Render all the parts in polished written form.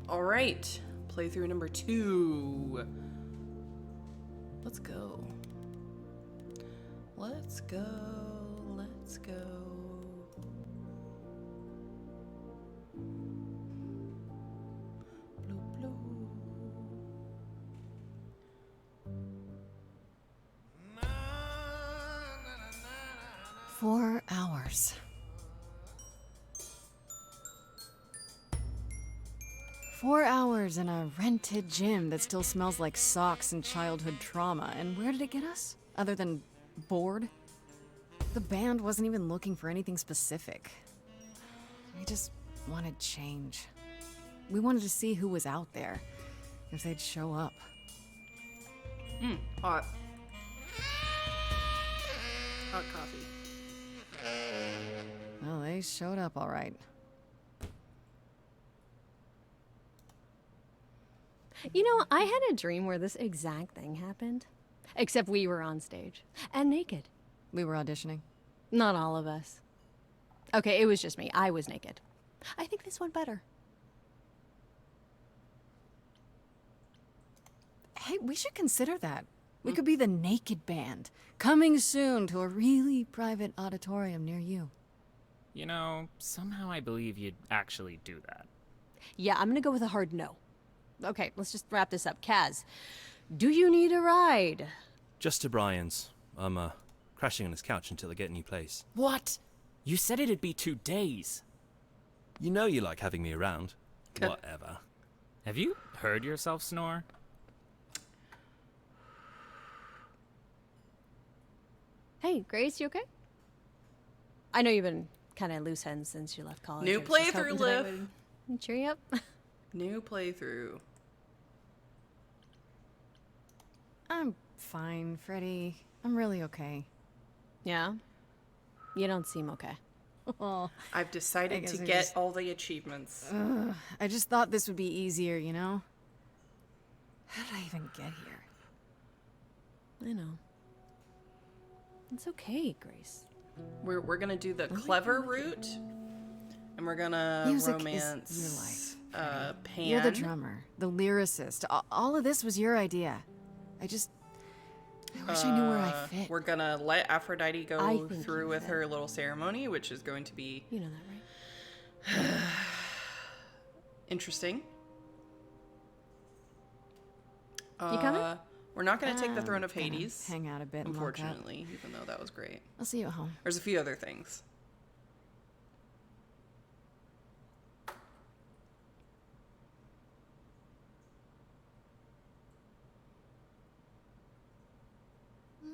All right, playthrough number 2. Let's go. Let's go. Let's go. Bloop, bloop. 4 hours. 4 hours in a rented gym that still smells like socks and childhood trauma. And where did it get us? Other than bored? The band wasn't even looking for anything specific. We just wanted change. We wanted to see who was out there, if they'd show up. Hot. Hot coffee. Well, they showed up all right. You know, I had a dream where this exact thing happened. Except we were on stage. And naked. We were auditioning. Not all of us. Okay, it was just me. I was naked. I think this went better. Hey, we should consider that. We could be the Naked Band, coming soon to a really private auditorium near you. You know, somehow I believe you'd actually do that. Yeah, I'm gonna go with a hard no. Okay, let's just wrap this up. Kaz, do you need a ride? Just to Brian's. I'm crashing on his couch until I get a new place. What? You said it'd be 2 days. You know you like having me around. Whatever. Have you heard yourself snore? Hey, Grace, you okay? I know you've been kind of loose ends since you left college. New I was just playthrough, hoping tonight Liv. would cheer you up. New playthrough. I'm fine, Freddie. I'm really okay. Yeah? You don't seem okay. Oh, I've decided to get all the achievements. I just thought this would be easier, you know? How did I even get here? I know. It's okay, Grace. We're gonna do the clever route, and we're gonna Music romance is your life, Pan. You're the drummer, the lyricist. All of this was your idea. I wish I knew where I fit. We're gonna let Aphrodite I go think through you with fit. her little ceremony, which is going to be You know that, right? interesting. You coming? We're not gonna take the throne of Gonna Hades, hang out a bit and lock up. unfortunately, even though that was great. I'll see you at home. There's a few other things.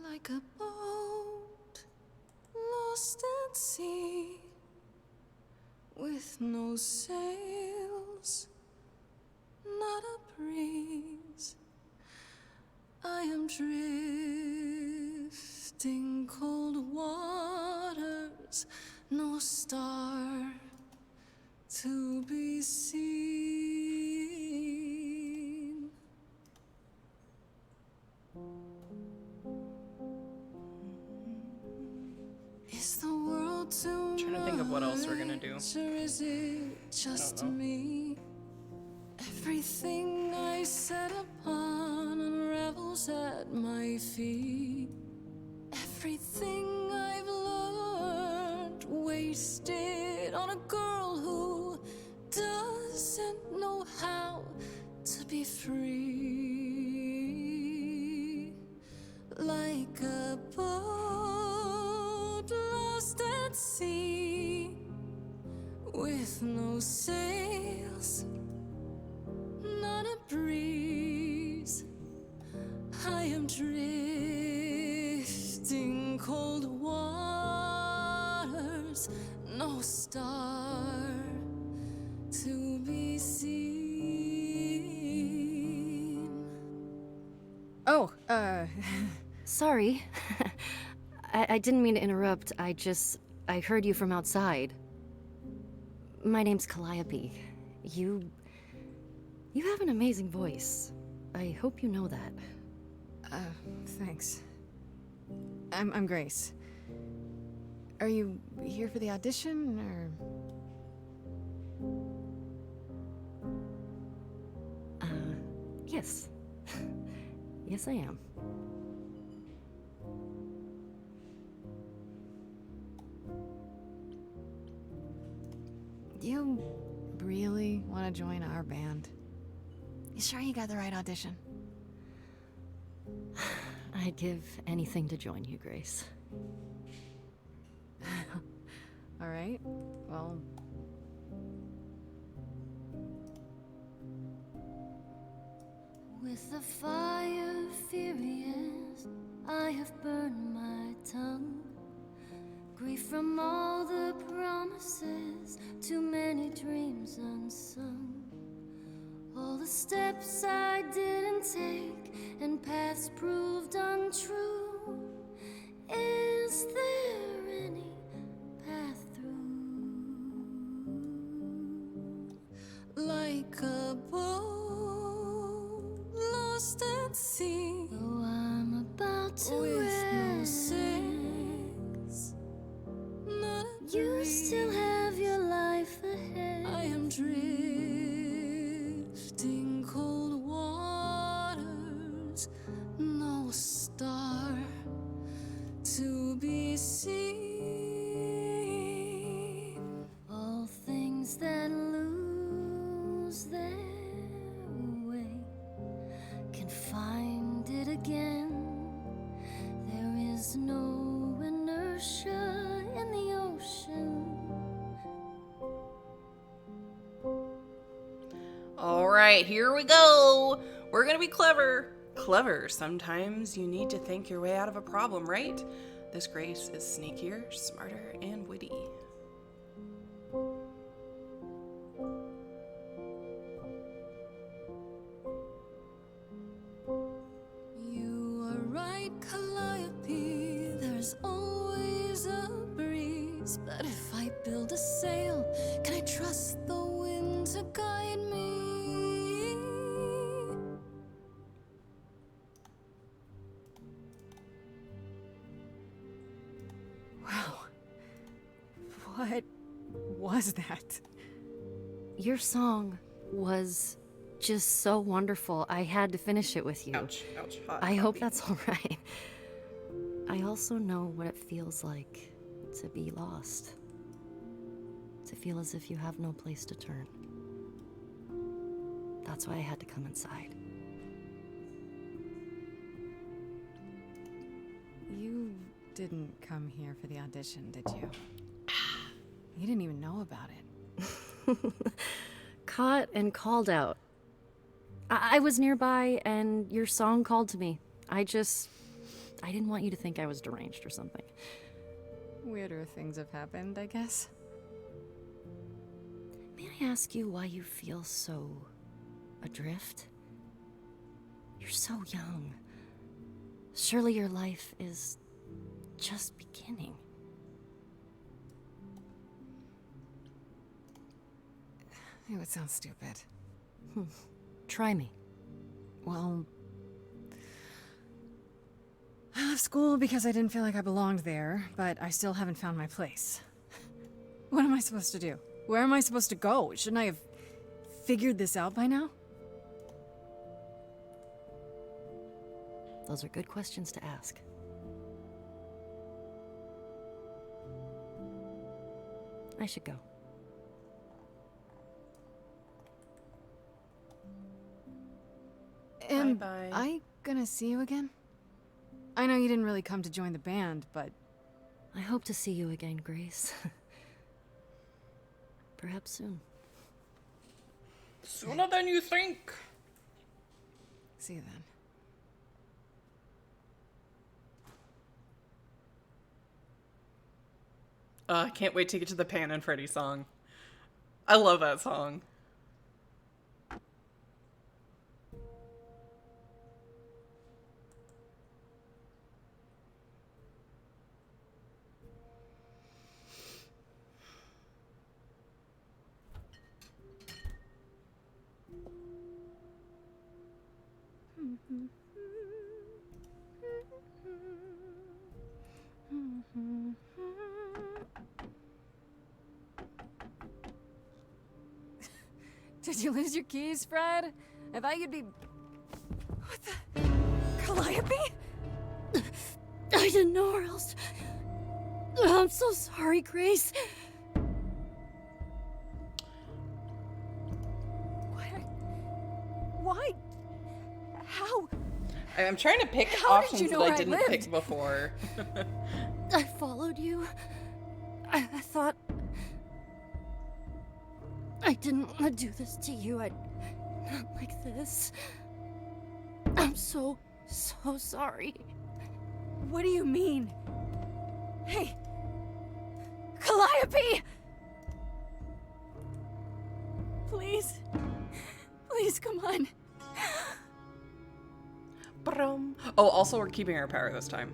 Like a boat lost at sea, with no sails, not a breeze. I am drifting cold waters, no star to be seen. Is the world too Trying to think of what else we're gonna do. much, or is it just me? Everything I set upon unravels at my feet. Everything I've learned wasted on a girl who doesn't know how to be free. Like a boat lost at sea, with no sails, not a breeze. I am drifting cold waters, no star to be seen. Oh, Sorry. I didn't mean to interrupt. I heard you from outside. My name's Calliope. You have an amazing voice. I hope you know that. Thanks. I'm Grace. Are you here for the audition, or? Yes. Yes, I am. You really want to join our band? You sure you got the right audition? I'd give anything to join you, Grace. All right. Well, With the fire furious, I have burned my tongue. Grief from all the promises, too many dreams unsung. All the steps I didn't take and paths proved untrue. Is there any path through? Like a boat lost at sea, though I'm about to with no sails, not a you breeze. Still have your life ahead. I am drifting cold waters, no star to be seen. All things that lose their way can find it again. There is no inertia in the ocean. All right, here we go. We're gonna be clever. Clever. Sometimes you need to think your way out of a problem, right? This Grace is sneakier, smarter, and witty. You are right, Calliope. There's always a breeze. But if I build a sail, can I trust the wind to guide me? wow. What was that? Your song was just so wonderful. I had to finish it with you. Ouch, ouch, hot. I hope puppy. that's all right. I also know what it feels like to be lost. To feel as if you have no place to turn. That's why I had to come inside. You didn't come here for the audition, did you? You didn't even know about it. Caught and called out. I was nearby and your song called to me. I didn't want you to think I was deranged or something. Weirder things have happened, I guess. May I ask you why you feel so adrift? You're so young. Surely your life is just beginning. It would sound stupid. Try me. Well, I left school because I didn't feel like I belonged there, but I still haven't found my place. What am I supposed to do? Where am I supposed to go? Shouldn't I have figured this out by now? Those are good questions to ask. I should go. Am Bye-bye. I gonna see you again? I know you didn't really come to join the band, but I hope to see you again, Grace. Perhaps soon. Sooner than you think. see you then. I can't wait to get to the Pan and Freddy song. I love that song. Did you lose your keys, Fred? I thought you'd be What the? Calliope? I didn't know where else. I'm so sorry, Grace. Why? How? I'm trying to pick How did options you know that I where I didn't lived? pick before. I followed you. I thought. I didn't want to do this to you. Not like this. I'm so sorry. What do you mean? Hey! Calliope! Please. Please, come on. Brum. Oh, also we're keeping our power this time.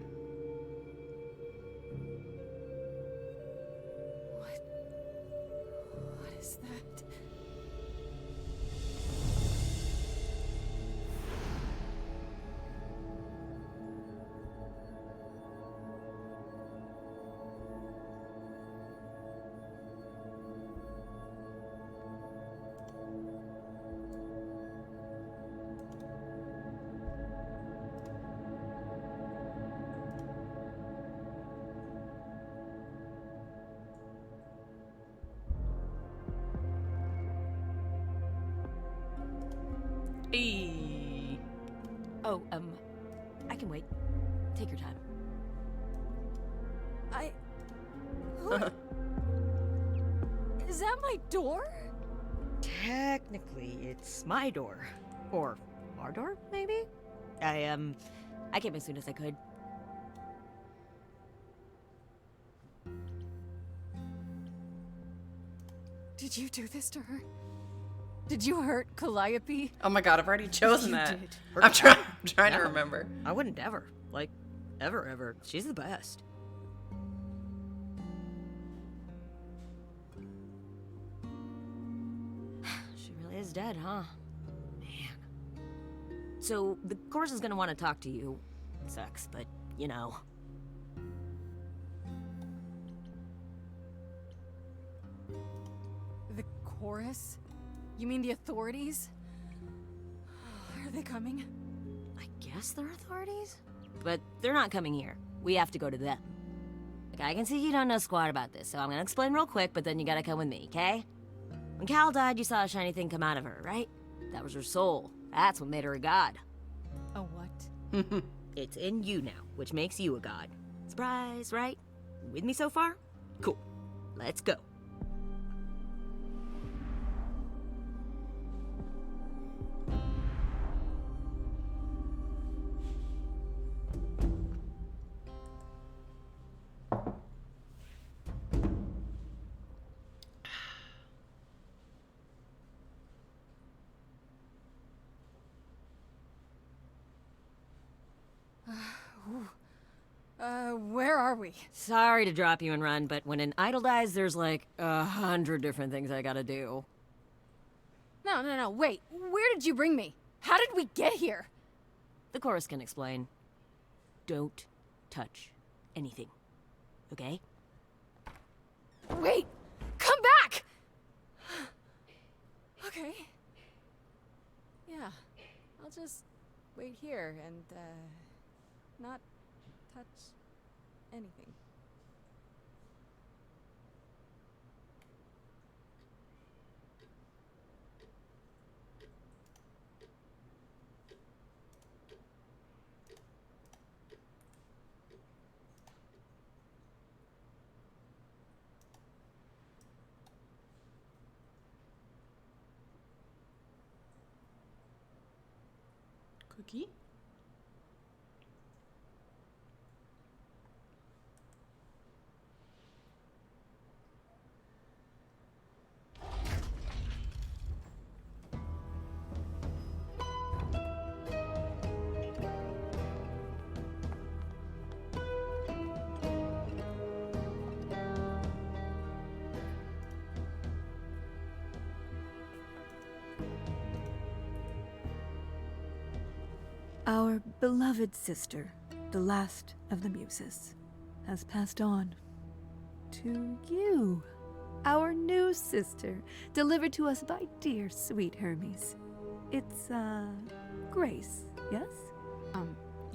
What is that? Hey. Oh, I can wait. Take your time. Who? Is that my door? Technically, it's my door. Or our door, maybe? I came as soon as I could. Did you do this to her? Did you hurt Calliope? Oh my god, I've already chosen You that. did. I'm trying to No. remember. I wouldn't ever. Like, ever. She's the best. She really is dead, huh? Man. So, the course is gonna want to talk to you. Sucks, but, you know. The chorus? You mean the authorities? Are they coming? I guess they're authorities? But they're not coming here. We have to go to them. Like, I can see you don't know squat about this, so I'm gonna explain real quick, but then you gotta come with me, okay? When Cal died, you saw a shiny thing come out of her, right? That was her soul. That's what made her a god. A what? It's in you now, which makes you a god. Surprise, right? With me so far? Cool. Let's go. Where are we? Sorry to drop you and run, but when an idol dies, there's like 100 different things I gotta do. No, wait. Where did you bring me? How did we get here? The chorus can explain. Don't touch anything. Okay? Wait! Come back! Okay. Yeah. I'll just wait here and, not touch anything. Cookie? Our beloved sister, the last of the Muses, has passed on to you, our new sister, delivered to us by dear sweet Hermes. It's, Grace, yes?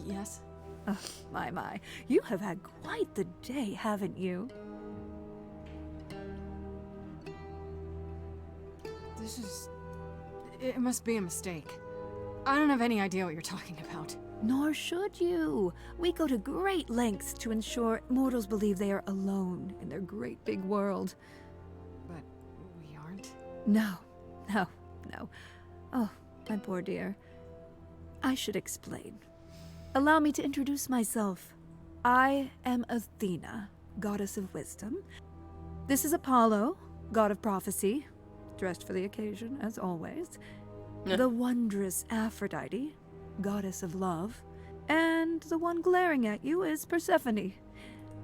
Yes? Oh, my. You have had quite the day, haven't you? This is... It must be a mistake. I don't have any idea what you're talking about. Nor should you. We go to great lengths to ensure mortals believe they are alone in their great big world. But we aren't? No. Oh, my poor dear. I should explain. Allow me to introduce myself. I am Athena, goddess of wisdom. This is Apollo, god of prophecy, dressed for the occasion, as always. The wondrous Aphrodite, goddess of love. And the one glaring at you is Persephone,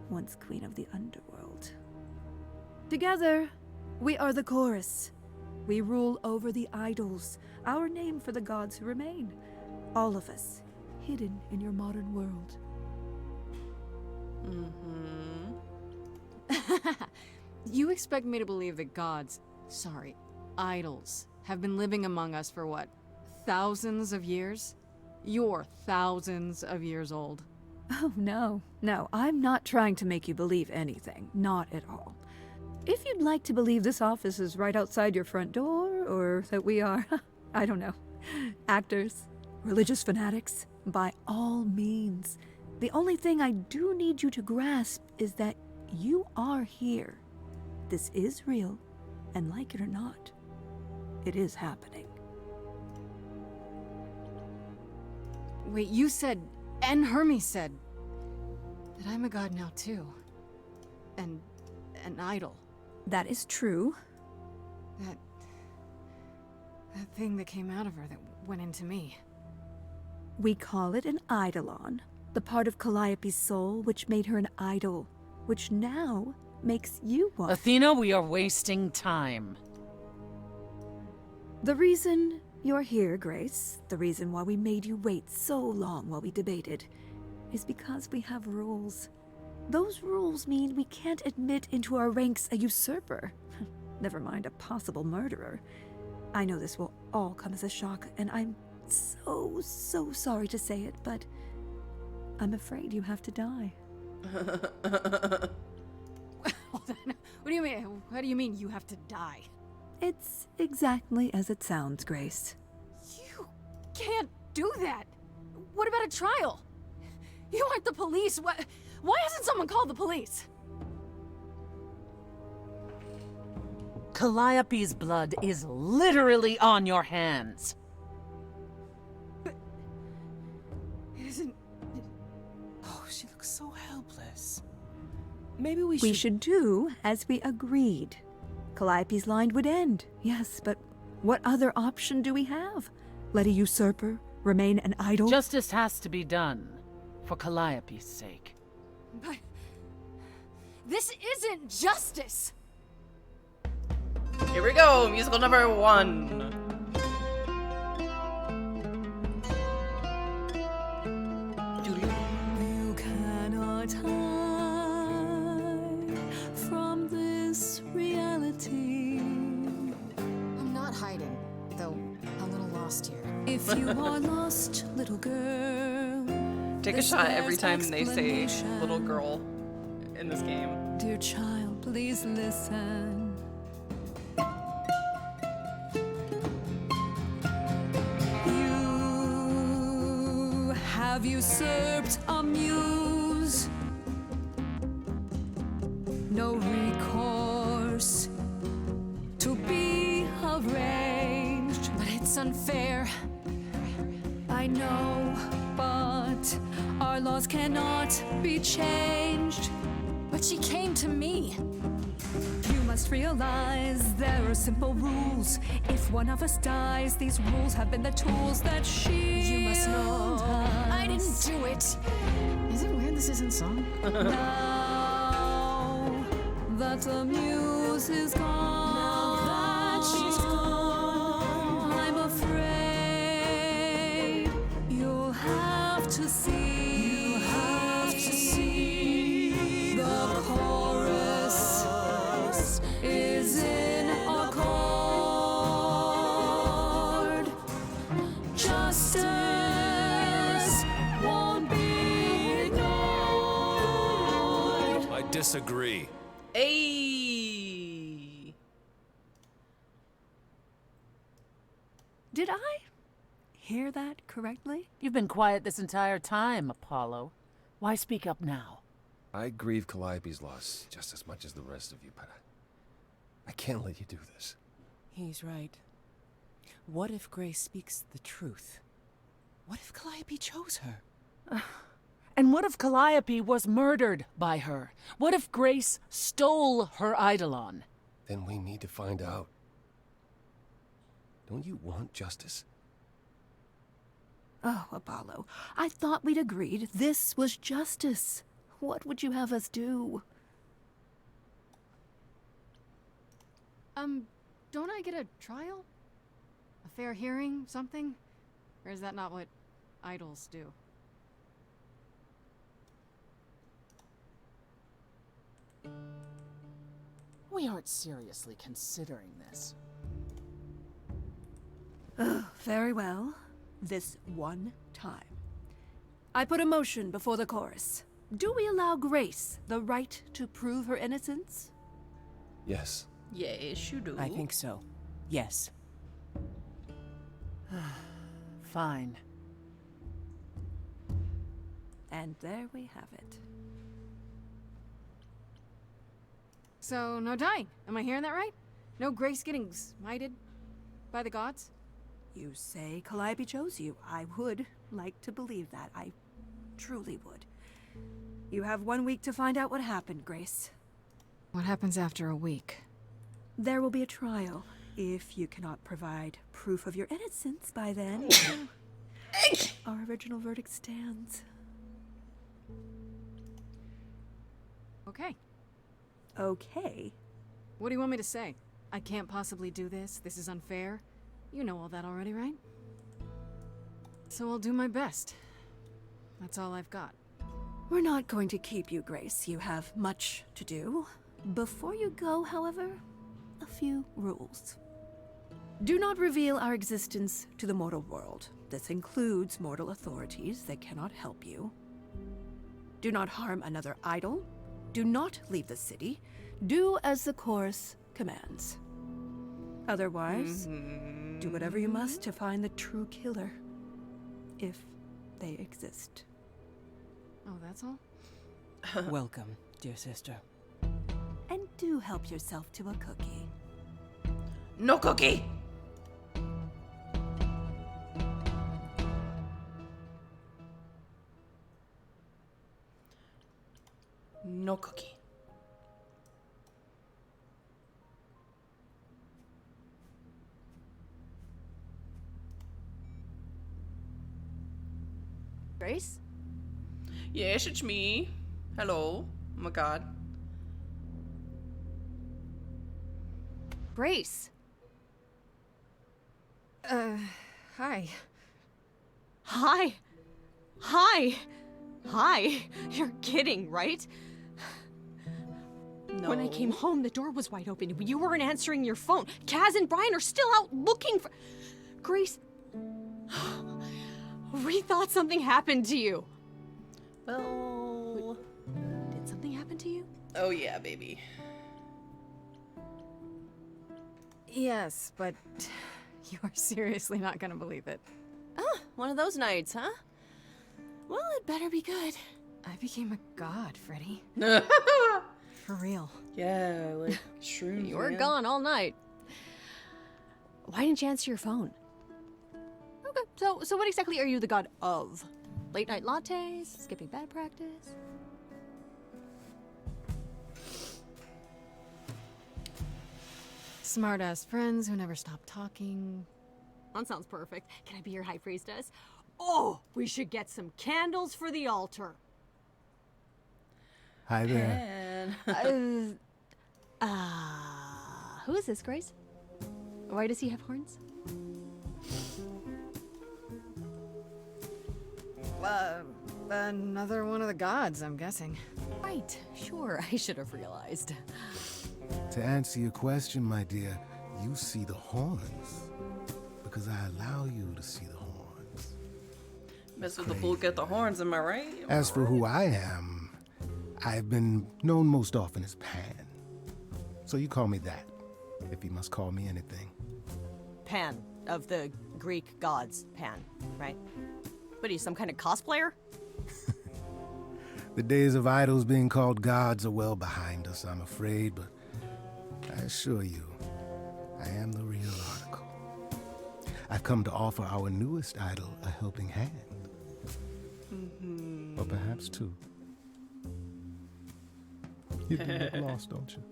once queen of the underworld. Together, we are the chorus. We rule over the idols, our name for the gods who remain. All of us, hidden in your modern world. You expect me to believe that gods, sorry, idols, have been living among us for what, thousands of years? You're thousands of years old. Oh, no, I'm not trying to make you believe anything. Not at all. If you'd like to believe this office is right outside your front door, or that we are, I don't know, actors, religious fanatics, by all means. The only thing I do need you to grasp is that you are here. This is real, and like it or not, it is happening. Wait, you said, and Hermes said, that I'm a god now too. And an idol. That is true. That thing that came out of her that went into me. We call it an eidolon, the part of Calliope's soul which made her an idol, which now makes you one. Athena, we are wasting time. The reason you're here, Grace, the reason why we made you wait so long while we debated, is because we have rules. Those rules mean we can't admit into our ranks a usurper. Never mind a possible murderer. I know this will all come as a shock, and I'm so sorry to say it, but I'm afraid you have to die. Hold on. What do you mean? What do you mean you have to die? It's exactly as it sounds, Grace. You can't do that. What about a trial? You aren't the police. Why hasn't someone called the police? Calliope's blood is literally on your hands. But it isn't. Oh, she looks so helpless. Maybe we should do as we agreed. Calliope's line would end, yes, but what other option do we have? Let a usurper remain an idol? Justice has to be done, for Calliope's sake. But this isn't justice. Here we go, musical number 1. You cannot hide from this reality. I'm not hiding, though a little lost here. If you are lost, little girl, Take a this shot every bears time they say explanation. little girl in this game. Dear child, please listen. You have usurped a muse. No recourse to be arranged. But it's unfair. I know, but our laws cannot be changed. But she came to me. You must realize there are simple rules. If one of us dies, these rules have been the tools that You must know. shield I didn't us. do it. Is it weird this isn't song? Now that the muse is gone, I'm afraid you'll have to see. The chorus is in accord. Justice. disagree. Ayy. Did I hear that correctly? You've been quiet this entire time, Apollo. Why speak up now? I grieve Calliope's loss just as much as the rest of you, but I can't let you do this. He's right. What if Grace speaks the truth? What if Calliope chose her? And what if Calliope was murdered by her? What if Grace stole her Eidolon? Then we need to find out. Don't you want justice? Oh, Apollo, I thought we'd agreed this was justice. What would you have us do? Don't I get a trial? A fair hearing, something? Or is that not what idols do? We aren't seriously considering this. Very well. This one time. I put a motion before the chorus. Do we allow Grace the right to prove her innocence? Yes. Yes, you do. I think so. Yes. Fine. And there we have it. So, no dying. Am I hearing that right? No Grace getting smited by the gods? You say Calliope chose you. I would like to believe that. I truly would. You have 1 week to find out what happened, Grace. What happens after a week? There will be a trial. If you cannot provide proof of your innocence by then, our original verdict stands. Okay. Okay. What do you want me to say? I can't possibly do this. This is unfair. You know all that already, right? So I'll do my best. That's all I've got. We're not going to keep you, Grace. You have much to do. Before you go, however, a few rules. Do not reveal our existence to the mortal world. This includes mortal authorities that cannot help you. Do not harm another idol. Do not leave the city. Do as the chorus commands. Otherwise, do whatever you must to find the true killer. If they exist. Oh, that's all? Welcome, dear sister. And do help yourself to a cookie. No cookie! No cookie. Grace? Yes, it's me. Hello. Oh my god. Grace. Hi. Hi. Hi. Hi. You're kidding, right? No. When I came home, the door was wide open. You weren't answering your phone. Kaz and Brian are still out looking for... Grace... We thought something happened to you. Well... Did something happen to you? Oh yeah, baby. Yes, but you are seriously not gonna believe it. Oh, one of those nights, huh? Well, it better be good. I became a god, Freddy. Yeah, For real. like shrooms. You were man. gone all night. Why didn't you answer your phone? Okay, so what exactly are you the god of? Late night lattes? Skipping bad practice? Smart-ass friends who never stop talking. That sounds perfect. Can I be your high priestess? Oh, we should get some candles for the altar. Hi there. And Who is this, Grace? Why does he have horns? Another one of the gods, I'm guessing. Right, sure, I should have realized. To answer your question, my dear, you see the horns because I allow you to see the horns. mess with the bull, get the horns. Am I right? As for who I am, I've been known most often as Pan. So you call me that, if you must call me anything. Pan, of the Greek gods, Pan, right? But he's some kind of cosplayer? The days of idols being called gods are well behind us, I'm afraid, but I assure you, I am the real article. I've come to offer our newest idol a helping hand. Or perhaps two. You do look lost, don't you?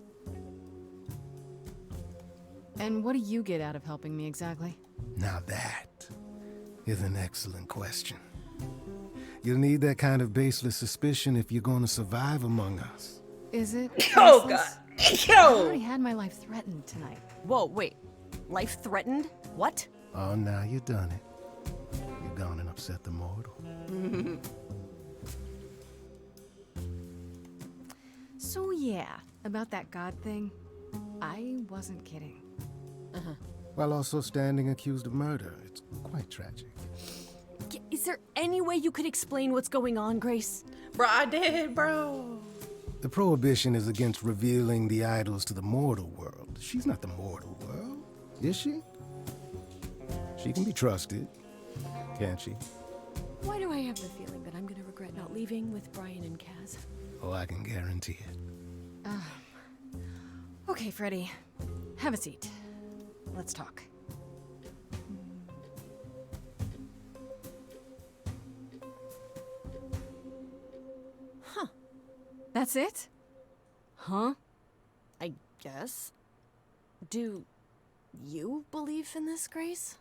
And what do you get out of helping me exactly? Now that is an excellent question. You'll need that kind of baseless suspicion if you're going to survive among us. Is it? Oh, baseless? God. I Yo! already had my life threatened tonight. Whoa, wait. Life threatened? What? Oh, now you done it. You've gone and upset the mortal. So yeah, about that god thing, I wasn't kidding. While also standing accused of murder. It's quite tragic. Is there any way you could explain what's going on, Grace? Bro, I did, bro. The prohibition is against revealing the idols to the mortal world. She's not the mortal world, is she? She can be trusted, can't she? Why do I have the feeling that I'm gonna regret not leaving with Brian and Kaz? Oh, I can guarantee it. Okay, Freddy, have a seat. Let's talk. Huh. That's it? Huh? I guess. Do you believe in this, Grace?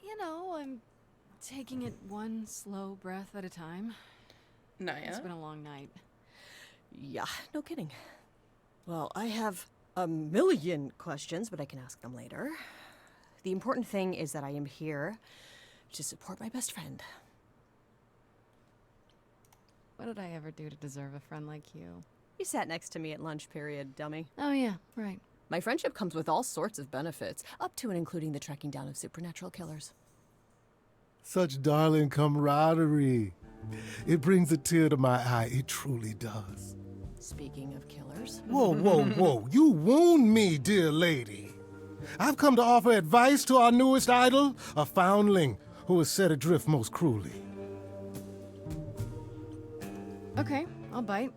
You know, I'm taking it one slow breath at a time. Naya? It's been a long night. Yeah, no kidding. Well, I have a million questions, but I can ask them later. The important thing is that I am here to support my best friend. What did I ever do to deserve a friend like you? You sat next to me at lunch period, dummy. Oh yeah, right. My friendship comes with all sorts of benefits, up to and including the tracking down of supernatural killers. Such darling camaraderie. It brings a tear to my eye. It truly does. Speaking of killers. Whoa, whoa, whoa. You wound me, dear lady. I've come to offer advice to our newest idol, a foundling who was set adrift most cruelly. Okay, I'll bite.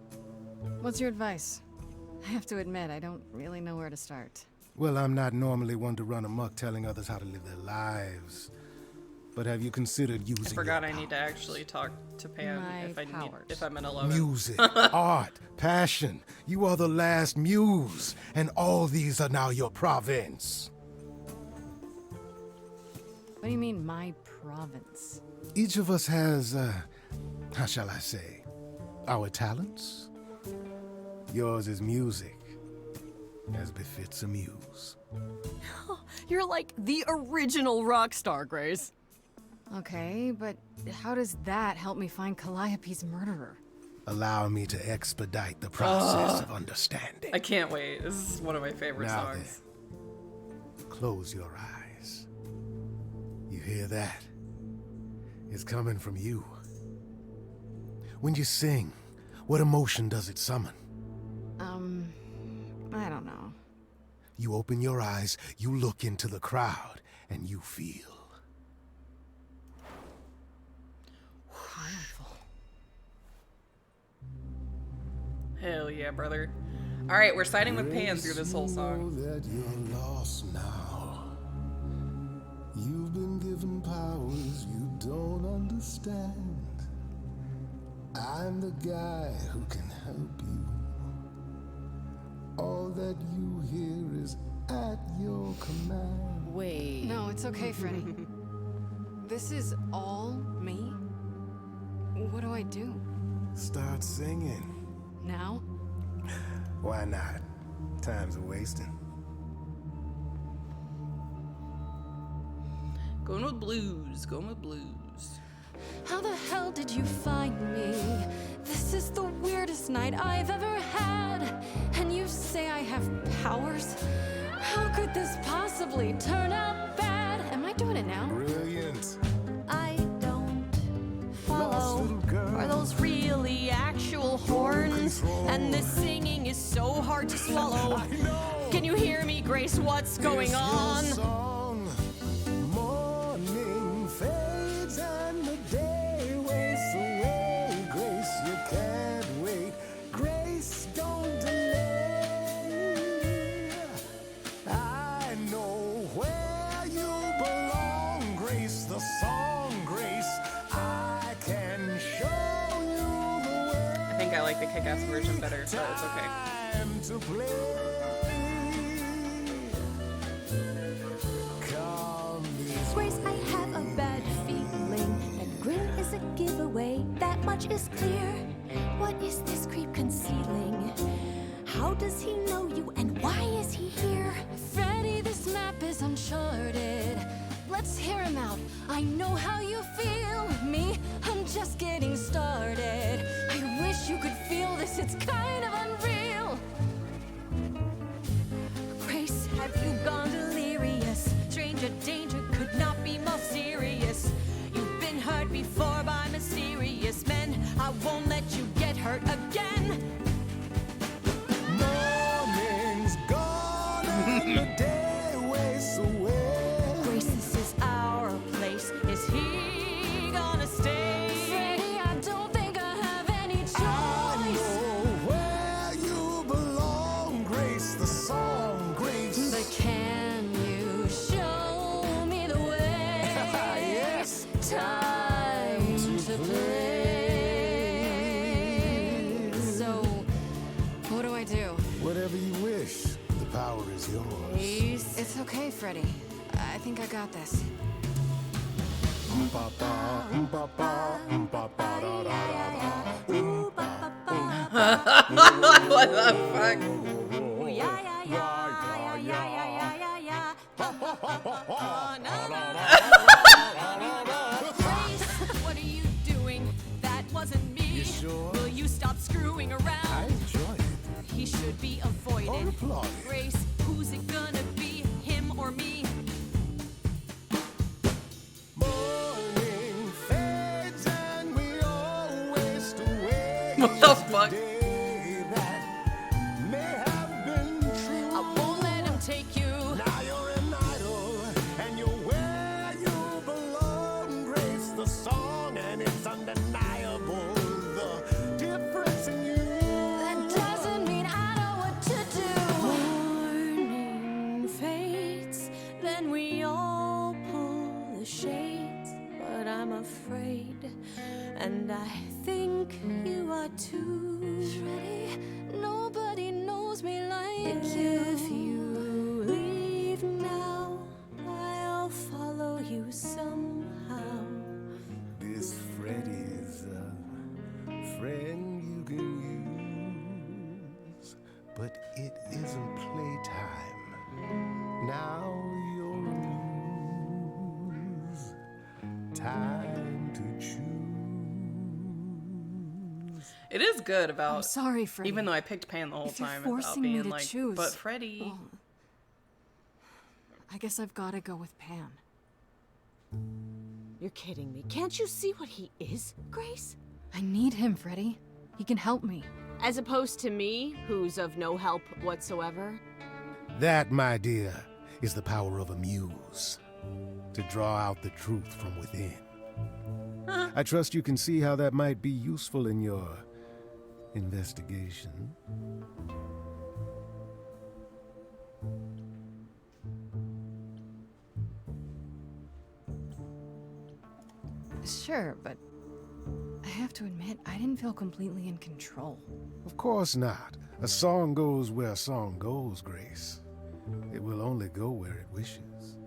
What's your advice? I have to admit, I don't really know where to start. Well, I'm not normally one to run amok telling others how to live their lives. But have you considered using I forgot your I need to actually talk to Pam if I'm gonna love music, art, passion. You are the last muse, and all these are now your province. What do you mean, my province? Each of us has, how shall I say, our talents. Yours is music, as befits a muse. You're like the original rock star, Grace. Okay, but how does that help me find Calliope's murderer? Allow me to expedite the process of understanding. I can't wait. This is one of my favorite Now songs. Then, close your eyes. You hear that? It's coming from you. When you sing, what emotion does it summon? I don't know. You open your eyes, you look into the crowd, and you feel. Hell yeah, brother. Alright, we're siding with Pan through this whole song. That you're lost now. You've been given powers you don't understand. I'm the guy who can help you. All that you hear is at your command. Wait. No, it's okay, Freddy. This is all me? What do I do? Start singing. Now? Why not? Time's a wasting. Going with blues. Going with blues. How the hell did you find me? This is the weirdest night I've ever had. And you say I have powers? How could this possibly turn out bad? Am I doing it now? Brilliant. I don't lungs, and this singing is so hard to swallow. Can you hear me, Grace? What's going on? Morning fades and the day wastes away. Grace, you can't wait. Grace, don't delay. I know where you belong, Grace, the song, Grace. I can show you the way. I think I like the kick-ass version better, so it's okay. Time to play. Grace, I have a bad feeling that Grim is a giveaway. That much is clear. What is this creep concealing? How does he know you, and why is he here? Freddy, this map is uncharted. Let's hear him out. I know how you feel. Me, I'm just getting started. I wish you could feel this. It's kind of unreal. Grace, have you gone delirious? Stranger danger could not be more serious. You've been hurt before by mysterious men. I won't let you get hurt again. Morning's gone and the day wastes away. Grace, this is our place. Is he gonna stay? Freddy, I don't think I have any choice. I know where you belong, Grace, the song, Grace. But can you show me the way? Yes. Time to play. So, what do I do? Whatever you wish, the power is yours. It's okay, Freddy. I think I got this. What the fuck? Grace, what are you doing? That wasn't me. You sure? Will you stop screwing I around? enjoy it. He should be avoided. Or applauded. Grace, who's it gonna be? Him or me? Morning fades and we all waste away. What the fuck? Day that may have been true. I won't let him take you. Now you're an idol and you're where you belong, Grace, the song, and it's undeniable the difference in you. That doesn't mean I know what to do. Morning fades, then we all pull the shades. But I'm afraid, and I think you are too. Freddy, nobody knows me like you. If you leave now, I'll follow you somehow. This Freddy is a friend you can use, but it isn't playtime. Now you're a muse. Time to choose. It is good about. I'm sorry, Freddy. Even though I picked Pan the whole If you're time, about forcing me being to like, choose, but Freddy. well, I guess I've got to go with Pan. You're kidding me. Can't you see what he is, Grace? I need him, Freddy. He can help me. As opposed to me, who's of no help whatsoever. That, my dear, is the power of a muse. To draw out the truth from within. I trust you can see how that might be useful in your investigation. Sure, but I have to admit, I didn't feel completely in control. Of course not. A song goes where a song goes, Grace. It will only go where it wishes.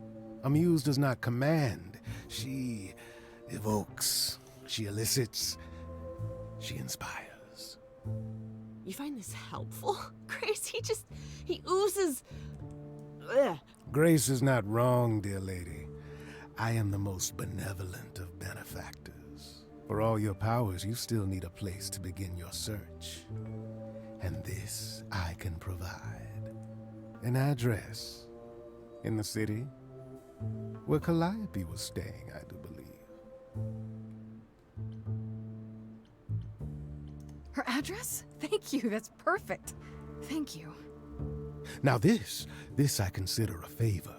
A muse does not command. She evokes. She elicits. She inspires. You find this helpful, Grace? He oozes. Ugh. Grace is not wrong, dear lady. I am the most benevolent of benefactors. For all your powers, you still need a place to begin your search. And this I can provide. An address in the city where Calliope was staying, I do believe. Her address? Thank you, that's perfect. Thank you. Now this I consider a favor.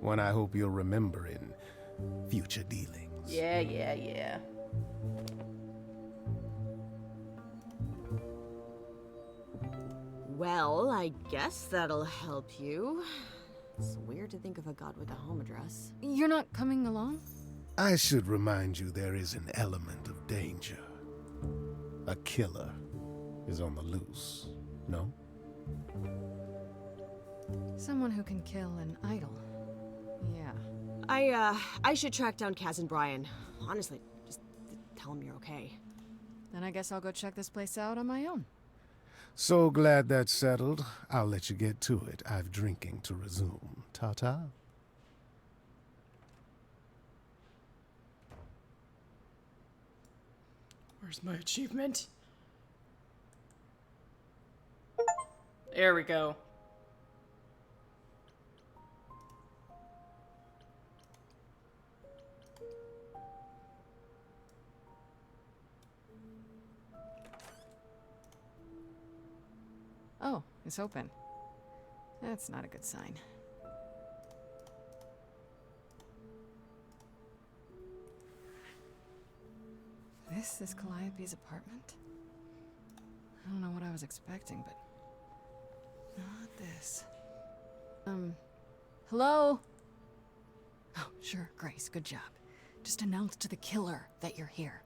One I hope you'll remember in future dealings. Yeah. Well, I guess that'll help you. It's weird to think of a god with a home address. You're not coming along? I should remind you there is an element of danger. A killer is on the loose, no? Someone who can kill an idol. Yeah. I should track down Kaz and Brian. Honestly, just tell them you're okay. Then I guess I'll go check this place out on my own. So glad that's settled. I'll let you get to it. I've drinking to resume. Ta-ta. Where's my achievement? There we go. Oh, it's open. That's not a good sign. This is Calliope's apartment? I don't know what I was expecting, but not this. Hello? Oh, sure, Grace, good job. Just announce to the killer that you're here.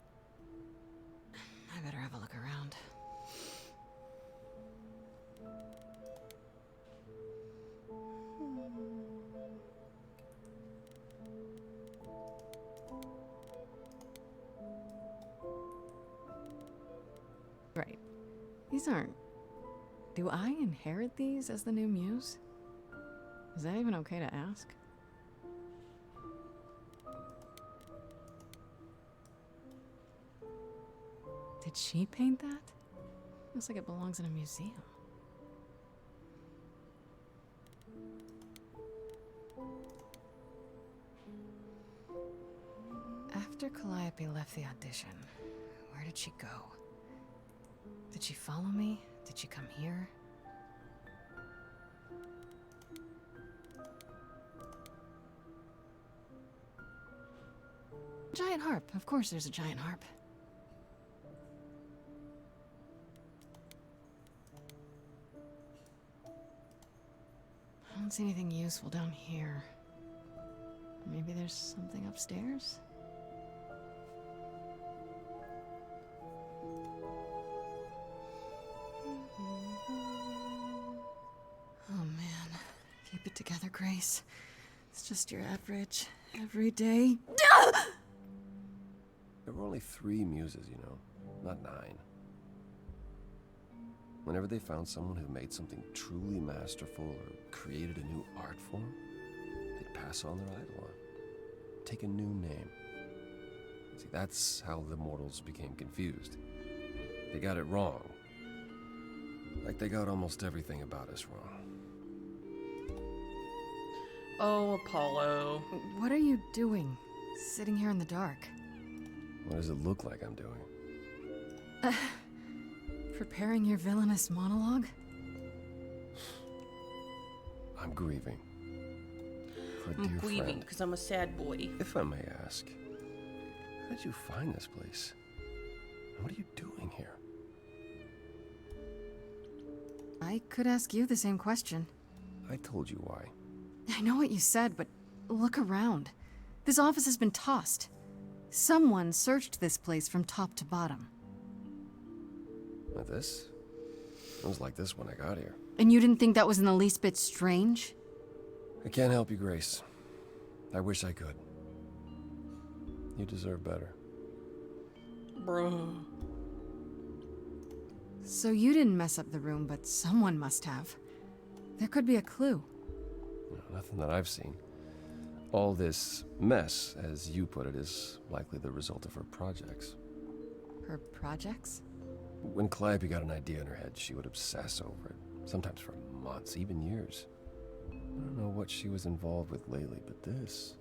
I better have a look around. Right. These aren't... Do I inherit these as the new muse? Is that even okay to ask? Did she paint that? Looks like it belongs in a museum. After Calliope left the audition, where did she go? Did she follow me? Did she come here? Giant harp. Of course there's a giant harp. I don't see anything useful down here. Maybe there's something upstairs? Oh man, keep it together, Grace. It's just your average, everyday. There were only 3 muses, you know, not 9. Whenever they found someone who made something truly masterful or created a new art form, they'd pass on their idol on, take a new name. See, that's how the mortals became confused. They got it wrong. Like they got almost everything about us wrong. Oh, Apollo. What are you doing? Sitting here in the dark? What does it look like I'm doing? Preparing your villainous monologue? I'm grieving. For a I'm dear grieving friend. because I'm a sad boy. If I may ask, how did you find this place? What are you doing here? I could ask you the same question. I told you why. I know what you said, but look around. This office has been tossed. Someone searched this place from top to bottom. Like this? It was like this when I got here. And you didn't think that was in the least bit strange? I can't help you, Grace. I wish I could. You deserve better. Bruh. So you didn't mess up the room, but someone must have. There could be a clue. No, nothing that I've seen. All this mess, as you put it, is likely the result of her projects. Her projects? When Calliope got an idea in her head, she would obsess over it, sometimes for months, even years. I don't know what she was involved with lately, but this...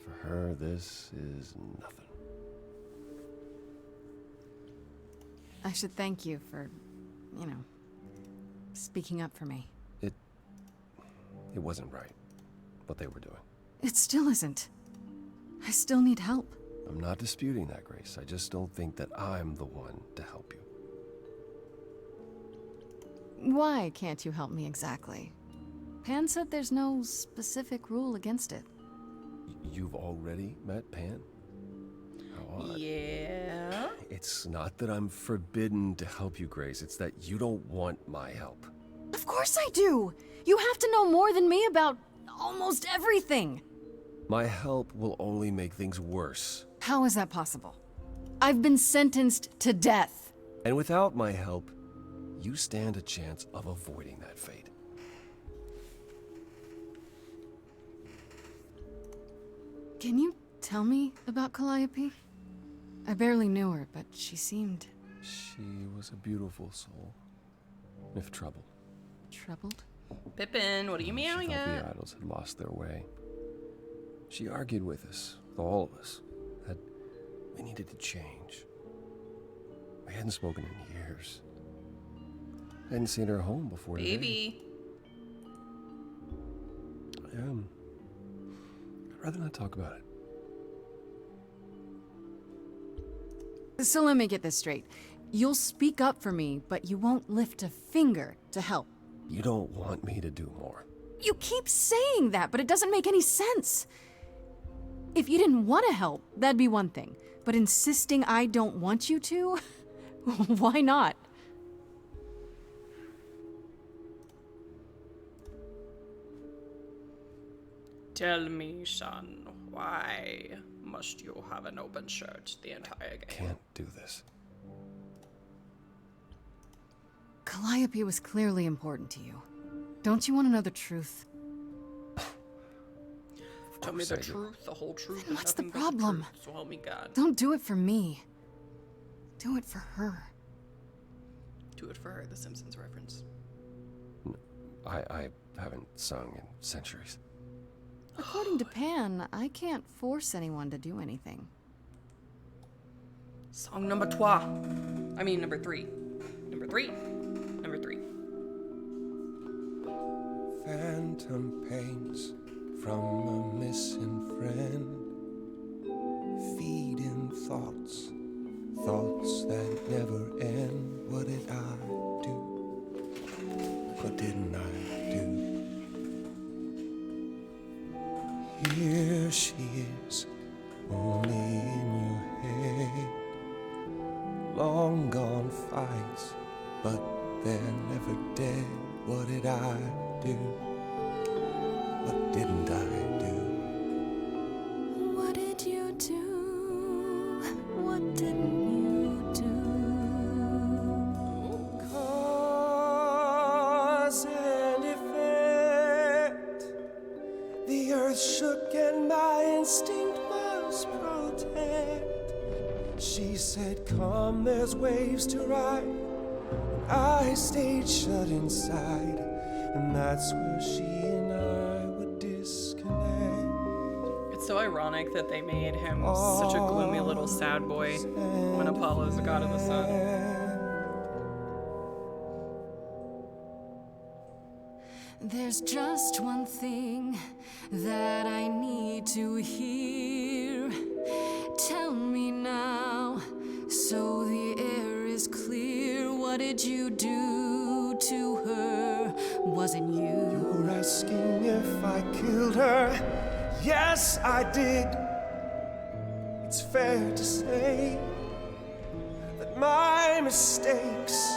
for her, this is nothing. I should thank you for, speaking up for me. It wasn't right, what they were doing. It still isn't. I still need help. I'm not disputing that, Grace. I just don't think that I'm the one to help you. Why can't you help me exactly? Pan said there's no specific rule against it. You've already met Pan? How odd. Yeah. It's not that I'm forbidden to help you, Grace. It's that you don't want my help. Of course I do! You have to know more than me about almost everything! My help will only make things worse. How is that possible? I've been sentenced to death. And without my help, you stand a chance of avoiding that fate. Can you tell me about Calliope? I barely knew her, but she seemed... She was a beautiful soul, if troubled. Troubled? Pippin, what are you meowing She thought at? the idols had lost their way. She argued with us, all of us, that we needed to change. I hadn't spoken in years. I hadn't seen her home before today. Baby. I'd rather not talk about it. So let me get this straight. You'll speak up for me, but you won't lift a finger to help. You don't want me to do more. You keep saying that, but it doesn't make any sense. If you didn't want to help, that'd be one thing. But insisting I don't want you to? Why not? Tell me, son, why must you have an open shirt the entire game? Can't do this. Calliope was clearly important to you. Don't you want to know the truth? Tell me the I do. truth, the whole truth. Then and what's the nothing but problem? truth, so help me God. Don't do it for me. Do it for her. Do it for her, the Simpsons reference. I haven't sung in centuries. According to Pan, I can't force anyone to do anything. Song number 3. I mean, number 3. Number 3. Number 3. Phantom pains from a missing friend, feeding thoughts, thoughts that never end. What did I do? What didn't I do? Here she is, only in your head. Long gone fights, but they're never dead. What did I do? What didn't I do? What did you do? What didn't you do? Cause and effect. The earth shook and my instinct was protect. She said, come, there's waves to ride. I stayed shut inside, and that's where she and I would disconnect. It's so ironic that they made him such a gloomy little sad boy when Apollo's the god of the sun. There's just one thing that I need to hear. Tell me now, so the air is clear. What did you do to her? Wasn't you? You're asking if I killed her. Yes, I did. It's fair to say that my mistakes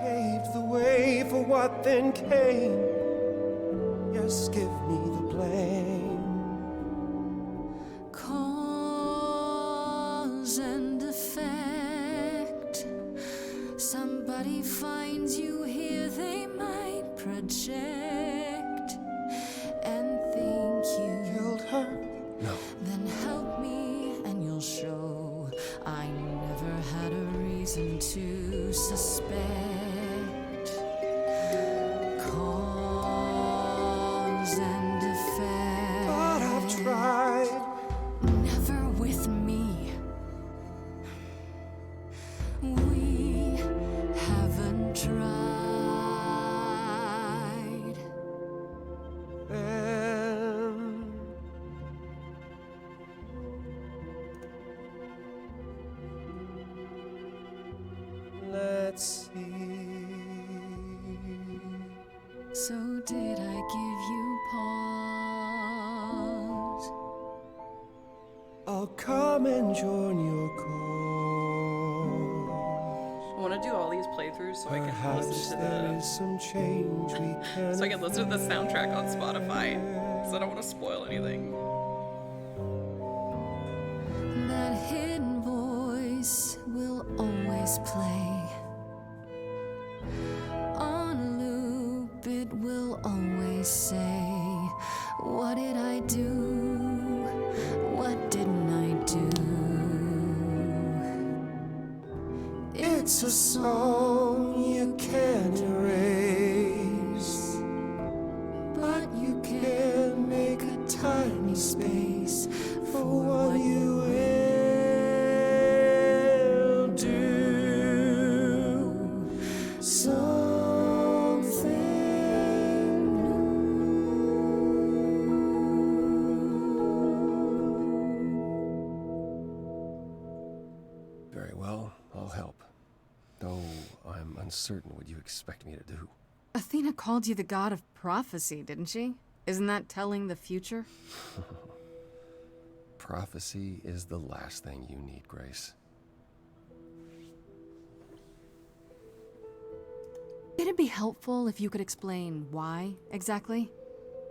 paved the way for what then came. Yes, give me the blame. Cause and effect. Somebody finds you here, they might project and think you killed her. No. Then help me and you'll show I never had a reason to suspect. Cause and effect. But I've tried. Never with me. We So did I give you pause? I'll come and join your cause. I want to do all these playthroughs so I can Perhaps listen to there is some change we can so I can listen to the soundtrack on Spotify. Because I don't want to spoil anything. That hidden voice will always play. On loop, it will always say, what did I do? What didn't I do? It's a song you can't erase, but you can make a tiny space for what you will do. Something new. Very well, I'll help. Though I'm uncertain what you expect me to do. Athena called you the god of prophecy, didn't she? Isn't that telling the future? Prophecy is the last thing you need, Grace. It'd be helpful if you could explain why, exactly?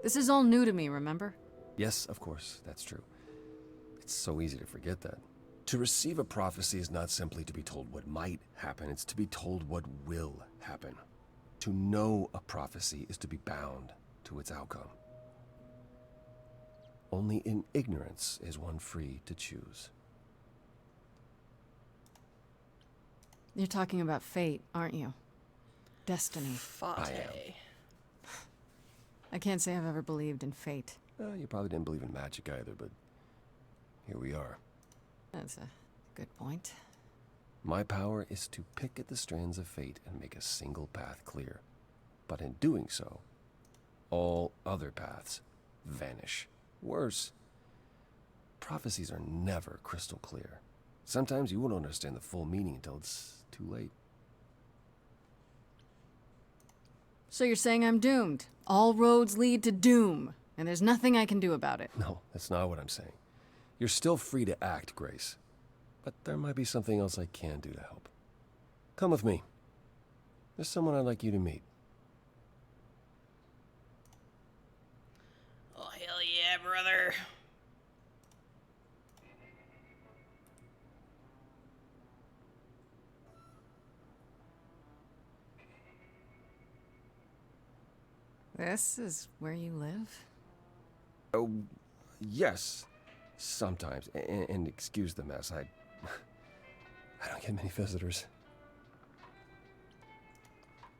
This is all new to me, remember? Yes, of course, that's true. It's so easy to forget that. To receive a prophecy is not simply to be told what might happen, it's to be told what will happen. To know a prophecy is to be bound to its outcome. Only in ignorance is one free to choose. You're talking about fate, aren't you? Destiny. Fate. I can't say I've ever believed in fate. You probably didn't believe in magic either, but here we are. That's a good point. My power is to pick at the strands of fate and make a single path clear. But in doing so, all other paths vanish. Worse, prophecies are never crystal clear. Sometimes you won't understand the full meaning until it's too late. So you're saying I'm doomed? All roads lead to doom, and there's nothing I can do about it. No, that's not what I'm saying. You're still free to act, Grace. But there might be something else I can do to help. Come with me. There's someone I'd like you to meet. Oh, hell yeah, brother. This is where you live? Oh, yes. Sometimes. And excuse the mess. I don't get many visitors.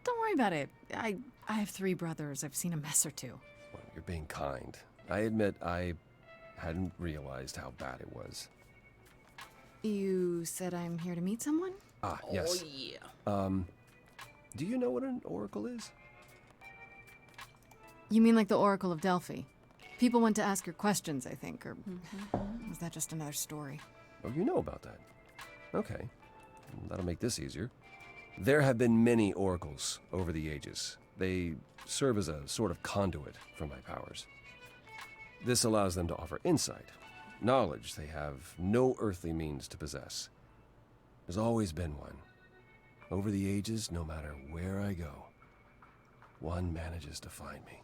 Don't worry about it. I have 3 brothers. I've seen a mess or 2. Well, you're being kind. I admit I hadn't realized how bad it was. You said I'm here to meet someone? Ah, yes. Oh, yeah. Do you know what an oracle is? You mean like the Oracle of Delphi? People went to ask her questions, I think, or was that just another story? Oh, you know about that. Okay. That'll make this easier. There have been many oracles over the ages. They serve as a sort of conduit for my powers. This allows them to offer insight, knowledge they have no earthly means to possess. There's always been one. Over the ages, no matter where I go, one manages to find me.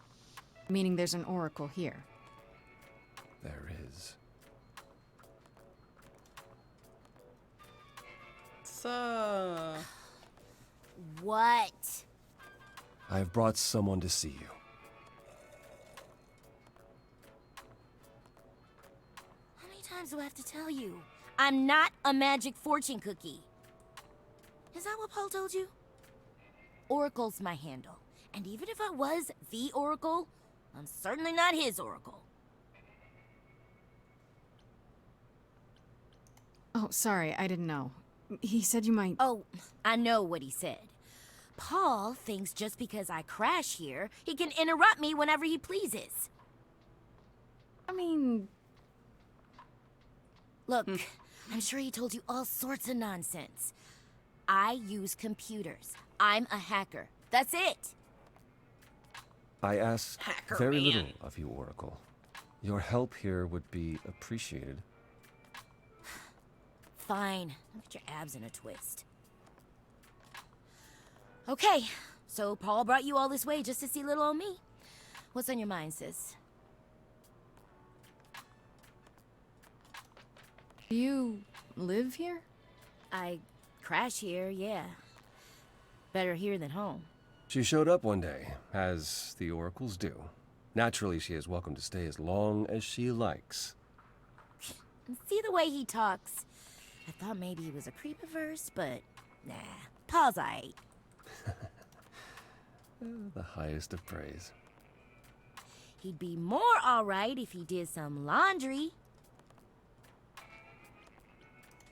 Meaning there's an oracle here. There is. So... What? I have brought someone to see you. How many times do I have to tell you? I'm not a magic fortune cookie. Is that what Paul told you? Oracle's my handle. And even if I was the Oracle, I'm certainly not his Oracle. Oh, sorry, I didn't know. He said you might... Oh, I know what he said. Paul thinks just because I crash here, he can interrupt me whenever he pleases. I mean... Look, I'm sure he told you all sorts of nonsense. I use computers. I'm a hacker. That's it. I ask Hacker very man. little of you, Oracle. Your help here would be appreciated. Fine. Don't get your abs in a twist. Okay, so Paul brought you all this way just to see little old me. What's on your mind, sis? Do you live here? I crash here, yeah. Better here than home. She showed up one day, as the oracles do. Naturally, she is welcome to stay as long as she likes. See the way he talks? I thought maybe he was a creepiverse, but nah. Paul's aight. The highest of praise. He'd be more alright if he did some laundry.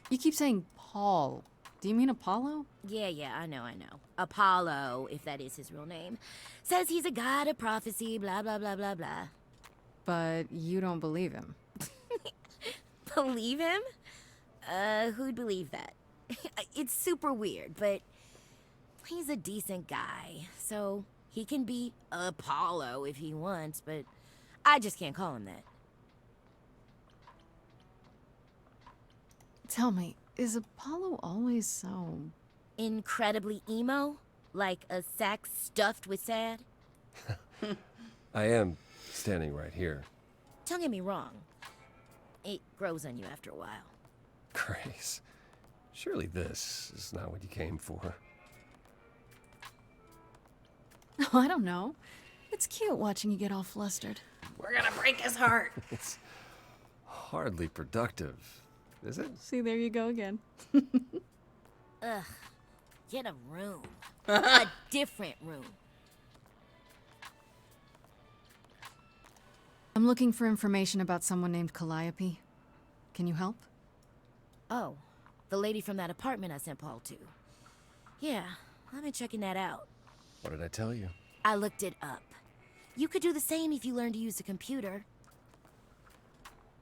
You keep saying Paul. Do you mean Apollo? Yeah, I know. Apollo, if that is his real name, says he's a god of prophecy, blah, blah, blah, blah, blah. But you don't believe him. Believe him? Who'd believe that? It's super weird, but he's a decent guy, so he can be Apollo if he wants, but I just can't call him that. Tell me, is Apollo always so... Incredibly emo? Like a sack stuffed with sad? I am standing right here. Don't get me wrong. It grows on you after a while. Grace, surely this is not what you came for. Oh, I don't know. It's cute watching you get all flustered. We're gonna break his heart. It's hardly productive, is it? See, there you go again. Ugh. Get a room. A different room. I'm looking for information about someone named Calliope. Can you help? Oh, the lady from that apartment I sent Paul to. Yeah, I've been checking that out. What did I tell you? I looked it up. You could do the same if you learned to use a computer.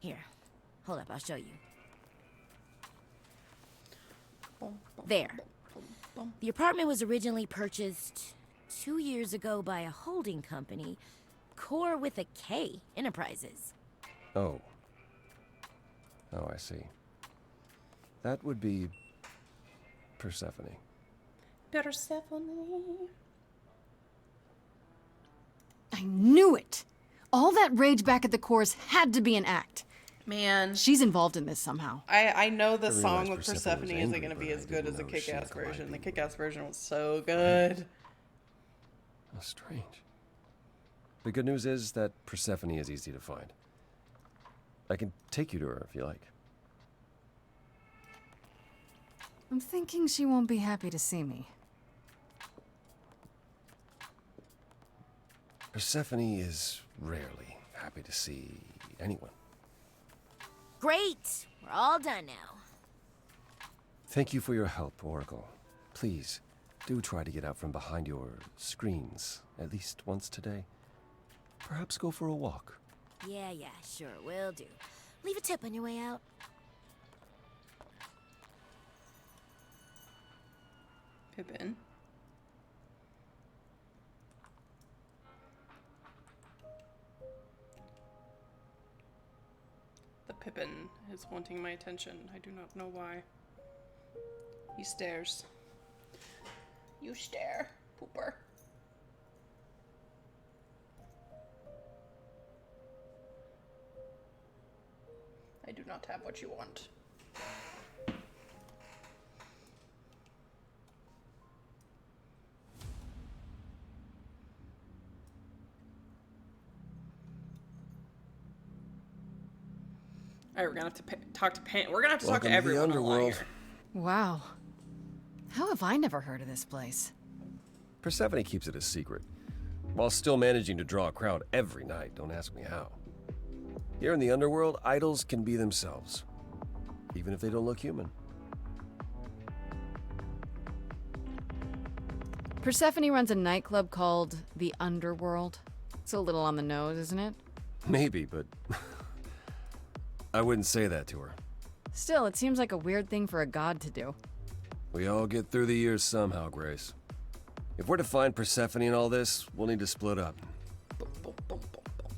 Here, hold up, I'll show you. There. The apartment was originally purchased 2 years ago by a holding company, Core with a K Enterprises. Oh. Oh, I see. That would be Persephone. Persephone. I knew it! All that rage back at the Course had to be an act. Man. She's involved in this somehow. I know the I realized song with Persephone was Persephone isn't angry, going to be but I as good didn't as the know she Kick-Ass and version. The Calliope Kick-Ass version was so good. How strange. The good news is that Persephone is easy to find. I can take you to her if you like. I'm thinking she won't be happy to see me. Persephone is rarely happy to see anyone. Great! We're all done now. Thank you for your help, Oracle. Please, do try to get out from behind your screens at least once today. Perhaps go for a walk. Yeah, sure, will do. Leave a tip on your way out. Pippin. The Pippin is wanting my attention. I do not know why. He stares. You stare, pooper. I do not have what you want. All right, we're gonna have to talk to Pan. We're gonna have to talk to Welcome to the everyone along underworld. here. Wow. How have I never heard of this place? Persephone keeps it a secret, while still managing to draw a crowd every night. Don't ask me how. Here in the underworld, idols can be themselves, even if they don't look human. Persephone runs a nightclub called the Underworld. It's a little on the nose, isn't it? Maybe, but I wouldn't say that to her. Still, it seems like a weird thing for a god to do. We all get through the years somehow, Grace. If we're to find Persephone in all this, we'll need to split up.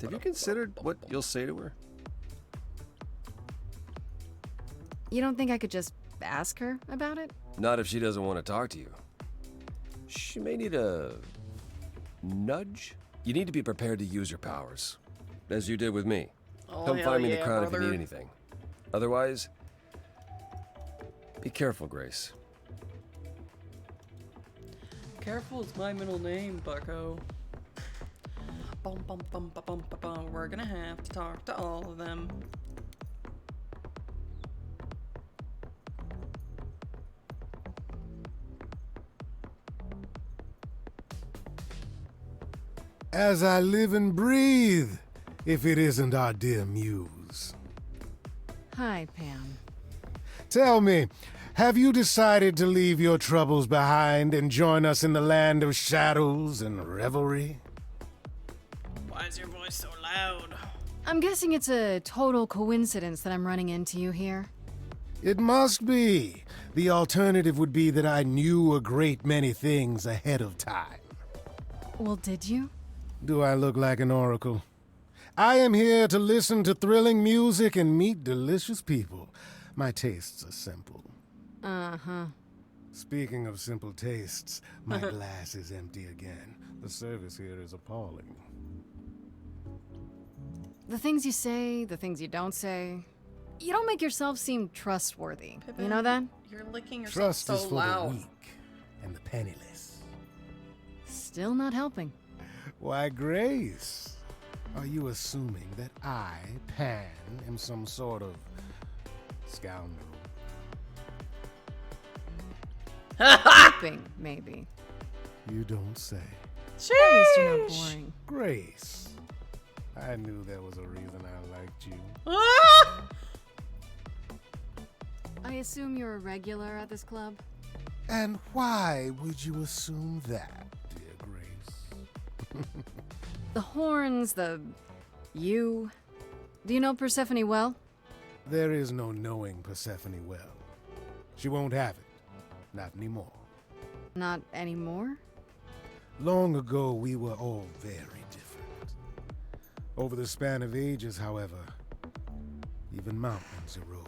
Have you considered what you'll say to her? You don't think I could just ask her about it? Not if she doesn't want to talk to you. She may need a nudge. You need to be prepared to use your powers, as you did with me. Oh, Come hell find me in yeah, the crowd if brother. you need anything. Otherwise, be careful, Grace. Careful is my middle name, bucko. Bum, bum, bum, bum, bum, bum, bum. We're gonna have to talk to all of them. As I live and breathe, if it isn't our dear muse. Hi, Pam. Tell me, have you decided to leave your troubles behind and join us in the land of shadows and revelry? Why is your voice so loud? I'm guessing it's a total coincidence that I'm running into you here. It must be. The alternative would be that I knew a great many things ahead of time. Well, did you? Do I look like an oracle? I am here to listen to thrilling music and meet delicious people. My tastes are simple. Uh-huh. Speaking of simple tastes, my glass is empty again. The service here is appalling. The things you say, the things you don't say. You don't make yourself seem trustworthy. Pippin, You know that? You're licking yourself Trust so is for loud. the weak and the penniless. Still not helping. Why, Grace, are you assuming that I, Pan, am some sort of scoundrel? Hoping, maybe. You don't say. At least you're not boring. Grace, I knew there was a reason I liked you. Ah! I assume you're a regular at this club? And why would you assume that, dear Grace? The horns, you. Do you know Persephone well? There is no knowing Persephone well. She won't have it. Not anymore. Not anymore? Long ago, we were all very different. Over the span of ages, however, even mountains erode.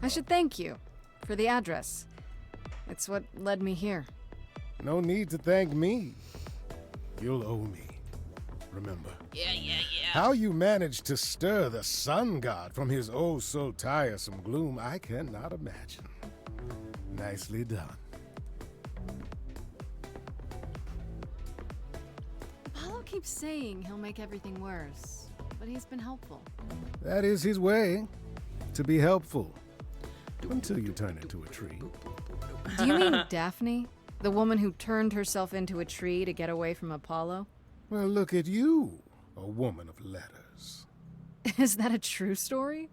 I should thank you for the address. It's what led me here. No need to thank me. You'll owe me. Remember. Yeah. How you managed to stir the sun god from his oh so tiresome gloom, I cannot imagine. Nicely done. Apollo keeps saying he'll make everything worse, but he's been helpful. That is his way, to be helpful. Until you turn into a tree. Do you mean Daphne? The woman who turned herself into a tree to get away from Apollo? Well, look at you, a woman of letters. Is that a true story?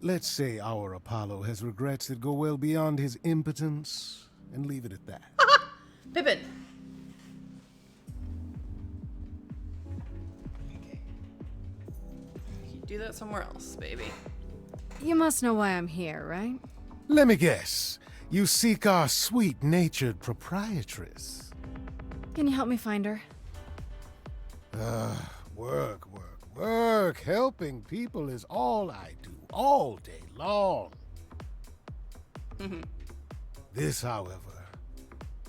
Let's say our Apollo has regrets that go well beyond his impotence, and leave it at that. Pippin. Okay. You do that somewhere else, baby. You must know why I'm here, right? Let me guess. You seek our sweet-natured proprietress. Can you help me find her? Work. Helping people is all I do, all day long. This, however,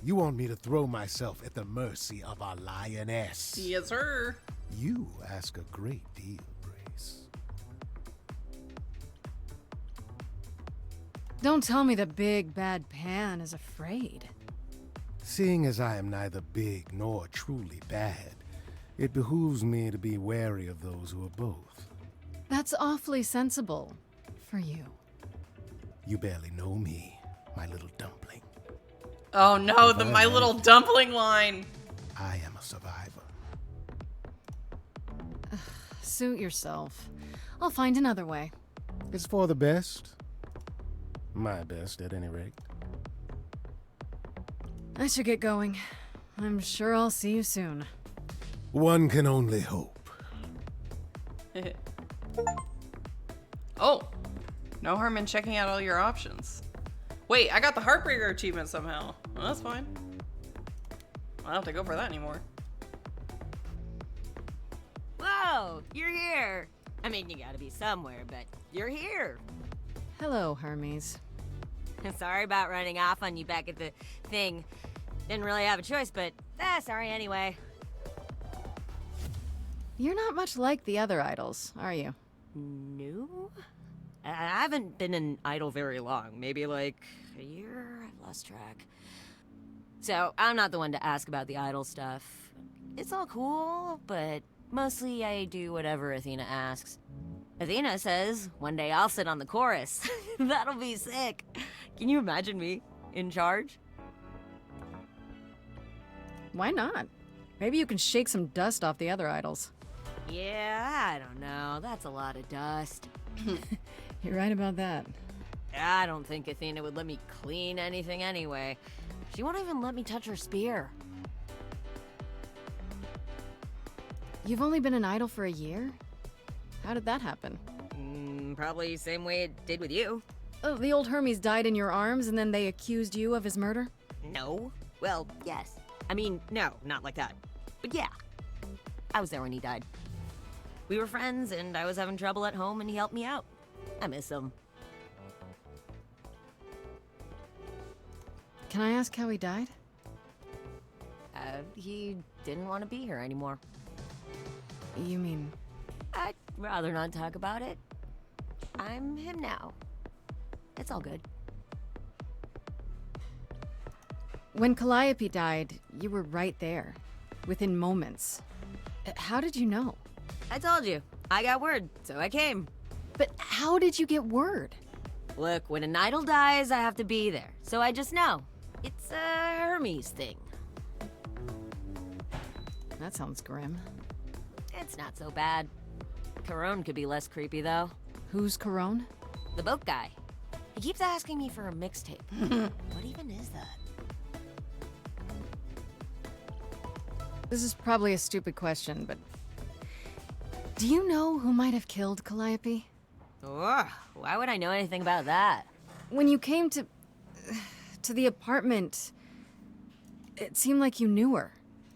you want me to throw myself at the mercy of our lioness. Yes, sir. You ask a great deal, Grace. Don't tell me the big bad Pan is afraid. Seeing as I am neither big nor truly bad, it behooves me to be wary of those who are both. That's awfully sensible for you. You barely know me, my little dumpling. Oh no, the My Little Dumpling line. I am a survivor. Suit yourself. I'll find another way. It's for the best. My best, at any rate. I should get going. I'm sure I'll see you soon. One can only hope. Oh, no harm in checking out all your options. Wait, I got the Heartbreaker achievement somehow. Well, that's fine. I don't have to go for that anymore. Oh, you're here. I mean, you gotta be somewhere, but you're here. Hello, Hermes. Sorry about running off on you back at the thing. Didn't really have a choice, but sorry anyway. You're not much like the other idols, are you? No? I haven't been an idol very long. Maybe like a year? I've lost track. So, I'm not the one to ask about the idol stuff. It's all cool, but mostly I do whatever Athena asks. Athena says one day I'll sit on the chorus. That'll be sick. Can you imagine me in charge? Why not? Maybe you can shake some dust off the other idols. Yeah, I don't know. That's a lot of dust. You're right about that. I don't think Athena would let me clean anything anyway. She won't even let me touch her spear. You've only been an idol for a year? How did that happen? Probably same way it did with you. Oh, the old Hermes died in your arms and then they accused you of his murder? No. Well, yes. I mean, no, not like that. But yeah. I was there when he died. We were friends and I was having trouble at home and he helped me out. I miss him. Can I ask how he died? He didn't want to be here anymore. You mean... I'd rather not talk about it. I'm him now. It's all good. When Calliope died, you were right there. Within moments. How did you know? I told you. I got word, so I came. But how did you get word? Look, when an idol dies, I have to be there. So I just know. It's a Hermes thing. That sounds grim. It's not so bad. Corone could be less creepy, though. Who's Corone? The boat guy. He keeps asking me for a mixtape. What even is that? This is probably a stupid question, but... do you know who might have killed Calliope? Ugh, why would I know anything about that? When you came to the apartment, it seemed like you knew her.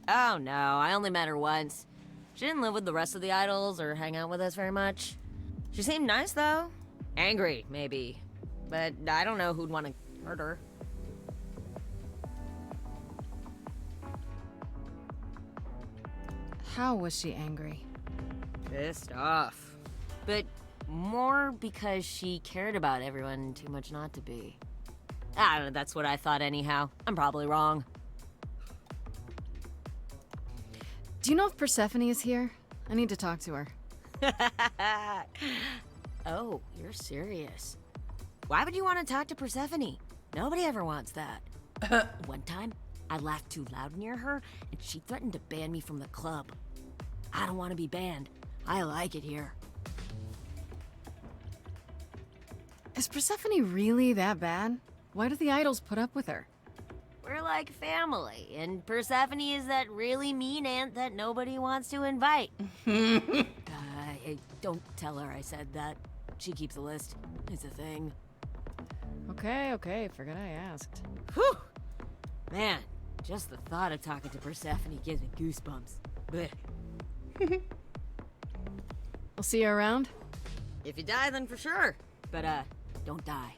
Oh no, I only met her once. She didn't live with the rest of the idols or hang out with us very much. She seemed nice though. Angry, maybe. But I don't know who'd want to hurt her. How was she angry? Pissed off. But more because she cared about everyone too much not to be. I don't know, that's what I thought anyhow. I'm probably wrong. Do you know if Persephone is here? I need to talk to her. Oh, you're serious. Why would you want to talk to Persephone? Nobody ever wants that. One time, I laughed too loud near her, and she threatened to ban me from the club. I don't want to be banned. I like it here. Is Persephone really that bad? Why do the idols put up with her? We're like family, and Persephone is that really mean aunt that nobody wants to invite. Don't tell her I said that. She keeps a list. It's a thing. Okay, forgot I asked. Whew! Man, just the thought of talking to Persephone gives me goosebumps. Blech. I'll see you around? If you die, then for sure. But, don't die.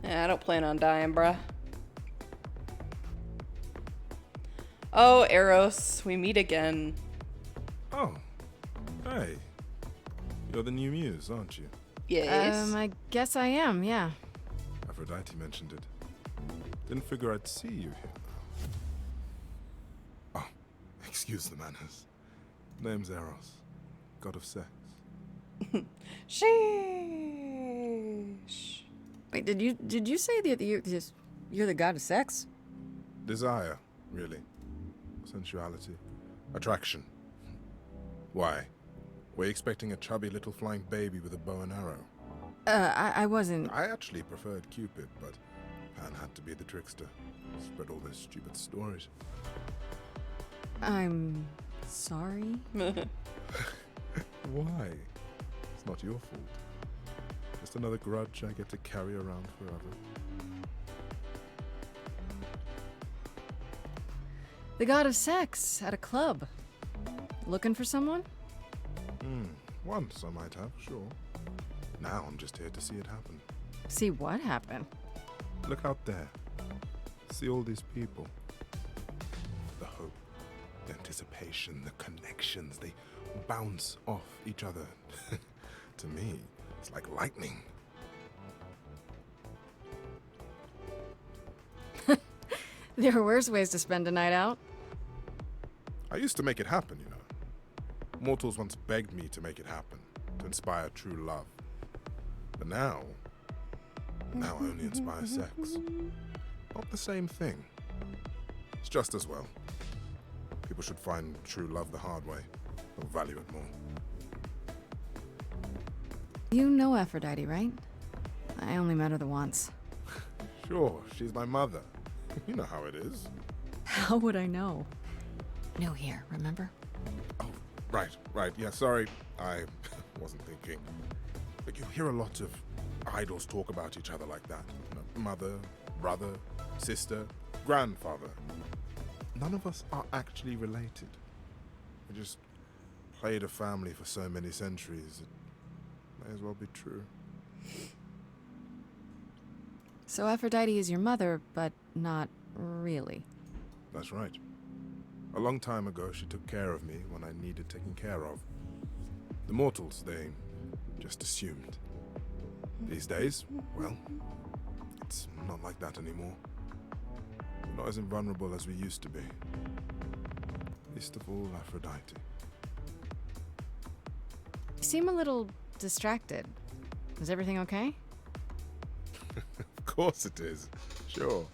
Yeah, I don't plan on dying, bruh. Oh, Eros, we meet again. Oh, hey. You're the new muse, aren't you? Yes. I guess I am, yeah. Aphrodite mentioned it. Didn't figure I'd see you here, though. Oh, excuse the manners. Name's Eros, god of sex. Sheesh. Wait, did you say that you're the god of sex? Desire, really. Sensuality. Attraction. Why? Were you expecting a chubby little flying baby with a bow and arrow? I wasn't... I actually preferred Cupid, but Pan had to be the trickster. Spread all those stupid stories. I'm... sorry? Why? It's not your fault. Just another grudge I get to carry around forever. The god of sex at a club. Looking for someone? Once I might have, sure. Now I'm just here to see it happen. See what happen? Look out there. See all these people. The hope, the anticipation, the connections, they bounce off each other. To me, it's like lightning. There are worse ways to spend a night out. I used to make it happen, you know. Mortals once begged me to make it happen, to inspire true love. But now I only inspire sex. Not the same thing. It's just as well. People should find true love the hard way. They'll value it more. You know Aphrodite, right? I only met her the once. Sure, she's my mother. You know how it is. How would I know? New here, remember? Oh, right. Yeah, sorry. I wasn't thinking. But you hear a lot of idols talk about each other like that. You know, mother, brother, sister, grandfather. None of us are actually related. We just played a family for so many centuries. It may as well be true. So Aphrodite is your mother, but not really. That's right. A long time ago, she took care of me when I needed taking care of. The mortals, they just assumed. These days, well, it's not like that anymore. We're not as invulnerable as we used to be. Least of all, Aphrodite. You seem a little distracted. Is everything okay? Of course it is. Sure.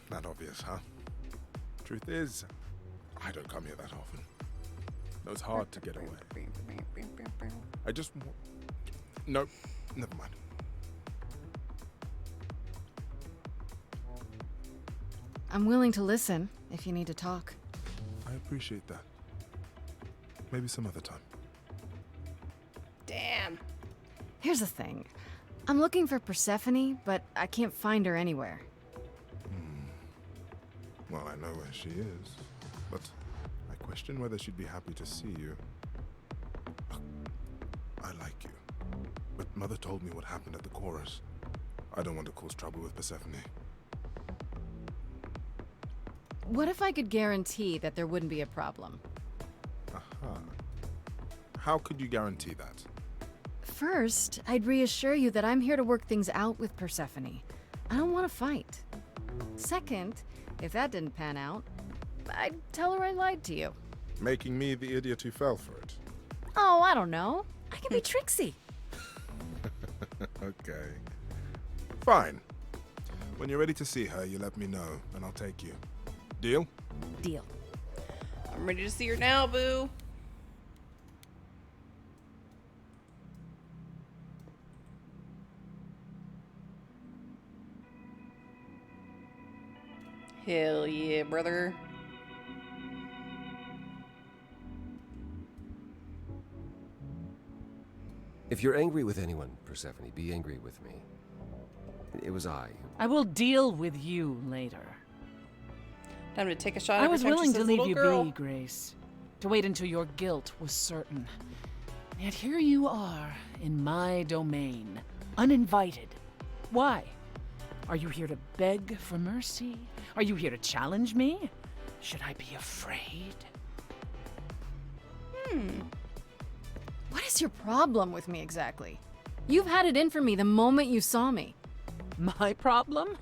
Not obvious, huh? Truth is, I don't come here that often. No, it's hard to get away. I just... No, never mind. I'm willing to listen if you need to talk. I appreciate that. Maybe some other time. Damn. Here's the thing. I'm looking for Persephone, but I can't find her anywhere. Well, I know where she is, but I question whether she'd be happy to see you. I like you, but Mother told me what happened at the chorus. I don't want to cause trouble with Persephone. What if I could guarantee that there wouldn't be a problem? Aha. How could you guarantee that? First, I'd reassure you that I'm here to work things out with Persephone. I don't want to fight. Second, if that didn't pan out, I'd tell her I lied to you. Making me the idiot who fell for it. Oh, I don't know. I can be tricksy. Okay. Fine. When you're ready to see her, you let me know, and I'll take you. Deal? Deal. I'm ready to see her now, boo. Hell yeah, brother. If you're angry with anyone, Persephone, be angry with me. It was I. I will deal with you later. Time to take a shot at I was willing to pretentious leave little you girl. be, Grace. To wait until your guilt was certain. Yet here you are, in my domain, uninvited. Why? Are you here to beg for mercy? Are you here to challenge me? Should I be afraid? What is your problem with me exactly? You've had it in for me the moment you saw me. My problem?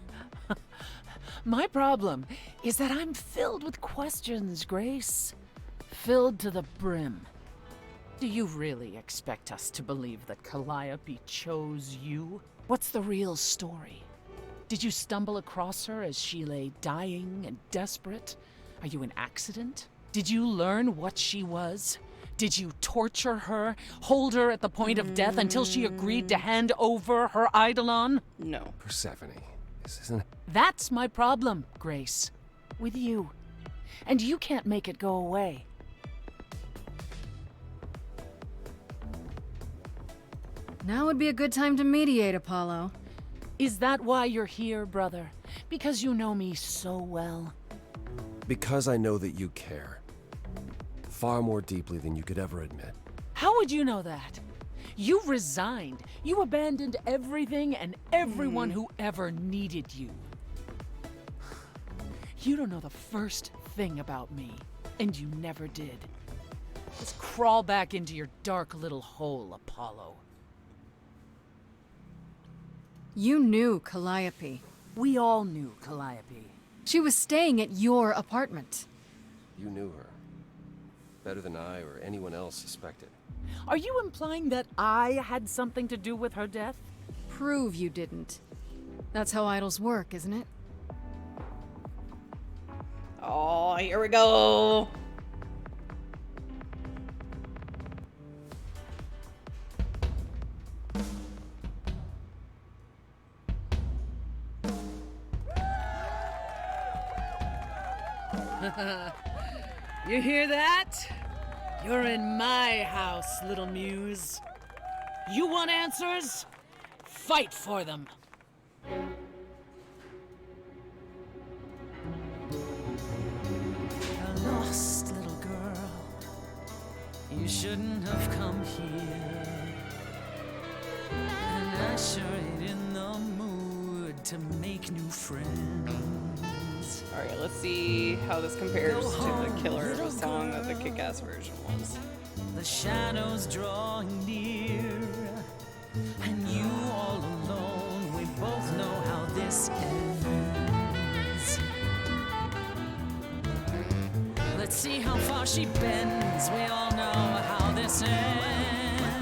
My problem is that I'm filled with questions, Grace. Filled to the brim. Do you really expect us to believe that Calliope chose you? What's the real story? Did you stumble across her as she lay dying and desperate? Are you an accident? Did you learn what she was? Did you torture her, hold her at the point of death until she agreed to hand over her eidolon? No. Persephone, this isn't... That's my problem, Grace. With you. And you can't make it go away. Now would be a good time to mediate, Is that why you're here, brother? Because you know me so well? because I know that you care. Far more deeply than you could ever admit. How would you know that? You resigned. You abandoned everything and everyone who ever needed you. You don't know the first thing about me, and you never did. Just crawl back into your dark little hole, Apollo. You knew Calliope. We all knew Calliope. She was staying at your apartment. You knew her. Better than I or anyone else suspected. Are you implying that I had something to do with her death? Prove you didn't. That's how idols work, isn't it? Oh, here we go. You hear that? You're in my house, little muse. You want answers? Fight for them. A lost little girl. You shouldn't have come here. And I sure ain't in the mood to make new friends. Alright, let's see how this compares to the killer of a song that the Kick-Ass version was. The shadows drawing near, and you all alone. We both know how this ends. Let's see how far she bends. We all know how this ends.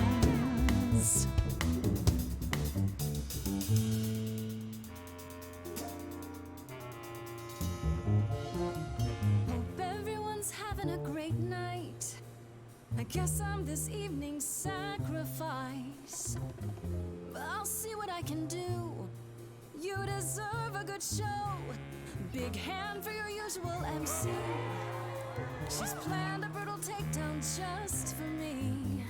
Hope everyone's having a great night. I guess I'm this evening's sacrifice. But I'll see what I can do. You deserve a good show. Big hand for your usual MC. She's planned a brutal takedown just for me.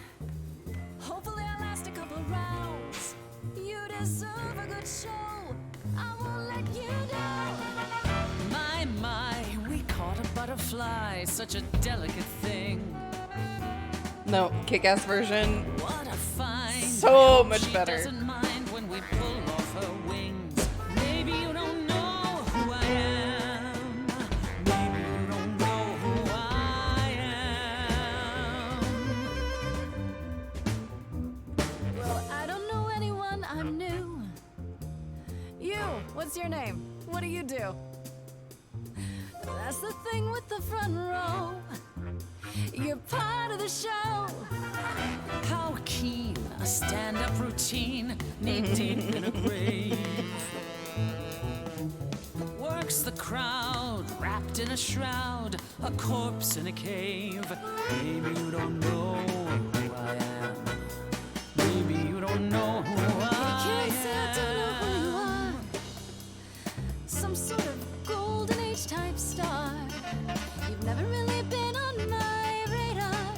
Hopefully I last a couple rounds. You deserve a good show. I won't let you down. My, we caught a butterfly, such a delicate thing. No, Kick-Ass version. What a find. So much She better. doesn't mind when we pull off her wings. Maybe you don't know who I am. Maybe you don't know who I am. Well, I don't know anyone, I'm new. You, what's your name? What do you do? That's the thing with the front row. You're part of the show. How keen a stand-up routine, knee deep in a grave. Works the crowd, wrapped in a shroud, a corpse in a cave. Maybe you don't know who I am. Maybe you don't know who You I can't say I don't know who you am. are. Some sort of golden age type star. You've never really been on my radar.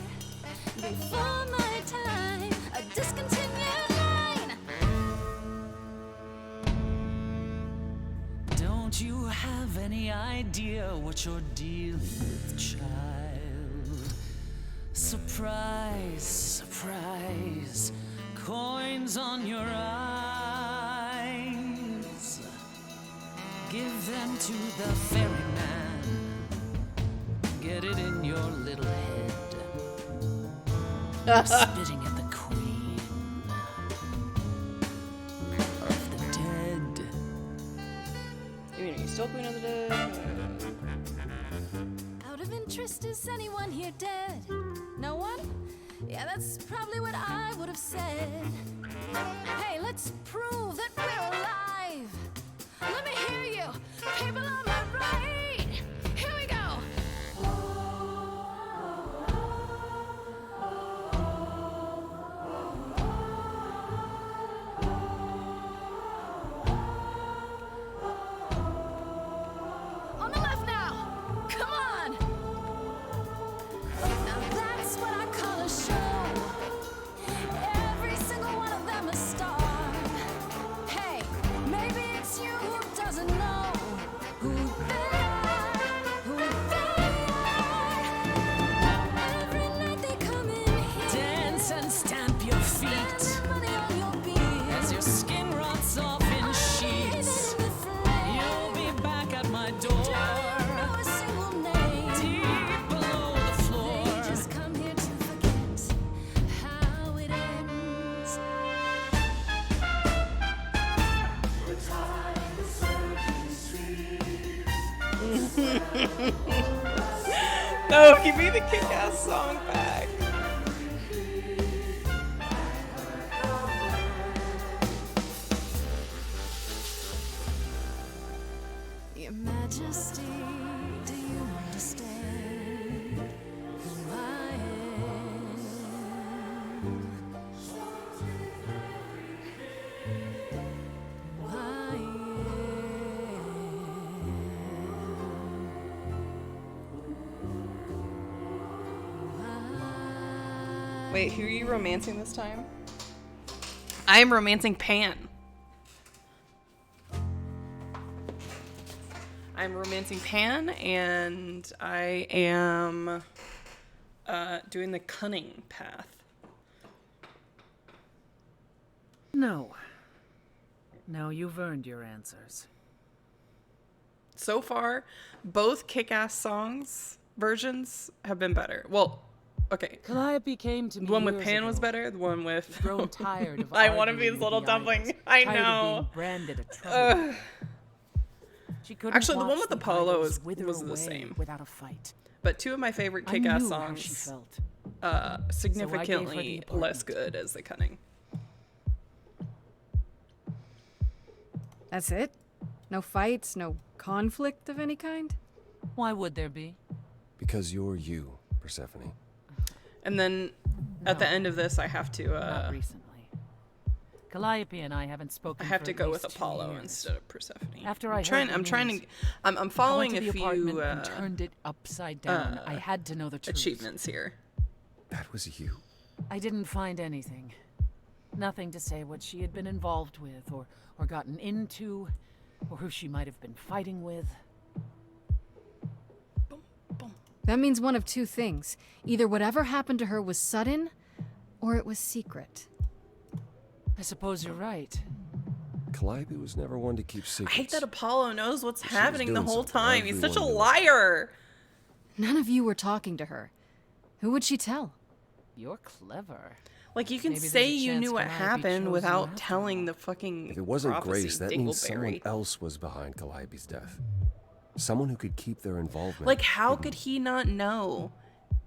Before my time, a discontinued line. Don't you have any idea what you're dealing with, child? Surprise, surprise, coins on your eyes. Give them to the ferryman. Get it in your little head. Spitting at the queen of the dead. You mean, are you still Queen of the Dead? Out of interest, is anyone here dead? No one? Yeah, that's probably what I would have said. Hey, let's prove that we're alive. Let me hear you, people on my right. Here we go. On the left now. Come on. Now that's what I call a show. Every single one of them a star. Hey, maybe it's you who doesn't know who No, give me the kick-ass song back. Your Majesty, do you understand who I am? Who I Wait, who are you romancing this time? I am romancing Pan. I'm romancing Pan, and I am doing the cunning path. No. No, you've earned your answers. So far, both kick-ass songs versions have been better. Well, okay. Calliope came to me. The one with years Pan ago. was better. The one with She's grown tired of I want to be arguing his with little the dumpling. idols, I tired of know. being branded a troublemaker. She couldn't Actually, the one watch with the the Apollo idols was wither the away same. without a fight. But two of my favorite I kick-ass knew how she songs, felt. significantly less good as the cunning. That's it? No fights, no conflict of any kind? Why would there be? Because you're you, Persephone. And then at the end of this, I have to. Not recently. Calliope and I haven't spoken. I have for to at go least with 2 Apollo years. instead of Persephone. After I'm trying to. I'm following I a went to the apartment few and turned it upside down. I had to know the truth. achievements here. That was you. I didn't find anything. Nothing to say what she had been involved with, or gotten into, or who she might have been fighting with. That means one of two things. Either whatever happened to her was sudden, or it was secret. I suppose you're right. Calliope was never one to keep I secrets. hate that Apollo knows what's She was happening the doing whole something time. He's such a everyone knew. liar. None of you were talking to her. Who would she tell? You're clever. Like, you can Maybe there's say a you chance knew what Calliope happened chose you without after telling the fucking If it wasn't prophecy, Grace, that means someone Dingleberry. else was behind Calliope's death. Someone who could keep their involvement. Like, how hidden. could he not know?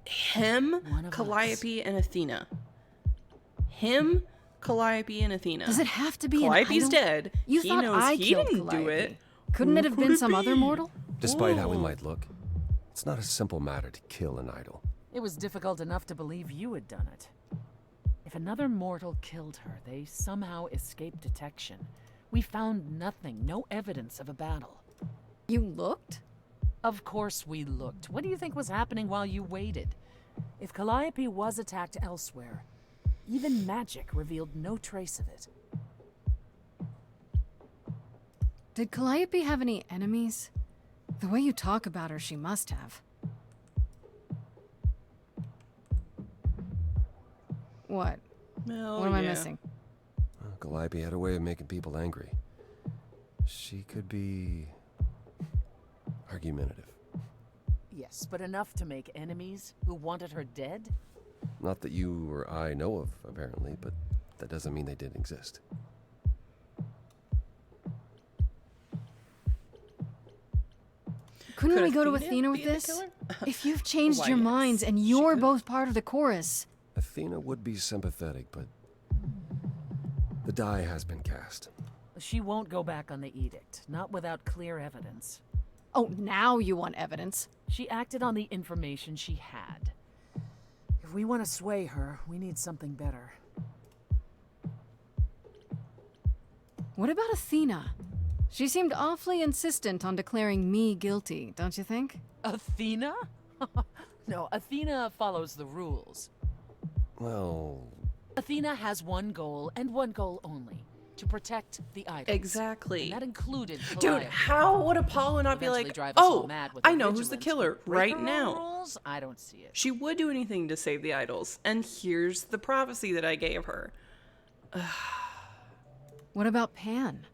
Him, One of Calliope, and Athena. Him, Calliope, and Athena. Does it have to be Calliope's an idol? dead. You he thought knows I he killed didn't do Calliope. it. Couldn't it Who have could been it some other be? mortal? Despite how we Ooh. might look, it's not a simple matter to kill an idol. It was difficult enough to believe you had done it. If another mortal killed her, they somehow escaped detection. We found nothing, no evidence of a battle. You looked? Of course we looked. What do you think was happening while you waited? If Calliope was attacked elsewhere, even magic revealed no trace of it. Did Calliope have any enemies? The way you talk about her, she must have. What? Well, What am I yeah. missing? Calliope had a way of making people angry. She could be argumentative. Yes, but enough to make enemies who wanted her dead? Not that you or I know of, apparently, but that doesn't mean they didn't exist. Couldn't Could we go to Athena Athena with be the this? killer? If you've changed Why, your yes, minds and she you're could. both part of the chorus, Athena would be sympathetic, but the die has been cast. She won't go back on the edict, not without clear evidence. oh, now you want evidence. She acted on the information she had. If we want to sway her, we need something better. What about Athena? She seemed awfully insistent on declaring me guilty, don't you think? Athena? No, Athena follows the rules. Well, Athena has one goal, and one goal only. To protect the idols. Exactly. And that included Dude, Calliope. how would Apollo not be Eventually like, drive us all oh, mad with I her know who's the vigilance, killer but break right her own now? rules? I don't see it. She would do anything to save the idols. And here's the prophecy that I gave her. What about Pan?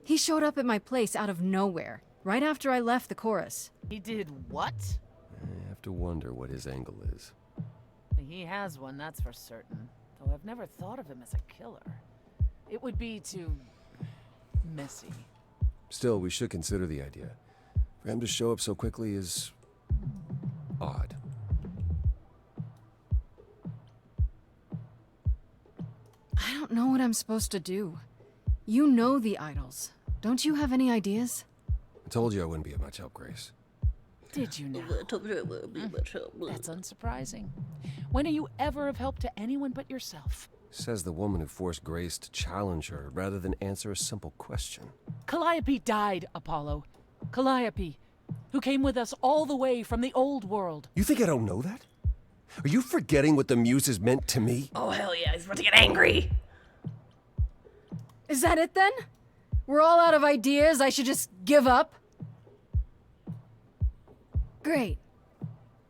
He showed up at my place out of nowhere, right after I left the chorus. He did what? I have to wonder what his angle is. He has one, that's for certain. Though I've never thought of him as a killer. It would be too messy. Still, we should consider the idea. For him to show up so quickly is odd. don't know what I'm supposed to do. You know the idols. Don't you have any ideas? I told you I wouldn't be of much help, Grace. Did you now? That's unsurprising. When are you ever of help to anyone but yourself? Says the woman who forced Grace to challenge her rather than answer a simple question. Calliope died, Apollo. Calliope, who came with us all the way from the old world. You think I don't know that? Are you forgetting what the Muses meant to me? Oh, hell yeah, he's about to get angry. Is that it then? We're all out of ideas, I should just give up? Great.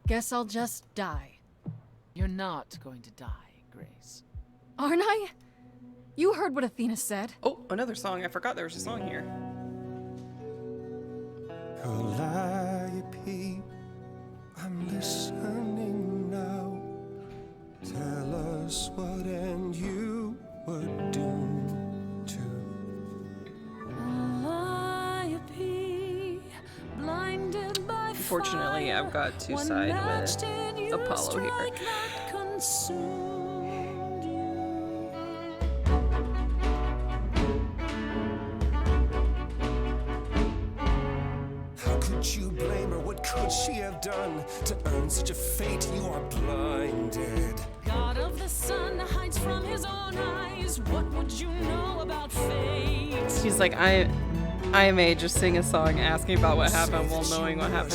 Guess I'll just die. You're not going to die, Grace. Aren't I? You heard what Athena said. Oh, another song. I forgot there was a song here. Calliope, I'm listening now. Tell us what and you were doomed to. Calliope, blinded by Unfortunately, I've got to side with Apollo here. How could you blame her? What could she have done to earn such a fate? You are blinded. God of the sun hides from his own eyes. What would you know about fate? He's like, I may just sing a song asking about what happened while knowing what happened.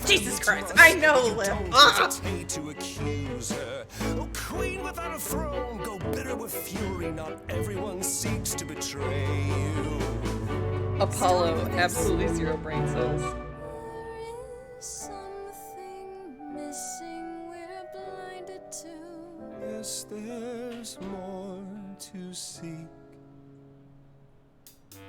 Jesus Christ, I know, Liv. Hesitate to accuse her. Oh, queen without a throne, go bitter with fury. Not everyone seeks to betray you. Apollo, absolutely zero brain cells. There is something missing we're blinded to. Yes, there's more to seek.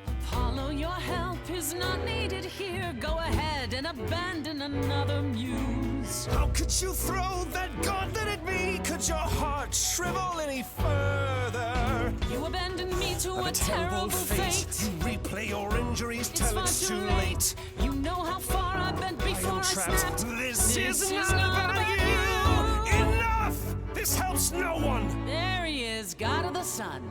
Apollo, your help is not needed here. Go ahead and abandon another muse. How could you throw that gauntlet at me? Could your heart shrivel any further? You abandoned me to a terrible fate. You replay your injuries It's till far it's too too late. late. You know how far I bent before I trapped. snapped. This is not about you. Enough! This helps no one. There he is, God of the sun.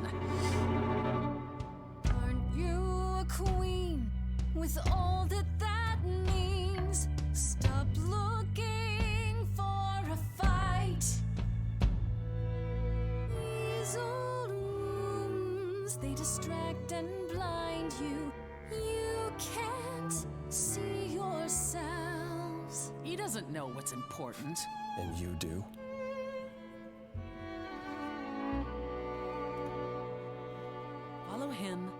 Aren't you a queen with all that that means? Stop looking for a fight. These old wounds, they distract and blind you. You can't see yourselves. He doesn't know what's important. And you do? Follow him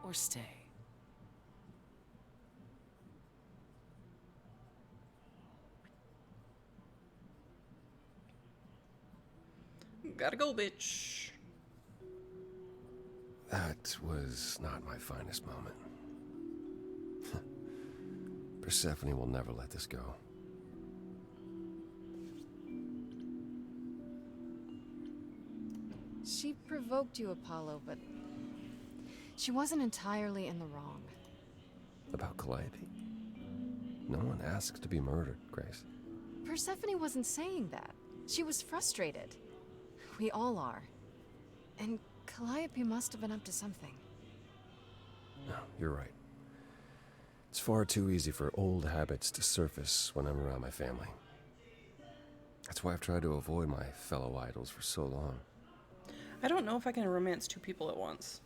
or stay. Gotta go, bitch. That was not my finest moment. Persephone will never let this go. She provoked you, Apollo, but she wasn't entirely in the wrong. About Calliope? No one asks to be murdered, Grace. Persephone wasn't saying that. She was frustrated. We all are. And Calliope must have been up to something. No, you're right. It's far too easy for old habits to surface when I'm around my family. That's why I've tried to avoid my fellow idols for so long. I don't know if I can romance two people at once.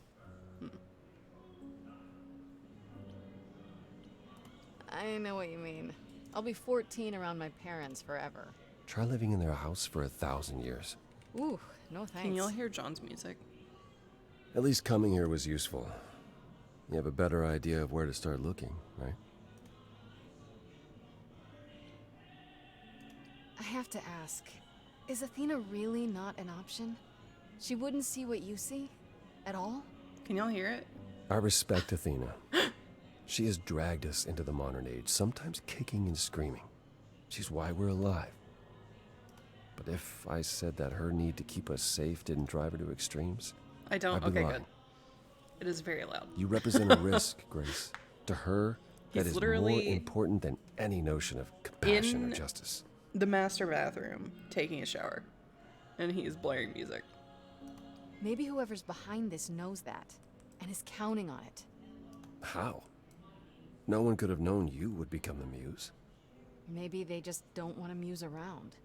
I know what you mean. I'll be 14 around my parents forever. Try living in their house for 1,000 years. Ooh, no thanks. Can y'all hear John's music? At least coming here was useful. You have a better idea of where to start looking, right? I have to ask, is Athena really not an option? She wouldn't see what you see? At all? Can y'all hear it? I respect Athena. She has dragged us into the modern age, sometimes kicking and screaming. She's why we're alive. But if I said that her need to keep us safe didn't drive her to extremes, I don't. I'd be Okay, lying. good. It is very loud. You represent a risk, Grace. To her, that He's is more literally important than any notion of compassion in or justice. the master bathroom taking a shower, and he's blaring music. Maybe whoever's behind this knows that, and is counting on it. How? No one could have known you would become the muse. Maybe they just don't want to muse around.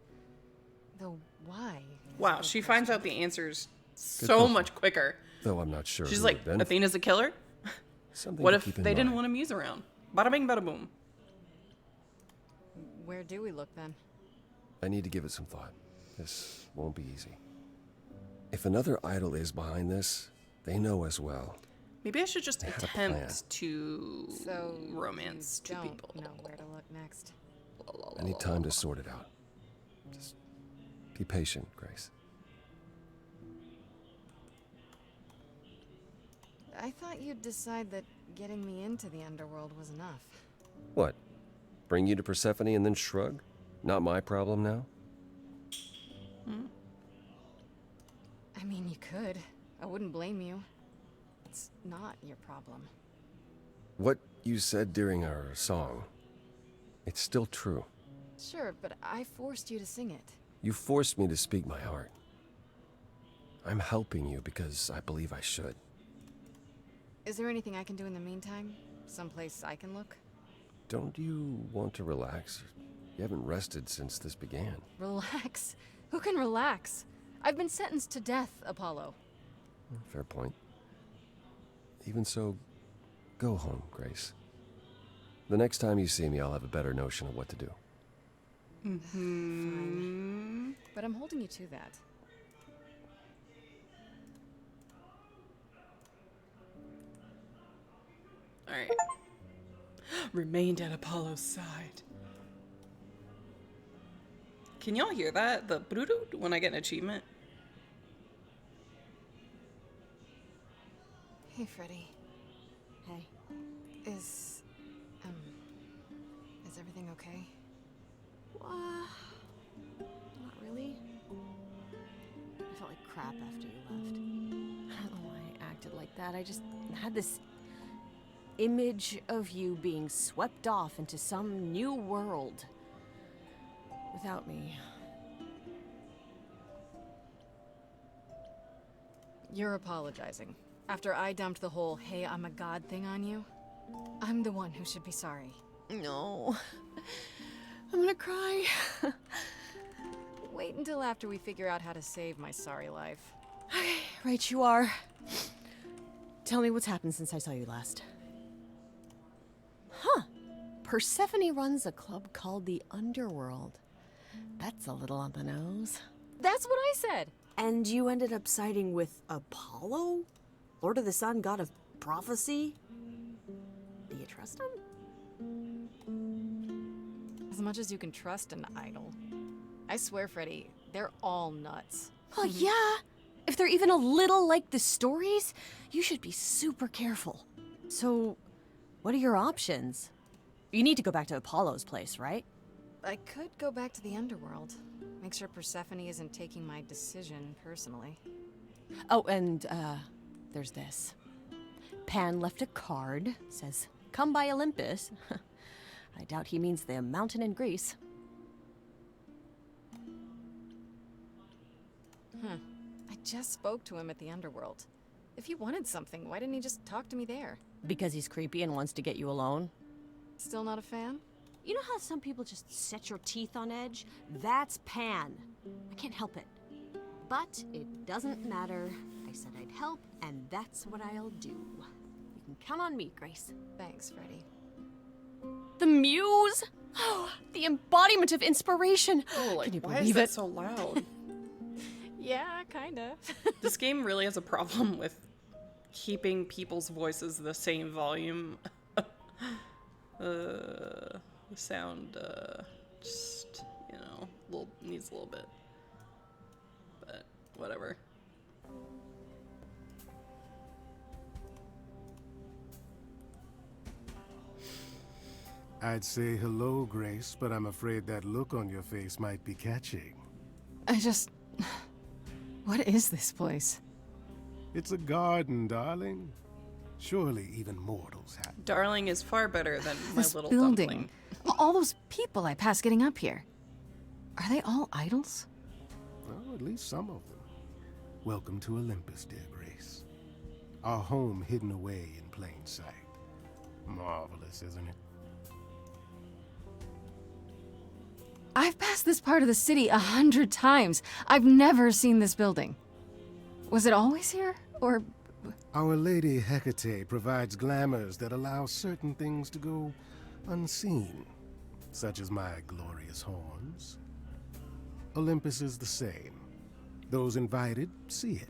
Though why? Wow, she finds out the answers so thinking. much quicker. Though I'm not sure. She's who like, it'd been. Athena's a killer? Something What to if keep in they didn't mind. want to muse around? Bada bing, bada boom. Where do we look then? I need to give it some thought. This won't be easy. If another idol is behind this, they know as well. Maybe I should just They had a plan. attempt to romance two don't people. know where to look next. I need time to sort it out. Just be patient, Grace. I thought you'd decide that getting me into the underworld was enough. What? Bring you to Persephone and then shrug? Not my problem now? I mean, you could. I wouldn't blame you. It's not your problem. What you said during our song, it's still true. Sure, but I forced you to sing it. You forced me to speak my heart. I'm helping you because I believe I should. Is there anything I can do in the meantime? Someplace I can look? Don't you want to relax? You haven't rested since this began. Relax? Who can relax? I've been sentenced to death, Apollo. Fair point. Even so, go home, Grace. The next time you see me, I'll have a better notion of what to do. Fine. But I'm holding you to that. Alright. Remained at Apollo's side. Can y'all hear that? The broo-doo when I get an achievement? Hey, Freddy. Hey. Is everything okay? Not really. I felt like crap after you left. I don't know why I acted like that. I just had this image of you being swept off into some new world without me. You're apologizing. After I dumped the whole, hey, I'm a god thing on you, I'm the one who should be sorry. No. I'm gonna cry. Wait until after we figure out how to save my sorry life. Okay, right you are. Tell me what's happened since I saw you last. Huh. Persephone runs a club called the Underworld. That's a little on the nose. That's what I said. And you ended up siding with Apollo? Lord of the Sun, god of prophecy? Do you trust him? As much as you can trust an idol. I swear, Freddy, they're all nuts. Well, yeah. If they're even a little like the stories, you should be super careful. So, what are your options? You need to go back to Apollo's place, right? I could go back to the underworld. Make sure Persephone isn't taking my decision personally. Oh, and, there's this. Pan left a card, says, "Come by Olympus." I doubt he means the mountain in Greece. I just spoke to him at the underworld. If he wanted something, why didn't he just talk to me there? Because he's creepy and wants to get you alone? Still not a fan? You know how some people just set your teeth on edge? That's Pan. I can't help it. But it doesn't matter. I said I'd help, and that's what I'll do. You can count on me, Grace. Thanks, Freddy. The muse? Oh, the embodiment of inspiration. Oh, like, Can you why is believe that it? so loud? Yeah, kinda. This game really has a problem with keeping people's voices the same volume. The sound, just, you know, needs a little bit. But, whatever. I'd say hello, Grace, but I'm afraid that look on your face might be catching. What is this place? It's a garden, darling. Surely even mortals have. Darling is far better than my This little building. dumpling. All those people I pass getting up here. Are they all idols? Well, at least some of them. Welcome to Olympus, dear Grace. Our home hidden away in plain sight. Marvelous, isn't it? I've passed this part of the city 100 times. I've never seen this building. Was it always here? Or... Our Lady Hecate provides glamours that allow certain things to go unseen, such as my glorious horns. Olympus is the same. Those invited see it.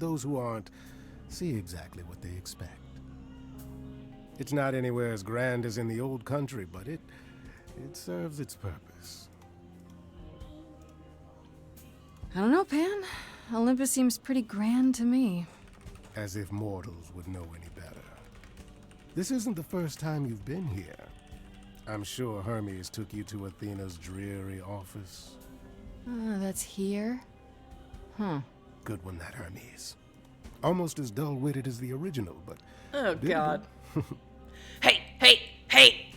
Those who aren't see exactly what they expect. It's not anywhere as grand as in the old country, but it serves its purpose. I don't know, Pan. Olympus seems pretty grand to me. As if mortals would know any better. This isn't the first time you've been here. I'm sure Hermes took you to Athena's dreary office. That's here? Huh. Good one, that Hermes. Almost as dull-witted as the original, but... Oh, God. Hey!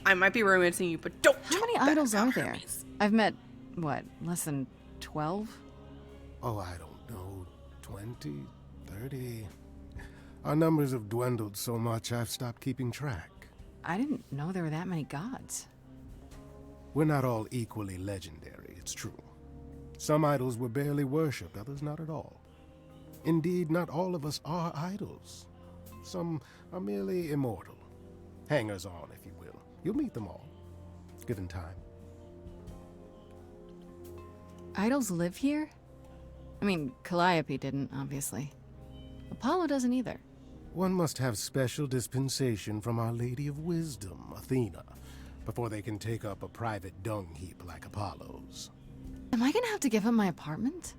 I might be romancing you, but don't How many idols are there? I've met, what, less than 12? Oh, I don't know. 20, 30... Our numbers have dwindled so much, I've stopped keeping track. I didn't know there were that many gods. We're not all equally legendary, it's true. Some idols were barely worshipped, others not at all. Indeed, not all of us are idols. Some are merely immortal. Hangers-on, if you will. You'll meet them all, given time. Idols live here? I mean, Calliope didn't, obviously. Apollo doesn't either. One must have special dispensation from Our Lady of Wisdom, Athena, before they can take up a private dung heap like Apollo's. Am I gonna have to give up my apartment?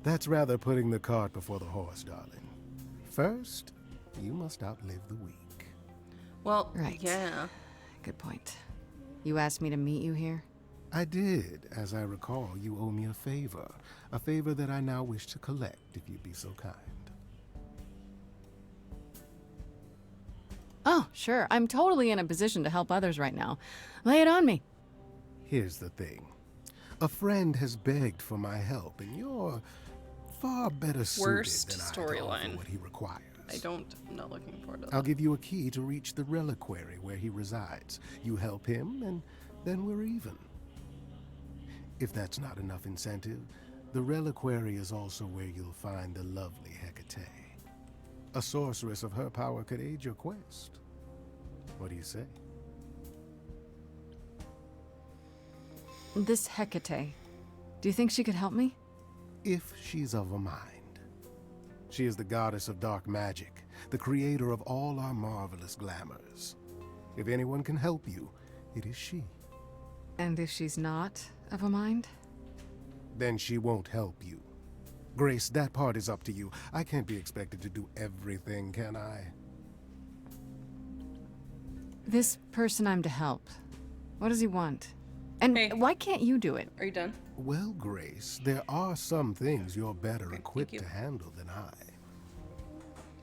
That's rather putting the cart before the horse, darling. First, you must outlive the week. Well, right. Yeah. Good point. You asked me to meet you here? I did. As I recall, you owe me a favor that I now wish to collect, if you'd be so kind. Oh, sure. I'm totally in a position to help others right now. Lay it on me. Here's the thing. A friend has begged for my help, and you're far better suited Worst than I to offer storyline. what he requires. I'm not looking forward to that. I'll give you a key to reach the reliquary where he resides. You help him, and then we're even. If that's not enough incentive, the reliquary is also where you'll find the lovely Hecate. A sorceress of her power could aid your quest. What do you say? This Hecate, do you think she could help me? If she's of a mind. She is the goddess of dark magic, the creator of all our marvelous glamours. If anyone can help you, it is she. And if she's not of a mind? Then she won't help you. Grace, that part is up to you. I can't be expected to do everything, can I? This person I'm to help, what does he want? And why can't you do it? Are you done? Well, Grace, there are some things you're better equipped to handle than I.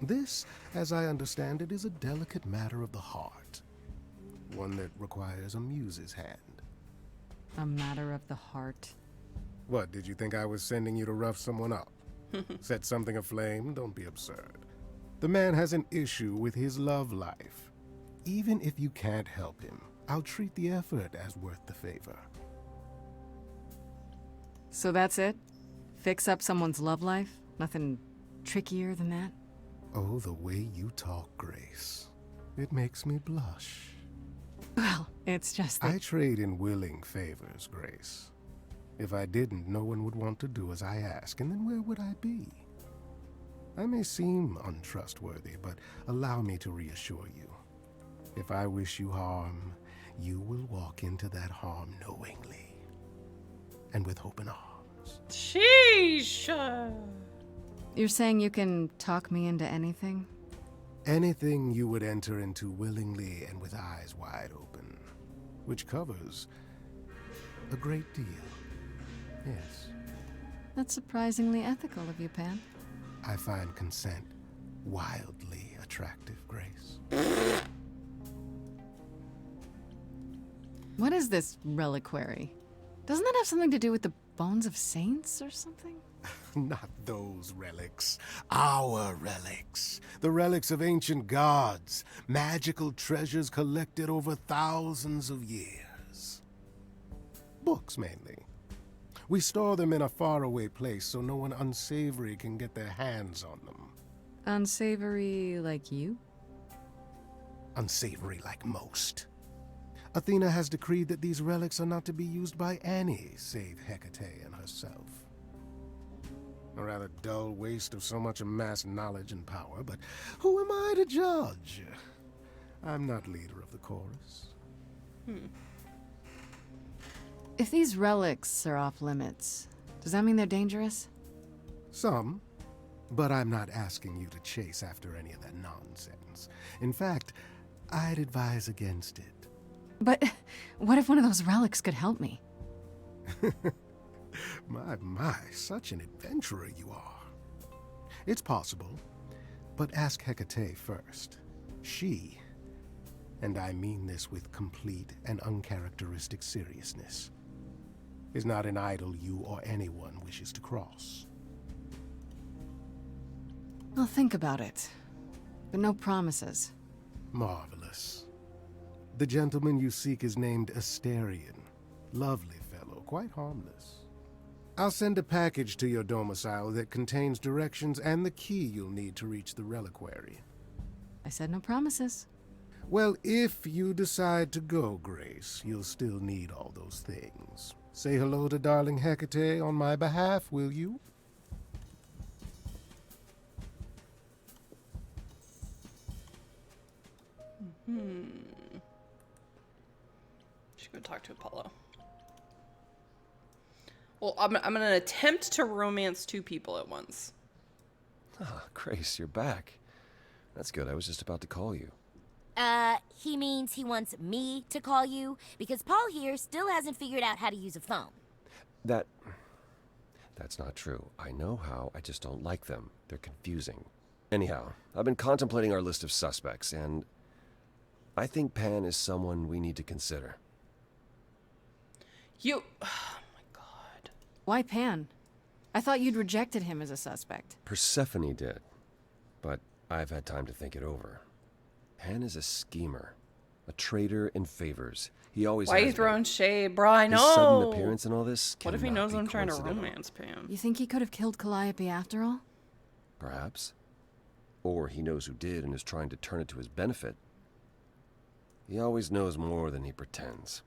This, as I understand it, is a delicate matter of the heart. One that requires a muse's hand. A matter of the heart. What, did you think I was sending you to rough someone up? Set something aflame? Don't be absurd. The man has an issue with his love life. Even if you can't help him, I'll treat the effort as worth the favor. So that's it? Fix up someone's love life? Nothing trickier than that? Oh, the way you talk, Grace. It makes me blush. Well, it's just that... I trade in willing favors, Grace. If I didn't, no one would want to do as I ask, and then where would I be? I may seem untrustworthy, but allow me to reassure you. If I wish you harm, you will walk into that harm knowingly, and with open arms. Sheesh! You're saying you can talk me into anything? Anything you would enter into willingly and with eyes wide open, which covers a great deal. Yes. That's surprisingly ethical of you, Pan. I find consent wildly attractive, Grace. What is this reliquary? Doesn't that have something to do with the bones of saints or something? Not those relics. Our relics. The relics of ancient gods. Magical treasures collected over thousands of years. Books, mainly. We store them in a faraway place so no one unsavory can get their hands on them. Unsavory like you? Unsavory like most. Athena has decreed that these relics are not to be used by any save Hecate and herself. A rather dull waste of so much amassed knowledge and power, but who am I to judge? I'm not leader of the chorus. If these relics are off limits, does that mean they're dangerous? Some, but I'm not asking you to chase after any of that nonsense. In fact, I'd advise against it. But what if one of those relics could help me? My, such an adventurer you are. It's possible, but ask Hecate first. She, and I mean this with complete and uncharacteristic seriousness, is not an idol you or anyone wishes to cross. I'll think about it, but no promises. Marvelous. The gentleman you seek is named Asterion. Lovely fellow, quite harmless. I'll send a package to your domicile that contains directions and the key you'll need to reach the reliquary. I said no promises. Well, if you decide to go, Grace, you'll still need all those things. Say hello to darling Hecate on my behalf, will you? Should go talk to Apollo. Well, I'm gonna attempt to romance two people at once. Ah, Grace, you're back. That's good. I was just about to call you. He means he wants me to call you because Paul here still hasn't figured out how to use a phone. That's not true. I know how, I just don't like them. They're confusing. Anyhow, I've been contemplating our list of suspects, and I think Pan is someone we need to consider. Oh my god. Why Pan? I thought you'd rejected him as a suspect. Persephone did, but I've had time to think it over. Pan is a schemer, a traitor in favors. He always Why are has you throwing shade, bro? I know. His sudden appearance and all this. What if he cannot knows be I'm trying to coincidental. romance Pam? You think he could have killed Calliope after all? Perhaps. Or he knows who did and is trying to turn it to his benefit. He always knows more than he pretends.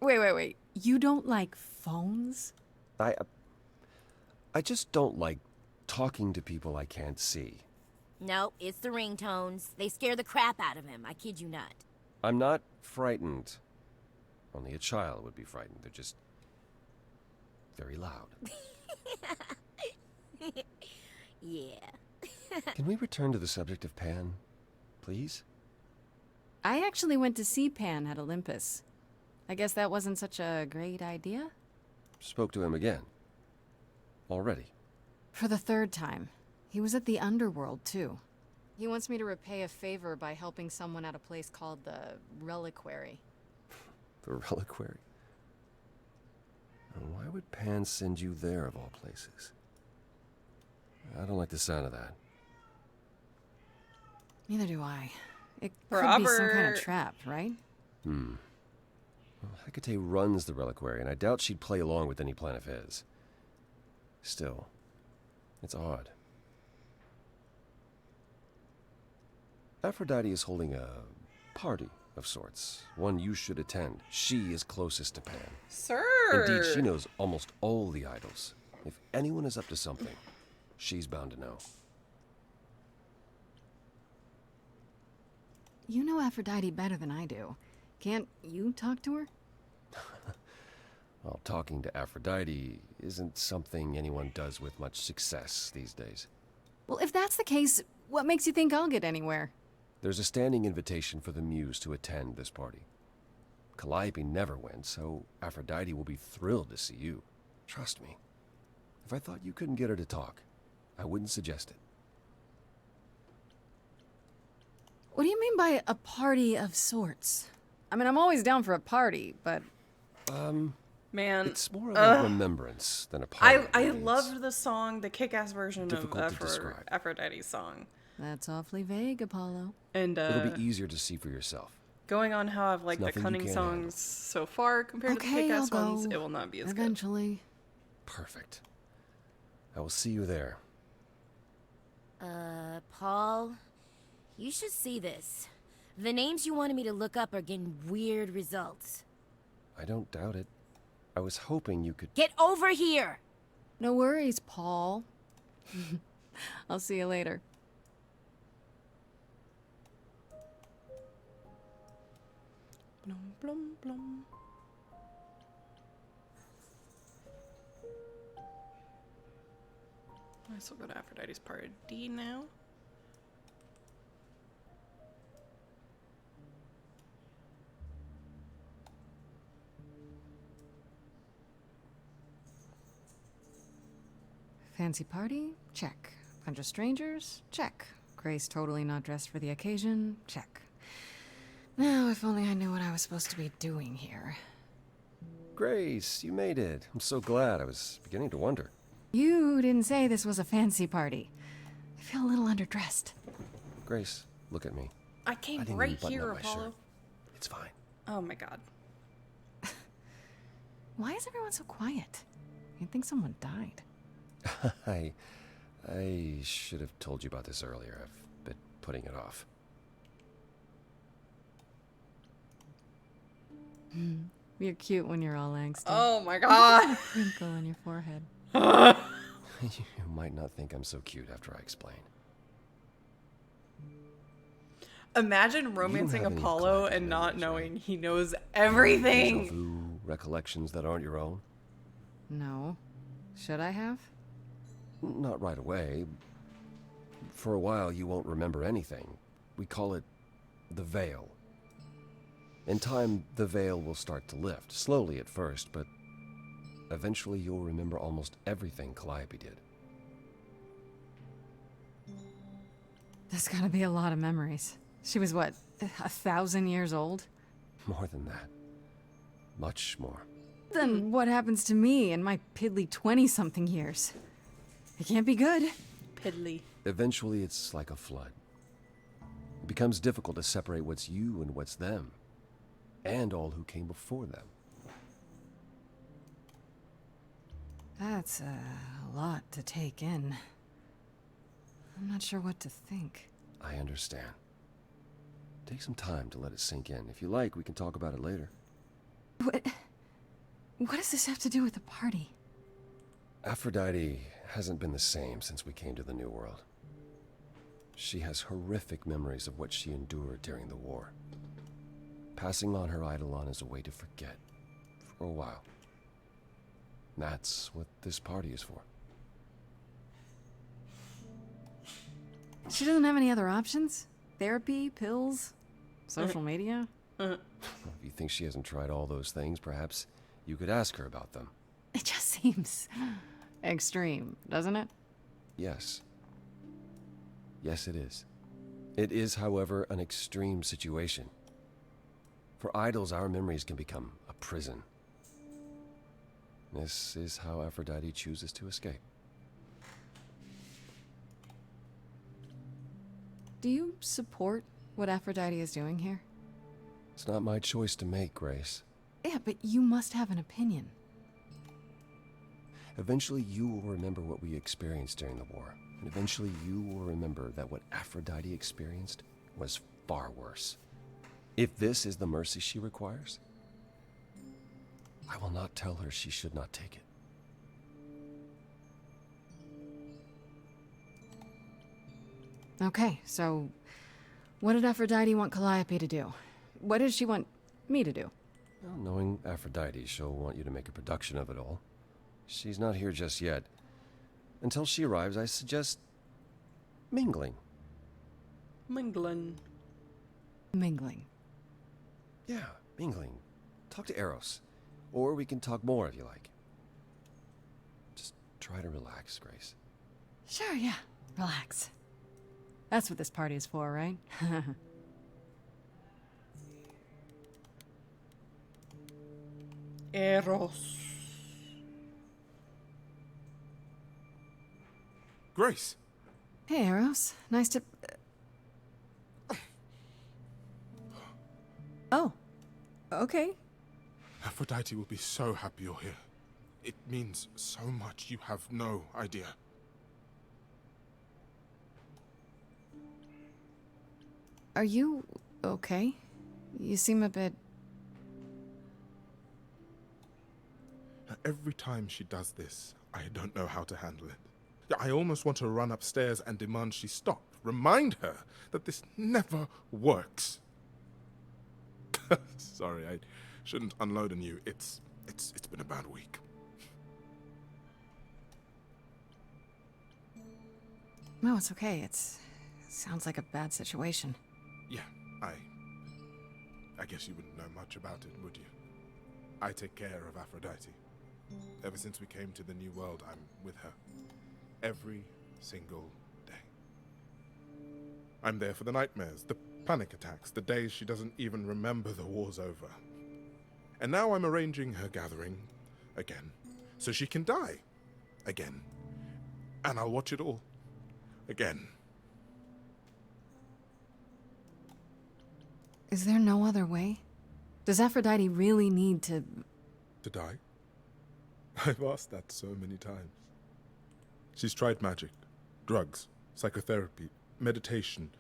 Wait. You don't like phones? I just don't like talking to people I can't see. No, it's the ringtones. They scare the crap out of him. I kid you not. I'm not frightened. Only a child would be frightened. They're just very loud. Yeah. Can we return to the subject of Pan, please? I actually went to see Pan at Olympus. I guess that wasn't such a great idea? Spoke to him again. Already. For the third time. He was at the underworld, too. He wants me to repay a favor by helping someone at a place called the Reliquary. The Reliquary? And why would Pan send you there, of all places? I don't like the sound of that. Neither do I. It could be some kind of trap, right? Well, Hecate runs the Reliquary, and I doubt she'd play along with any plan of his. Still, it's odd. Aphrodite is holding a party of sorts, one you should attend. She is closest to Pan. Sir! Indeed, she knows almost all the idols. If anyone is up to something, she's bound to know. You know Aphrodite better than I do. Can't you talk to her? Well, talking to Aphrodite isn't something anyone does with much success these days. Well, if that's the case, what makes you think I'll get anywhere? There's a standing invitation for the Muse to attend this party. Calliope never went, so Aphrodite will be thrilled to see you. Trust me. If I thought you couldn't get her to talk, I wouldn't suggest it. What do you mean by a party of sorts? I mean, I'm always down for a party, but... Man, It's more of a remembrance than a party. I loved the song, the kick-ass version difficult of to describe. Aphrodite's song. That's awfully vague, Apollo. And It'll be easier to see for yourself. going on how I've liked the nothing you cunning can't songs handle. so far compared to the Okay, I'll kick-ass ones, go. it will not be as Eventually. Perfect. I will see you there. Paul, you should see this. The names you wanted me to look up are getting weird results. I don't doubt it. I was hoping you could... Get over here! No worries, Paul. I'll see you later. Blum, blum, blum. I still go to Aphrodite's party now. Fancy party? Check. Bunch of strangers? Check. Grace totally not dressed for the occasion? Check. Now, if only I knew what I was supposed to be doing here. Grace, you made it. I'm so glad. I was beginning to wonder. You didn't say this was a fancy party. I feel a little underdressed. Grace, look at me. I came didn't right even button here, up my Apollo. shirt. It's fine. Oh my god. Why is everyone so quiet? You'd think someone died. I should have told you about this earlier. I've been putting it off. You're cute when you're all angsty. Oh my god. Wrinkle on your forehead. You might not think I'm so cute after I explain. Imagine romancing have any Apollo Calliope and not memories, knowing right? he knows Deja everything. vu, recollections that aren't your own? No. Should I have? Not right away. For a while, you won't remember anything. We call it the veil. In time, the veil will start to lift, slowly at first, but eventually you'll remember almost everything Calliope did. There's gotta be a lot of memories. She was what, 1,000 years old? More than that. Much more. Then what happens to me in my piddly 20-something years? It can't be good. Piddly. Eventually, it's like a flood. It becomes difficult to separate what's you and what's them, and all who came before them. That's a lot to take in. I'm not sure what to think. I understand. Take some time to let it sink in. If you like, we can talk about it later. What does this have to do with the party? Aphrodite hasn't been the same since we came to the New World. She has horrific memories of what she endured during the war. Passing on her eidolon is a way to forget, for a while. That's what this party is for. She doesn't have any other options? Therapy, pills, social media? If you think she hasn't tried all those things, perhaps you could ask her about them. It just seems extreme, doesn't it? Yes. Yes, it is. It is, however, an extreme situation. For idols, our memories can become a prison. This is how Aphrodite chooses to escape. Do you support what Aphrodite is doing here? It's not my choice to make, Grace. Yeah, but you must have an opinion. Eventually, you will remember what we experienced during the war. And eventually, you will remember that what Aphrodite experienced was far worse. If this is the mercy she requires, I will not tell her she should not take it. Okay, so what did Aphrodite want Calliope to do? What did she want me to do? Well, knowing Aphrodite, she'll want you to make a production of it all. She's not here just yet. Until she arrives, I suggest mingling. Mingling. Mingling. Yeah, mingling. Talk to Eros. Or we can talk more if you like. Just try to relax, Grace. Sure, yeah. Relax. That's what this party is for, right? Eros. Grace! Hey, Eros. Nice to... Oh, okay. Aphrodite will be so happy you're here. It means so much, you have no idea. Are you okay? You seem a bit... Every time she does this, I don't know how to handle it. I almost want to run upstairs and demand she stop. Remind her that this never works. Sorry, I shouldn't unload on you. It's been a bad week. No, it's okay. It sounds like a bad situation. Yeah, I guess you wouldn't know much about it, would you? I take care of Aphrodite. Ever since we came to the New World, I'm with her. Every single day. I'm there for the nightmares, the panic attacks, the days she doesn't even remember the war's over. And now I'm arranging her gathering again, so she can die again. And I'll watch it all again. Is there no other way? Does Aphrodite really need to... To die? I've asked that so many times. She's tried magic, drugs, psychotherapy, meditation,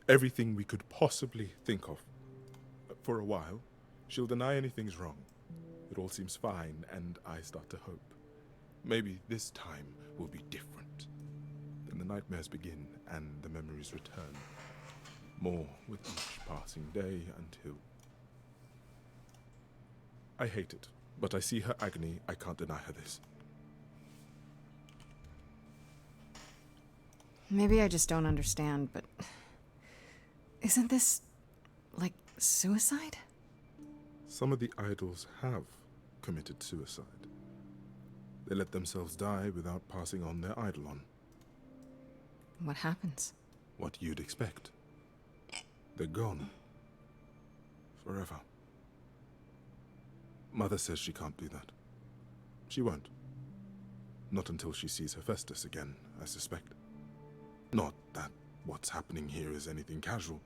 everything we could possibly think of. For a while, she'll deny anything's wrong. It all seems fine, and I start to hope. Maybe this time will be different. Then the nightmares begin, and the memories return. More with each passing day until... I hate it, but I see her agony. I can't deny her this. Maybe I just don't understand, but... Isn't this... like suicide? Some of the idols have committed suicide. They let themselves die without passing on their eidolon. What happens? What you'd expect. They're gone. Forever. Mother says she can't do that. She won't. Not until she sees Hephaestus again, I suspect. Not that what's happening here is anything casual.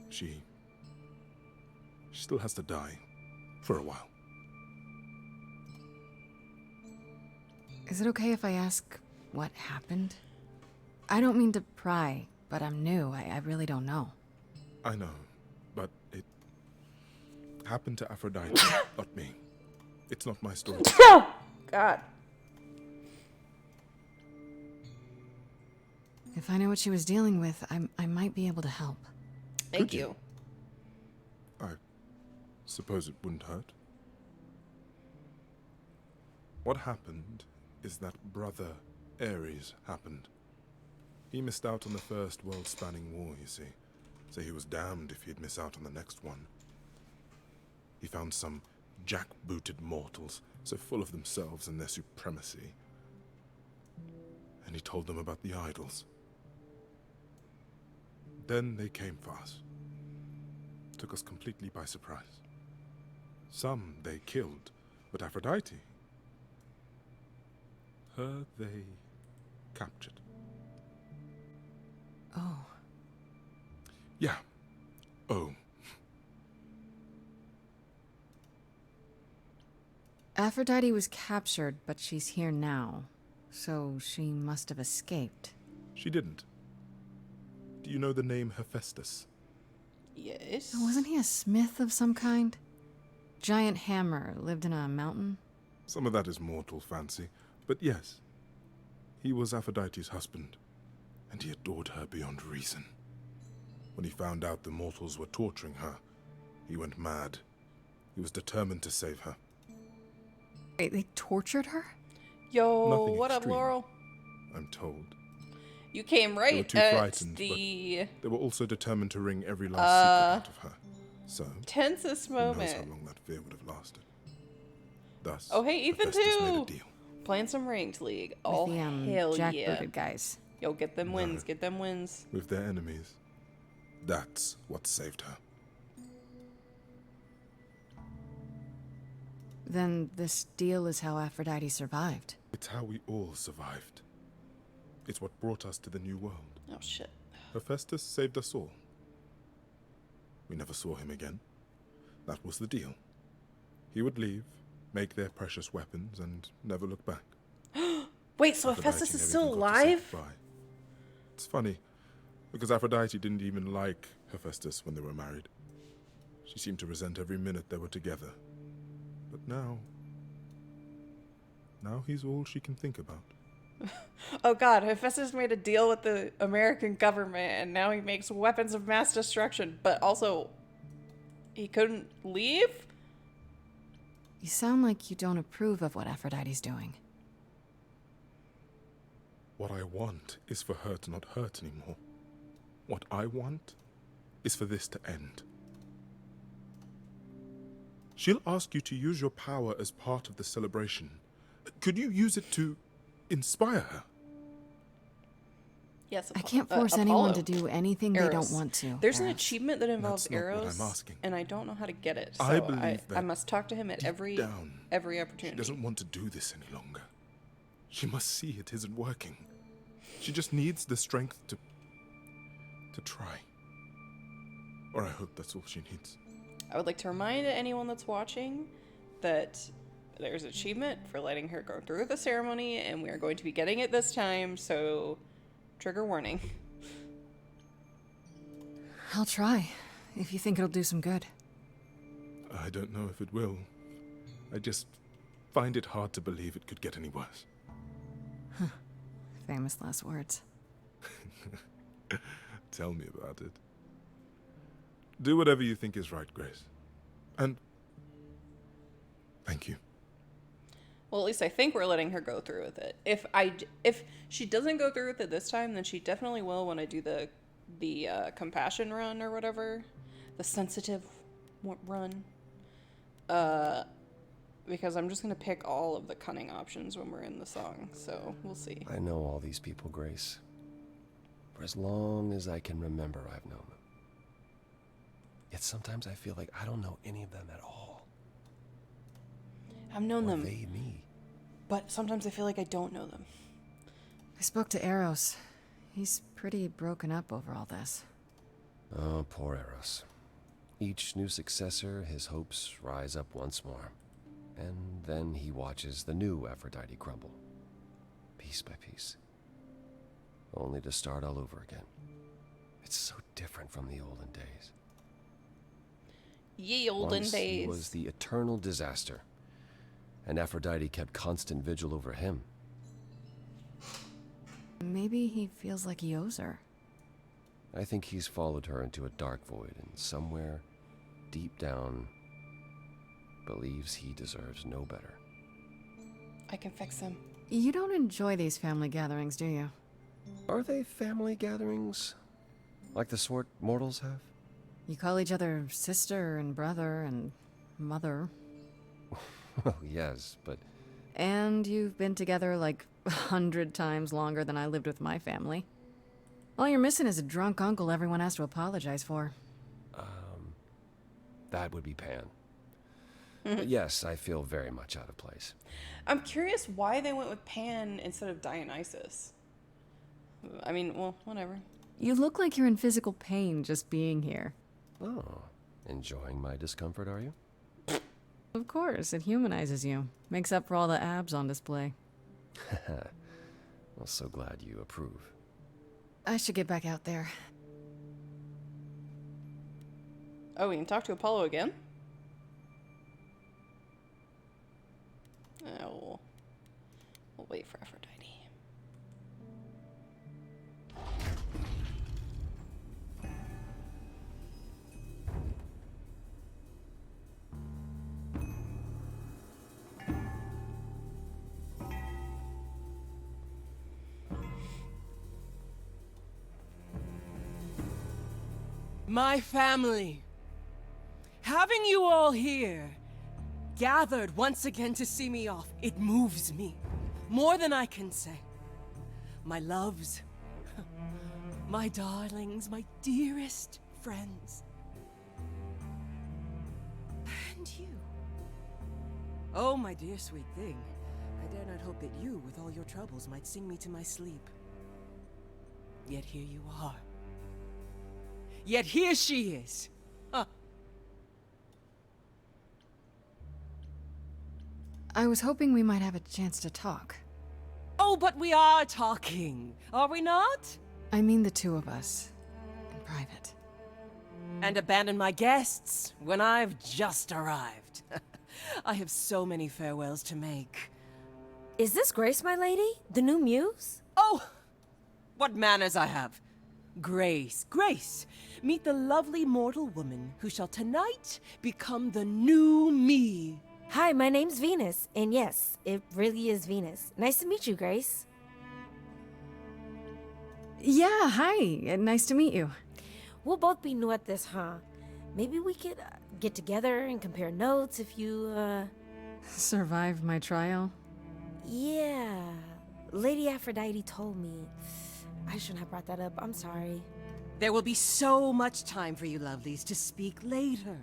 She still has to die. For a while. Is it okay if I ask what happened? I don't mean to pry, but I'm new. I really don't know. I know, but it happened to Aphrodite, not me. It's not my story. God. If I know what she was dealing with, I might be able to help. Thank you. I suppose it wouldn't hurt. What happened is that Brother Ares happened. He missed out on the first world-spanning war, you see. So he was damned if he'd miss out on the next one. He found some jack-booted mortals, so full of themselves and their supremacy. And he told them about the idols. Then they came for us. Took us completely by surprise. Some they killed, but Aphrodite, her they captured. Oh. Yeah. Oh. Aphrodite was captured, but she's here now. So she must have escaped. She didn't. Do you know the name Hephaestus? Yes. Wasn't he a smith of some kind? Giant hammer, lived in a mountain? Some of that is mortal fancy, but yes. He was Aphrodite's husband, and he adored her beyond reason. When he found out the mortals were torturing her, he went mad. He was determined to save her. Wait, they tortured her? Yo, Nothing what up, extreme, Laurel? I'm told. You came They were right too at frightened, the but they were also determined to wring every last secret out of her. So, tensest who knows moment. how long that fear would have lasted. Thus, Oh, hey, Ethan Hephaestus made too. a deal. Playing some ranked league. With Oh, the, hell yeah. jackbooted guys. Yo, get them No. wins. Get them wins. With their enemies. That's what saved her. Then this deal is how Aphrodite survived. It's how we all survived. It's what brought us to the new world. Oh, shit. Hephaestus saved us all. We never saw him again. That was the deal. He would leave, make their precious weapons, and never look back. Wait, so Aphrodite Hephaestus is never still even got to say alive? goodbye. It's funny, because Aphrodite didn't even like Hephaestus when they were married. She seemed to resent every minute they were together. But now he's all she can think about. Oh god, Hephaestus made a deal with the American government and now he makes weapons of mass destruction, but also he couldn't leave? You sound like you don't approve of what Aphrodite's doing. What I want is for her to not hurt anymore. What I want is for this to end. She'll ask you to use your power as part of the celebration. Could you use it to inspire her? Yes, I can't force anyone to do anything they don't want to. There's an achievement that involves That's not what arrows, I'm asking. and I don't know how to get it. So I believe that I must talk to him at every down, opportunity. She doesn't want to do this any longer. She must see it isn't working. She just needs the strength to try. Or I hope that's all she needs. I would like to remind anyone that's watching that there's an achievement for letting her go through the ceremony, and we are going to be getting it this time, so trigger warning. I'll try, if you think it'll do some good. I don't know if it will. I just find it hard to believe it could get any worse. Famous last words. Tell me about it. Do whatever you think is right, Grace. And thank you. Well, at least I think we're letting her go through with it. If she doesn't go through with it this time, then she definitely will when I do the compassion run or whatever, the sensitive run. Because I'm just gonna pick all of the cunning options when we're in the song, so we'll see. I know all these people, Grace. For as long as I can remember, I've known them. Yet sometimes I feel like I don't know any of them at all. I've known them. They me. But sometimes I feel like I don't know them. I spoke to Eros. He's pretty broken up over all this. Oh, poor Eros. Each new successor, his hopes rise up once more. And then he watches the new Aphrodite crumble. Piece by piece. Only to start all over again. It's so different from the olden days. Ye olden Once days. He was the eternal disaster. And Aphrodite kept constant vigil over him. Maybe he feels like he owes her. I think he's followed her into a dark void, and somewhere, deep down, believes he deserves no better. I can fix him. You don't enjoy these family gatherings, do you? Are they family gatherings? Like the sort mortals have? You call each other sister and brother and mother. Well, yes, but... And you've been together like 100 times longer than I lived with my family. All you're missing is a drunk uncle everyone has to apologize for. That would be Pan. But yes, I feel very much out of place. I'm curious why they went with Pan instead of Dionysus. I mean, well, whatever. You look like you're in physical pain just being here. Oh, enjoying my discomfort, are you? Of course, it humanizes you. Makes up for all the abs on display. Well, so glad you approve. I should get back out there. Oh, we can talk to Apollo again? Oh, we'll wait for Aphrodite. My family. Having you all here, gathered once again to see me off, it moves me. More than I can say. My loves, my darlings, my dearest friends. And you. Oh, my dear sweet thing. I dare not hope that you, with all your troubles, might sing me to my sleep. Yet here you are. Yet here she is. Huh. I was hoping we might have a chance to talk. Oh, but we are talking, are we not? I mean the two of us, in private. And abandon my guests when I've just arrived. I have so many farewells to make. Is this Grace, my lady? The new muse? Oh, what manners I have. Grace, Grace, meet the lovely mortal woman who shall tonight become the new me. Hi, my name's Venus, and yes, it really is Venus. Nice to meet you, Grace. Yeah, hi. Nice to meet you. We'll both be new at this, huh? Maybe we could get together and compare notes if you, Survived my trial? Yeah. Lady Aphrodite told me. I shouldn't have brought that up. I'm sorry. There will be so much time for you lovelies to speak later.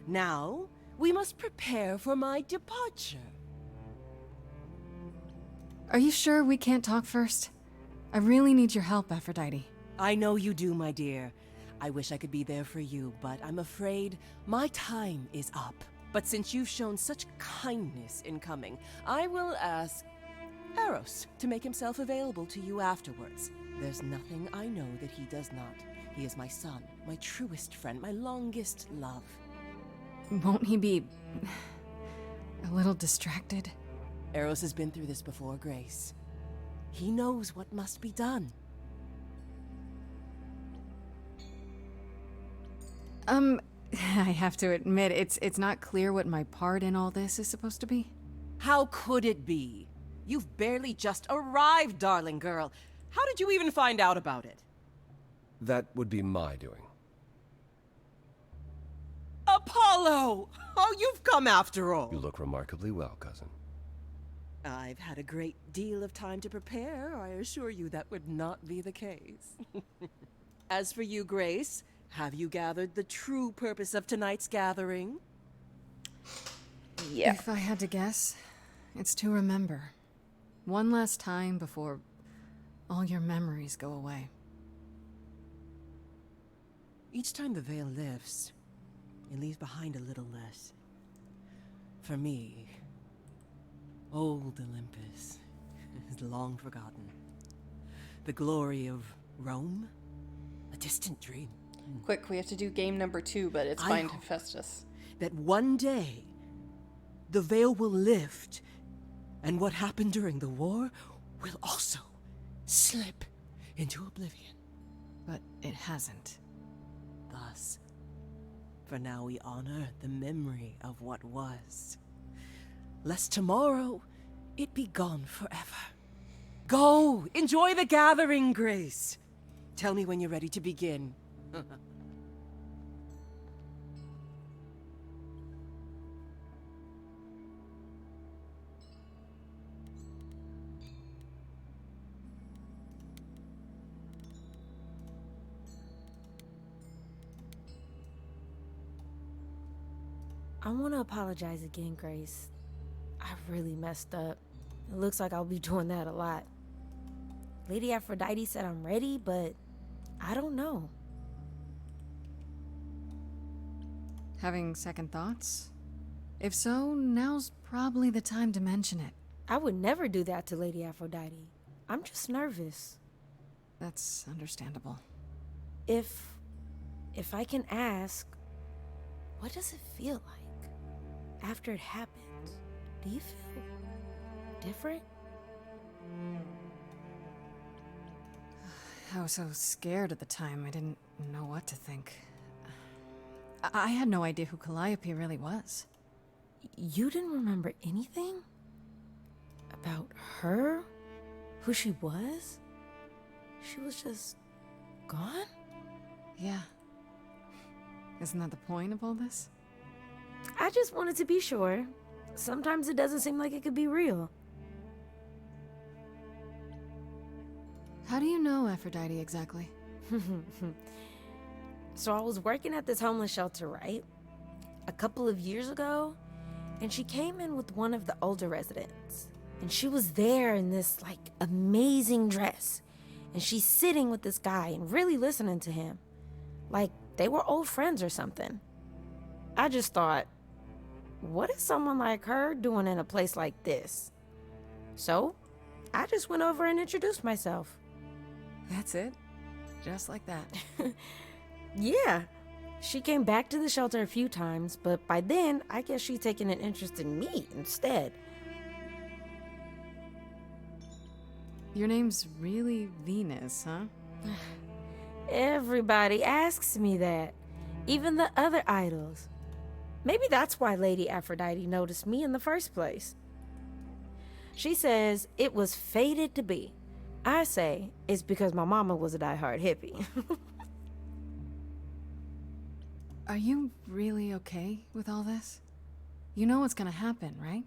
Now, we must prepare for my departure. Are you sure we can't talk first? I really need your help, Aphrodite. I know you do, my dear. I wish I could be there for you, but I'm afraid my time is up. But since you've shown such kindness in coming, I will ask Eros to make himself available to you afterwards. There's nothing I know that he does not. He is my son, my truest friend, my longest love. Won't he be a little distracted? Eros has been through this before, Grace. He knows what must be done. I have to admit, it's not clear what my part in all this is supposed to be. How could it be? You've barely just arrived, darling girl. How did you even find out about it? That would be my doing. Apollo! Oh, you've come after all. You look remarkably well, cousin. I've had a great deal of time to prepare. I assure you that would not be the case. As for you, Grace, have you gathered the true purpose of tonight's gathering? Yeah. If I had to guess, it's to remember. One last time before all your memories go away. Each time the veil lifts, it leaves behind a little less. For me, old Olympus is long forgotten. The glory of Rome, a distant dream. Quick, we have to do game number 2, but it's fine to Festus. That one day, the veil will lift, and what happened during the war will also slip into oblivion. But it hasn't. Thus, for now we honor the memory of what was, lest tomorrow it be gone forever. Go! Enjoy the gathering, Grace! Tell me when you're ready to begin. I want to apologize again, Grace. I really messed up. It looks like I'll be doing that a lot. Lady Aphrodite said I'm ready, but I don't know. Having second thoughts? If so, now's probably the time to mention it. I would never do that to Lady Aphrodite. I'm just nervous. That's understandable. If I can ask, what does it feel like after it happens? Do you feel different? I was so scared at the time, I didn't know what to think. I had no idea who Calliope really was. You didn't remember anything? About her? Who she was? She was just gone? Yeah. Isn't that the point of all this? I just wanted to be sure. Sometimes it doesn't seem like it could be real. How do you know Aphrodite exactly? So I was working at this homeless shelter, right? A couple of years ago, And she came in with one of the older residents. And she was there in this, like, amazing dress. And she's sitting with this guy and really listening to him. Like they were old friends or something. I just thought, what is someone like her doing in a place like this? So, I just went over and introduced myself. That's it? Just like that. Yeah. She came back to the shelter a few times, but by then, I guess she'd taken an interest in me instead. Your name's really Venus, huh? Everybody asks me that. Even the other idols. Maybe that's why Lady Aphrodite noticed me in the first place. She says it was fated to be. I say it's because my mama was a diehard hippie. Are you really okay with all this? You know what's gonna happen, right?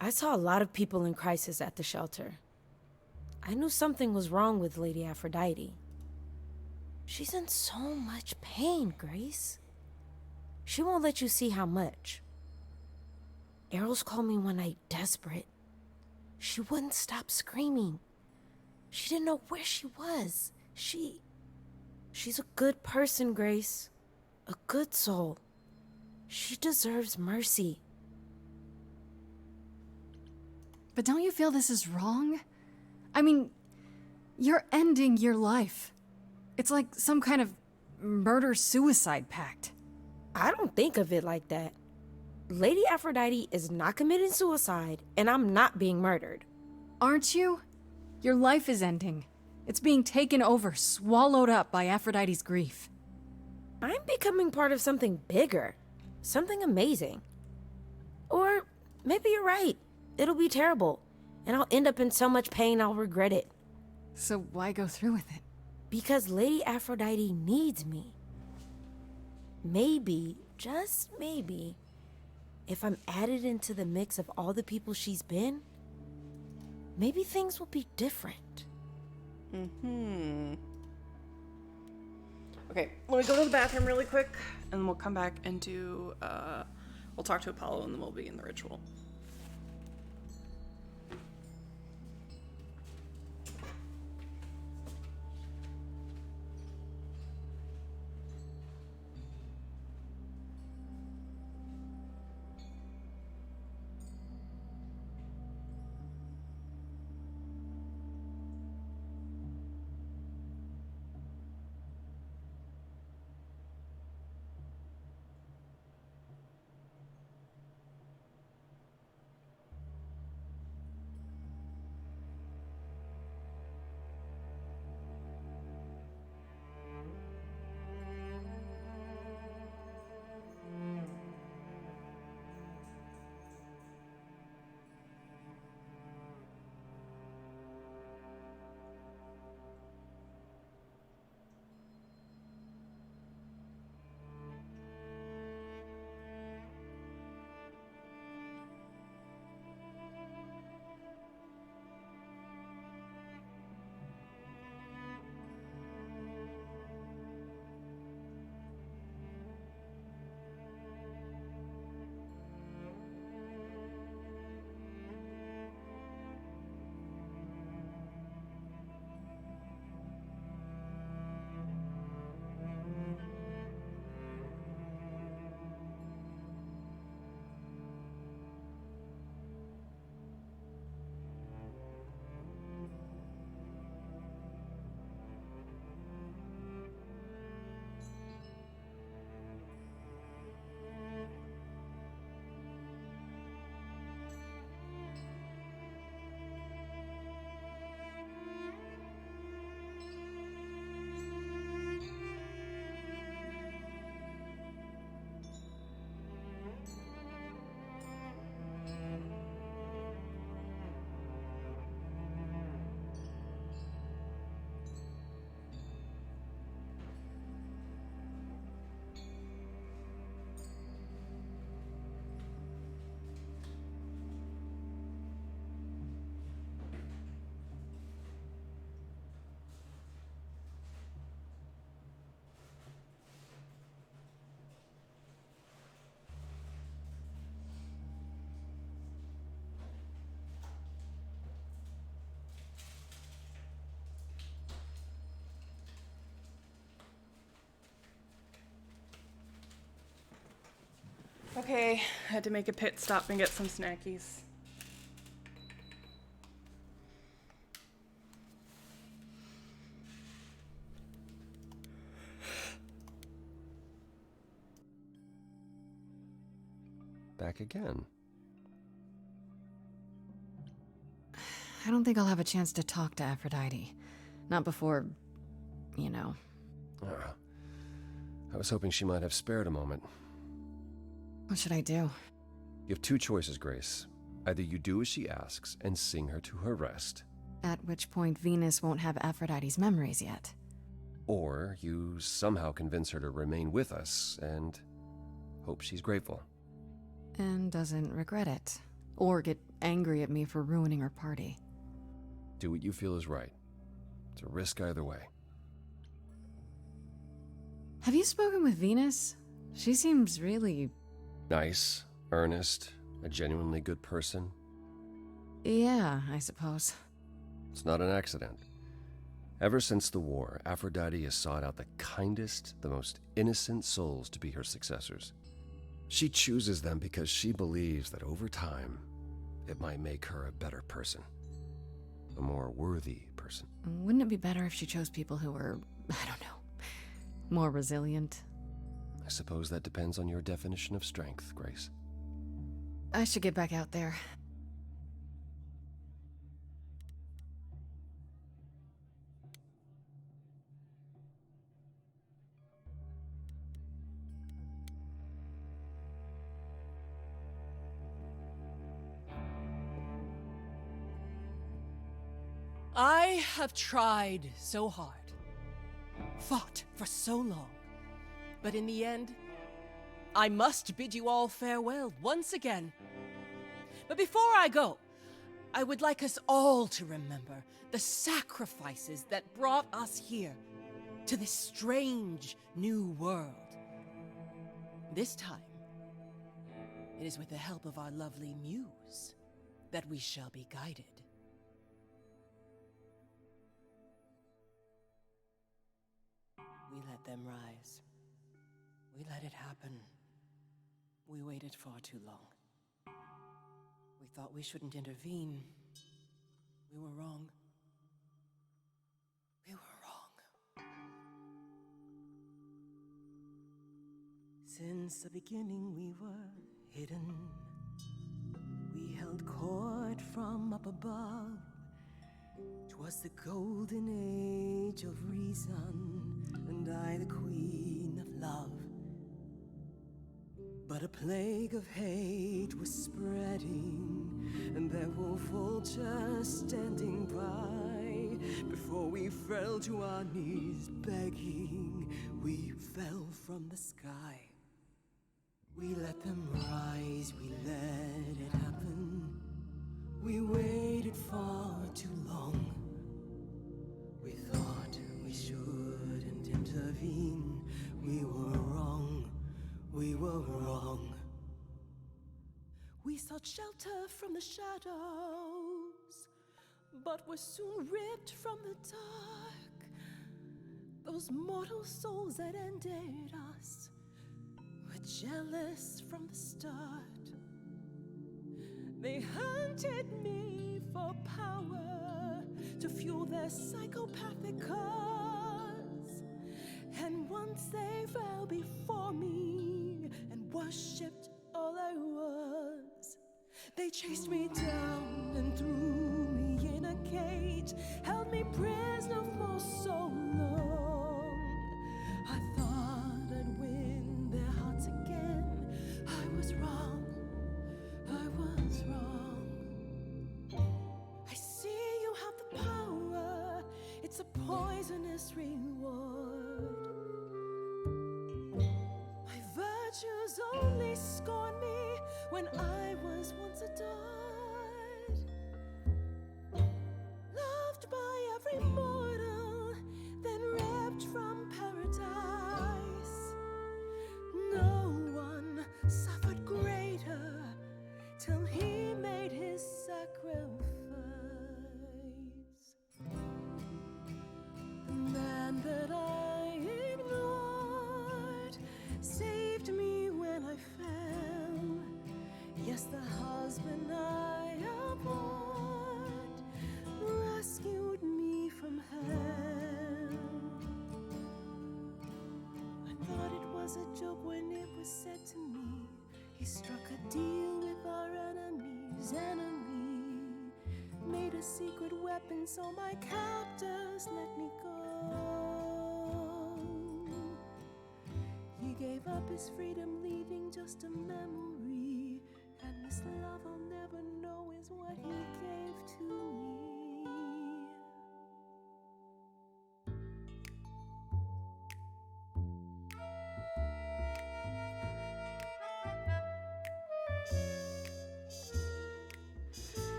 I saw a lot of people in crisis at the shelter. I knew something was wrong with Lady Aphrodite. She's in so much pain, Grace. She won't let you see how much. Eros called me one night desperate. She wouldn't stop screaming. She didn't know where she was. She's a good person, Grace. A good soul. She deserves mercy. But don't you feel this is wrong? I mean, you're ending your life. It's like some kind of murder-suicide pact. I don't think of it like that. Lady Aphrodite is not committing suicide, and I'm not being murdered. Aren't you? Your life is ending. It's being taken over, swallowed up by Aphrodite's grief. I'm becoming part of something bigger. Something amazing. Or maybe you're right. It'll be terrible, and I'll end up in so much pain I'll regret it. So why go through with it? Because Lady Aphrodite needs me. Maybe, just maybe, if I'm added into the mix of all the people she's been, maybe things will be different. Okay, let me go to the bathroom really quick, and then we'll come back and do, we'll talk to Apollo, and then we'll begin the ritual. Okay, I had to make a pit stop and get some snackies. Back again. I don't think I'll have a chance to talk to Aphrodite. Not before, you know. I was hoping she might have spared a moment. What should I do? You have two choices, Grace. Either you do as she asks and sing her to her rest, At which point Venus won't have Aphrodite's memories yet. or you somehow convince her to remain with us and hope she's grateful. And doesn't regret it. Or get angry at me for ruining her party. Do what you feel is right. It's a risk either way. Have you spoken with Venus? She seems really... Nice, earnest, a genuinely good person. Yeah, I suppose. It's not an accident. Ever since the war, Aphrodite has sought out the kindest, the most innocent souls to be her successors. She chooses them because she believes that over time, it might make her a better person. A more worthy person. Wouldn't it be better if she chose people who were, I don't know, more resilient? I suppose that depends on your definition of strength, Grace. I should get back out there. I have tried so hard, fought for so long, but in the end, I must bid you all farewell once again. But before I go, I would like us all to remember the sacrifices that brought us here, to this strange new world. This time, it is with the help of our lovely muse that we shall be guided. We let them rise. We let it happen. We waited far too long. We thought we shouldn't intervene. We were wrong. We were wrong. Since the beginning we were hidden. We held court from up above. 'Twas the golden age of reason, and I the queen of love. But a plague of hate was spreading, and there were vultures standing by. Before we fell to our knees begging, we fell from the sky. We let them rise, we let it happen. We waited far too long. We thought we shouldn't intervene. We were wrong, we were wrong. We sought shelter from the shadows, but were soon ripped from the dark. Those mortal souls that ended us were jealous from the start. They hunted me for power to fuel their psychopathic cause. And once they fell before me and worshipped all I was, they chased me down and threw me in a cage, held me prisoner for so long. I thought I'd win their hearts again. I was wrong. I was wrong. I see you have the power. It's a poisonous reward. My virtues only scorn me when I was once adored. Loved by every mortal, then ripped from paradise. No one suffered greater till he made his sacrifice. The man that I ignored saved me when I fell. a secret weapon, so my captors let me go. He gave up his freedom, leaving just a memory. And this love I'll never know is what he gave to me.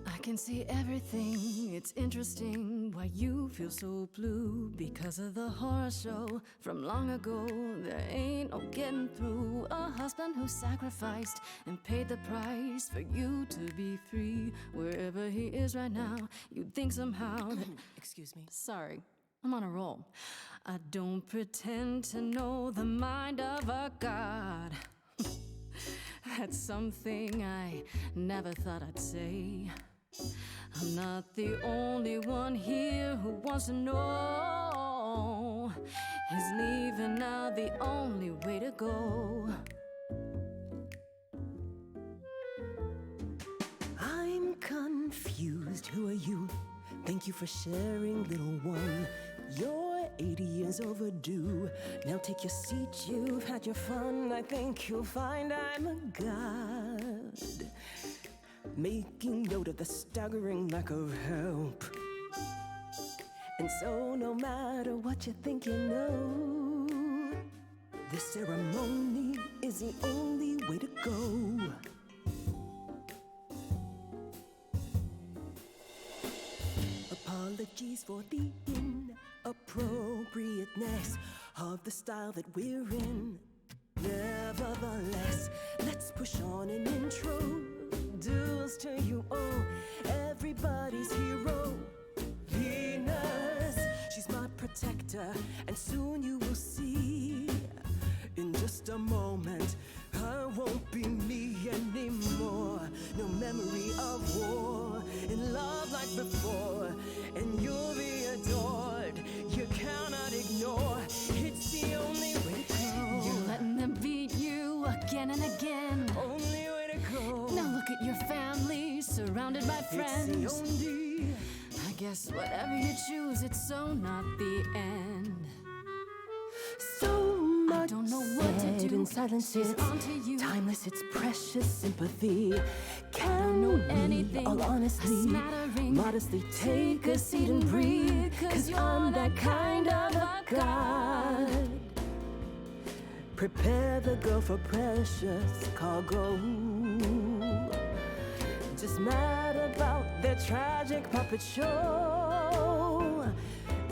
I can see everything, it's interesting why you feel so blue. Because of the horror show from long ago, there ain't no getting through. A husband who sacrificed and paid the price for you to be free. Wherever he is right now, you'd think somehow that... Excuse me. Sorry, I'm on a roll. I don't pretend to know the mind of a god. That's something I never thought I'd say. I'm not the only one here who wants to know. Is leaving now the only way to go? I'm confused. Who are you? Thank you for sharing, little one. You're 80 years overdue. Now take your seat, you've had your fun. I think you'll find I'm a god, making note of the staggering lack of help. And so no matter what you think you know, this ceremony is the only way to go. Apologies for the inappropriateness of the style that we're in. Nevertheless, let's push on and introduce to you all everybody's hero, Venus. She's my protector, and soon you will see. In just a moment, I won't be me anymore. No memory of war, in love like before, and you'll be adored. You cannot ignore. It's the only way to go. You're letting them beat you again and again. Only way to go. Now look at your family, surrounded by friends. It's the only. I guess whatever you choose, it's so not the end. So much I don't know what to said do. in silence, She's it's onto you. timeless, it's precious sympathy. I Can don't know we, anything. all A honestly, smattering. modestly take a seat and breathe? 'Cause I'm that kind of a god. Prepare the girl for precious cargo. Just mad about their tragic puppet show.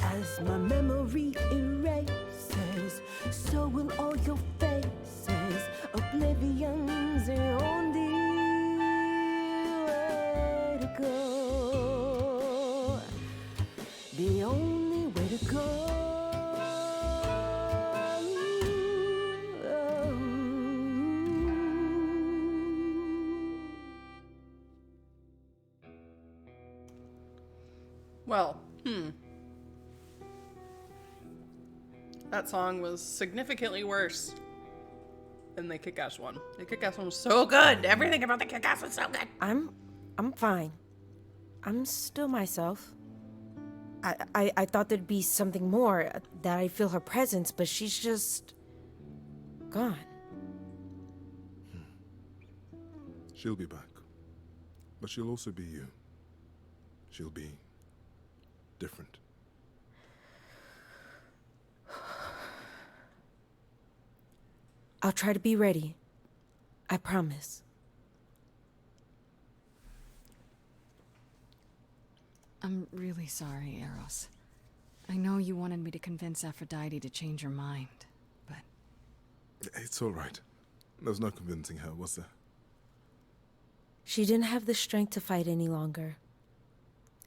As my memory erases, so will all your faces. Oblivion's the only way to go. The only way to go. Well, that song was significantly worse than the Kick-Ass one. The Kick-Ass one was so good. Everything about the Kick-Ass was so good. I'm fine. I'm still myself. I thought there'd be something more, that I'd feel her presence, but she's just gone. She'll be back. But she'll also be you. She'll be different. I'll try to be ready. I promise. I'm really sorry, Eros. I know you wanted me to convince Aphrodite to change her mind, but... It's all right. There's no convincing her, was there? She didn't have the strength to fight any longer.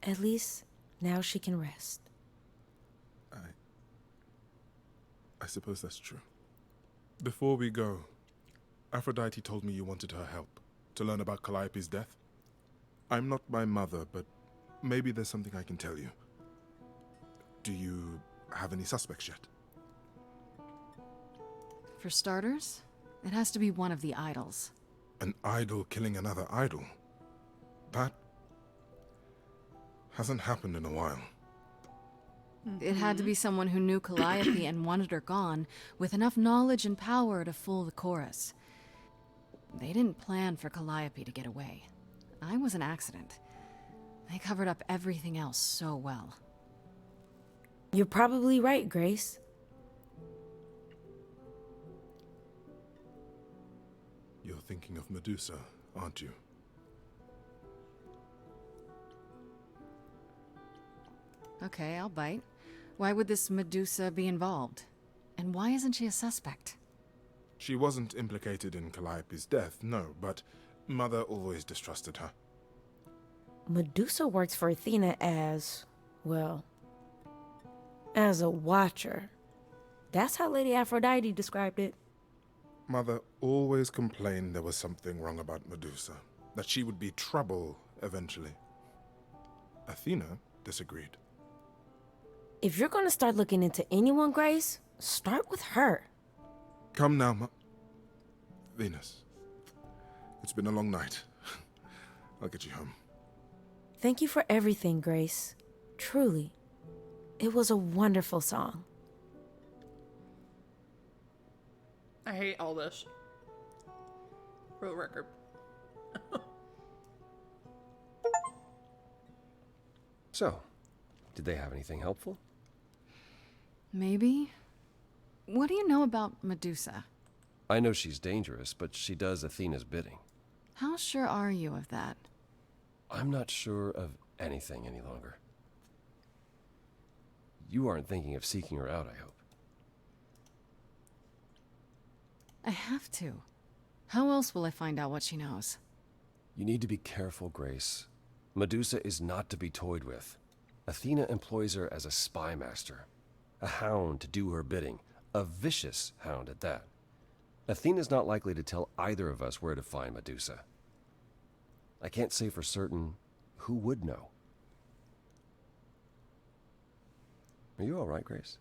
At least, now she can rest. I suppose that's true. Before we go, Aphrodite told me you wanted her help to learn about Calliope's death. I'm not my mother, but maybe there's something I can tell you. Do you have any suspects yet? For starters, it has to be one of the idols. An idol killing another idol? That... Hasn't happened in a while. It had to be someone who knew Calliope and wanted her gone, with enough knowledge and power to fool the chorus. They didn't plan for Calliope to get away. I was an accident. They covered up everything else so well. You're probably right, Grace. You're thinking of Medusa, aren't you? Okay, I'll bite. Why would this Medusa be involved? And why isn't she a suspect? She wasn't implicated in Calliope's death, no, but Mother always distrusted her. Medusa works for Athena as, well, as a watcher. That's how Lady Aphrodite described it. Mother always complained there was something wrong about Medusa, that she would be trouble eventually. Athena disagreed. If you're gonna start looking into anyone, Grace, start with her. Come now, Venus. It's been a long night. I'll get you home. Thank you for everything, Grace. Truly. It was a wonderful song. I hate all this. For the record. So, did they have anything helpful? Maybe? What do you know about Medusa? I know she's dangerous, but she does Athena's bidding. How sure are you of that? I'm not sure of anything any longer. You aren't thinking of seeking her out, I hope. I have to. How else will I find out what she knows? You need to be careful, Grace. Medusa is not to be toyed with. Athena employs her as a spy master, a hound to do her bidding, a vicious hound at that. Athena's not likely to tell either of us where to find Medusa. I can't say for certain who would know. Are you all right, Grace?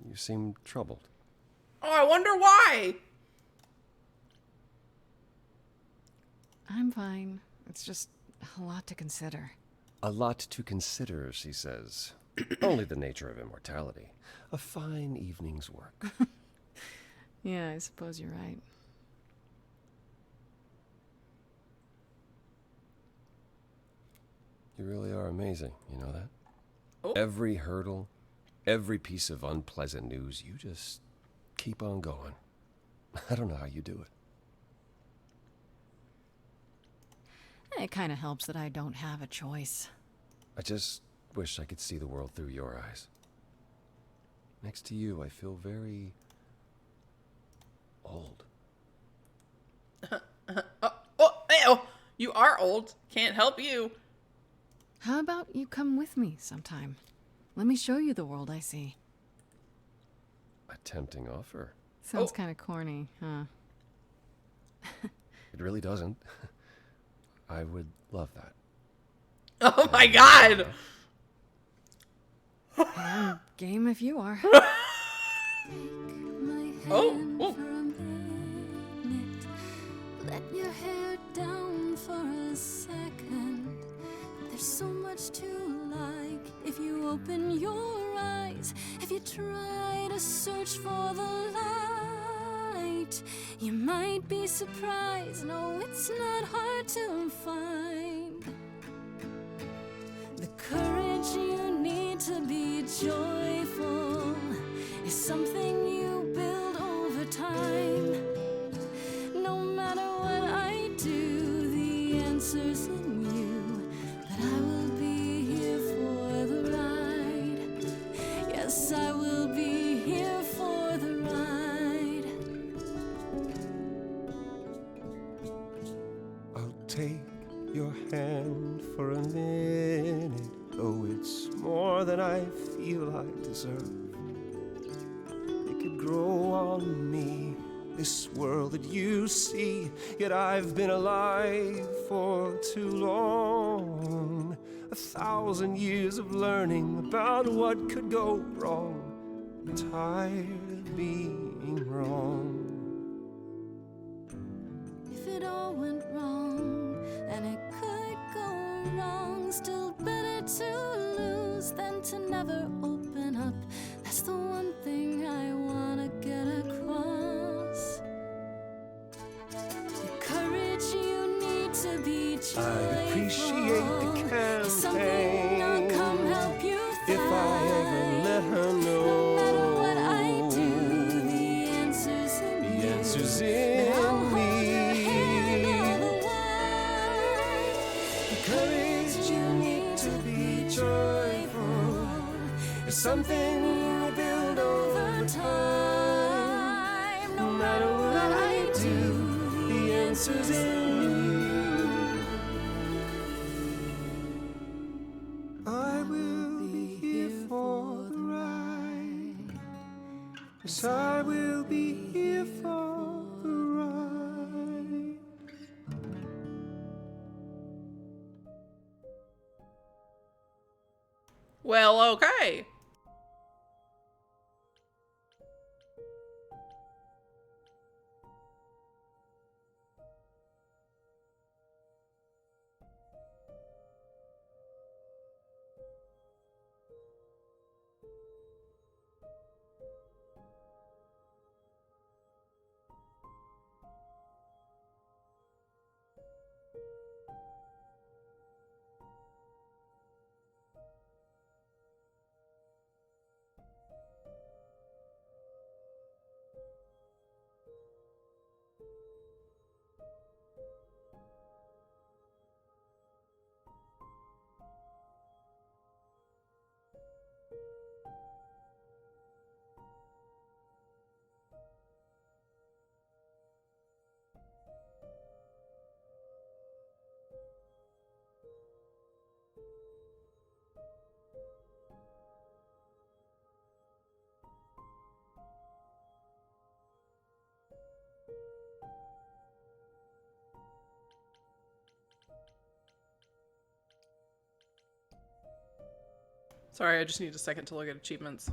You seem troubled. Oh, I wonder why! I'm fine. It's just a lot to consider. A lot to consider, she says. Only the nature of immortality. A fine evening's work. Yeah, I suppose you're right. You really are amazing, you know that? Oh. Every hurdle, every piece of unpleasant news, you just keep on going. I don't know how you do it. It kind of helps that I don't have a choice. I just wish I could see the world through your eyes. Next to you, I feel very old. Ew! You are old. Can't help you. How about you come with me sometime? Let me show you the world I see. A tempting offer. Sounds kind of corny, huh? It really doesn't. I would love that. Oh my god! I'm game if you are. Oh. Let your hair down for a second. There's so much to like if you open your eyes. If you try to search for the light, you might be surprised. No, it's not hard to find. The courage you need to be joyful is something you build over time. No matter what I do, the answer's in you. That I will be here for the ride. Yes, I will be here for the ride. I'll take your hand for a minute, though it's more than I feel I deserve. It could grow on me, this world that you see, yet I've been alive for too long. 1,000 years of learning about what could go wrong. I'm tired of being wrong. If it all went wrong, and it could go wrong. Still better to lose than to never open up. That's the one thing I wanna get across. The courage you need to be joyful. I'd appreciate the It's something I'll come help you find. if I ever let her know. No matter what I do, the answer's in The you. answer's But in I'll hold me. your hand all the while. The courage you need to be joyful is something you build over time. No matter what I do, the answer's in you. I will be here for the ride. Yes, I will be here for the ride. Well, okay. Sorry, I just need a second to look at achievements.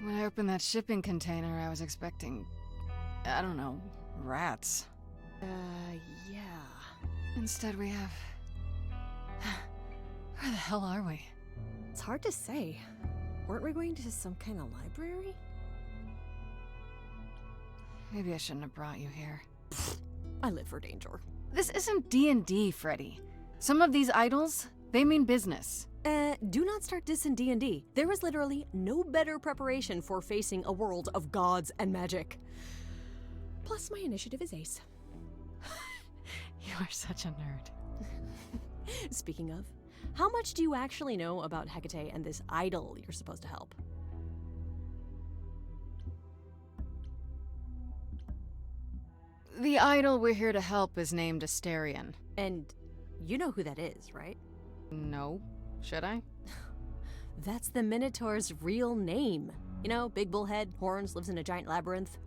When I opened that shipping container, I was expecting, I don't know, rats. Yeah. Instead we have... Where the hell are we? It's hard to say. Weren't we going to some kind of library? Maybe I shouldn't have brought you here. I live for danger. This isn't D&D, Freddy. Some of these idols, they mean business. Do not start dissing D&D. There is literally no better preparation for facing a world of gods and magic. Plus, my initiative is ace. You are such a nerd. Speaking of, how much do you actually know about Hecate and this idol you're supposed to help? The idol we're here to help is named Asterion. And you know who that is, right? No. Should I? That's the Minotaur's real name. You know, big bullhead, horns, lives in a giant labyrinth.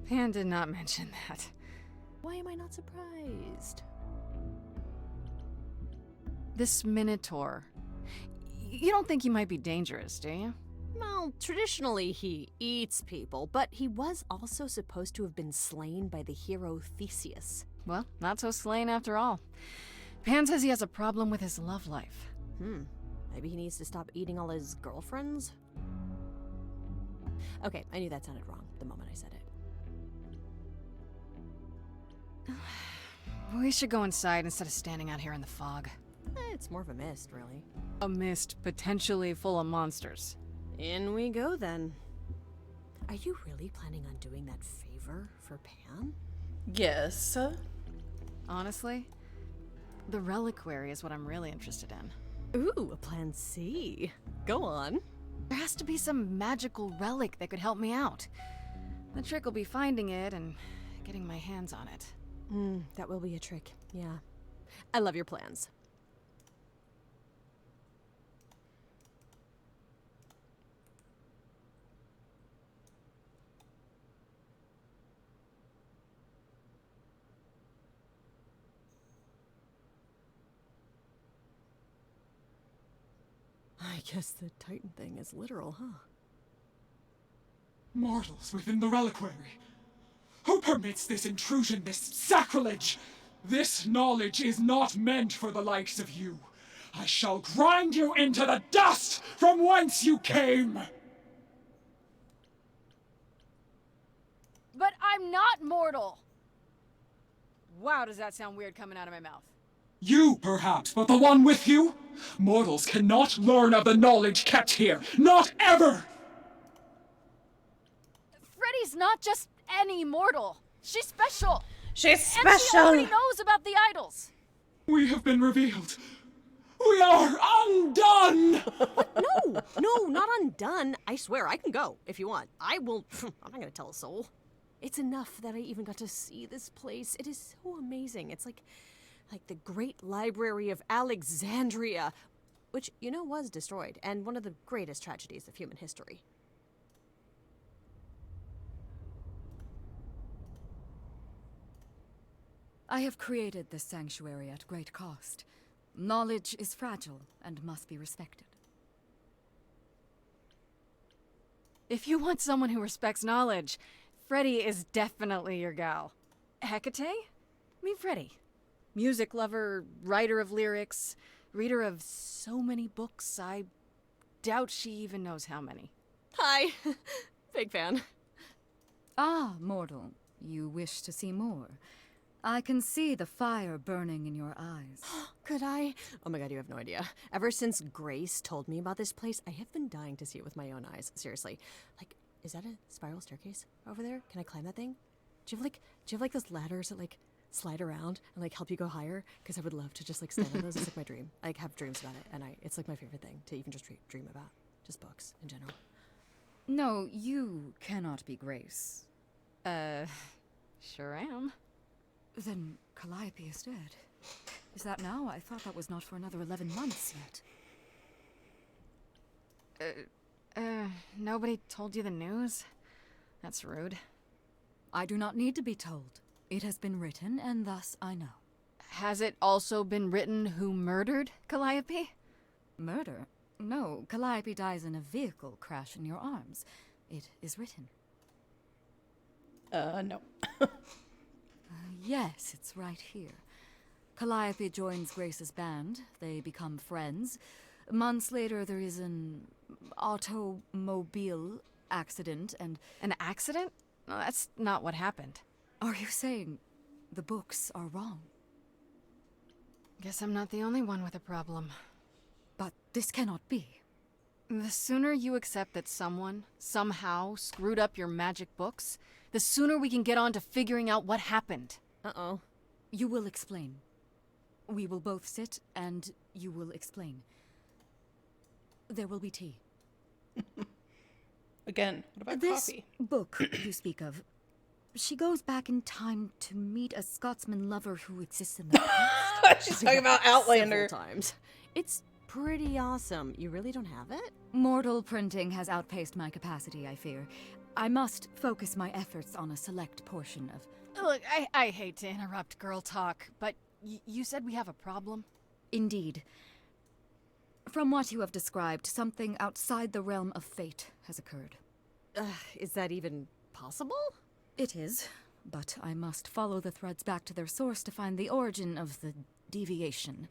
Pan did not mention that. Why am I not surprised? This Minotaur. You don't think he might be dangerous, do you? Well, traditionally he eats people, but he was also supposed to have been slain by the hero Theseus. Well, not so slain after all. Pan says he has a problem with his love life. Maybe he needs to stop eating all his girlfriends? Okay, I knew that sounded wrong the moment I said it. We should go inside instead of standing out here in the fog. It's more of a mist, really. A mist potentially full of monsters. In we go, then. Are you really planning on doing that favor for Pan? Yes. Honestly, the reliquary is what I'm really interested in. Ooh, a plan C. Go on. There has to be some magical relic that could help me out. The trick will be finding it and getting my hands on it. That will be a trick, yeah. I love your plans. I guess the Titan thing is literal, huh? Mortals within the reliquary. Who permits this intrusion, this sacrilege? This knowledge is not meant for the likes of you. I shall grind you into the dust from whence you came! But I'm not mortal! Wow, does that sound weird coming out of my mouth? You, perhaps, but the one with you? Mortals cannot learn of the knowledge kept here. Not ever! Freddy's not just any mortal. She's special. She's And she already knows about the idols. We have been revealed. We are undone! No, not undone. I swear, I can go if you want. I will. I'm not gonna tell a soul. It's enough that I even got to see this place. It is so amazing. It's like the Great Library of Alexandria, which, you know, was destroyed, and one of the greatest tragedies of human history. I have created this sanctuary at great cost. Knowledge is fragile and must be respected. If you want someone who respects knowledge, Freddy is definitely your gal. Hecate? Meet Freddy. Music lover, writer of lyrics, reader of so many books, I doubt she even knows how many. Hi. Big fan. Ah, mortal, you wish to see more. I can see the fire burning in your eyes. Could I? Oh my god, you have no idea. Ever since Grace told me about this place, I have been dying to see it with my own eyes. Seriously. Like, is that a spiral staircase over there? Can I climb that thing? Do you have like those ladders that like slide around and like help you go higher? Because I would love to just like stand on those. It's like my dream. I like, have dreams about it, and it's like my favorite thing to even just dream about. Just books in general. No, you cannot be Grace. Sure am. Then Calliope is dead. Is that now? I thought that was not for another 11 months yet. Nobody told you the news? That's rude. I do not need to be told. It has been written, and thus I know. Has it also been written who murdered Calliope? Murder? No, Calliope dies in a vehicle crash in your arms. It is written. No. Yes, it's right here. Calliope joins Grace's band. They become friends. Months later, there is an automobile accident and... An accident? No, that's not what happened. Are you saying the books are wrong? Guess I'm not the only one with a problem. But this cannot be. The sooner you accept that someone, somehow, screwed up your magic books, the sooner we can get on to figuring out what happened. Uh-oh. You will explain. We will both sit, and you will explain. There will be tea. Again, what about this coffee? Book you speak of, she goes back in time to meet a Scotsman lover who exists in the past. She's talking about Outlander. Several times. It's pretty awesome. You really don't have it? Mortal printing has outpaced my capacity, I fear. I must focus my efforts on a select portion of... Look, I hate to interrupt girl talk, but you said we have a problem? Indeed. From what you have described, something outside the realm of fate has occurred. Is that even possible? It is, but I must follow the threads back to their source to find the origin of the deviation.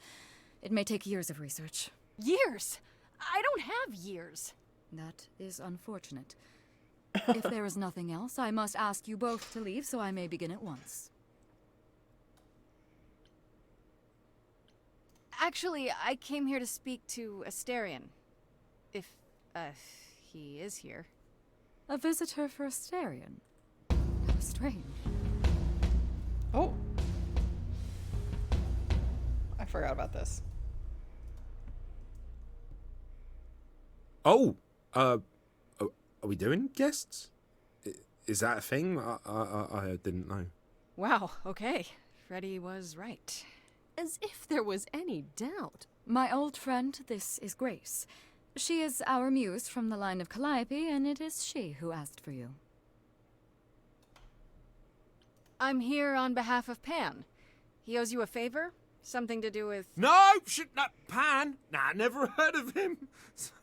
It may take years of research. Years? I don't have years. That is unfortunate. If there is nothing else, I must ask you both to leave so I may begin at once. Actually, I came here to speak to Asterion. If, he is here. A visitor for Asterion? How strange. Oh. I forgot about this. Oh! Are we doing guests? Is that a thing? I didn't know. Wow, okay. Freddy was right. As if there was any doubt. My old friend, this is Grace. She is our muse from the line of Calliope, and it is she who asked for you. I'm here on behalf of Pan. He owes you a favor? Something to do with... No! Not Pan! Nah, never heard of him!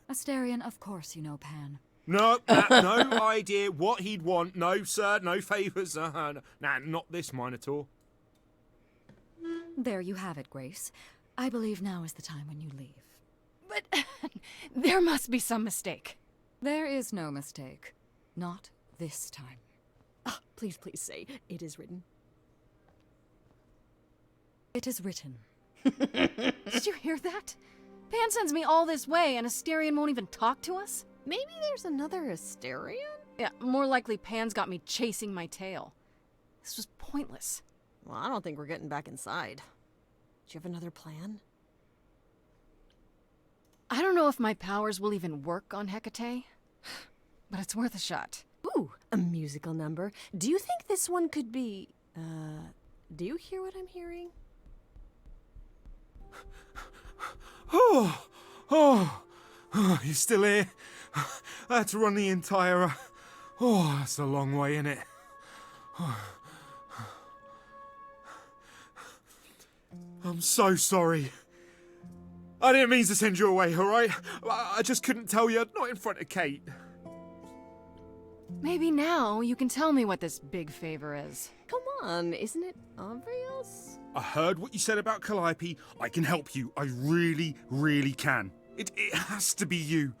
Asterion, of course you know Pan. No, no idea what he'd want. No, sir, no favours. Nah, not this Minotaur. There you have it, Grace. I believe now is the time when you leave. But there must be some mistake. There is no mistake. Not this time. Ah, please, please say it is written. It is written. Did you hear that? Pan sends me all this way and Asterion won't even talk to us? Maybe there's another Asterion? Yeah, more likely Pan's got me chasing my tail. This was pointless. Well, I don't think we're getting back inside. Do you have another plan? I don't know if my powers will even work on Hecate, but it's worth a shot. Ooh, a musical number. Do you think this one could be... do you hear what I'm hearing? Oh, you're still here? I had to run the entire... Oh, that's a long way, innit? I'm so sorry. I didn't mean to send you away, alright? I just couldn't tell you, not in front of Kate. Maybe now you can tell me what this big favor is. Come on, isn't it obvious? I heard what you said about Calliope. I can help you. I really, really can. It has to be you.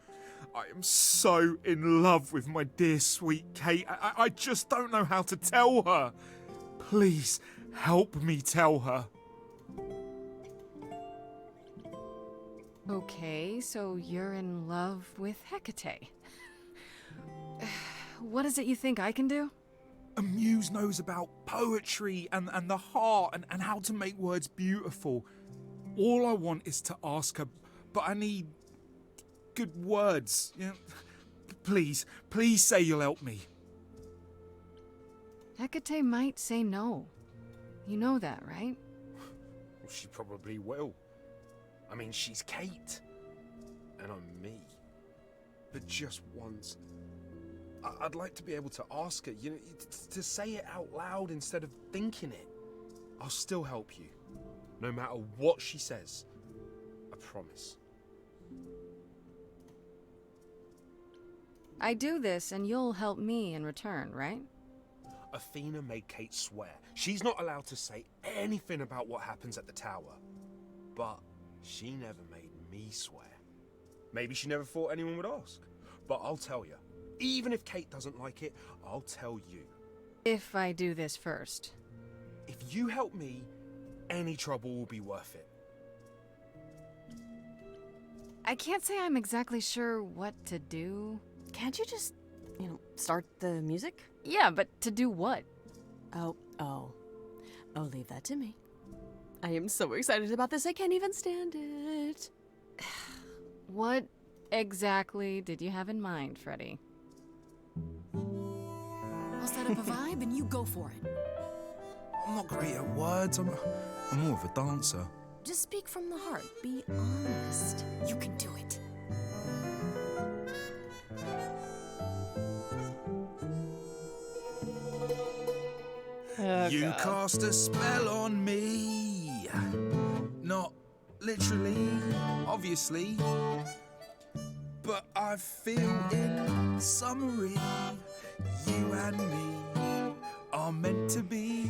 I am so in love with my dear sweet Kate. I just don't know how to tell her. Please, help me tell her. Okay, so you're in love with Hecate. What is it you think I can do? A muse knows about poetry and the heart and how to make words beautiful. All I want is to ask her, but I need good words. You know, please say you'll help me. Hecate might say no. You know that, right? Well, she probably will. I mean, she's Kate. And I'm me. But just once, I'd like to be able to ask her, you know, to say it out loud instead of thinking it. I'll still help you. No matter what she says. I promise. I do this and you'll help me in return, right? Athena made Kate swear. She's not allowed to say anything about what happens at the tower. But she never made me swear. Maybe she never thought anyone would ask. But I'll tell you. Even if Kate doesn't like it, I'll tell you. If I do this first. If you help me, any trouble will be worth it. I can't say I'm exactly sure what to do. Can't you just, start the music? Yeah, but to do what? Oh, leave that to me. I am so excited about this, I can't even stand it. What exactly did you have in mind, Freddy? I'll set up a vibe and you go for it. I'm not great at words. I'm more of a dancer. Just speak from the heart. Be honest. You can do it. You God. cast a spell on me. Not literally, obviously. But I feel in summary, you and me are meant to be.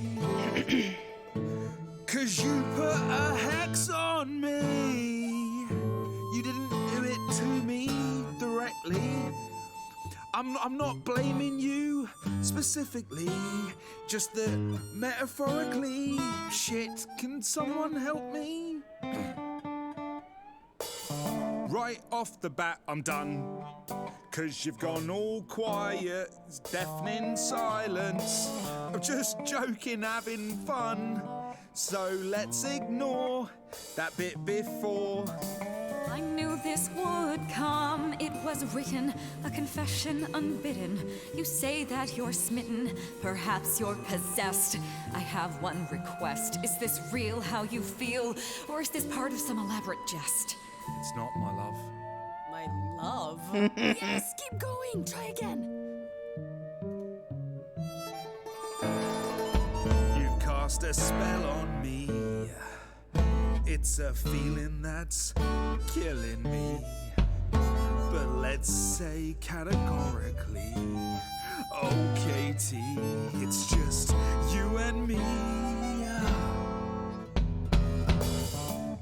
'Cause you put a hex on me. You didn't do it to me directly. I'm not blaming you specifically, just that metaphorically. Shit, can someone help me? Right off the bat, I'm done. 'Cause you've gone all quiet, it's deafening silence. I'm just joking, having fun. So let's ignore that bit before. I knew this would come. It was written, a confession unbidden. You say that you're smitten, perhaps you're possessed. I have one request. Is this real how you feel, or is this part of some elaborate jest? It's not, my love. My love? Yes, keep going. Try again. You've cast a spell on me. It's a feeling that's killing me. but let's say categorically, oh Katie, it's just you and me.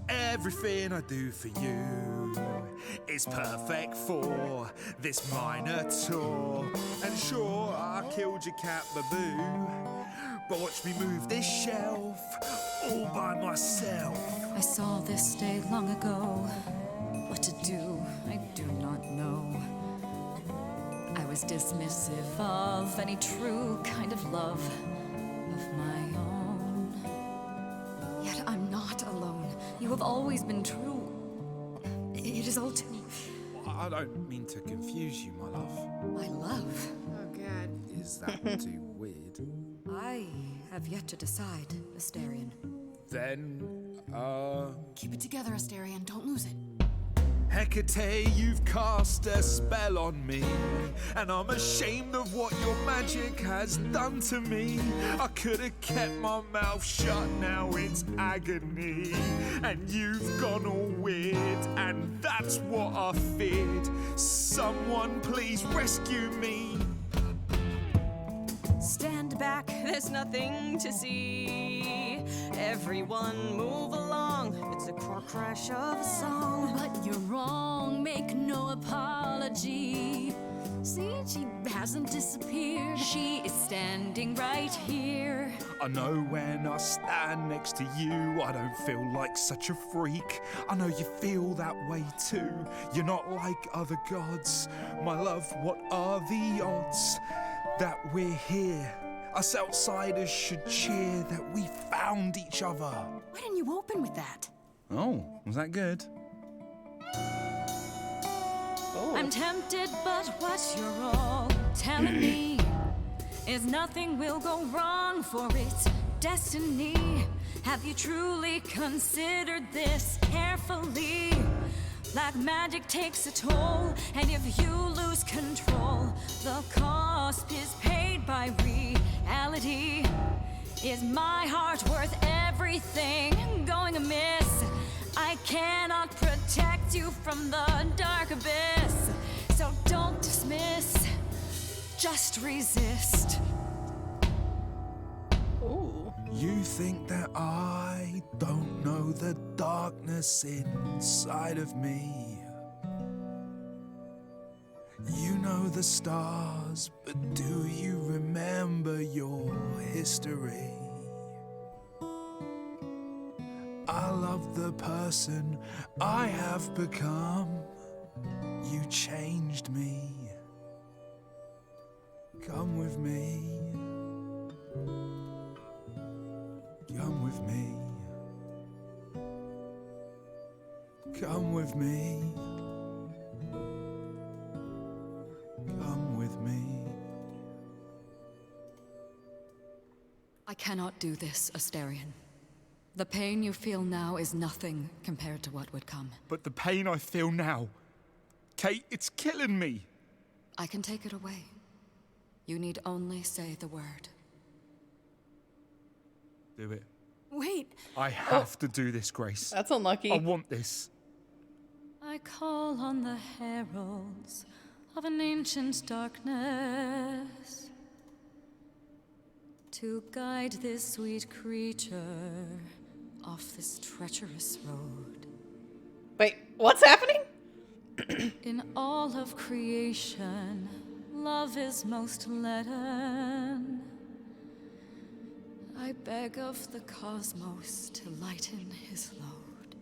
Everything I do for you is perfect for this minor tour. And sure, I killed your cat Baboo, but watch me move this shelf all by myself. I saw this day long ago. What to do, I do not know. I was dismissive of any true kind of love of my own. Yet I'm not alone. You have always been true. It is all too... I don't mean to confuse you, my love. My love? Oh, God. Is that too weird? I have yet to decide, Asterion. Then, Keep it together, Asterion. Don't lose it. Hecate, you've cast a spell on me, and I'm ashamed of what your magic has done to me. I could have kept my mouth shut, now it's agony, and you've gone all weird, and that's what I feared. Someone please rescue me. Stand back, there's nothing to see. Everyone move along, it's a car crash of a song. But you're wrong, make no apology. See, she hasn't disappeared. She is standing right here. I know when I stand next to you, I don't feel like such a freak. I know you feel that way too. You're not like other gods. My love, what are the odds that we're here? Us outsiders should cheer that we found each other. Why didn't you open with that? Oh, was that good? I'm tempted, but what you're all telling me is nothing will go wrong, for it's destiny. Have you truly considered this carefully? Black magic takes a toll, and if you lose control, the cost is paid by reality. Is my heart worth everything going amiss? I cannot protect you from the dark abyss, so don't dismiss, just resist. Ooh. You think that I don't know the darkness inside of me? You know the stars, but do you remember your history? I love the person I have become. You changed me. Come with me. Come with me. Come with me. Come with me. I cannot do this, Asterion. The pain you feel now is nothing compared to what would come. But the pain I feel now, Kate, it's killing me. I can take it away. You need only say the word. Do it. Wait. I have to do this, Grace. That's unlucky. I want this. I call on the heralds of an ancient darkness to guide this sweet creature off this treacherous road. Wait, what's happening? In all of creation, love is most leaden. I beg of the cosmos to lighten his load.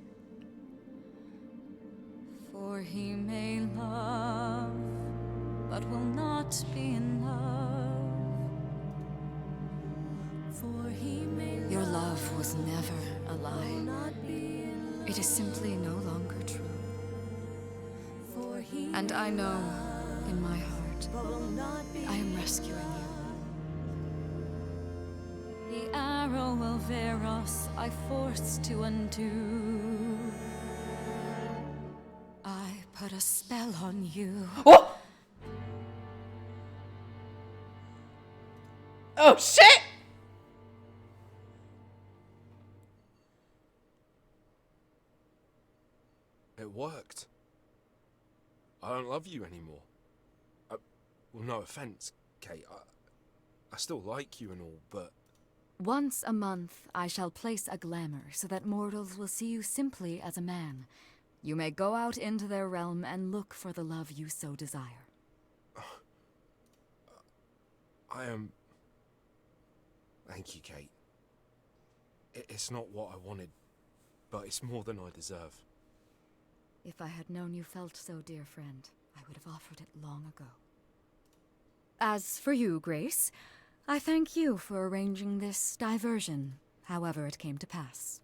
For he may love, but will not be in love. For he may Your love was never a lie. It is simply no longer true. And I know, in my heart, I am rescuing you. The arrow of Eros I forced to undo. I put a spell on you. Oh! Oh, shit! It worked. I don't love you anymore. Well, no offense, Kate. I still like you and all, but... Once a month, I shall place a glamour so that mortals will see you simply as a man. You may go out into their realm and look for the love you so desire. I am... Thank you, Kate. It's not what I wanted, but it's more than I deserve. If I had known you felt so, dear friend, I would have offered it long ago. As for you, Grace, I thank you for arranging this diversion, however it came to pass.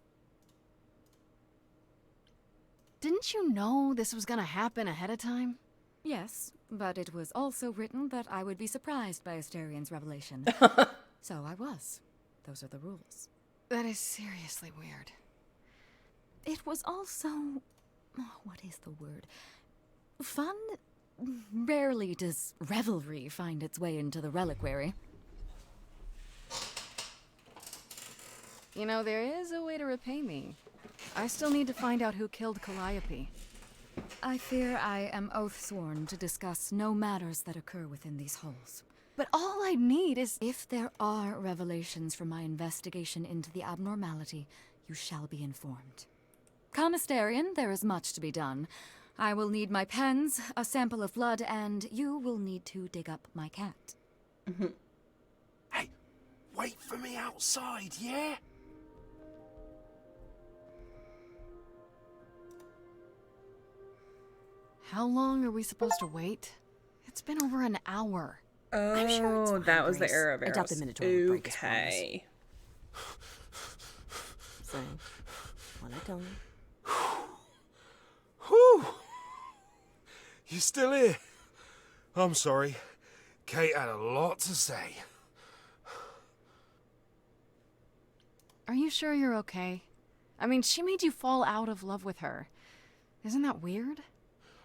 Didn't you know this was gonna happen ahead of time? Yes, but it was also written that I would be surprised by Asterian's revelation. So I was. Those are the rules. That is seriously weird. It was also... oh, what is the word? Fun? Rarely does revelry find its way into the reliquary. You know, there is a way to repay me. I still need to find out who killed Calliope. I fear I am oath-sworn to discuss no matters that occur within these halls. But all I need is... If there are revelations from my investigation into the abnormality, you shall be informed. Come, Asterian, there is much to be done. I will need my pens, a sample of blood, and you will need to dig up my cat. Hey, wait for me outside, yeah? How long are we supposed to wait? It's been over an hour. Oh, I'm sure it's fine, that was the Grace. era of I arrows. doubt the Minotaur would break his promise. Okay. So, what I tell you? Whew! You still here? I'm sorry. Kate had a lot to say. Are you sure you're okay? I mean, she made you fall out of love with her. Isn't that weird?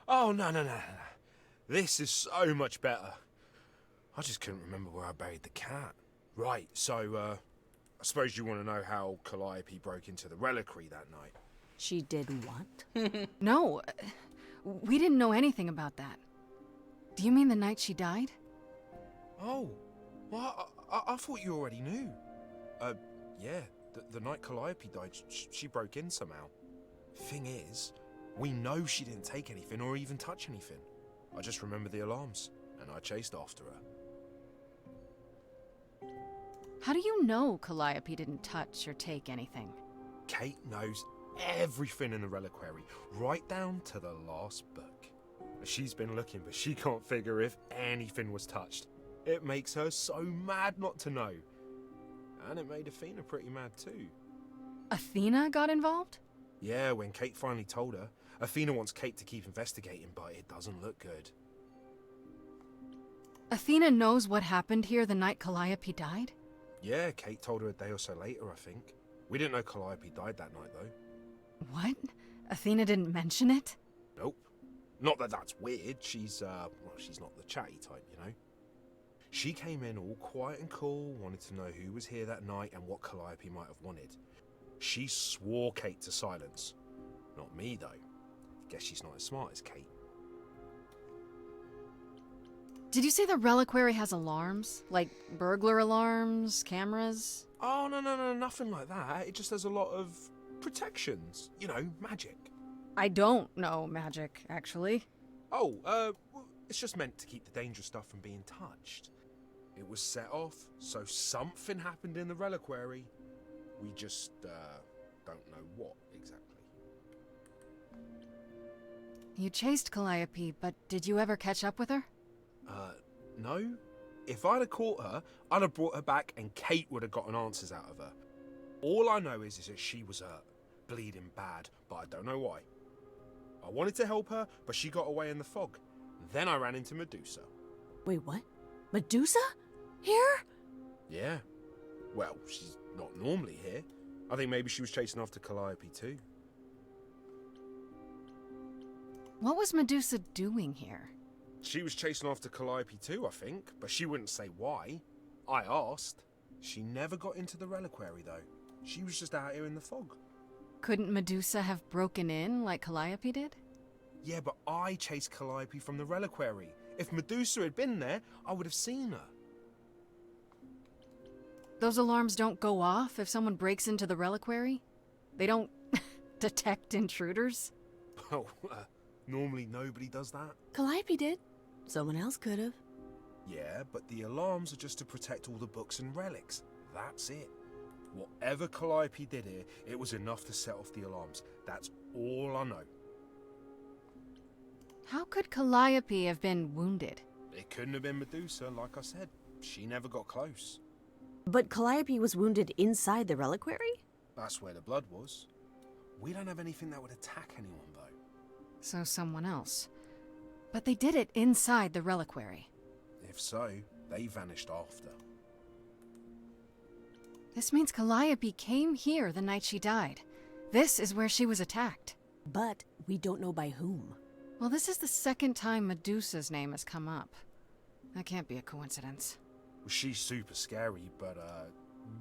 Oh, no. This is so much better. I just couldn't remember where I buried the cat. Right, so, I suppose you want to know how Calliope broke into the reliquary that night. She did what? No, we didn't know anything about that. Do you mean the night she died? Oh, well, I thought you already knew. Yeah, the night Calliope died, she broke in somehow. Thing is, we know she didn't take anything or even touch anything. I just remember the alarms, and I chased after her. How do you know Calliope didn't touch or take anything? Kate knows everything in the reliquary, right down to the last book. She's been looking, but she can't figure if anything was touched. It makes her so mad not to know. And it made Athena pretty mad too. Athena got involved? Yeah, when Kate finally told her, Athena wants Kate to keep investigating, but it doesn't look good. Athena knows what happened here the night Calliope died? Yeah, Kate told her a day or so later, I think. We didn't know Calliope died that night, though. What? Athena didn't mention it? Nope. Not that that's weird. She's not the chatty type, you know? She came in all quiet and cool, wanted to know who was here that night and what Calliope might have wanted. She swore Kate to silence. Not me, though. Guess she's not as smart as Kate. Did you say the reliquary has alarms? Like burglar alarms, cameras? Oh, no, nothing like that. It just has a lot of protections. You know, magic. I don't know magic, actually. Oh, it's just meant to keep the dangerous stuff from being touched. It was set off, so something happened in the reliquary. We just, don't know what exactly. You chased Calliope, but did you ever catch up with her? No. If I'd have caught her, I'd have brought her back and Kate would have gotten answers out of her. All I know is that she was hurt, bleeding bad, but I don't know why. I wanted to help her, but she got away in the fog. Then I ran into Medusa. Wait, what? Medusa? Here? Yeah. Well, she's not normally here. I think maybe she was chasing after Calliope too. What was Medusa doing here? She was chasing after Calliope too, I think, but she wouldn't say why. I asked. She never got into the reliquary though. She was just out here in the fog. Couldn't Medusa have broken in like Calliope did? Yeah, but I chased Calliope from the reliquary. If Medusa had been there, I would have seen her. Those alarms don't go off if someone breaks into the reliquary? They don't detect intruders? Well, normally nobody does that. Calliope did. Someone else could have. Yeah, but the alarms are just to protect all the books and relics. That's it. Whatever Calliope did here, it was enough to set off the alarms. That's all I know. How could Calliope have been wounded? It couldn't have been Medusa, like I said. She never got close. But Calliope was wounded inside the reliquary? That's where the blood was. We don't have anything that would attack anyone, though. So someone else. But they did it inside the reliquary. If so, they vanished after. This means Calliope came here the night she died. This is where she was attacked. But we don't know by whom. Well, this is the second time Medusa's name has come up. That can't be a coincidence. Well, she's super scary, but,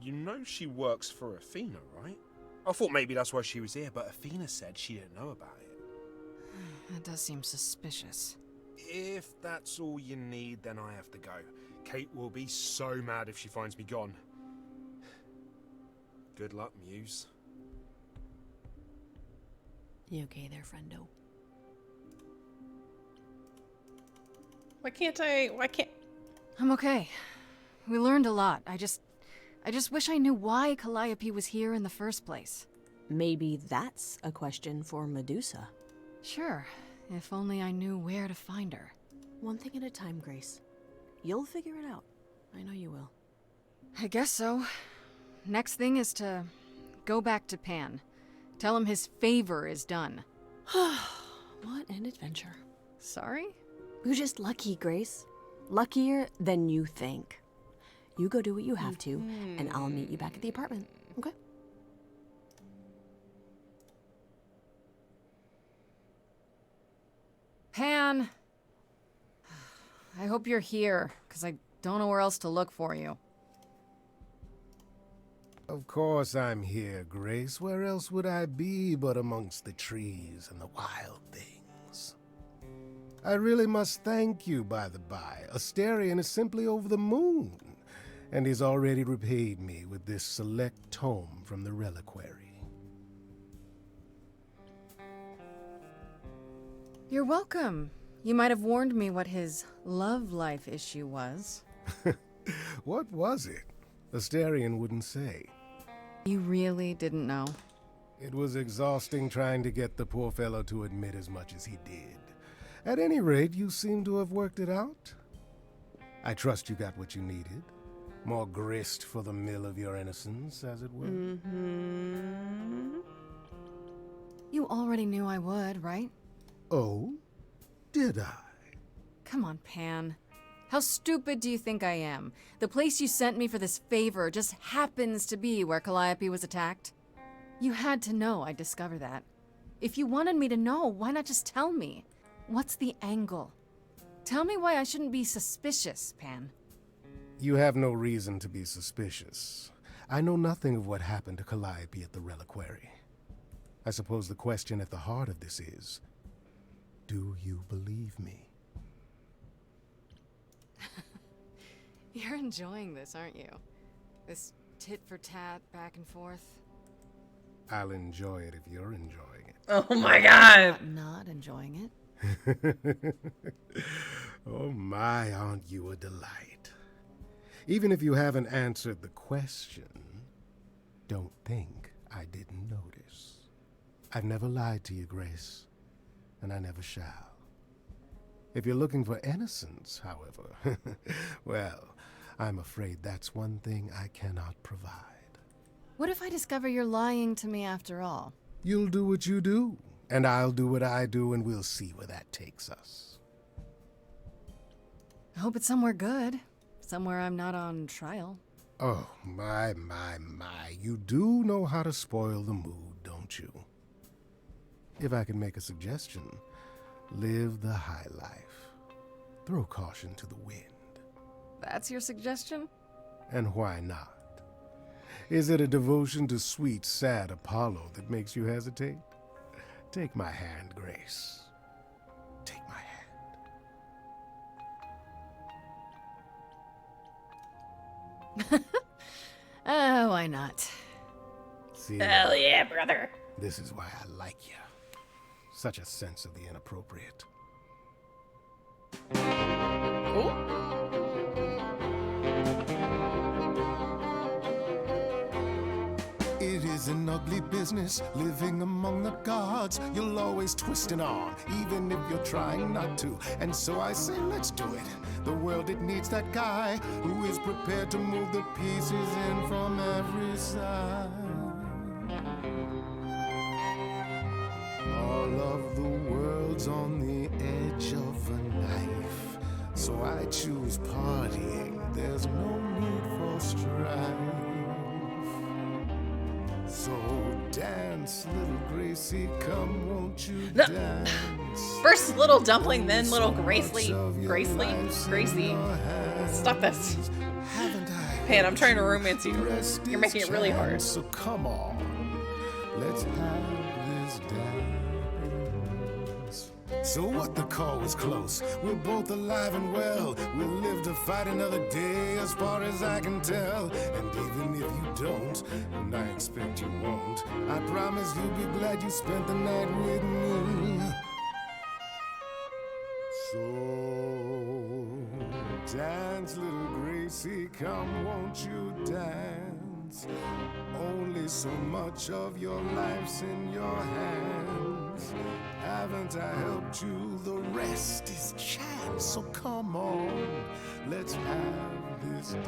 you know she works for Athena, right? I thought maybe that's why she was here, but Athena said she didn't know about it. That does seem suspicious. If that's all you need, then I have to go. Kate will be so mad if she finds me gone. Good luck, Muse. You okay there, friendo? Why can't... I'm okay. We learned a lot. I just wish I knew why Calliope was here in the first place. Maybe that's a question for Medusa. Sure, if only I knew where to find her. One thing at a time, Grace. You'll figure it out. I know you will. I guess so. Next thing is to go back to Pan. Tell him his favor is done. What an adventure. Sorry? You're just lucky, Grace. Luckier than you think. You go do what you have to, and I'll meet you back at the apartment, okay? Pan! I hope you're here, because I don't know where else to look for you. Of course I'm here, Grace. Where else would I be but amongst the trees and the wild things? I really must thank you, by the by. Asterion is simply over the moon, and he's already repaid me with this select tome from the reliquary. You're welcome. You might have warned me what his love life issue was. What was it? Asterion wouldn't say. You really didn't know? It was exhausting trying to get the poor fellow to admit as much as he did. At any rate, you seem to have worked it out. I trust you got what you needed. More grist for the mill of your innocence, as it were. Mm-hmm. You already knew I would, right? Oh? Did I? Come on, Pan. How stupid do you think I am? The place you sent me for this favor just happens to be where Calliope was attacked. You had to know I'd discover that. If you wanted me to know, why not just tell me? What's the angle? Tell me why I shouldn't be suspicious, Pan. You have no reason to be suspicious. I know nothing of what happened to Calliope at the reliquary. I suppose the question at the heart of this is, do you believe me? You're enjoying this, aren't you? This tit-for-tat, back and forth. I'll enjoy it if you're enjoying it. Oh my god! I'm not enjoying it. Oh my, aren't you a delight? Even if you haven't answered the question, don't think I didn't notice. I've never lied to you, Grace, and I never shall. If you're looking for innocence, however, well, I'm afraid that's one thing I cannot provide. What if I discover you're lying to me after all? You'll do what you do, and I'll do what I do, and we'll see where that takes us. I hope it's somewhere good. Somewhere I'm not on trial. Oh, my. You do know how to spoil the mood, don't you? If I can make a suggestion, live the high life. Throw caution to the wind. That's your suggestion? And why not? Is it a devotion to sweet, sad Apollo that makes you hesitate? Take my hand, Grace. Oh, why not? See, Hell yeah, brother. this is why I like you. Such a sense of the inappropriate. It is an ugly business living among the gods. You'll always twist an arm, even if you're trying not to. And so I say, let's do it. The world, it needs that guy who is prepared to move the pieces in from every side. All of the world's on the edge of a knife. So I choose partying. There's no need for strife. So dance, little Gracie, come, won't you dance? First little dumpling, then little Gracie. Stop this. Pan, I'm trying to romance you. You're making it really hard. So come on, let's have this dance. So what, the call was close. We're both alive and well. We'll live to fight another day, as far as I can tell. And even if you don't, and I expect you won't, I promise you'll be glad you spent the night with me. So dance, little Gracie, come, won't you dance? Only so much of your life's in your hands. Haven't I helped you? The rest is chance. So come on, let's have this dance.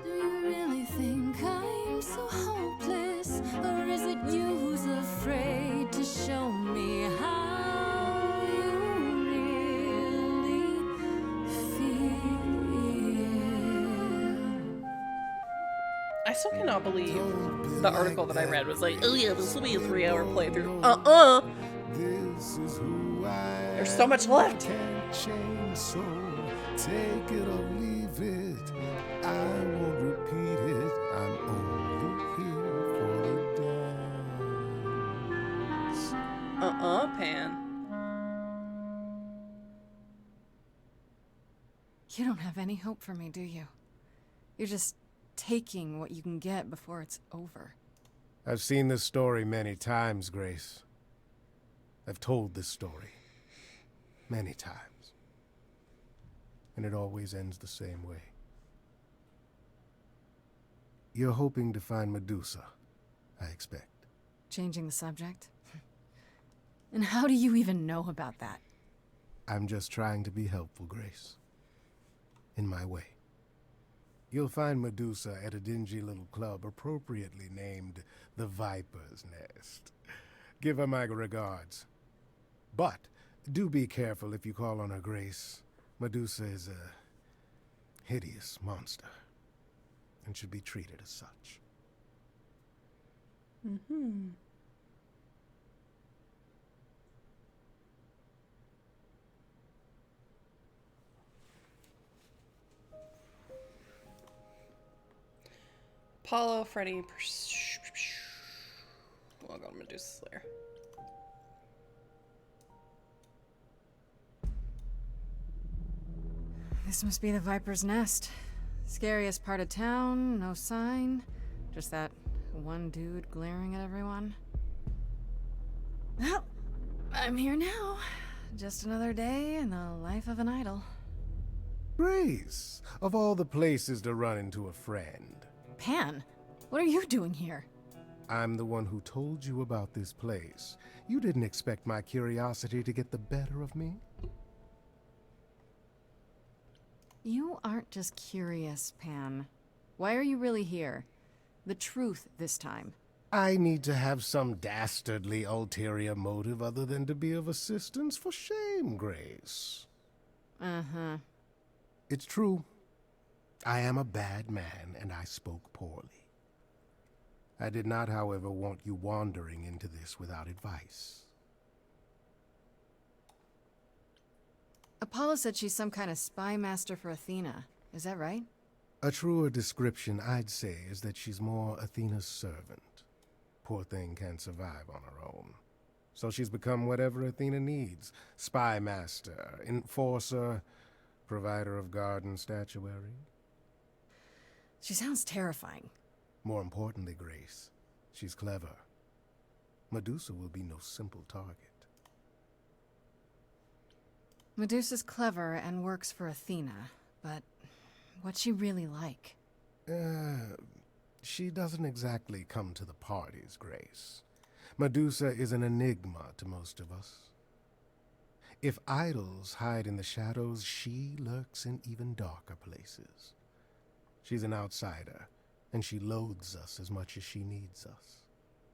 Do you really think I'm so hopeless? Or is it you who's afraid to show me how you really feel? I still cannot believe the article that I read was like, oh yeah, this will be a 3-hour playthrough. There's so much left. So take it or leave it. I won't repeat it. I'm only here for the dance. Pan. You don't have any hope for me, do you? You're just taking what you can get before it's over. I've seen this story many times, Grace. I've told this story many times. And it always ends the same way. You're hoping to find Medusa, I expect. Changing the subject? And how do you even know about that? I'm just trying to be helpful, Grace. In my way. You'll find Medusa at a dingy little club appropriately named the Viper's Nest. Give her my regards. But do be careful if you call on her, Grace. Medusa is a hideous monster and should be treated as such. Mm-hmm. Apollo, Freddy, we'll go to Medusa Slayer. This must be the Viper's Nest. Scariest part of town, no sign. Just that one dude glaring at everyone. Well, I'm here now. Just another day in the life of an idol. Grace, of all the places to run into a friend. Pan, what are you doing here? I'm the one who told you about this place. You didn't expect my curiosity to get the better of me? You aren't just curious, Pan. Why are you really here? The truth this time. I need to have some dastardly ulterior motive other than to be of assistance. For shame, Grace. Uh-huh. It's true. I am a bad man, and I spoke poorly. I did not, however, want you wandering into this without advice. Apollo said she's some kind of spy master for Athena. Is that right? A truer description, I'd say, is that she's more Athena's servant. Poor thing can't survive on her own. So she's become whatever Athena needs. Spy master, enforcer, provider of garden statuary. She sounds terrifying. More importantly, Grace, she's clever. Medusa will be no simple target. Medusa's clever and works for Athena, but what's she really like? She doesn't exactly come to the parties, Grace. Medusa is an enigma to most of us. If idols hide in the shadows, she lurks in even darker places. She's an outsider, and she loathes us as much as she needs us.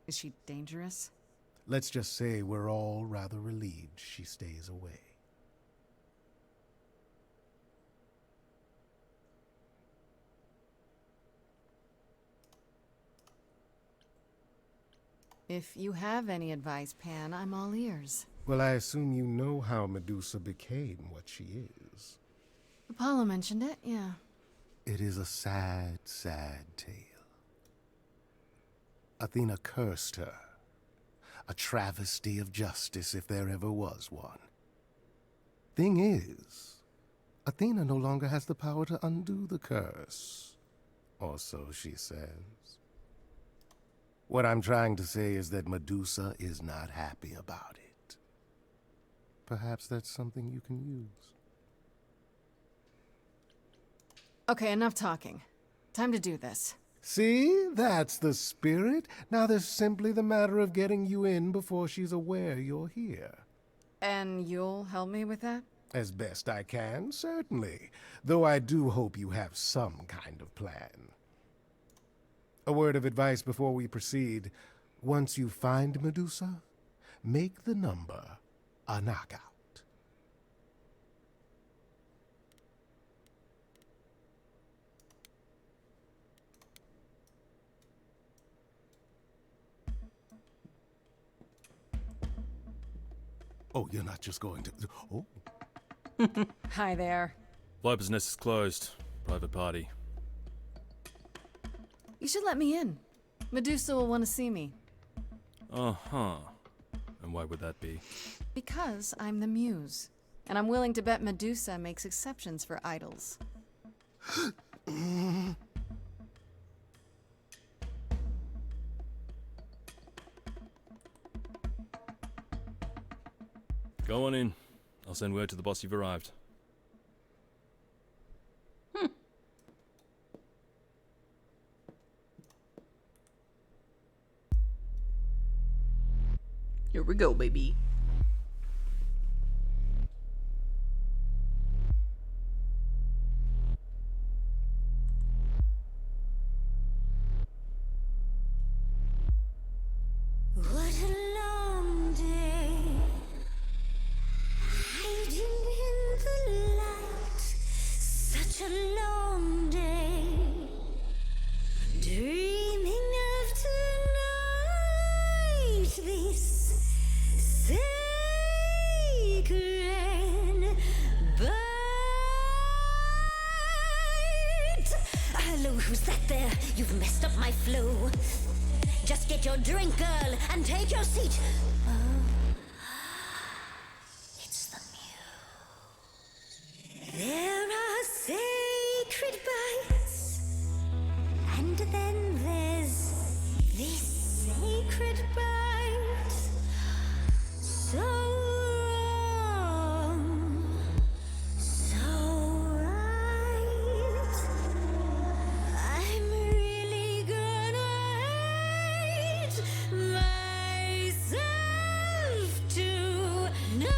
Is she dangerous? Let's just say we're all rather relieved she stays away. If you have any advice, Pan, I'm all ears. Well, I assume you know how Medusa became what she is. Apollo mentioned it, yeah. It is a sad, sad tale. Athena cursed her. A travesty of justice if there ever was one. Thing is, Athena no longer has the power to undo the curse. Or so she says. What I'm trying to say is that Medusa is not happy about it. Perhaps that's something you can use. Okay, enough talking. Time to do this. See? That's the spirit. Now there's simply the matter of getting you in before she's aware you're here. And you'll help me with that? As best I can, certainly. Though I do hope you have some kind of plan. A word of advice before we proceed. Once you find Medusa, make the number a knockout. Oh, you're not just going to... Oh. Hi there. Viper's Nest is closed. Private party. You should let me in. Medusa will want to see me. Uh-huh. And why would that be? Because I'm the muse. And I'm willing to bet Medusa makes exceptions for idols. Go on in. I'll send word to the boss you've arrived. Here we go, baby. What a long day, hiding in the light. Such a long day, dreaming of tonight. This sacred bite. Hello, who's that there? You've messed up my flow. Just get your drink, girl, and take your seat. Oh, it's the muse. There are sacred bites, and then there's this sacred bite. So wrong, so right. I'm really gonna hate myself tonight.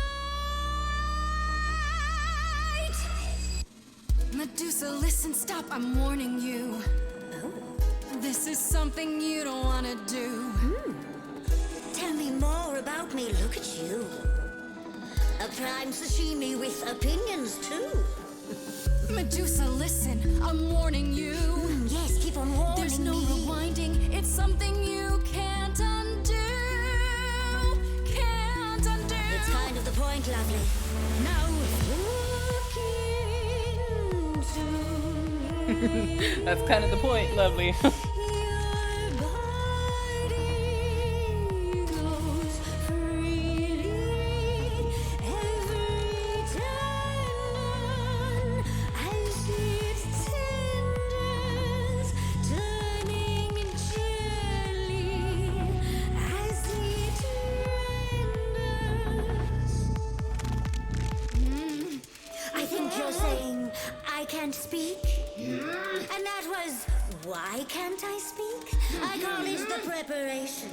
Medusa, listen, stop, I'm warning you. This is something you don't want to do. Tell me more about me, look at you. A prime sashimi with opinions, too. Medusa, listen, I'm warning you. Yes, keep on warning There's no me. rewinding, it's something you can't undo. Can't undo. It's kind of the point, lovely. Now That's kind of the point, lovely. goes free. can't speak. And that was why can't I speak? I call it the preparation.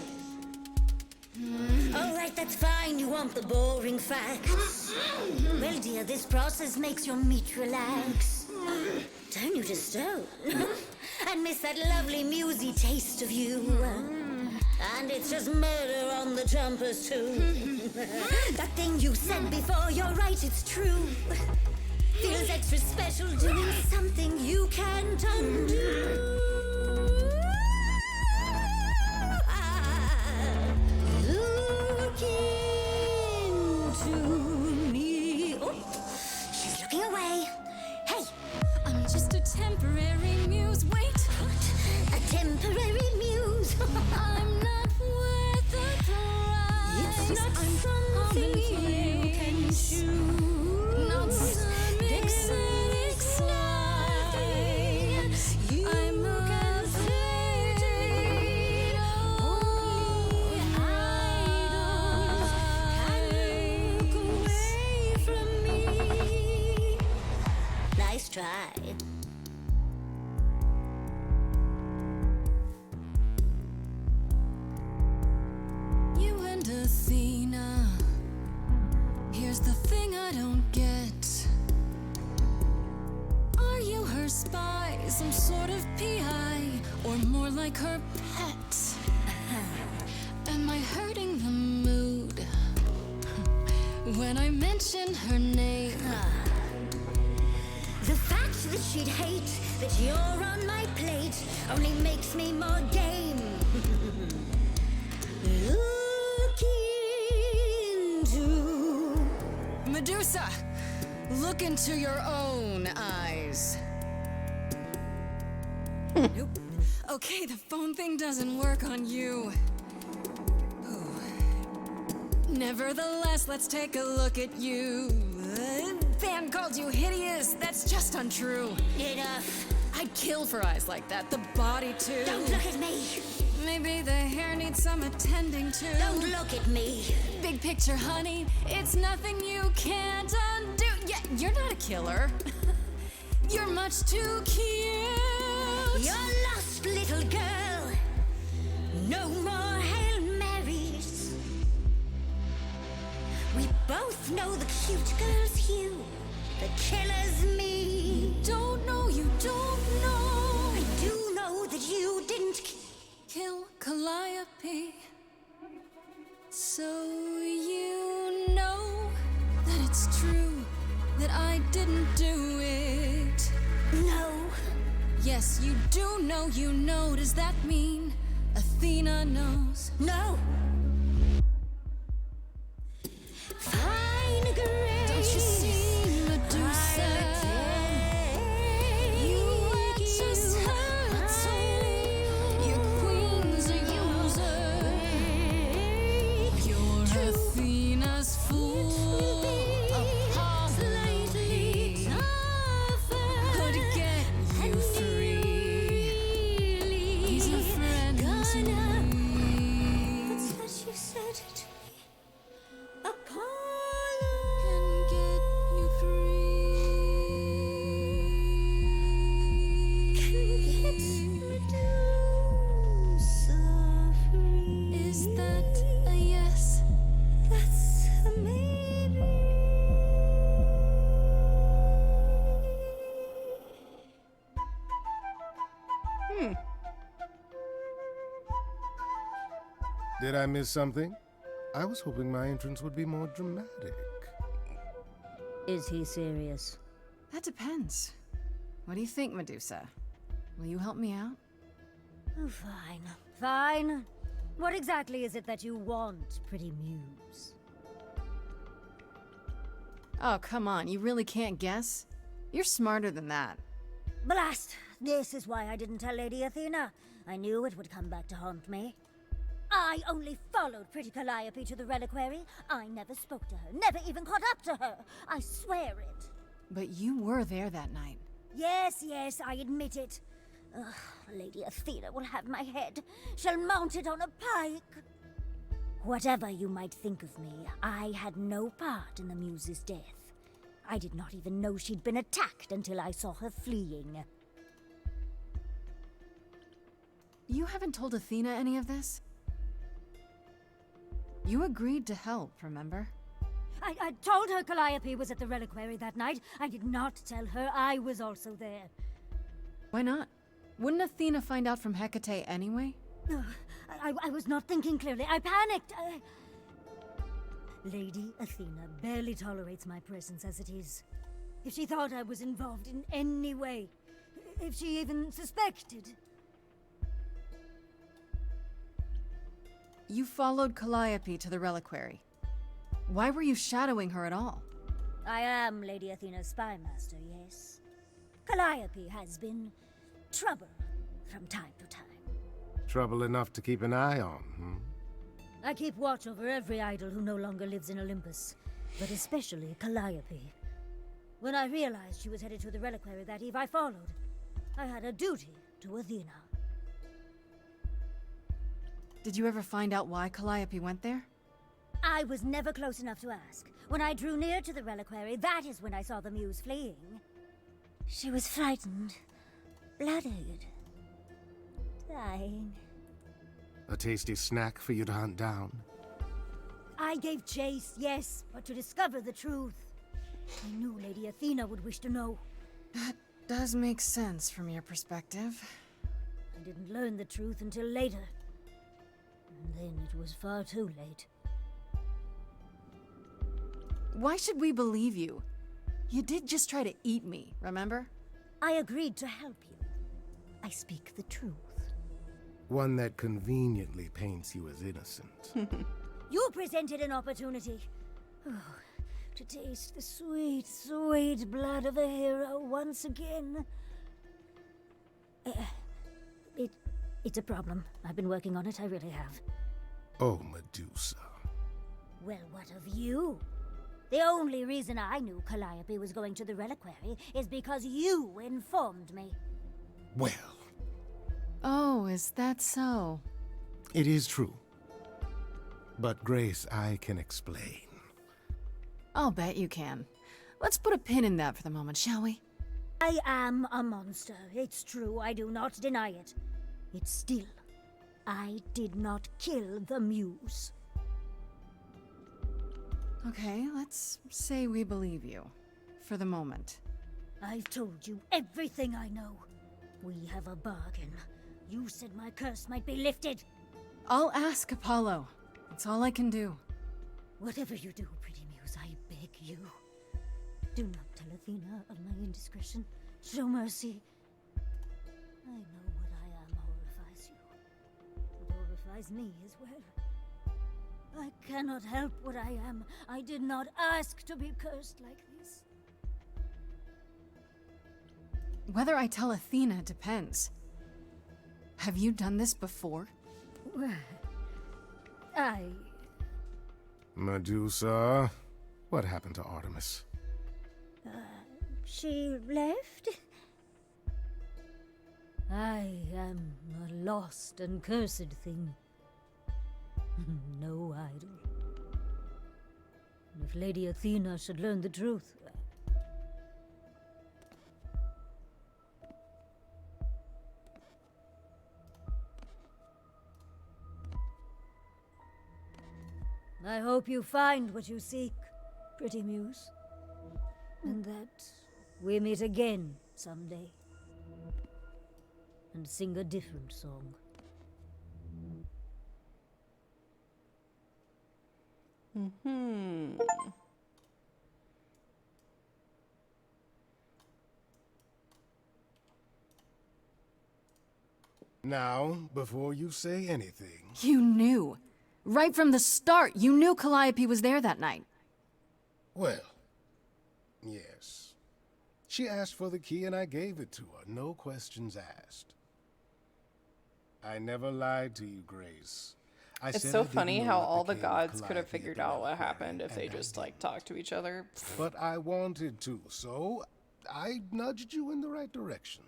Alright, that's fine, you want the boring facts. Well, dear, this process makes your meat relax. Turn you to stone. And miss that lovely musy taste of you. And it's just murder on the jumpers, too. That thing you said before, you're right, it's true. Feels extra special doing something you can't undo. Look into me. Oh, she's looking away. Hey, I'm just a temporary muse. Wait, a temporary muse. I'm not worth the price. It's not something you can choose. Not some exotic slide. I'm concentrated. Only idols can look away from me. Nice try. You and Athena. Here's the thing I don't get. Are you her spy, some sort of PI, or more like her pet? Am I hurting the mood when I mention her name? The fact that she'd hate that you're on my plate only makes me more game. Look into Medusa, look into your own eyes. Nope. Okay, the phone thing doesn't work on you. Ooh. Nevertheless, let's take a look at you. Band called you hideous. That's just untrue. Enough. I'd kill for eyes like that. The body too. Don't look at me. Maybe the hair needs some attending to. Don't look at me. Big picture, honey. It's nothing you can't undo. Yeah, you're not a killer. You're much too cute. You're lost, little girl. No more Hail Marys. We both know the cute girl's you. The killer's me. You don't know, you don't know. I do know that you didn't kill Calliope. So you know that it's true that I didn't do it. No. Yes, you do know, you know. Does that mean Athena knows? No. Fine grace. Don't you see, Medusa? You are just her tool. Your queen's a user. You're Athena's fool. Apology could get you free. He's a friend to me. That's what you said to me. Apollo can get you free. Can get Medusa free. Is that a yes? That's a maybe. Did I miss something? I was hoping my entrance would be more dramatic. Is he serious? That depends. What do you think, Medusa? Will you help me out? Oh, fine. Fine. What exactly is it that you want, pretty muse? Oh, come on. You really can't guess? You're smarter than that. Blast! This is why I didn't tell Lady Athena. I knew it would come back to haunt me. I only followed pretty Calliope to the reliquary. I never spoke to her, never even caught up to her. I swear it. But you were there that night. Yes, I admit it. Ugh, Lady Athena will have my head. She'll mount it on a pike. Whatever you might think of me, I had no part in the Muse's death. I did not even know she'd been attacked until I saw her fleeing. You haven't told Athena any of this? You agreed to help, remember? I told her Calliope was at the reliquary that night. I did not tell her I was also there. Why not? Wouldn't Athena find out from Hecate anyway? I was not thinking clearly. I panicked. Lady Athena barely tolerates my presence as it is. If she thought I was involved in any way, if she even suspected... You followed Calliope to the reliquary. Why were you shadowing her at all? I am Lady Athena's spy master, yes. Calliope has been trouble from time to time. Trouble enough to keep an eye on, I keep watch over every idol who no longer lives in Olympus, but especially Calliope. When I realized she was headed to the reliquary that eve, I followed. I had a duty to Athena. Did you ever find out why Calliope went there? I was never close enough to ask. When I drew near to the reliquary, that is when I saw the muse fleeing. She was frightened, bloodied, dying. A tasty snack for you to hunt down. I gave chase, yes, but to discover the truth. I knew Lady Athena would wish to know. That does make sense from your perspective. I didn't learn the truth until later. And then it was far too late. Why should we believe you? You did just try to eat me, remember? I agreed to help you. I speak the truth. One that conveniently paints you as innocent. You presented an opportunity. Oh, to taste the sweet, sweet blood of a hero once again. It's a problem. I've been working on it, I really have. Oh, Medusa. Well, what of you? The only reason I knew Calliope was going to the reliquary is because you informed me. Well. Oh, is that so? It is true. But Grace, I can explain. I'll bet you can. Let's put a pin in that for the moment, shall we? I am a monster. It's true, I do not deny it. It's still, I did not kill the muse. Okay, let's say we believe you. For the moment. I've told you everything I know. We have a bargain. You said my curse might be lifted. I'll ask Apollo. That's all I can do. Whatever you do, pretty muse, I beg you. Do not tell Athena of my indiscretion. Show mercy. I know what I am horrifies you. It horrifies me as well. I cannot help what I am. I did not ask to be cursed like this. Whether I tell Athena depends. Have you done this before? Medusa, what happened to Artemis? She left? I am a lost and cursed thing. No idol. If Lady Athena should learn the truth... I hope you find what you seek, pretty muse. And that we meet again someday. And sing a different song. Now, before you say anything... You knew. Right from the start, you knew Calliope was there that night. Well, yes. She asked for the key and I gave it to her, no questions asked. I never lied to you, Grace. It's so funny how all the gods could have figured out what happened if they just, like, talked to each other. But I wanted to, so I nudged you in the right direction.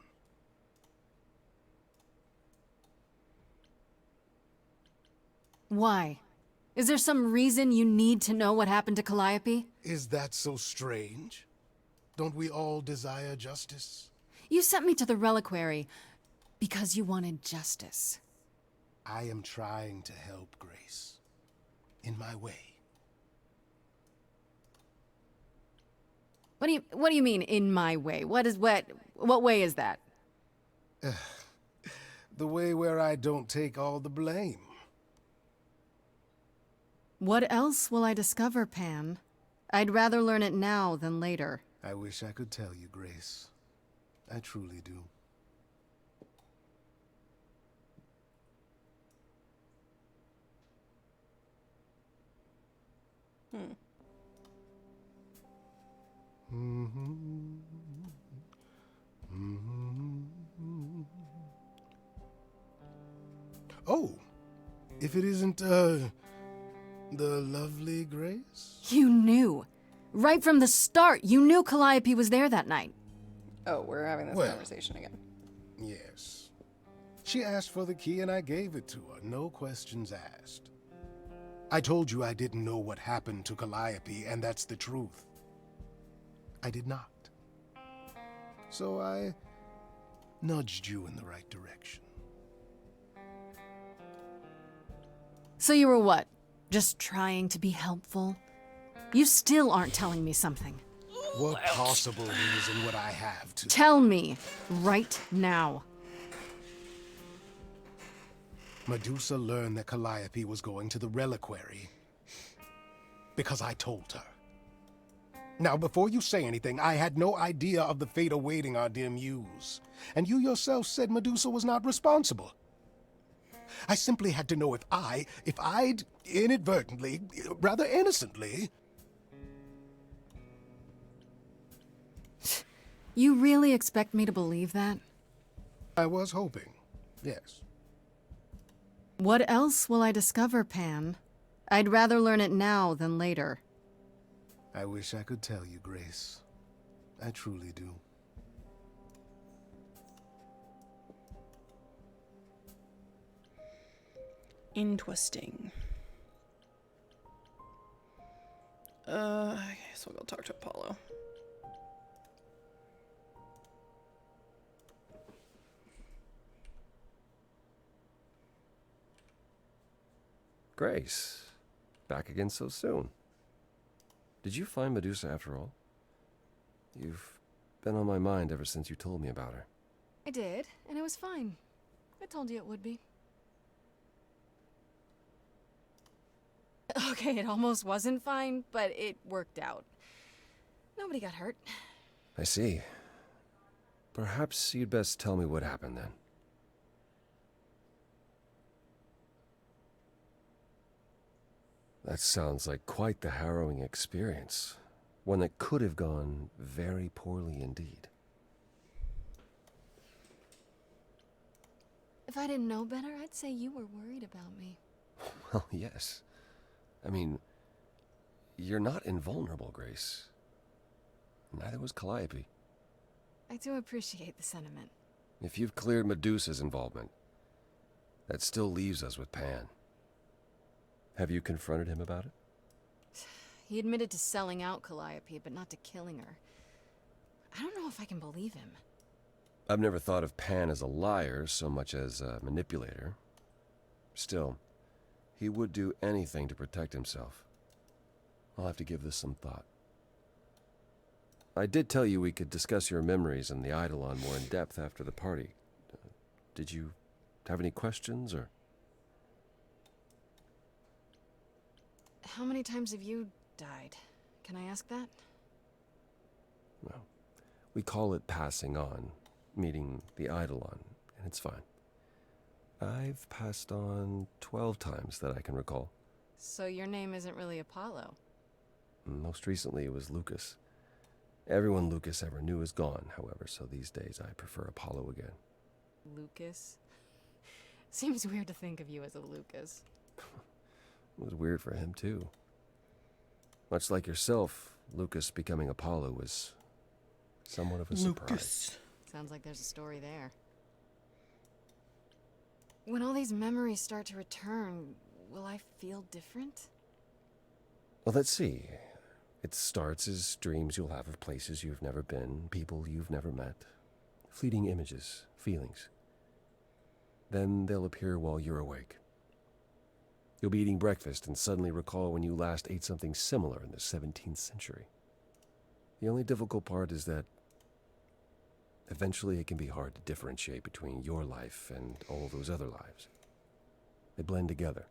Why? Is there some reason you need to know what happened to Calliope? Is that so strange? Don't we all desire justice? You sent me to the reliquary because you wanted justice. I am trying to help, Grace. In my way. What do you mean, in my way? What way is that? The way where I don't take all the blame. What else will I discover, Pan? I'd rather learn it now than later. I wish I could tell you, Grace. I truly do. Oh, if it isn't, the lovely Grace? You knew. Right from the start, you knew Calliope was there that night. Oh, we're having this conversation again. Yes. She asked for the key and I gave it to her, no questions asked. I told you I didn't know what happened to Calliope, and that's the truth. I did not. So I nudged you in the right direction. So you were what? Just trying to be helpful? You still aren't telling me something. What possible reason would I have to? Tell me, right now. Medusa learned that Calliope was going to the reliquary because I told her. Now, before you say anything, I had no idea of the fate awaiting our dear muse. And you yourself said Medusa was not responsible. I simply had to know if I'd inadvertently, rather innocently... You really expect me to believe that? I was hoping, yes. What else will I discover, Pan? I'd rather learn it now than later. I wish I could tell you, Grace. I truly do. Interesting. I guess we'll go talk to Apollo. Grace, back again so soon. Did you find Medusa after all? You've been on my mind ever since you told me about her. I did, and it was fine. I told you it would be. Okay, it almost wasn't fine, but it worked out. Nobody got hurt. I see. Perhaps you'd best tell me what happened then. That sounds like quite the harrowing experience. One that could have gone very poorly indeed. If I didn't know better, I'd say you were worried about me. Well, yes. I mean, you're not invulnerable, Grace. Neither was Calliope. I do appreciate the sentiment. If you've cleared Medusa's involvement, that still leaves us with Pan. Have you confronted him about it? He admitted to selling out Calliope, but not to killing her. I don't know if I can believe him. I've never thought of Pan as a liar so much as a manipulator. Still, he would do anything to protect himself. I'll have to give this some thought. I did tell you we could discuss your memories and the Eidolon more in depth after the party. Did you have any questions, or...? How many times have you died? Can I ask that? Well, we call it passing on, meeting the Eidolon, and it's fine. I've passed on 12 times that I can recall. So your name isn't really Apollo? Most recently it was Lucas. Everyone Lucas ever knew is gone, however, so these days I prefer Apollo again. Lucas? Seems weird to think of you as a Lucas. It was weird for him, too. Much like yourself, Lucas becoming Apollo was somewhat of a surprise. Sounds like there's a story there. When all these memories start to return, will I feel different? Well, let's see. It starts as dreams you'll have of places you've never been, people you've never met, fleeting images, feelings. Then they'll appear while you're awake. You'll be eating breakfast and suddenly recall when you last ate something similar in the 17th century. The only difficult part is that eventually it can be hard to differentiate between your life and all those other lives. They blend together.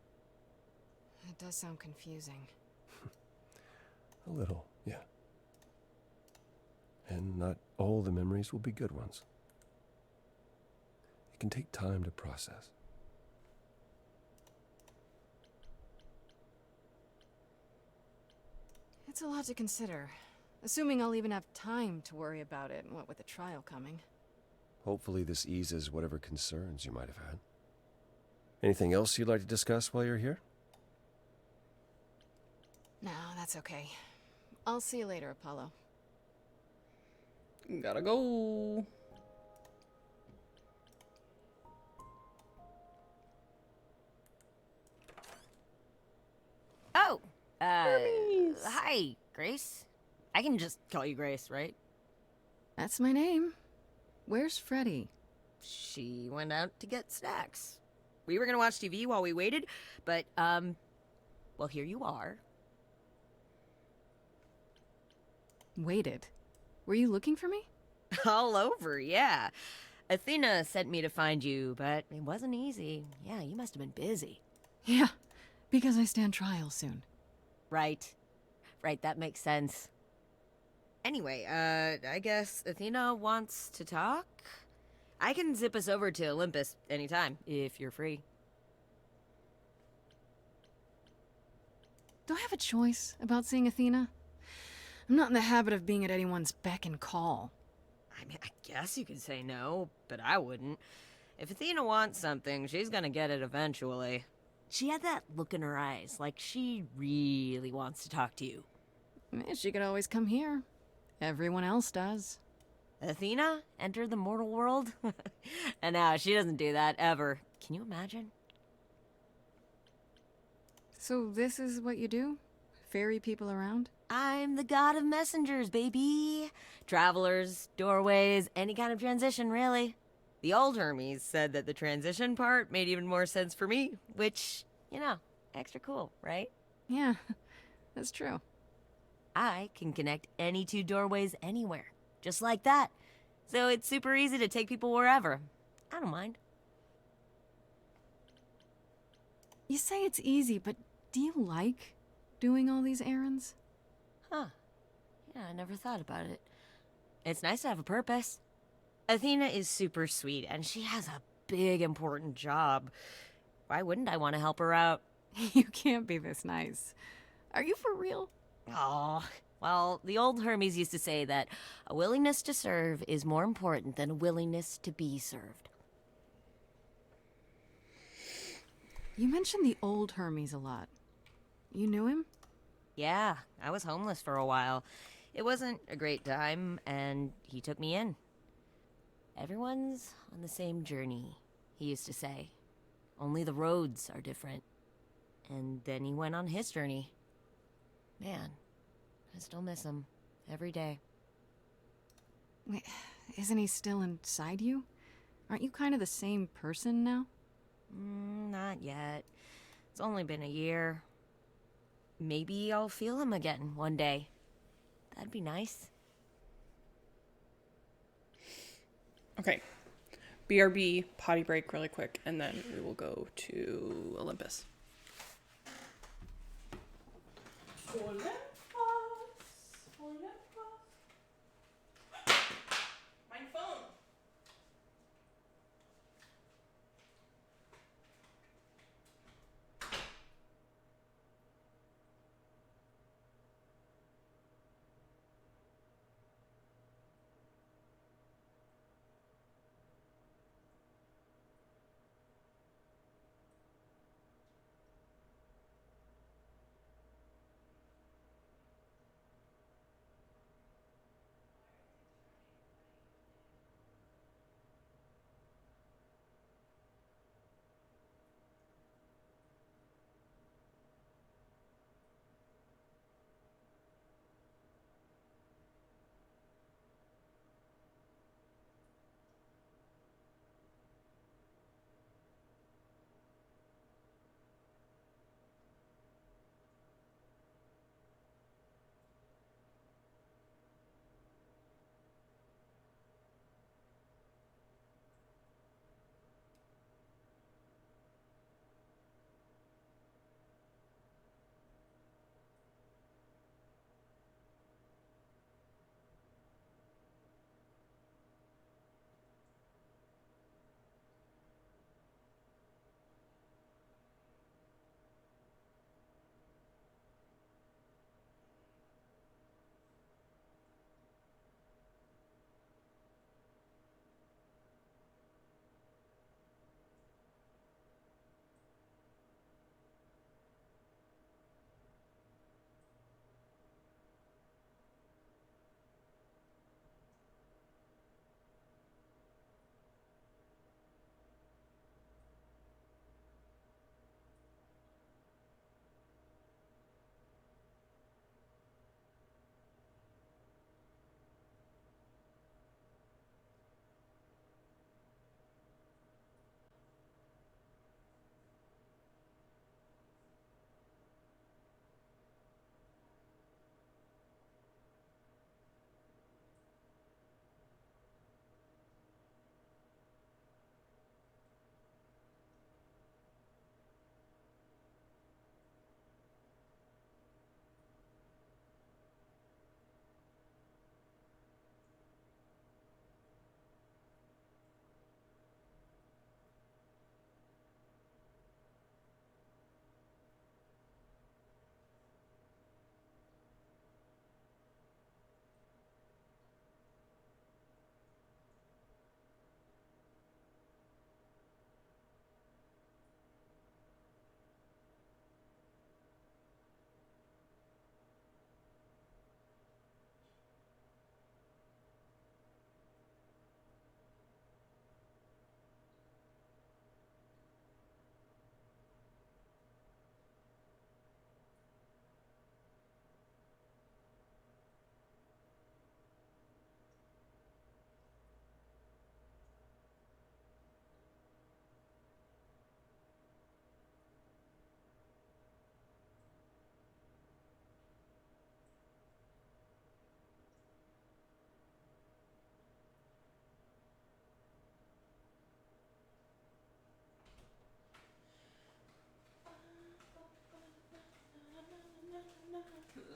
It does sound confusing. A little, yeah. And not all the memories will be good ones. It can take time to process. It's a lot to consider. Assuming I'll even have time to worry about it, what with the trial coming. Hopefully this eases whatever concerns you might have had. Anything else you'd like to discuss while you're here? No, that's okay. I'll see you later, Apollo. Gotta go. Oh, hi, Grace. I can just call you Grace, right? That's my name. Where's Freddie? She went out to get snacks. We were gonna watch TV while we waited, but, well, here you are. Waited? Were you looking for me? All over, yeah. Athena sent me to find you, but it wasn't easy. Yeah, you must have been busy. Yeah, because I stand trial soon. Right. Right, that makes sense. Anyway, I guess Athena wants to talk? I can zip us over to Olympus anytime, if you're free. Do I have a choice about seeing Athena? I'm not in the habit of being at anyone's beck and call. I mean, I guess you could say no, but I wouldn't. If Athena wants something, she's gonna get it eventually. She had that look in her eyes, like she really wants to talk to you. She could always come here. Everyone else does. Athena enter the mortal world? And now she doesn't do that, ever. Can you imagine? So this is what you do? Ferry people around? I'm the god of messengers, baby. Travelers, doorways, any kind of transition, really. The old Hermes said that the transition part made even more sense for me, which, you know, extra cool, right? Yeah, that's true. I can connect any two doorways anywhere, just like that. So it's super easy to take people wherever. I don't mind. You say it's easy, but do you like doing all these errands? Huh. Yeah, I never thought about it. It's nice to have a purpose. Athena is super sweet, and she has a big, important job. Why wouldn't I want to help her out? You can't be this nice. Are you for real? Oh, well, the old Hermes used to say that a willingness to serve is more important than a willingness to be served. You mentioned the old Hermes a lot. You knew him? Yeah, I was homeless for a while. It wasn't a great time, and he took me in. Everyone's on the same journey, he used to say. Only the roads are different. And then he went on his journey. Man, I still miss him every day. Wait, isn't he still inside you? Aren't you kind of the same person now? Not yet. It's only been a year. Maybe I'll feel him again one day. That'd be nice. Okay. BRB, potty break really quick, and then we will go to Olympus. My phone.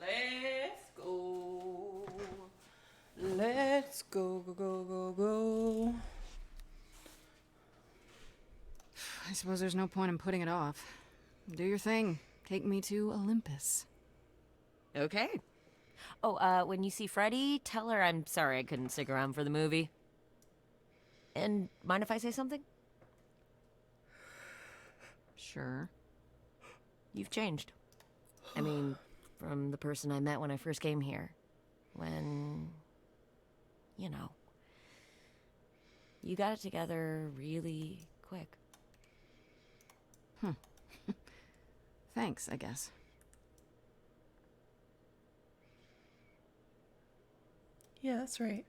Let's go. Let's go, go, go, go, go. I suppose there's no point in putting it off. Do your thing. Take me to Olympus. Okay. Oh, when you see Freddie, tell her I'm sorry I couldn't stick around for the movie. And mind if I say something? Sure. You've changed. I mean, from the person I met when I first came here. When, you know, you got it together really quick. Thanks, I guess. Yeah, that's right.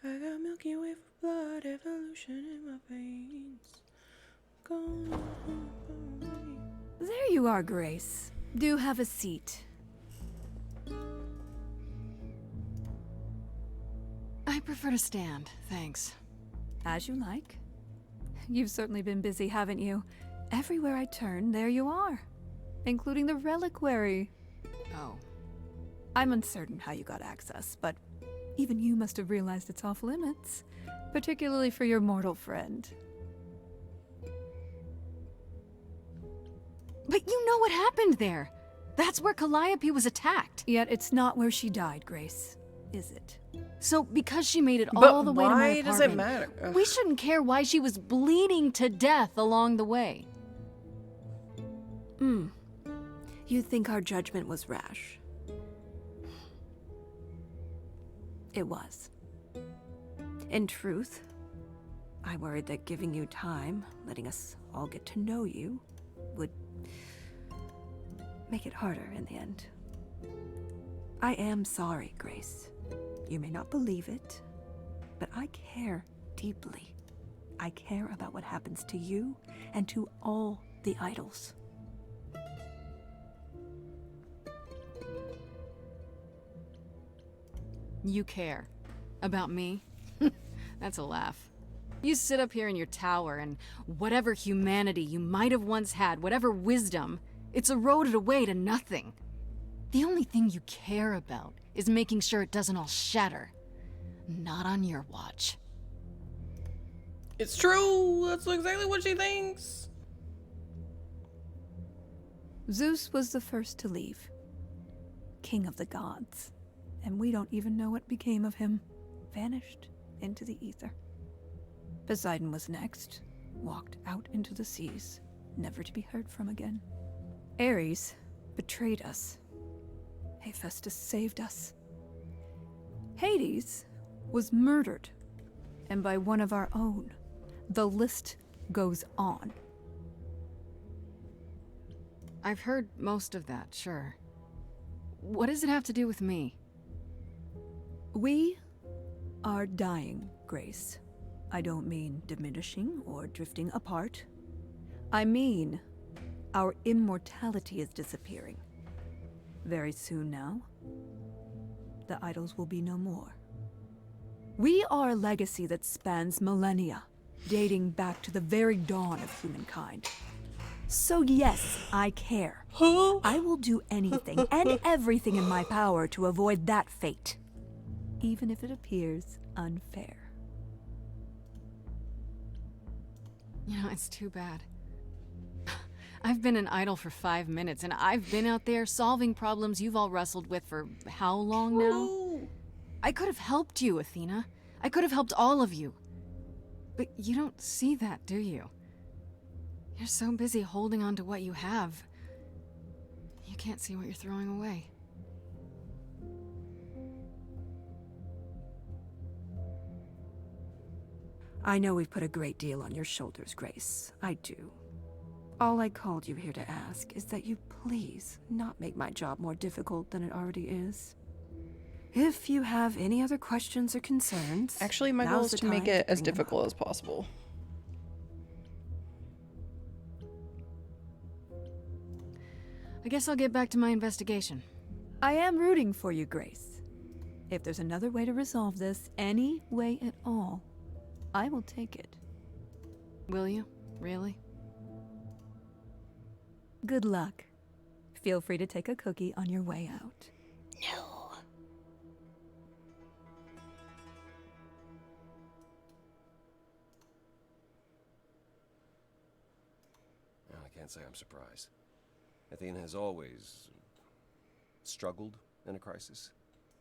I got Milky Way for blood, evolution in my veins. Gone away. There you are, Grace. Do have a seat. I prefer to stand, thanks. As you like. You've certainly been busy, haven't you? Everywhere I turn, there you are. Including the reliquary. Oh. I'm uncertain how you got access, but even you must have realized it's off limits. Particularly for your mortal friend. But you know what happened there. That's where Calliope was attacked. Yet it's not where she died, Grace. Is it? So, because she made it But all the way to my why apartment, does it matter? Ugh. we shouldn't care why she was bleeding to death along the way. You think our judgment was rash? It was. In truth, I worried that giving you time, letting us all get to know you, would make it harder in the end. I am sorry, Grace. You may not believe it, but I care deeply. I care about what happens to you and to all the idols. You care. About me? That's a laugh. You sit up here in your tower, and whatever humanity you might have once had, whatever wisdom, it's eroded away to nothing. The only thing you care about is making sure it doesn't all shatter. Not on your watch. It's true. That's exactly what she thinks. Zeus was the first to leave. King of the gods. And we don't even know what became of him. Vanished into the ether. Poseidon was next. Walked out into the seas, never to be heard from again. Ares betrayed us. Hephaestus saved us. Hades was murdered. And by one of our own. The list goes on. I've heard most of that, sure. What does it have to do with me? We are dying, Grace. I don't mean diminishing or drifting apart. I mean, our immortality is disappearing. Very soon now, the idols will be no more. We are a legacy that spans millennia, dating back to the very dawn of humankind. So yes, I care. I will do anything and everything in my power to avoid that fate, even if it appears unfair. You know, it's too bad. I've been an idol for 5 minutes, and I've been out there solving problems you've all wrestled with for how long now? I could have helped you, Athena. I could have helped all of you. But you don't see that, do you? You're so busy holding on to what you have. You can't see what you're throwing away. I know we've put a great deal on your shoulders, Grace. I do. All I called you here to ask is that you please not make my job more difficult than it already is. If you have any other questions or concerns... Actually, my goal is to make it as difficult as possible. I guess I'll get back to my investigation. I am rooting for you, Grace. If there's another way to resolve this, any way at all, I will take it. Will you? Really? Good luck. Feel free to take a cookie on your way out. No. Well, I can't say I'm surprised. Athena has always struggled in a crisis.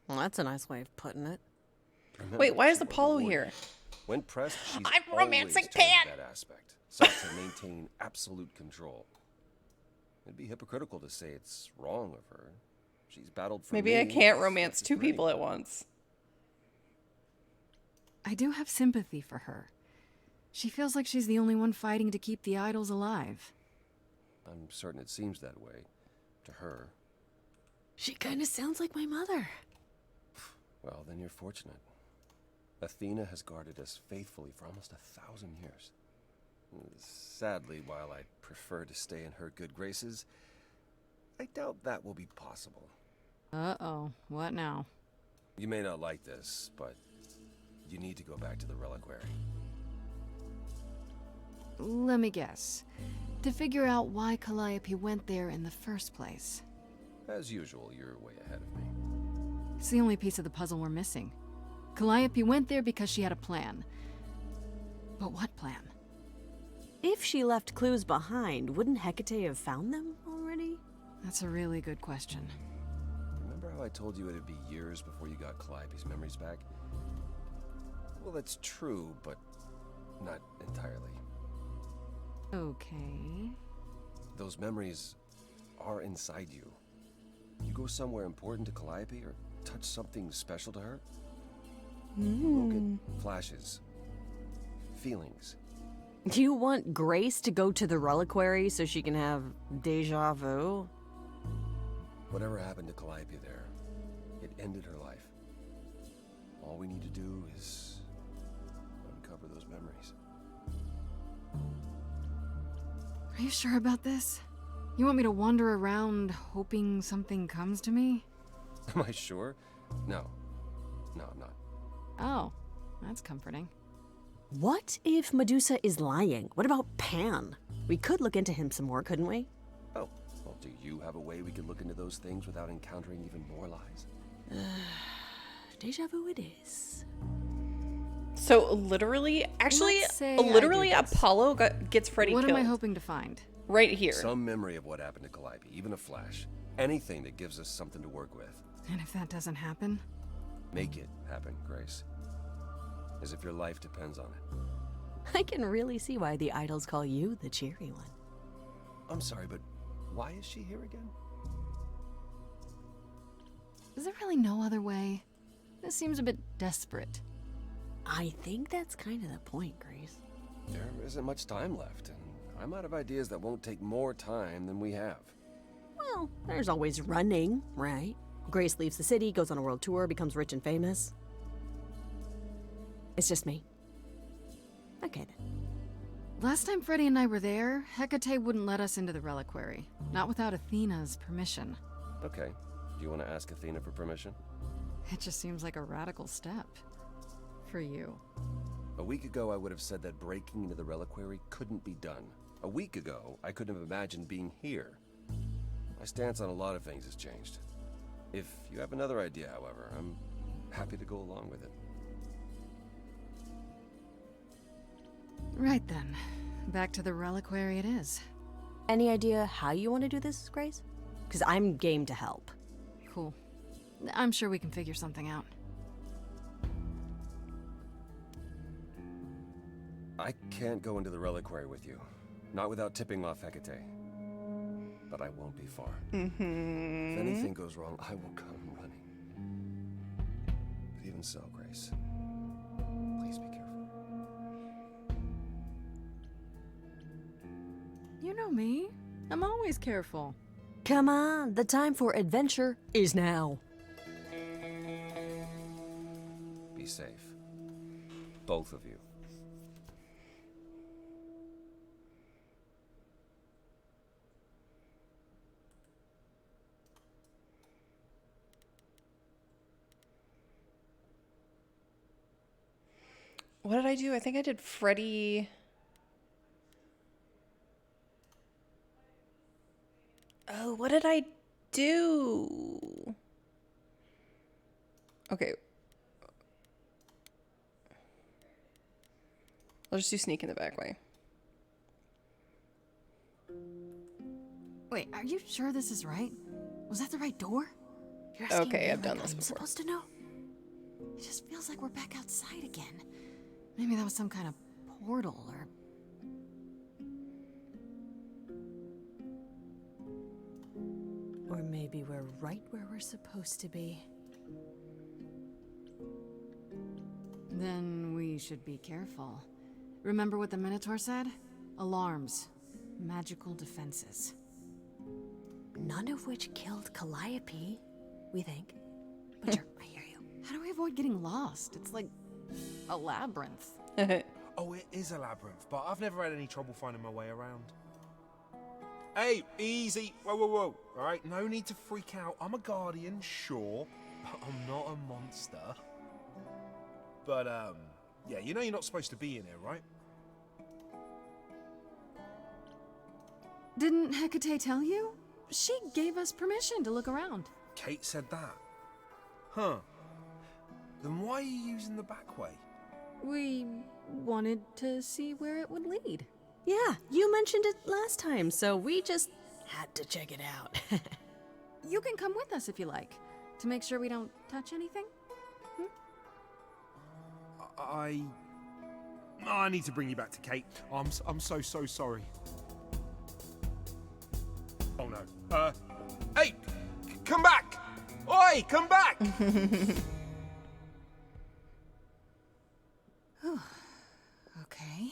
Well, that's a nice way of putting it. Remember, Wait, why is she was Apollo a warrior. here? When pressed, she's I'm always romancing turned to Pan! that aspect, sought to maintain absolute control. It'd be hypocritical to say it's wrong of her. She's battled for Maybe me I can't as romance much as two for people at anyone. once. I do have sympathy for her. She feels like she's the only one fighting to keep the idols alive. I'm certain it seems that way to her. She kind of sounds like my mother. Well, then you're fortunate. Athena has guarded us faithfully for almost 1,000 years. Sadly, while I'd prefer to stay in her good graces, I doubt that will be possible. Uh-oh. What now? You may not like this, but you need to go back to the reliquary. Let me guess. To figure out why Calliope went there in the first place. As usual, you're way ahead of me. It's the only piece of the puzzle we're missing. Calliope went there because she had a plan. But what plan? If she left clues behind, wouldn't Hecate have found them already? That's a really good question. Remember how I told you it'd be years before you got Calliope's memories back? Well, that's true, but not entirely. Okay. Those memories are inside you. You go somewhere important to Calliope or touch something special to her, you'll get flashes, feelings. Do you want Grace to go to the reliquary so she can have deja vu? Whatever happened to Calliope there, it ended her life. All we need to do is uncover those memories. Are you sure about this? You want me to wander around hoping something comes to me? Am I sure? No. No, I'm not. Oh, that's comforting. What if Medusa is lying? What about Pan? We could look into him some more, couldn't we? Oh, well, do you have a way we could look into those things without encountering even more lies? Deja vu it is. So literally, actually, Let's say I literally do this. Apollo gets Freddy What killed. am I hoping to find? Right here. Some memory of what happened to Calliope, even a flash. Anything that gives us something to work with. And if that doesn't happen? Make it happen, Grace. As if your life depends on it. I can really see why the idols call you the cheery one. I'm sorry, but why is she here again? Is there really no other way? This seems a bit desperate. I think that's kind of the point, Grace. There isn't much time left, and I'm out of ideas that won't take more time than we have. Well, there's always running, right? Grace leaves the city, goes on a world tour, becomes rich and famous. It's just me. Okay then. Last time Freddy and I were there, Hecate wouldn't let us into the reliquary. Not without Athena's permission. Okay. Do you want to ask Athena for permission? It just seems like a radical step. For you. A week ago, I would have said that breaking into the reliquary couldn't be done. A week ago, I couldn't have imagined being here. My stance on a lot of things has changed. If you have another idea, however, I'm happy to go along with it. Right then. Back to the reliquary it is. Any idea how you want to do this, Grace? Because I'm game to help. Cool. I'm sure we can figure something out. I can't go into the reliquary with you. Not without tipping off Hecate. But I won't be far. If anything goes wrong, I will come running. But even so, Grace, please be careful. You know me. I'm always careful. Come on, the time for adventure is now. Be safe. Both of you. What did I do? I think I did Freddy. Oh, what did I do? Okay. I'll just do sneak in the back way. Wait, are you sure this is right? Was that the right door? You're asking Okay, me I've done like this I'm before. supposed to know? It just feels like we're back outside again. Maybe that was some kind of portal or... Or maybe we're right where we're supposed to be. Then we should be careful. Remember what the Minotaur said? Alarms. Magical defenses. None of which killed Calliope, we think. But sure, I hear you. How do we avoid getting lost? It's like a labyrinth. Oh, it is a labyrinth, but I've never had any trouble finding my way around. Hey, easy. Whoa, whoa, whoa. All right, no need to freak out. I'm a guardian, sure, but I'm not a monster. But, yeah, you know you're not supposed to be in here, right? Didn't Hecate tell you? She gave us permission to look around. Kate said that. Huh. Then why are you using the back way? We wanted to see where it would lead. Yeah, you mentioned it last time, so we just had to check it out. You can come with us if you like, to make sure we don't touch anything. I need to bring you back to Kate. I'm so sorry. Oh no. Hey! Come back! Oi, come back! Okay.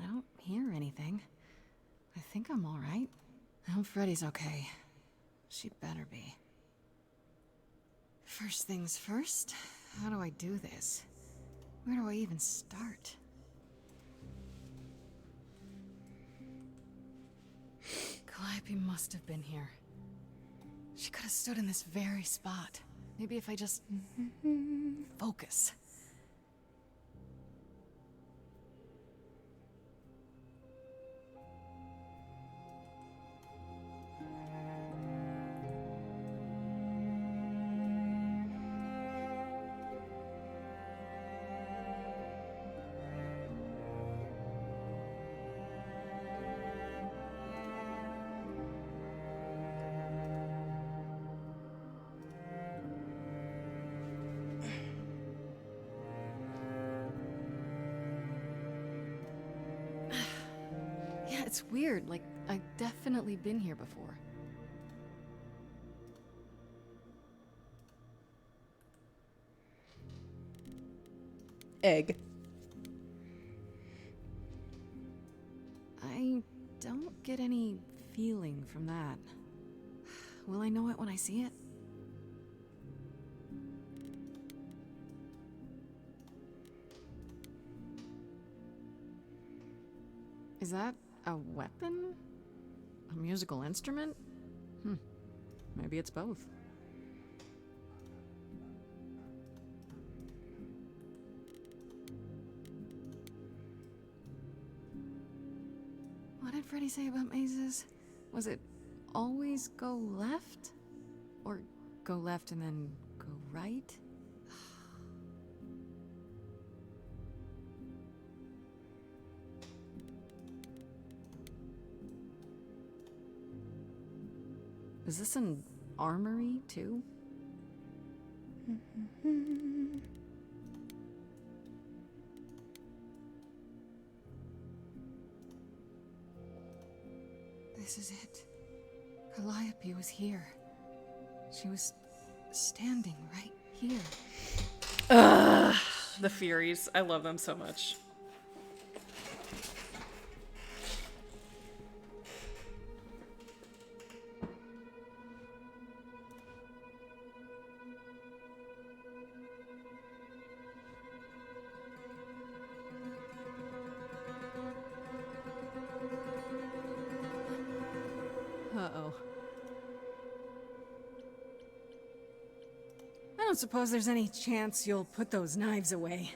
I don't hear anything. I think I'm all right. I hope Freddy's okay. She better be. First things first, how do I do this? Where do I even start? Calliope must have been here. She could have stood in this very spot. Maybe if I just focus. Yeah, it's weird. Like, I've definitely been here before. Egg. I don't get any feeling from that. Will I know it when I see it? Is that a weapon? A musical instrument? Maybe it's both. What did Freddy say about mazes? Was it always go left? Or go left and then go right? Is this an armory, too? This is it. Calliope was here. She was standing right here. Ugh, the Furies. I love them so much. Uh-oh. I don't suppose there's any chance you'll put those knives away.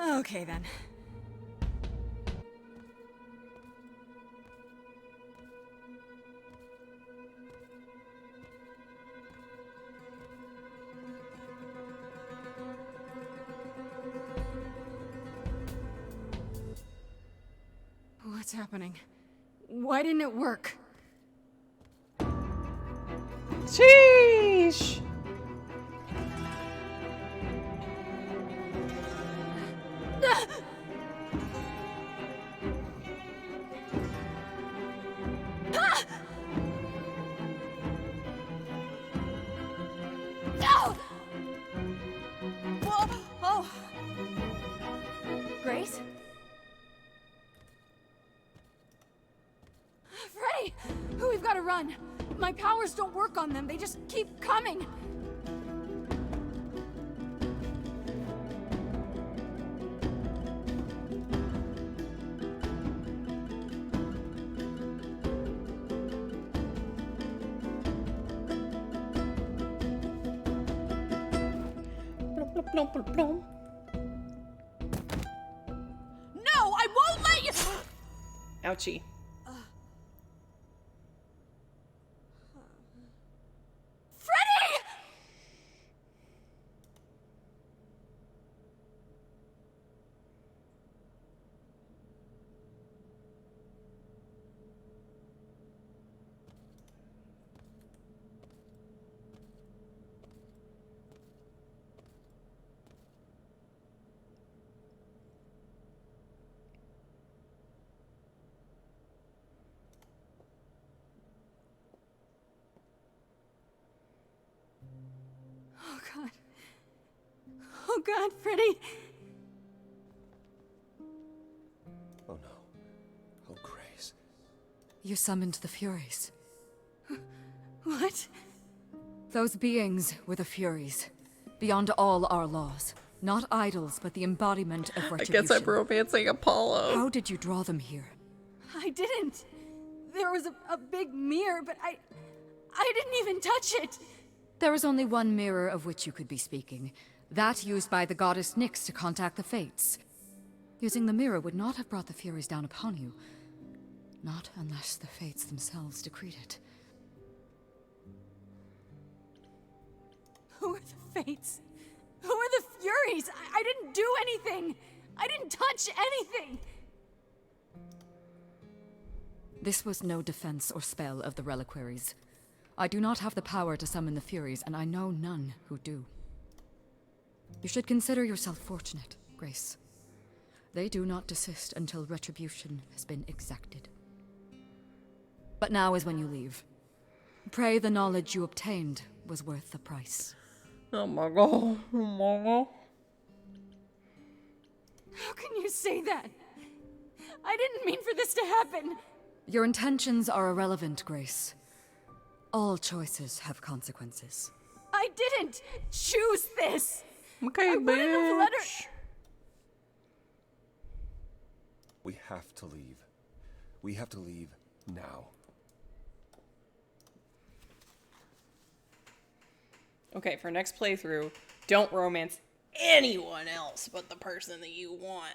Okay then. What's happening? Why didn't it work? Sheesh! No! Whoa! Oh! Grace? Freddy! We've got to run. My powers don't work on them. They just keep coming. Blum, blum, blum. No, I won't let you. Ouchie. Freddy! Oh God. Oh God, Freddy. Oh no. Oh, Grace. You summoned the Furies. What? Those beings were the Furies. Beyond all our laws. Not idols, but the embodiment of I retribution. guess I'm romancing Apollo. How did you draw them here? I didn't. There was a big mirror, but I didn't even touch it. There is only one mirror of which you could be speaking. That used by the goddess Nyx to contact the Fates. Using the mirror would not have brought the Furies down upon you. Not unless the Fates themselves decreed it. Who are the Fates? Who are the Furies? I didn't do anything. I didn't touch anything. This was no defense or spell of the reliquaries. I do not have the power to summon the Furies, and I know none who do. You should consider yourself fortunate, Grace. They do not desist until retribution has been exacted. But now is when you leave. Pray the knowledge you obtained was worth the price. Oh my God. Oh my God. How can you say that? I didn't mean for this to happen. Your intentions are irrelevant, Grace. All choices have consequences. I didn't choose this. Okay, I wouldn't have let her. We have to leave. We have to leave now. Okay, for next playthrough, don't romance anyone else but the person that you want.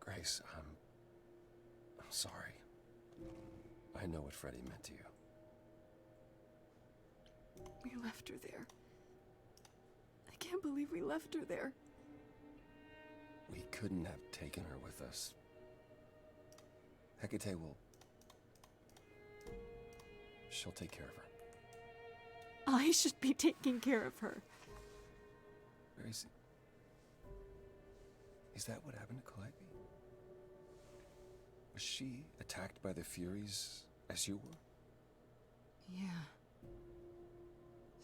Grace, I'm sorry. I know what Freddie meant to you. We left her there. I can't believe we left her there. We couldn't have taken her with us. Hecate will... She'll take care of her. I should be taking care of her. Grace... Is that what happened to Calliope? Was she attacked by the Furies as you were? Yeah.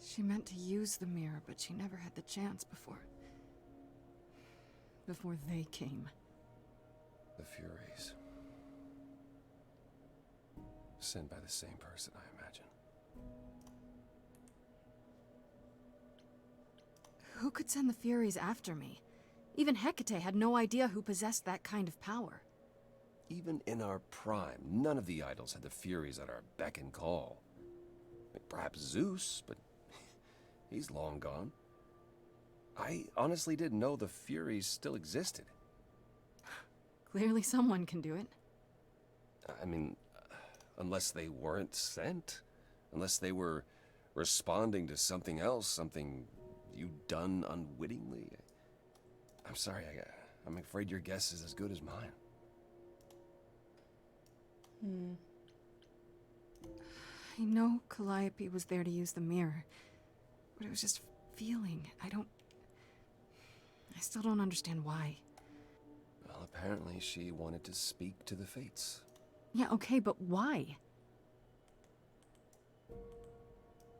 She meant to use the mirror, but she never had the chance before they came. The Furies. Sent by the same person, I imagine. Who could send the Furies after me? Even Hecate had no idea who possessed that kind of power. Even in our prime, none of the idols had the Furies at our beck and call. Perhaps Zeus, but he's long gone. I honestly didn't know the Furies still existed. Clearly someone can do it. I mean, unless they weren't sent. Unless they were responding to something else, something you'd done unwittingly. I'm sorry, I'm afraid your guess is as good as mine. I know Calliope was there to use the mirror, but it was just feeling. I still don't understand why. Well, apparently she wanted to speak to the Fates. Yeah, okay, but why?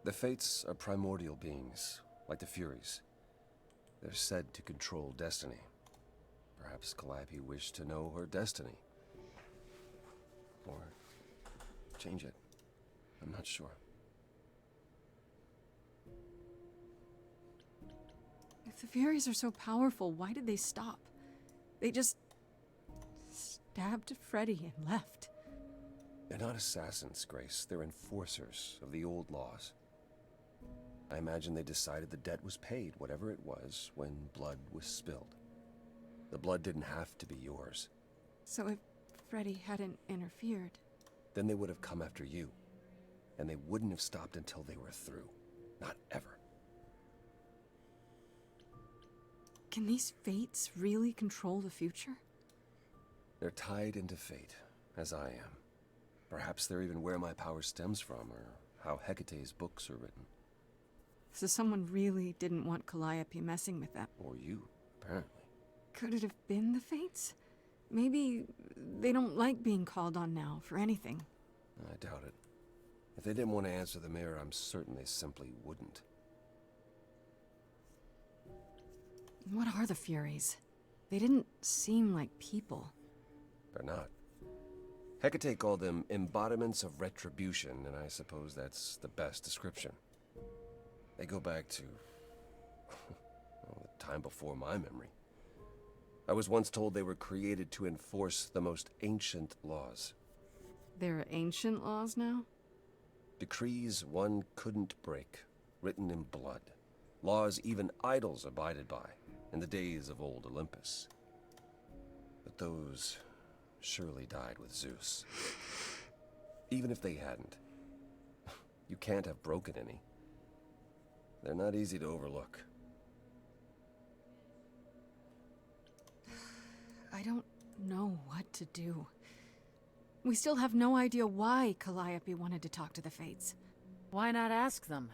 The Fates are primordial beings, like the Furies. They're said to control destiny. Perhaps Calliope wished to know her destiny. Or change it. I'm not sure. If the Furies are so powerful, why did they stop? They just stabbed Freddy and left. They're not assassins, Grace. They're enforcers of the old laws. I imagine they decided the debt was paid, whatever it was, when blood was spilled. The blood didn't have to be yours. So if Freddy hadn't interfered... Then they would have come after you. And they wouldn't have stopped until they were through. Not ever. Can these fates really control the future? They're tied into fate, as I am. Perhaps they're even where my power stems from, or how Hecate's books are written. So someone really didn't want Calliope messing with them. Or you, apparently. Could it have been the Fates? Maybe they don't like being called on now for anything. I doubt it. If they didn't want to answer the mirror, I'm certain they simply wouldn't. What are the Furies? They didn't seem like people. They're not. Hecate called them embodiments of retribution, and I suppose that's the best description. They go back to... well, the time before my memory. I was once told they were created to enforce the most ancient laws. There are ancient laws now? Decrees one couldn't break, written in blood. Laws even idols abided by in the days of old Olympus. But those surely died with Zeus. Even if they hadn't, you can't have broken any. They're not easy to overlook. I don't know what to do. We still have no idea why Calliope wanted to talk to the Fates. Why not ask them?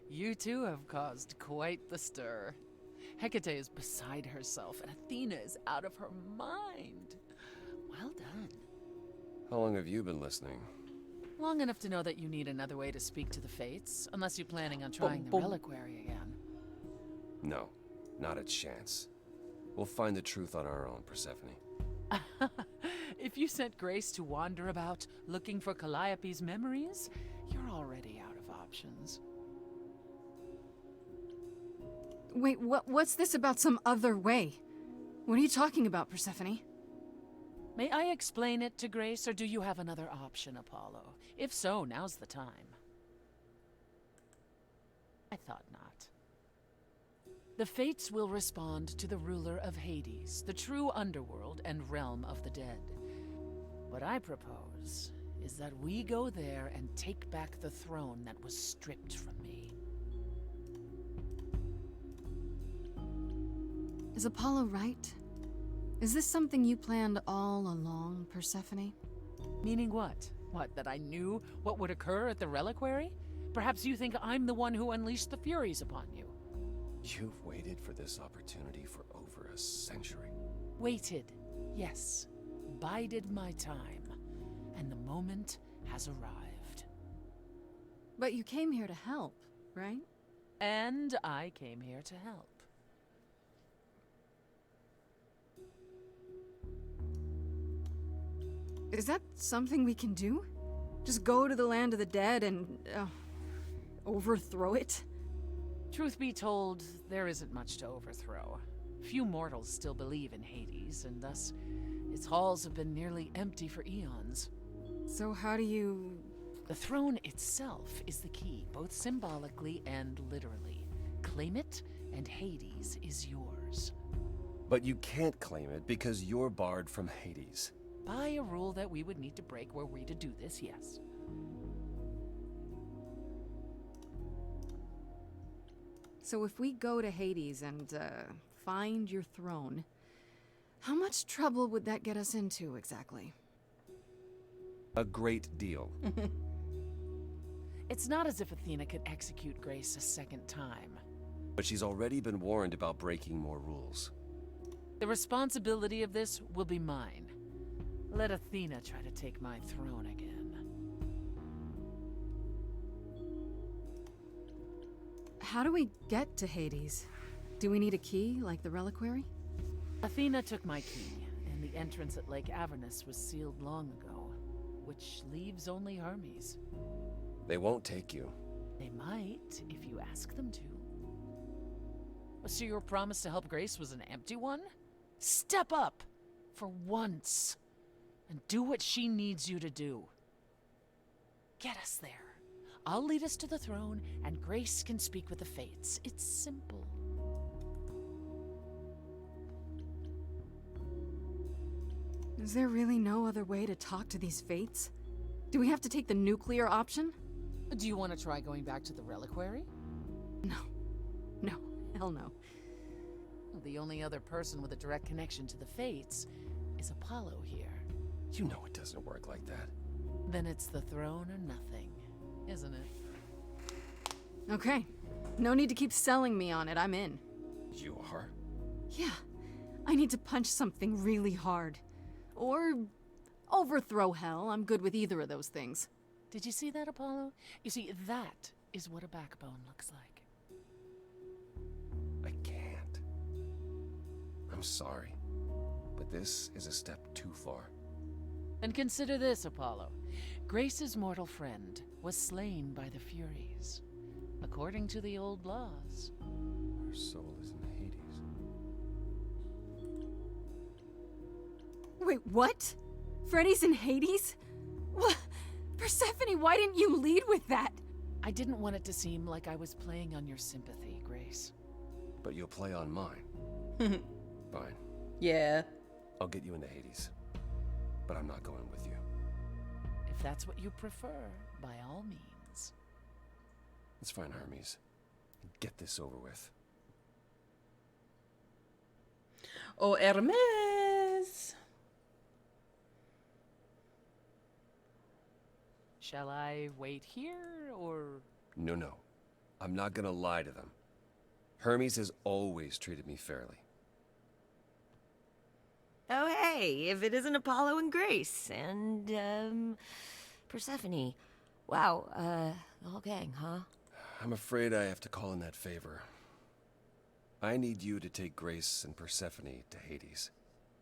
You too have caused quite the stir. Hecate is beside herself, and Athena is out of her mind. Well done. How long have you been listening? Long enough to know that you need another way to speak to the Fates, unless you're planning on trying the reliquary again. No, not a chance. We'll find the truth on our own, Persephone. If you sent Grace to wander about looking for Calliope's memories, you're already out of options. Wait, what's this about some other way? What are you talking about, Persephone? May I explain it to Grace, or do you have another option, Apollo? If so, now's the time. I thought not. The Fates will respond to the ruler of Hades, the true underworld and realm of the dead. What I propose is that we go there and take back the throne that was stripped from me. Is Apollo right? Is this something you planned all along, Persephone? Meaning what? What, that I knew what would occur at the reliquary? Perhaps you think I'm the one who unleashed the Furies upon you. You've waited for this opportunity for over a century. Waited, yes. Bided my time. And the moment has arrived. But you came here to help, right? And I came here to help. Is that something we can do? Just go to the land of the dead and overthrow it? Truth be told, there isn't much to overthrow. Few mortals still believe in Hades, and thus its halls have been nearly empty for eons. So how do you... The throne itself is the key, both symbolically and literally. Claim it, and Hades is yours. But you can't claim it because you're barred from Hades. By a rule that we would need to break were we to do this, yes. So if we go to Hades and, find your throne, how much trouble would that get us into, exactly? A great deal. It's not as if Athena could execute Grace a second time. But she's already been warned about breaking more rules. The responsibility of this will be mine. Let Athena try to take my throne again. How do we get to Hades? Do we need a key, like the reliquary? Athena took my key, and the entrance at Lake Avernus was sealed long ago, which leaves only Hermes. They won't take you. They might, if you ask them to. So your promise to help Grace was an empty one? Step up, for once, and do what she needs you to do. Get us there. I'll lead us to the throne, and Grace can speak with the Fates. It's simple. Is there really no other way to talk to these Fates? Do we have to take the nuclear option? Do you want to try going back to the reliquary? No. No. Hell no. The only other person with a direct connection to the Fates is Apollo here. You know it doesn't work like that. Then it's the throne or nothing, isn't it? Okay. No need to keep selling me on it. I'm in. You are? Yeah. I need to punch something really hard. Or overthrow hell. I'm good with either of those things. Did you see that, Apollo? You see, that is what a backbone looks like. I can't. I'm sorry, but this is a step too far. And consider this, Apollo. Grace's mortal friend was slain by the Furies, according to the old laws. Her soul is in Hades. Wait, what? Freddy's in Hades? What? Persephone, why didn't you lead with that? I didn't want it to seem like I was playing on your sympathy, Grace. But you'll play on mine. Fine. Yeah. I'll get you into Hades. But I'm not going with you. If that's what you prefer, by all means. It's fine, Hermes. Get this over with. Oh, Hermes! Shall I wait here, or...? No. I'm not gonna lie to them. Hermes has always treated me fairly. Oh, hey, if it isn't Apollo and Grace and, Persephone. Wow, the whole gang, huh? I'm afraid I have to call in that favor. I need you to take Grace and Persephone to Hades.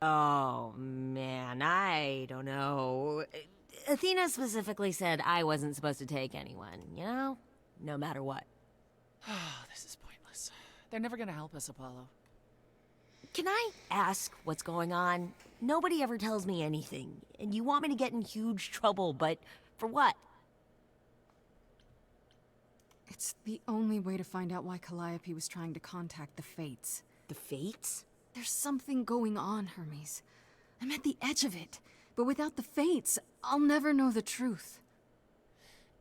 Oh, man, I don't know. Athena specifically said I wasn't supposed to take anyone, you know? No matter what. This is pointless. They're never gonna help us, Apollo. Can I ask what's going on? Nobody ever tells me anything, and you want me to get in huge trouble, but for what? It's the only way to find out why Calliope was trying to contact the Fates. The Fates? There's something going on, Hermes. I'm at the edge of it. But without the Fates, I'll never know the truth.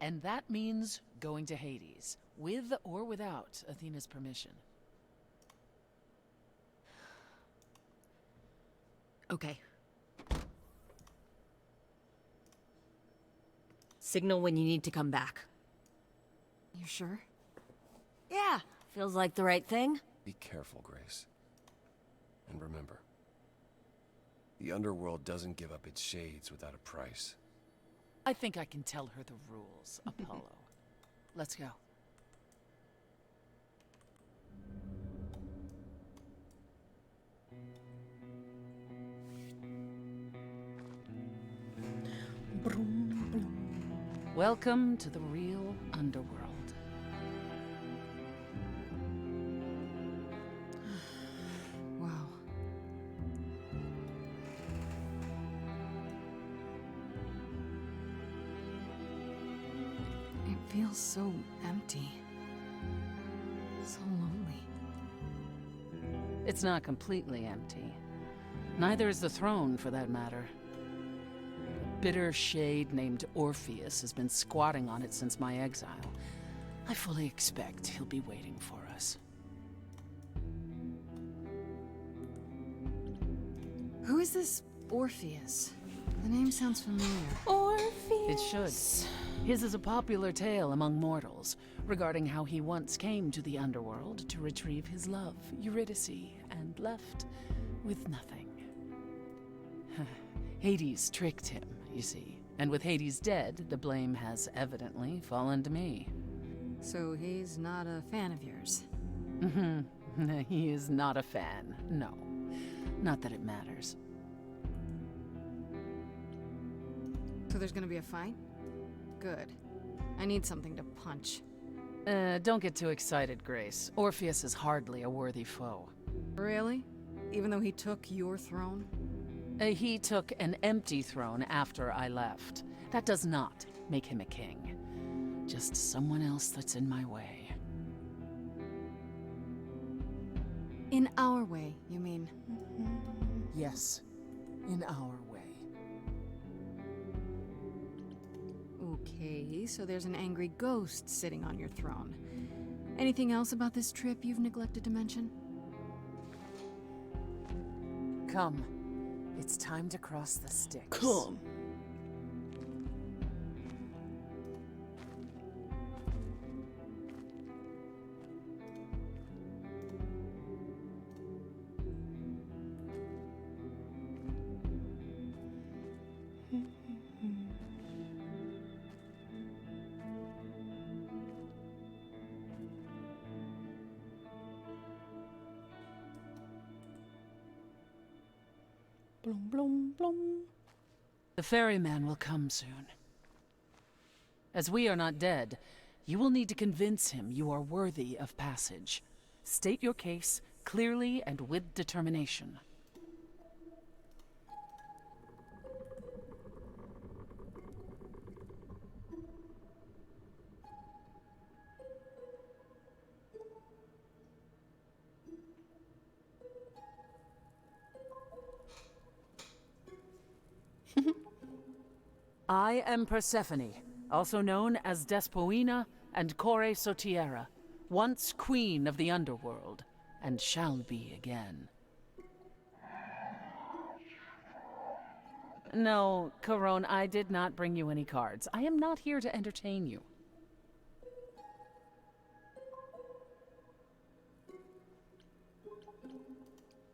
And that means going to Hades, with or without Athena's permission. Okay. Signal when you need to come back. You sure? Yeah, feels like the right thing. Be careful, Grace. And remember, the underworld doesn't give up its shades without a price. I think I can tell her the rules, Apollo. Let's go. Welcome to the real underworld. Wow. It feels so empty. So lonely. It's not completely empty. Neither is the throne, for that matter. A bitter shade named Orpheus has been squatting on it since my exile. I fully expect he'll be waiting for us. Who is this Orpheus? The name sounds familiar. It should. His is a popular tale among mortals regarding how he once came to the underworld to retrieve his love, Eurydice, and left with nothing. Hades tricked him, you see. And with Hades dead, the blame has evidently fallen to me. So he's not a fan of yours? He is not a fan, no. Not that it matters. So there's gonna be a fight? Good. I need something to punch. Don't get too excited, Grace. Orpheus is hardly a worthy foe. Really? Even though he took your throne? He took an empty throne after I left. That does not make him a king. Just someone else that's in my way. In our way, you mean? Yes, in our way. Okay, so there's an angry ghost sitting on your throne. Anything else about this trip you've neglected to mention? Come. It's time to cross the Styx. Come. Blum, blum, blum. The ferryman will come soon. As we are not dead, you will need to convince him you are worthy of passage. State your case clearly and with determination. I am Persephone, also known as Despoina and Kore Sotiera, once queen of the underworld, and shall be again. No, Corone, I did not bring you any cards. I am not here to entertain you.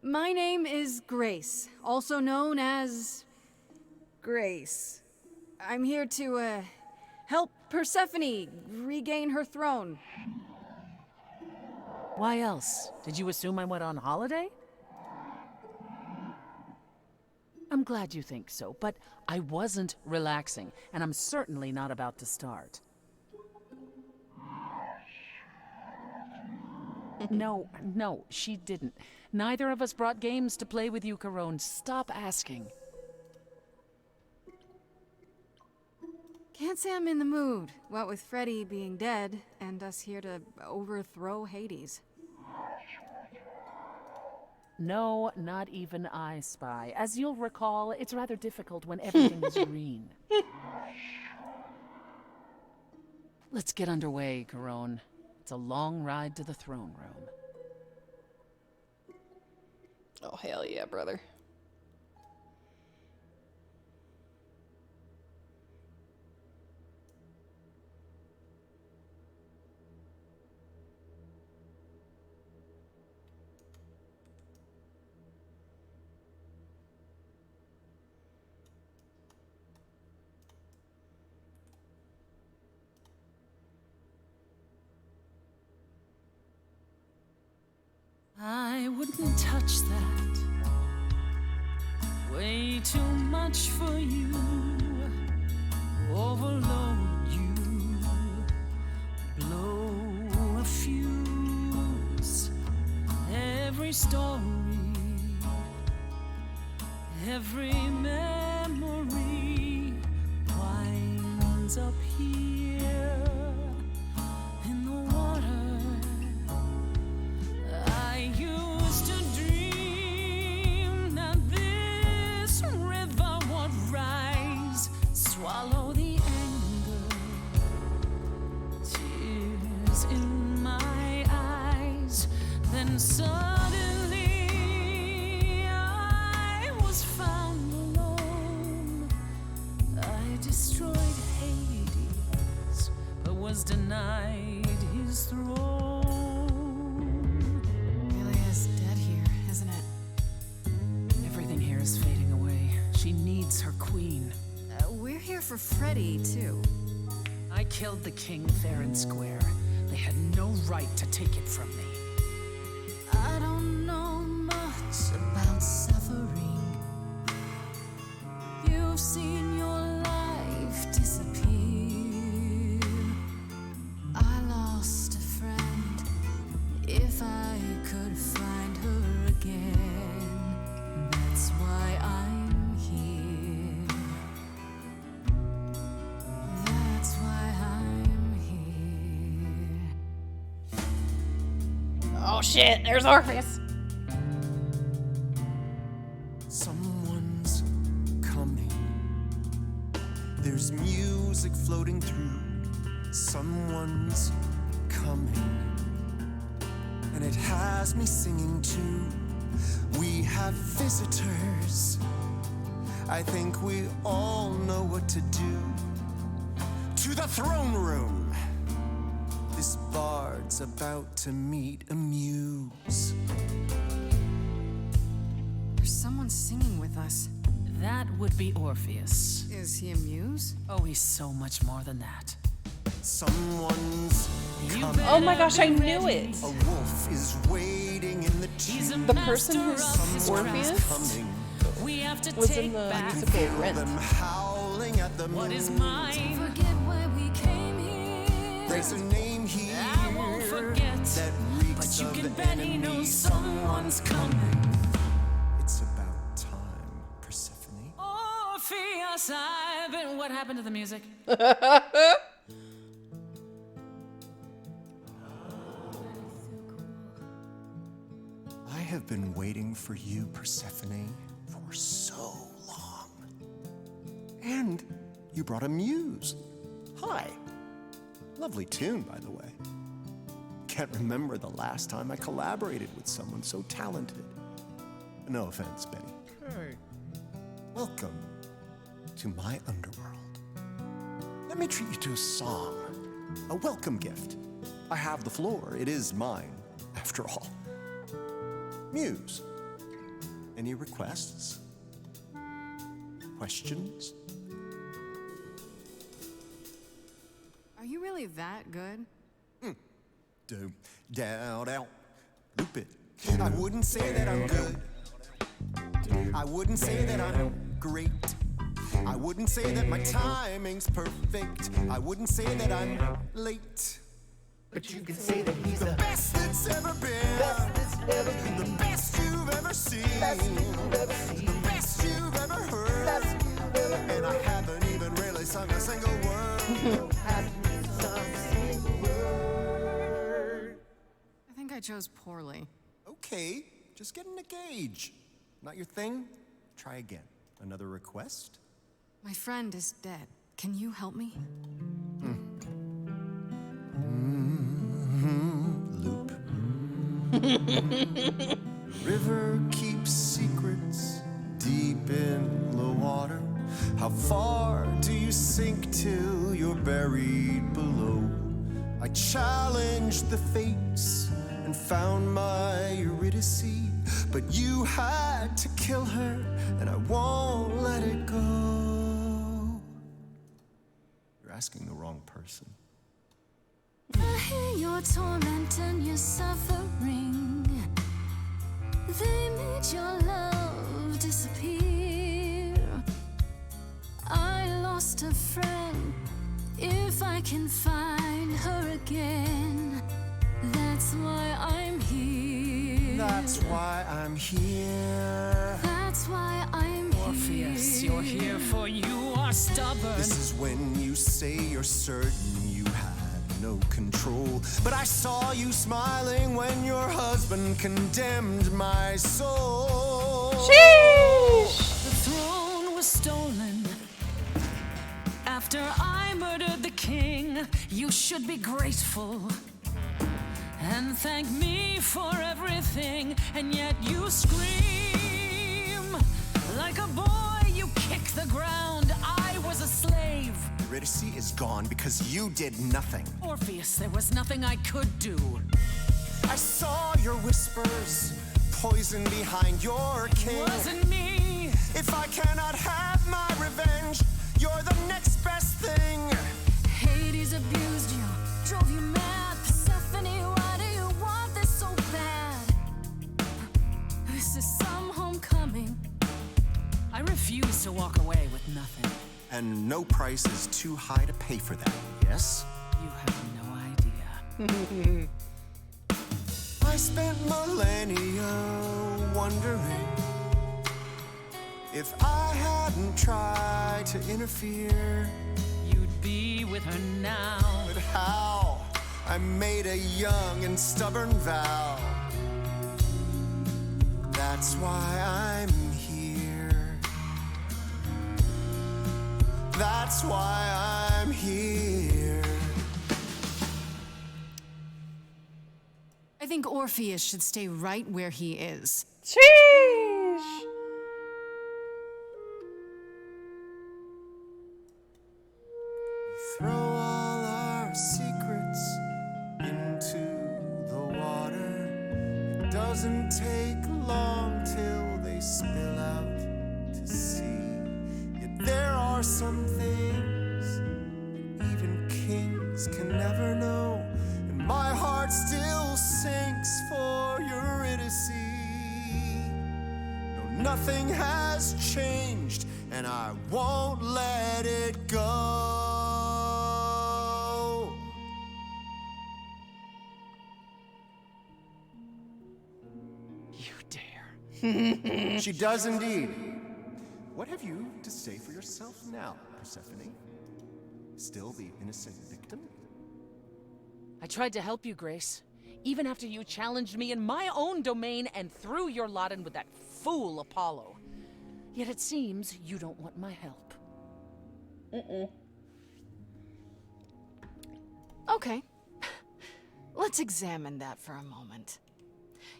My name is Grace, also known as Grace. I'm here to, help Persephone regain her throne. Why else? Did you assume I went on holiday? I'm glad you think so, but I wasn't relaxing, and I'm certainly not about to start. No, she didn't. Neither of us brought games to play with you, Corone. Stop asking. Can't say I'm in the mood, what with Freddy being dead, and us here to overthrow Hades. No, not even I spy. As you'll recall, it's rather difficult when everything is green. Let's get underway, Corone. It's a long ride to the throne room. Oh, hell yeah, brother. I wouldn't touch that. Way too much for you. overload you, blow a fuse. Every story, every memory winds up here in the water. I used to dream that this river would rise, swallow the anger, tears in my eyes. Then suddenly I was found alone. I destroyed Hades, but was denied his throne. Ilia's dead here, isn't it? Everything here is fading away. She needs her queen. We're here for Freddy, too. I killed the king fair and square. They had no right to take it from me. I don't know much about suffering. You've seen your life disappear. I lost a friend. If I could find her again, that's why I'm here. That's why I'm here. Oh shit, there's Orpheus. Someone's coming. There's music floating through. Someone's coming. And it has me singing too. We have visitors. I think we all know what to do. To the throne room. This bard's about to meet a muse. There's someone singing with us. That would be Orpheus. Is he a muse? Oh, he's so much more than that. Someone's coming. Oh my gosh, I knew it. A wolf is waiting in the He's a The person who's Someone's Orpheus coming. We have to was take in the back musical Rent. Them howling at the what is moon. mine. Forget why we came here. There's a name here I won't forget, that reeks but you of can bet he enemy. knows someone's coming. It's about time, Persephone. Orpheus, I've been. What happened to the music? I have been waiting for you, Persephone, for so long. And you brought a muse. Hi. Lovely tune, by the way. Can't remember the last time I collaborated with someone so talented. No offense, Benny. Hey. Welcome to my underworld. Let me treat you to a song, a welcome gift. I have the floor. It is mine, after all. Muse, any requests? Questions? Are you really that good? Do, down, out, loop it. I wouldn't say that I'm good. I wouldn't say that I'm great. I wouldn't say that my timing's perfect. I wouldn't say that I'm late. But you can say that he's the best that's ever been. The best you've ever seen. The best you've ever heard. And I haven't even really sung a single word. I think I chose poorly. Okay, just getting a gauge. Not your thing? Try again. Another request? My friend is dead. Can you help me? Loop. River keeps secrets deep in the water. How far do you sink till you're buried below? I challenged the fates and found my Eurydice, but you had to kill her, and I won't let it go. You're asking the wrong person. I hear your torment and your suffering. They made your love disappear. I lost a friend. I can find her again. That's why I'm here. That's why I'm here. That's why I'm here. Orpheus, you're here for you are stubborn. This is when you say you're certain you had no control. But I saw you smiling when your husband condemned my soul. The throne was stolen after I murdered the king. You should be grateful and thank me for everything. And yet you scream like a boy. You kick the ground. I was a slave. Eurydice is gone because you did nothing. Orpheus, there was nothing I could do. I saw your whispers, poison behind your king. Wasn't me. If I cannot have my revenge, you're the next best thing. Hades abused you, drove you mad. Persephone, why do you want this so bad? This is some homecoming. I refuse to walk away with nothing. And no price is too high to pay for that, yes? You have no idea. I spent millennia wondering if I hadn't tried to interfere. You'd be with her now. But how? I made a young and stubborn vow. That's why I'm here. That's why I'm here. I think Orpheus should stay right where he is. Sheesh! Throw all our secrets into the water. It doesn't take long till they spill out to sea. Yet there are some things that even kings can never know. And my heart still sinks for Eurydice. No, nothing has changed, and I won't let it go. You dare. She does indeed. What have you to say for yourself now, Persephone? Still the innocent victim? I tried to help you, Grace. Even after you challenged me in my own domain and threw your lot in with that fool Apollo. Yet it seems you don't want my help. Okay. Let's examine that for a moment.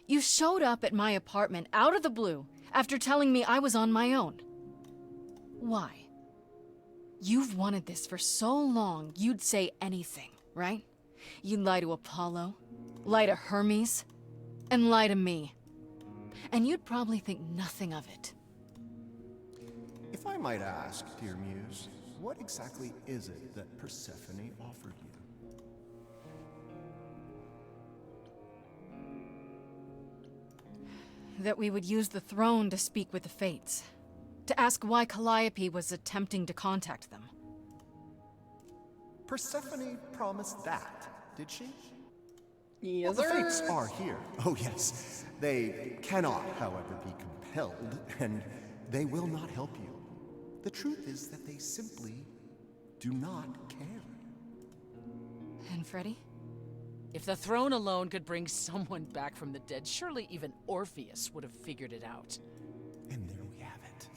You showed up at my apartment out of the blue after telling me I was on my own. Why? You've wanted this for so long, you'd say anything, right? You'd lie to Apollo, lie to Hermes, and lie to me. And you'd probably think nothing of it. If I might ask, dear Muse, what exactly is it that Persephone offered you? That we would use the throne to speak with the Fates. To ask why Calliope was attempting to contact them. Persephone promised that, did she? Yes, The sir. Fates are here. Oh, yes. They cannot, however, be compelled, and they will not help you. The truth is that they simply do not care. And Freddy? If the throne alone could bring someone back from the dead, surely even Orpheus would have figured it out. And there we have it.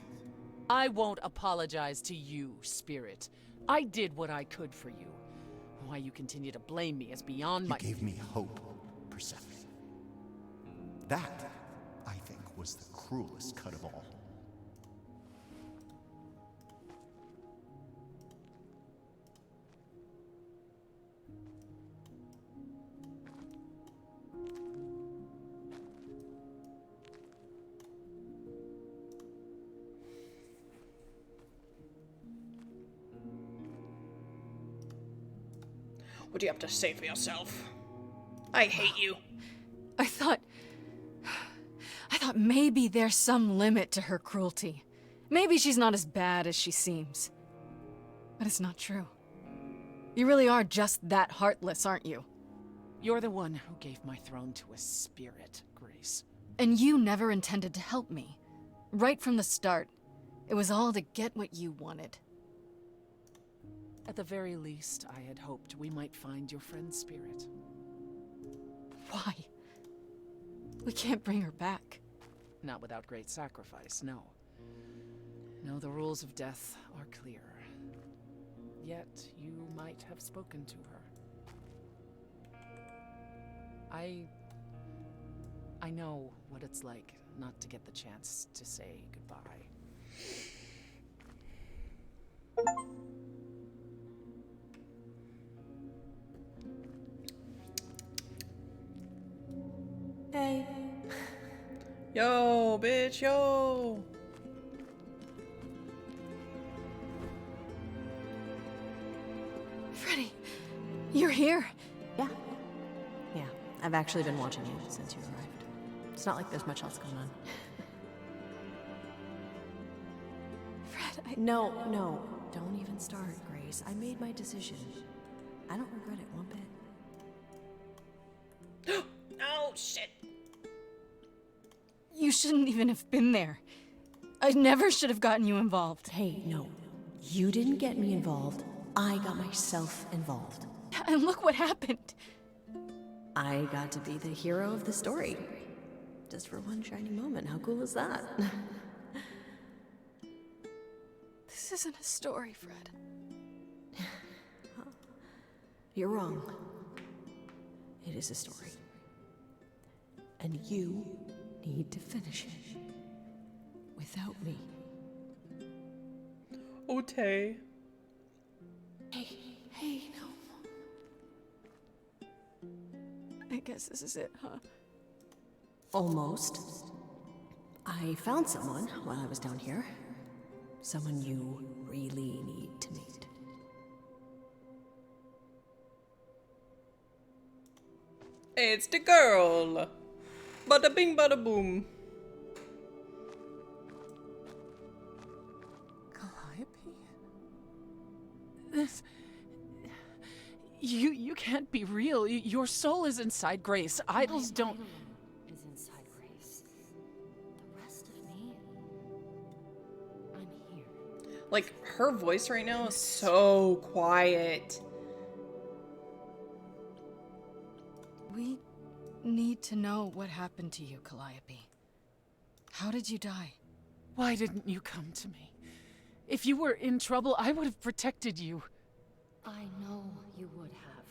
I won't apologize to you, Spirit. I did what I could for you. Why you continue to blame me is beyond my— You gave me hope, Persephone. That, I think, was the cruelest cut of all. What do you have to say for yourself? I hate you. I thought maybe there's some limit to her cruelty. Maybe she's not as bad as she seems. But it's not true. You really are just that heartless, aren't you? You're the one who gave my throne to a spirit, Grace. And you never intended to help me. Right from the start. It was all to get what you wanted. At the very least, I had hoped we might find your friend's spirit. Why? We can't bring her back. Not without great sacrifice, no. No, the rules of death are clear. Yet, you might have spoken to her. I know what it's like not to get the chance to say goodbye. Hey. Yo, bitch, yo. Freddy, you're here. Yeah. Yeah, I've actually been watching you since you arrived. It's not like there's much else going on. Fred, No, don't even start, Grace. I made my decision. I don't regret it one bit. Oh, shit. You shouldn't even have been there. I never should have gotten you involved. Hey, no. You didn't get me involved. I got myself involved. And look what happened. I got to be the hero of the story. Just for one shining moment. How cool is that? This isn't a story, Fred. You're wrong. It is a story. And you need to finish it. Without me. Okay. Hey, no. I guess this is it, huh? Almost. I found someone while I was down here. Someone you really need to meet. It's the girl. Bada bing, bada boom. Calliope? This... You can't be real. Your soul is inside Grace. Idols don't... is inside Grace. The rest of me, I'm here. Like, her voice right now is so quiet. We need to know what happened to you, Calliope. How did you die? Why didn't you come to me? If you were in trouble, I would have protected you. I know you would have,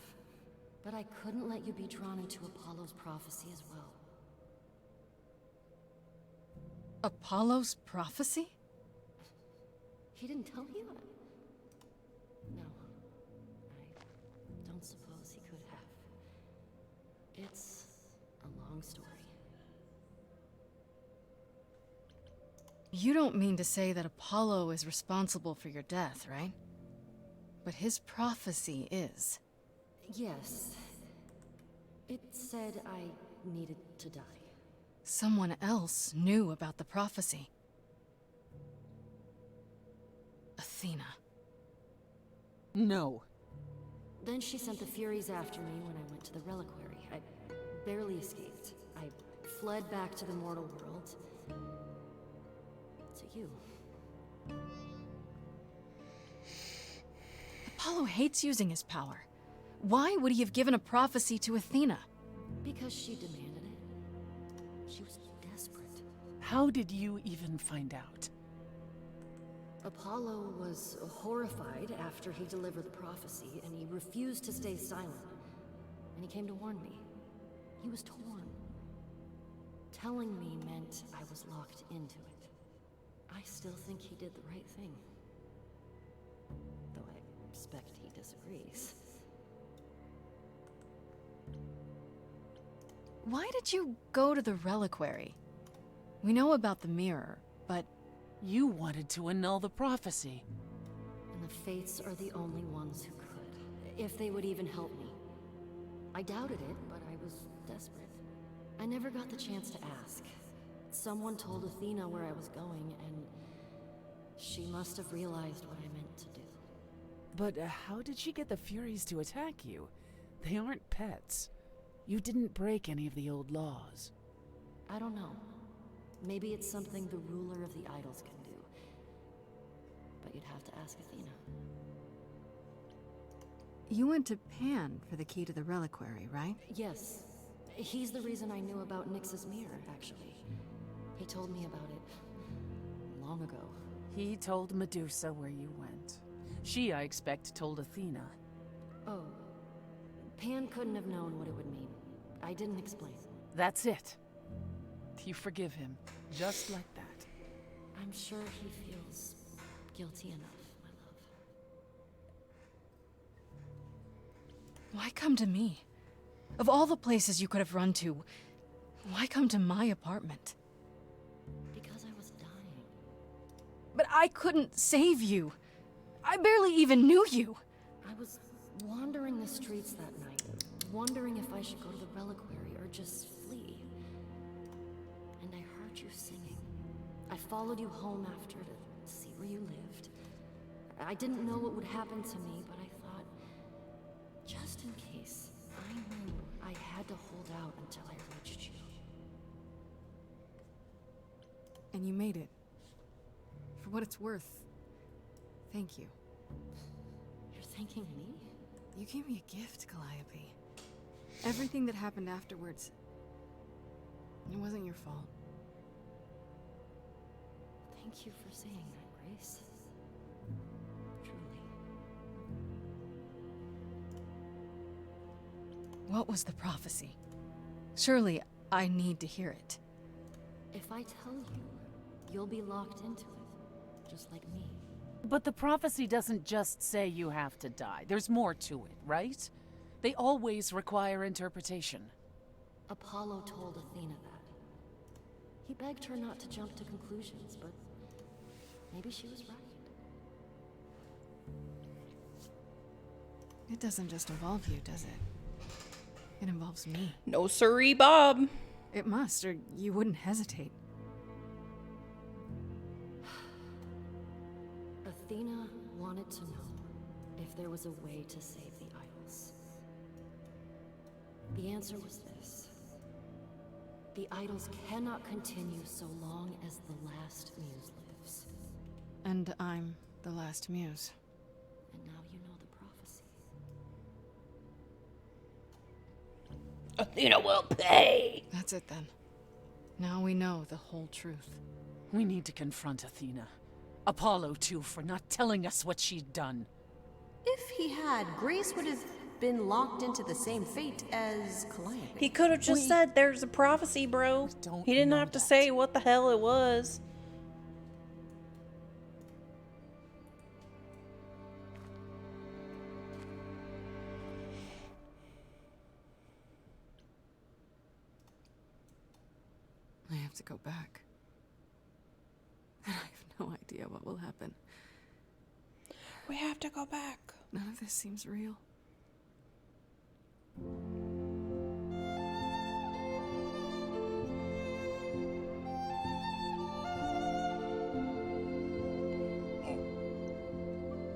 but I couldn't let you be drawn into Apollo's prophecy as well. Apollo's prophecy? He didn't tell you? No. I don't suppose he could have. It's a long story. You don't mean to say that Apollo is responsible for your death, right? But his prophecy is. Yes. It said I needed to die. Someone else knew about the prophecy. Athena. No. Then she sent the Furies after me when I went to the reliquary. I barely escaped. I fled back to the mortal world. To you. Apollo hates using his power. Why would he have given a prophecy to Athena? Because she demanded it. She was desperate. How did you even find out? Apollo was horrified after he delivered the prophecy, and he refused to stay silent. And he came to warn me. He was torn. Telling me meant I was locked into it. I still think he did the right thing. Though I expect he disagrees. Why did you go to the reliquary? We know about the mirror, but... You wanted to annul the prophecy. And the Fates are the only ones who could. If they would even help me. I doubted it, but I was desperate. I never got the chance to ask. Someone told Athena where I was going, and she must have realized what I meant to do. But how did she get the Furies to attack you? They aren't pets. You didn't break any of the old laws. I don't know. Maybe it's something the ruler of the idols can do. But you'd have to ask Athena. You went to Pan for the key to the reliquary, right? Yes. He's the reason I knew about Nyx's mirror, actually. He told me about it long ago. He told Medusa where you went. She, I expect, told Athena. Oh. Pan couldn't have known what it would mean. I didn't explain. That's it. You forgive him, just like that. I'm sure he feels guilty enough, my love. Why come to me? Of all the places you could have run to, why come to my apartment? Because I was dying. But I couldn't save you. I barely even knew you. I was wandering the streets that night, wondering if I should go to the reliquary or just flee. And I heard you singing. I followed you home after to see where you lived. I didn't know what would happen to me, but I thought, just in case, I knew I had to hold out until I reached you. And you made it. For what it's worth, thank you. You're thanking me? You gave me a gift, Calliope. Everything that happened afterwards, it wasn't your fault. Thank you for saying that, Grace. Truly. What was the prophecy? Surely I need to hear it. If I tell you, you'll be locked into it, just like me. But the prophecy doesn't just say you have to die. There's more to it, right? They always require interpretation. Apollo told Athena that. He begged her not to jump to conclusions, but maybe she was right. It doesn't just involve you, does it? It involves me. No siree, Bob. It must, or you wouldn't hesitate. Athena wanted to know if there was a way to save the idols. The answer was this. The idols cannot continue so long as the last muse lives. And I'm the last muse. And now you know the prophecy. Athena will pay. That's it then. Now we know the whole truth. We need to confront Athena. Apollo, too, for not telling us what she'd done. If he had, Grace would have been locked into the same fate as Calliope. He could have just said there's a prophecy, bro. He didn't have to say what the hell it was. I have to go back. And I have no idea what will happen. We have to go back. None of this seems real.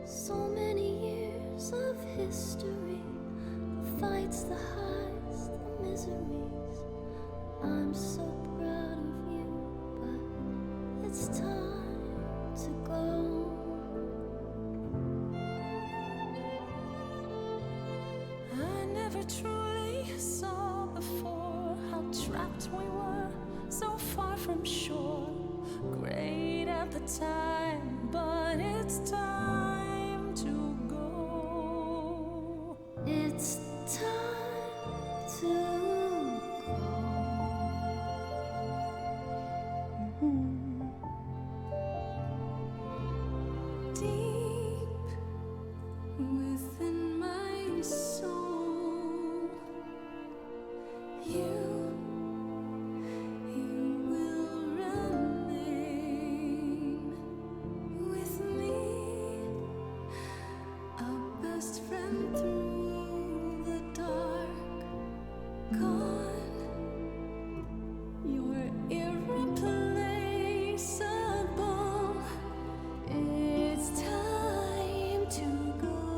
So many years of history, the fights, the highs, the miseries. I'm so proud of you, but it's time to go. I never truly saw before how trapped we were, so far from shore. Great at the time, but it's time to go. It's time to go. Deep within my soul, you will remain with me, a best friend through the dark. Gone, you're irreplaceable. It's time to go.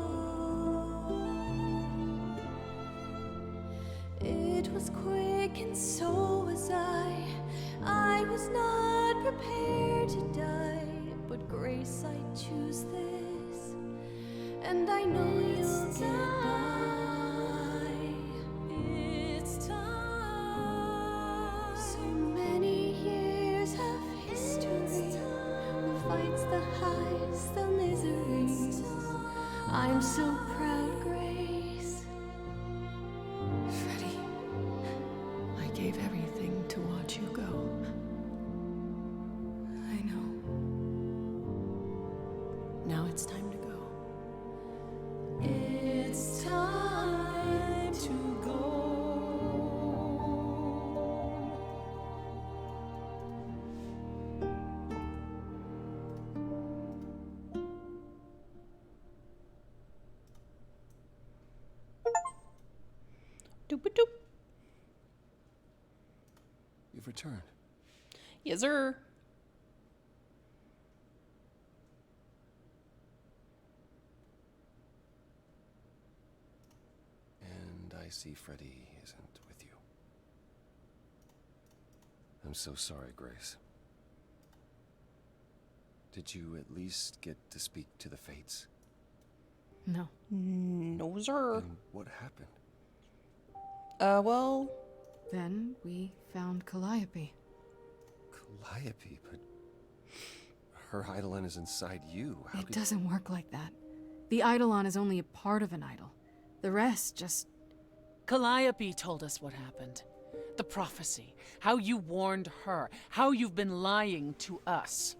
I choose this, and I know you'll get by. It's time. So many years of history, the fights, the highs, the miseries. I'm so proud, Grace. Freddie, I gave everything to watch you go. I know. Now it's time to go. It's time to go. Doop-a-doop. You've returned. Yes, sir. And I see Freddie isn't with you. I'm so sorry, Grace. Did you at least get to speak to the Fates? No. No, sir. And what happened? Well... Then we found Calliope. Calliope, but her Eidolon is inside you. How It could... doesn't work like that. The Eidolon is only a part of an idol. The rest just... Calliope told us what happened. The prophecy. How you warned her. How you've been lying to us.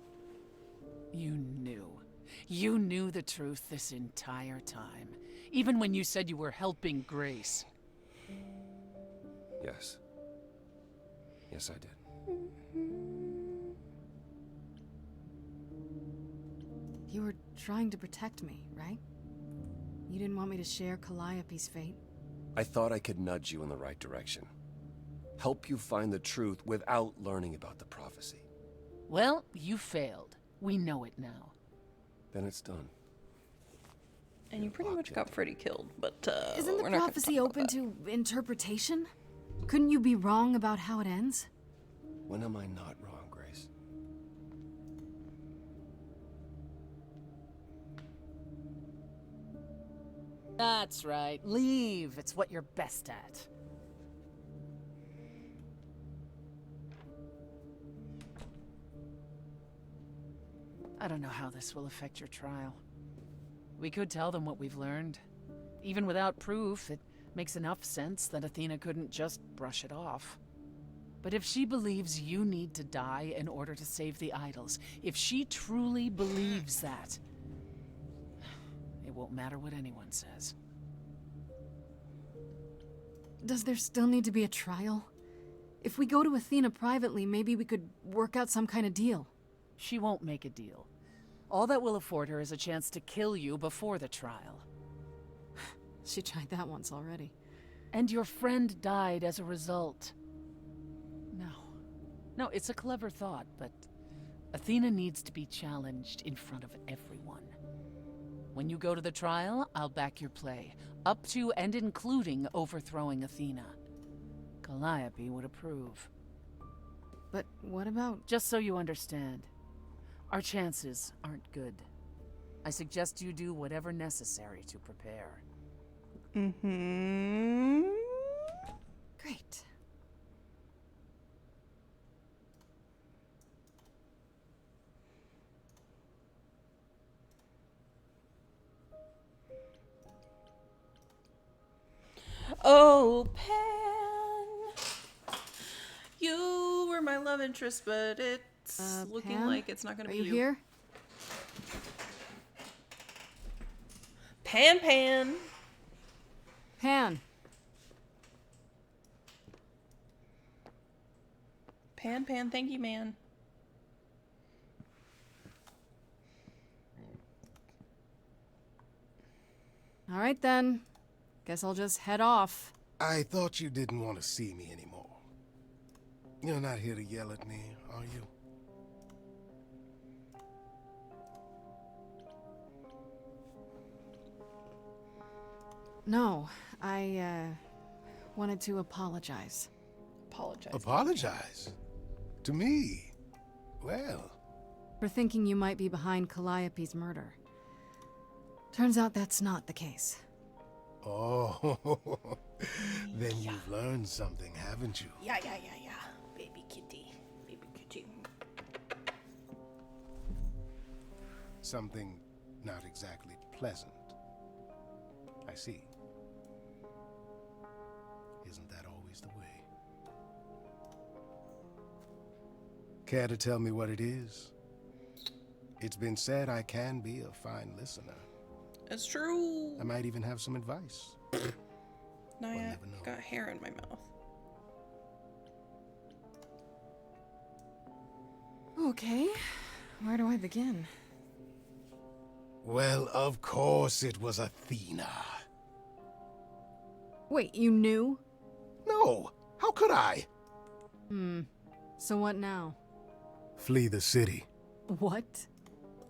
You knew. You knew the truth this entire time. Even when you said you were helping Grace. Yes. Yes, I did. You were trying to protect me, right? You didn't want me to share Calliope's fate? I thought I could nudge you in the right direction. Help you find the truth without learning about the prophecy. Well, you failed. We know it now. Then it's done. And you pretty much got Freddy killed, but Isn't the we're not gonna prophecy talk open about to interpretation? Couldn't you be wrong about how it ends? When am I not wrong, Grace? That's right. Leave. It's what you're best at. I don't know how this will affect your trial. We could tell them what we've learned. Even without proof, it makes enough sense that Athena couldn't just brush it off. But if she believes you need to die in order to save the idols, if she truly believes that, it won't matter what anyone says. Does there still need to be a trial? If we go to Athena privately, maybe we could work out some kind of deal. She won't make a deal. All that will afford her is a chance to kill you before the trial. She tried that once already. And your friend died as a result. No, it's a clever thought, but Athena needs to be challenged in front of everyone. When you go to the trial, I'll back your play, up to and including overthrowing Athena. Calliope would approve. But what about... Just so you understand, our chances aren't good. I suggest you do whatever necessary to prepare. Mm-hmm. Great. Oh, Pan. You were my love interest, but it's looking Pan? like it's not going to Are be you here? Pan. Pan. Pan, thank you, man. All right, then. Guess I'll just head off. I thought you didn't want to see me anymore. You're not here to yell at me, are you? No, I, wanted to apologize. Apologize. Apologize? To me? Well, for thinking you might be behind Calliope's murder. Turns out that's not the case. Oh, then you've learned something, haven't you? Yeah. Baby kitty. Baby kitty. Something not exactly pleasant. I see. Isn't that always the way? Care to tell me what it is? It's been said I can be a fine listener. It's true. I might even have some advice. Now I got hair in my mouth. Okay, where do I begin? Well, of course it was Athena. Wait, you knew? No, how could I? So what now? Flee the city. What?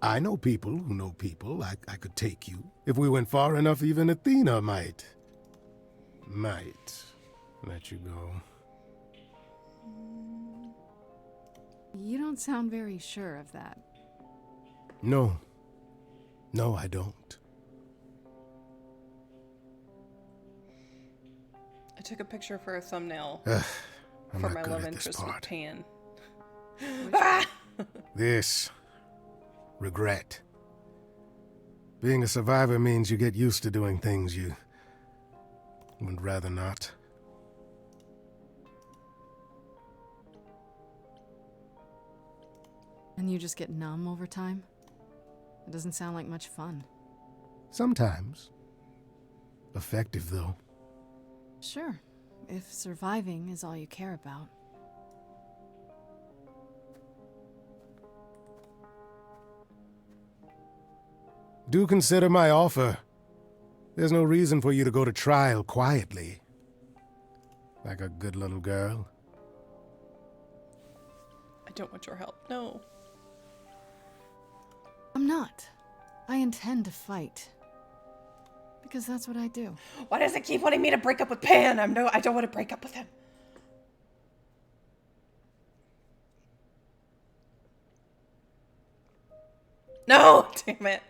I know people who know people. I could take you. If we went far enough, even Athena might let you go. You don't sound very sure of that. No, I don't. I took a picture for a thumbnail I'm for not my good love at this interest part. with Pan. This. Regret. Being a survivor means you get used to doing things you would rather not. And you just get numb over time? It doesn't sound like much fun. Sometimes. Effective, though. Sure, if surviving is all you care about. Do consider my offer. There's no reason for you to go to trial quietly. Like a good little girl. I don't want your help. No. I'm not. I intend to fight. Because that's what I do. Why does it keep wanting me to break up with Pan? I don't want to break up with him. No! Damn it.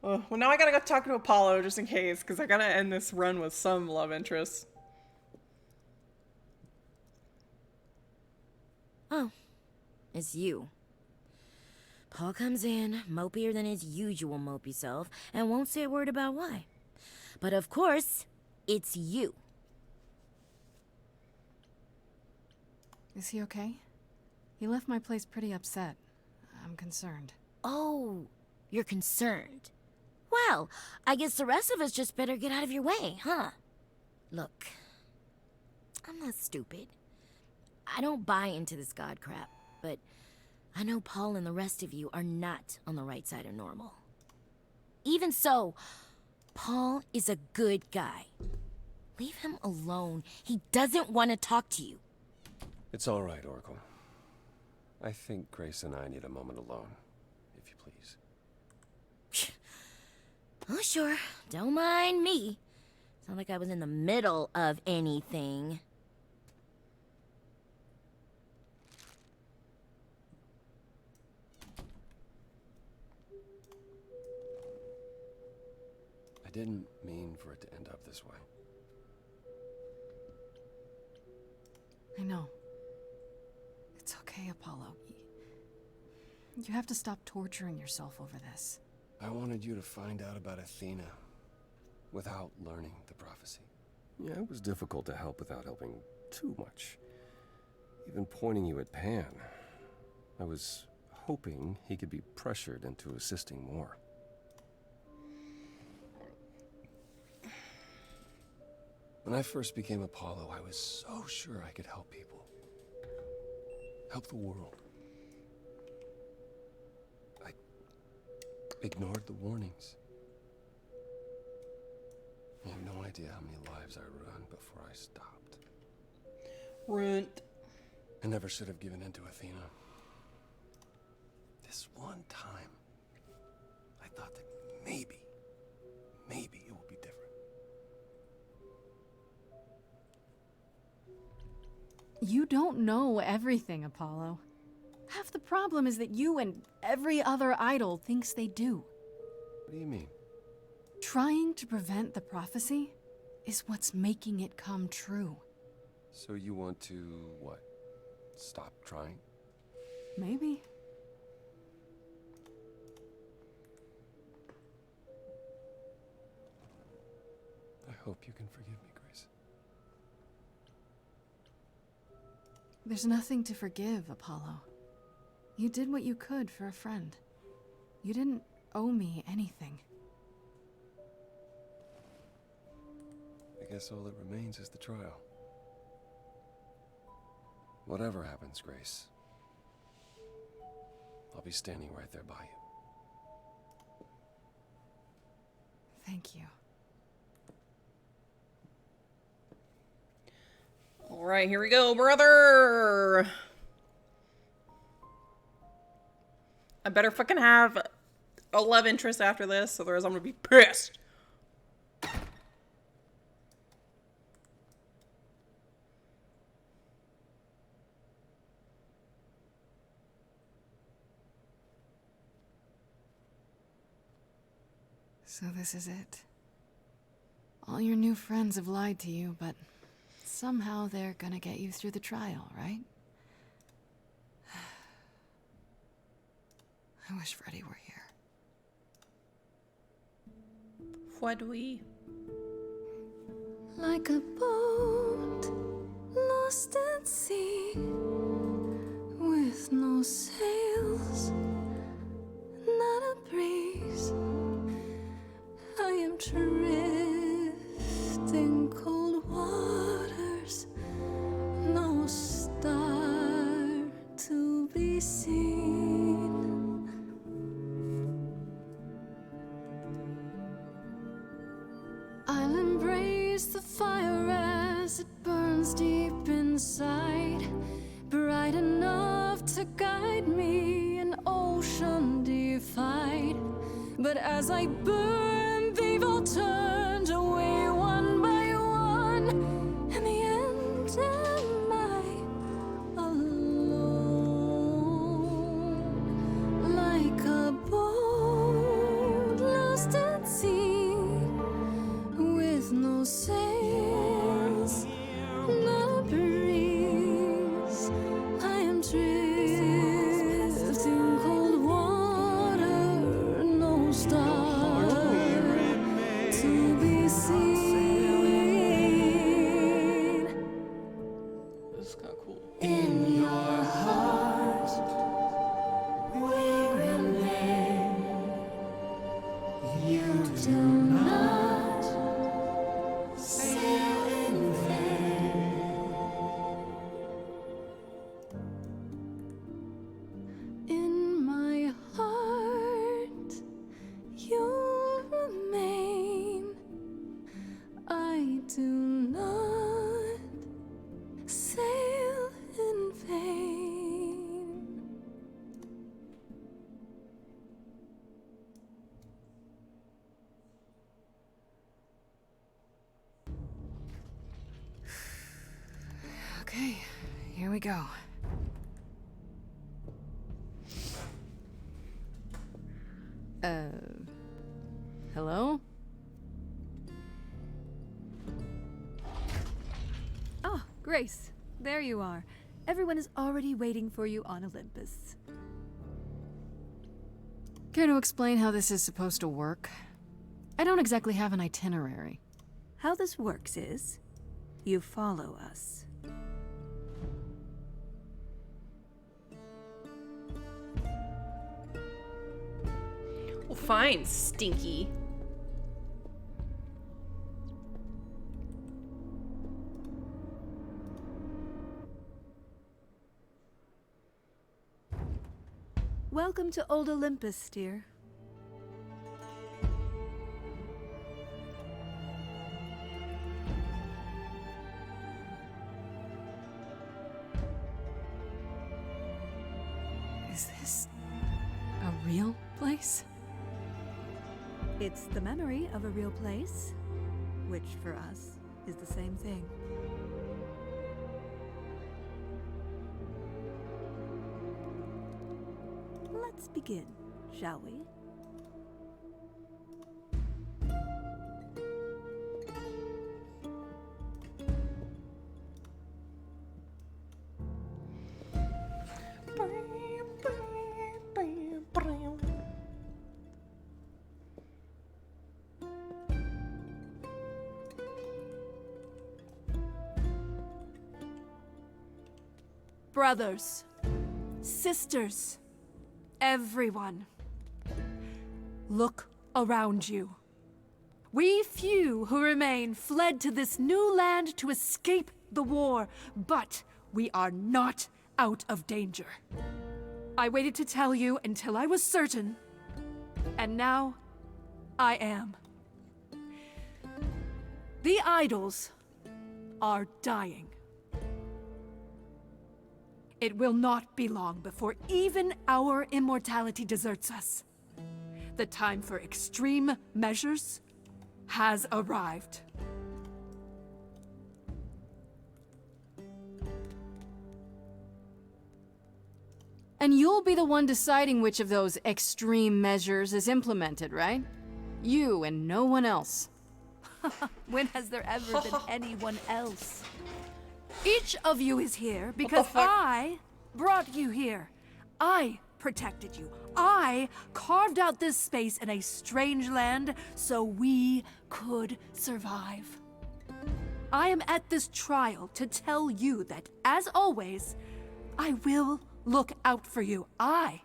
Well, now I gotta go talk to Apollo just in case, because I gotta end this run with some love interest. Oh, it's you. Paul comes in, mopier than his usual mopey self, and won't say a word about why. But of course, it's you. Is he okay? He left my place pretty upset. I'm concerned. Oh, you're concerned. Well, I guess the rest of us just better get out of your way, huh? Look, I'm not stupid. I don't buy into this god crap, but I know Paul and the rest of you are not on the right side of normal. Even so, Paul is a good guy. Leave him alone. He doesn't want to talk to you. It's all right, Oracle. I think Grace and I need a moment alone, if you please. Oh, sure. Don't mind me. It's not like I was in the middle of anything. I didn't mean for it to end up this way. I know. It's okay, Apollo. You have to stop torturing yourself over this. I wanted you to find out about Athena without learning the prophecy. Yeah, it was difficult to help without helping too much. Even pointing you at Pan. I was hoping he could be pressured into assisting more. When I first became Apollo, I was so sure I could help people. Help the world. I ignored the warnings. You have no idea how many lives I ruined before I stopped. Ruined. I never should have given in to Athena. This one time, I thought that maybe it will be different. You don't know everything, Apollo. Half the problem is that you and every other idol thinks they do. What do you mean? Trying to prevent the prophecy is what's making it come true. So you want to, what? Stop trying? Maybe. I hope you can forgive me, Grace. There's nothing to forgive, Apollo. You did what you could for a friend. You didn't owe me anything. I guess all that remains is the trial. Whatever happens, Grace, I'll be standing right there by you. Thank you. All right, here we go, brother. I better fucking have a love interest after this, otherwise I'm gonna be pissed. So this is it. All your new friends have lied to you, but somehow they're gonna get you through the trial, right? I wish Freddy were here. Fudged. Like a boat lost at sea, with no sails, not a breeze. I am drifting cold waters, no star to be seen. I'll embrace the fire as it burns deep inside, bright enough to guide me, an ocean defied. But as I burn, they've all turned away one by one. In the end, am I alone? Like a boat lost at sea, with no sails, not a breeze. I am drifting cold water, no star to be seen. This is kind of cool. In your heart, we remain. You do not sail in vain. In my heart, you remain. I do not sail in vain. Okay, here we go. Hello? Oh, Grace, there you are. Everyone is already waiting for you on Olympus. Care to explain how this is supposed to work? I don't exactly have an itinerary. How this works is, you follow us. Well, fine, Stinky. Welcome to Old Olympus, dear. Is this a real place? It's the memory of a real place, which for us is the same thing. begin, shall we? Brothers, sisters, everyone, look around you. We few who remain fled to this new land to escape the war, but we are not out of danger. I waited to tell you until I was certain, and now I am. The idols are dying. It will not be long before even our immortality deserts us. The time for extreme measures has arrived. And you'll be the one deciding which of those extreme measures is implemented, right? You and no one else. When has there ever been anyone else? Each of you is here because I brought you here. I protected you. I carved out this space in a strange land so we could survive. I am at this trial to tell you that, as always, I will look out for you. I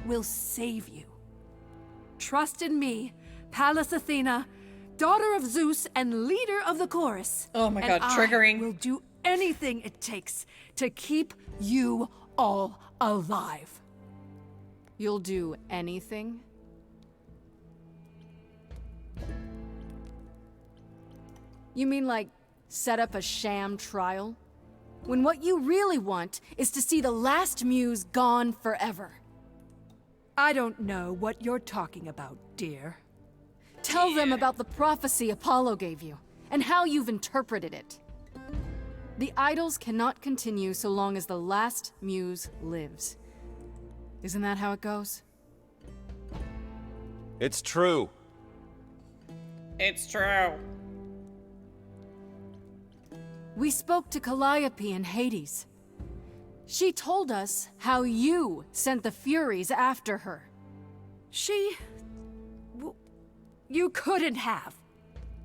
will save you. Trust in me, Pallas Athena, daughter of Zeus and leader of the chorus. Oh my god, triggering. I will do anything it takes to keep you all alive. You'll do anything? You mean like set up a sham trial? When what you really want is to see the last muse gone forever. I don't know what you're talking about, dear. Tell them about the prophecy Apollo gave you, and how you've interpreted it. The idols cannot continue so long as the last muse lives. Isn't that how it goes? It's true. It's true. We spoke to Calliope in Hades. She told us how you sent the Furies after her. You couldn't have.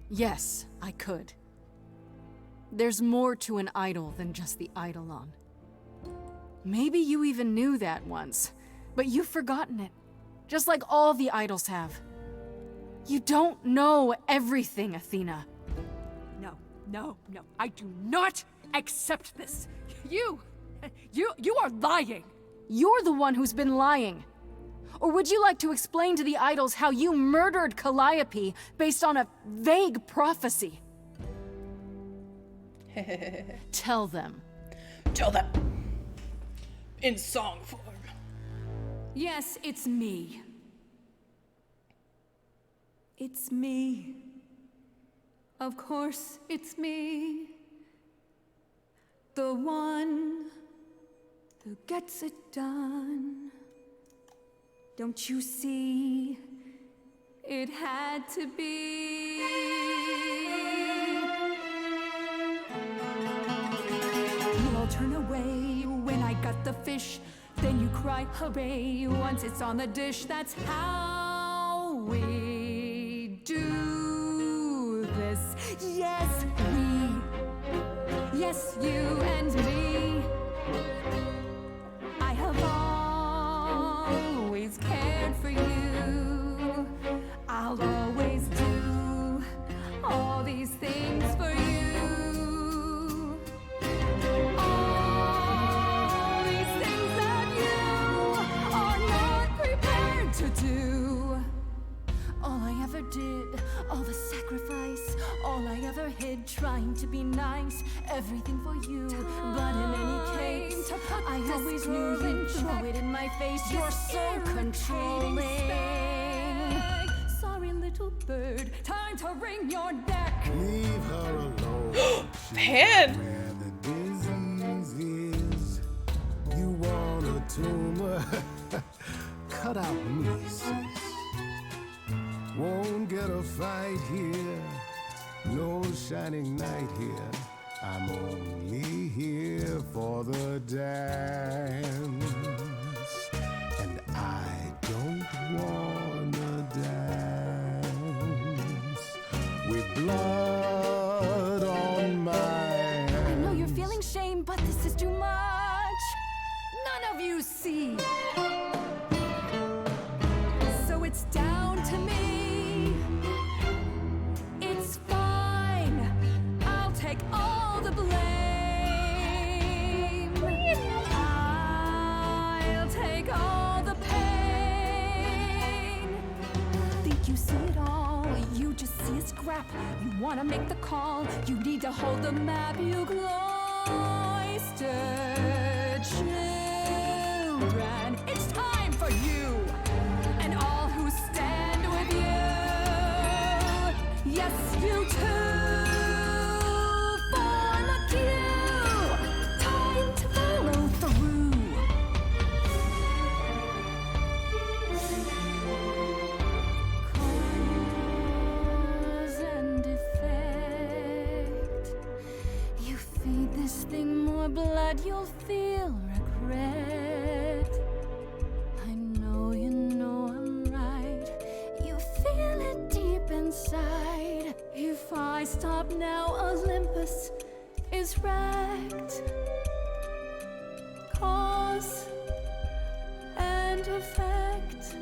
Yes, I could. There's more to an idol than just the eidolon. Maybe you even knew that once, but you've forgotten it, just like all the idols have. You don't know everything, Athena. No, I do not accept this. You are lying. You're the one who's been lying. Or would you like to explain to the idols how you murdered Calliope based on a vague prophecy? Tell them. Tell them. In song form. Yes, it's me. It's me. Of course, it's me. The one who gets it done. Don't you see? It had to be. You all turn away when I got the fish. Then you cry, hooray, once it's on the dish. That's how we do this. Yes, we. Yes, you and me. I have always cared for you. I'll always do all these things for you. All these things that you are not prepared to do. All I ever did, all the sacrifice, all I ever hid trying to be nice, everything for you. But in any case, I always knew you'd throw it in my face. You're so controlling. Sorry, little bird, time to wring your neck. Leave her alone. Pan! Where the disease is. You want a tumor? cut out me, sis. Won't get a fight here, no shining knight here. I'm only here for the dance, and I don't wanna dance with blood on my hands. I know you're feeling shame, but this is too much. None of you see. So it's down to me. It's fine. I'll take all the blame. I'll take all the pain. Think you see it all? You just see a scrap. You wanna make the call. You need to hold the map. You cloistered children. It's time for you and all who stand with you. Yes, you too. Form a queue. Time to follow through. Cause and effect. You feed this thing more blood, you'll feel regret. I know you know I'm right. You feel it deep inside. If I stop now, Olympus is wrecked. Cause and effect.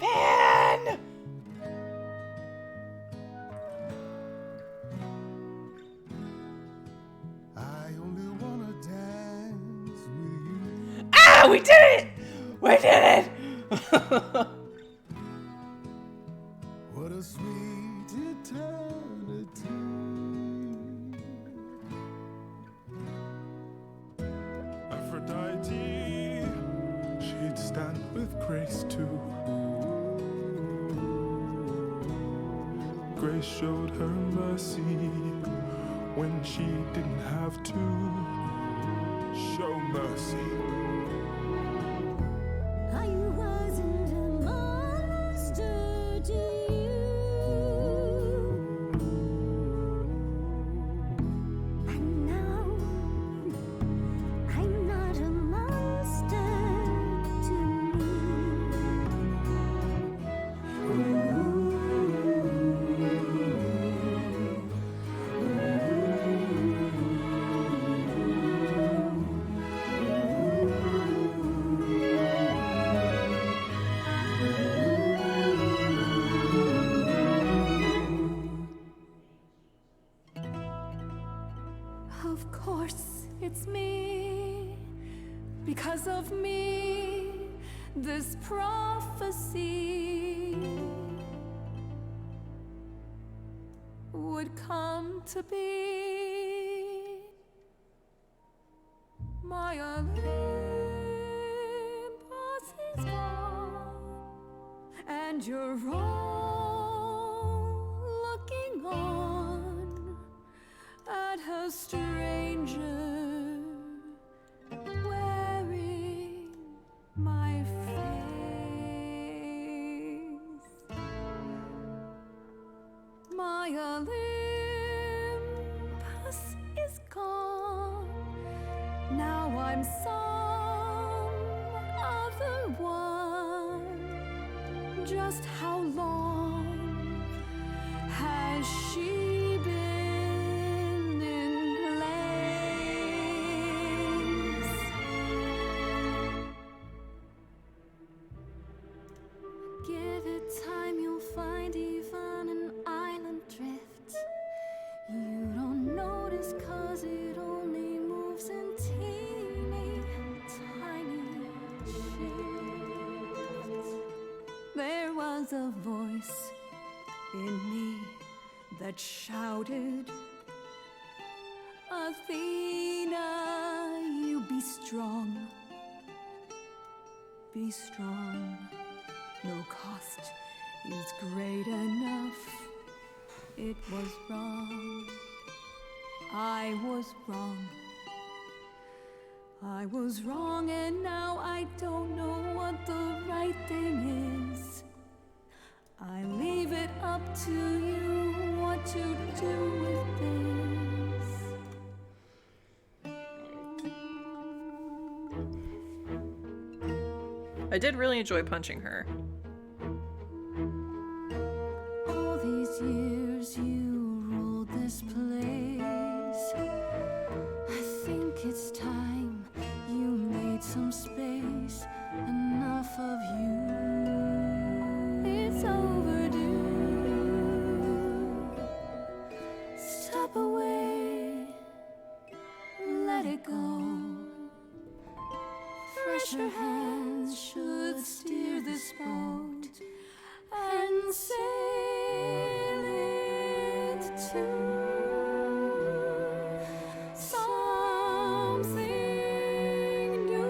Ben! I only wanna dance with you. Ah, we did it! We did it! What a sweet eternity. Aphrodite, she'd stand with grace too. Grace showed her mercy when she didn't have to show mercy. I wasn't a monster to you. And now I'm not a monster to Of course, it's me. Because of me, this prophecy would come to be. My Olympus is gone, and you're all looking on at a stranger wearing my face. My Olympus is gone. Now I'm some other one. Just how long has she been in place? Give it time, you'll find even an island drift. You don't notice 'cause it only moves in teeny tiny shifts. There was a voice in me that shouted, Athena, strong. Be strong. No cost is great enough. It was wrong. I was wrong. I was wrong, and now I don't know what the right thing is. I leave it up to you what to do with this. I did really enjoy punching her. All these years you ruled this place. I think it's time you made some space. Enough of you. It's overdue. Step away. Let it go. Fresher hands should steer this boat and sail it to something new.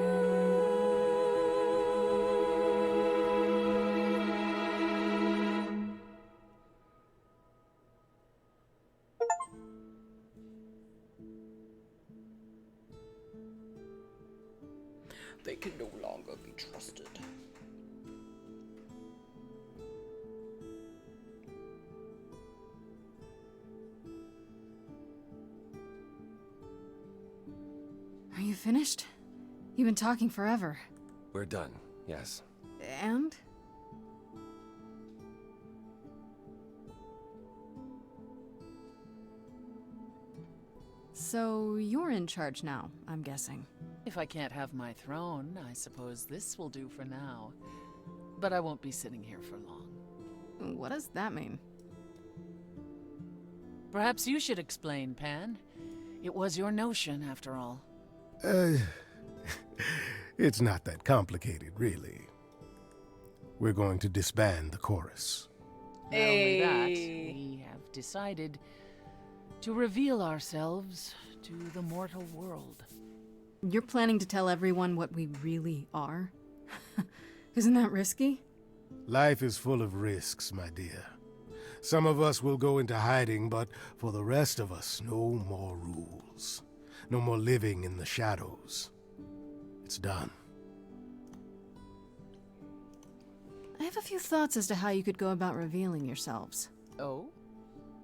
They can no longer be trusted. Are you finished? You've been talking forever. We're done, yes. And? So you're in charge now, I'm guessing. If I can't have my throne, I suppose this will do for now. But I won't be sitting here for long. What does that mean? Perhaps you should explain, Pan. It was your notion, after all. It's not that complicated, really. We're going to disband the chorus. Not only that, we have decided to reveal ourselves to the mortal world. You're planning to tell everyone what we really are? Isn't that risky? Life is full of risks, my dear. Some of us will go into hiding, but for the rest of us, no more rules. No more living in the shadows. It's done. I have a few thoughts as to how you could go about revealing yourselves. Oh?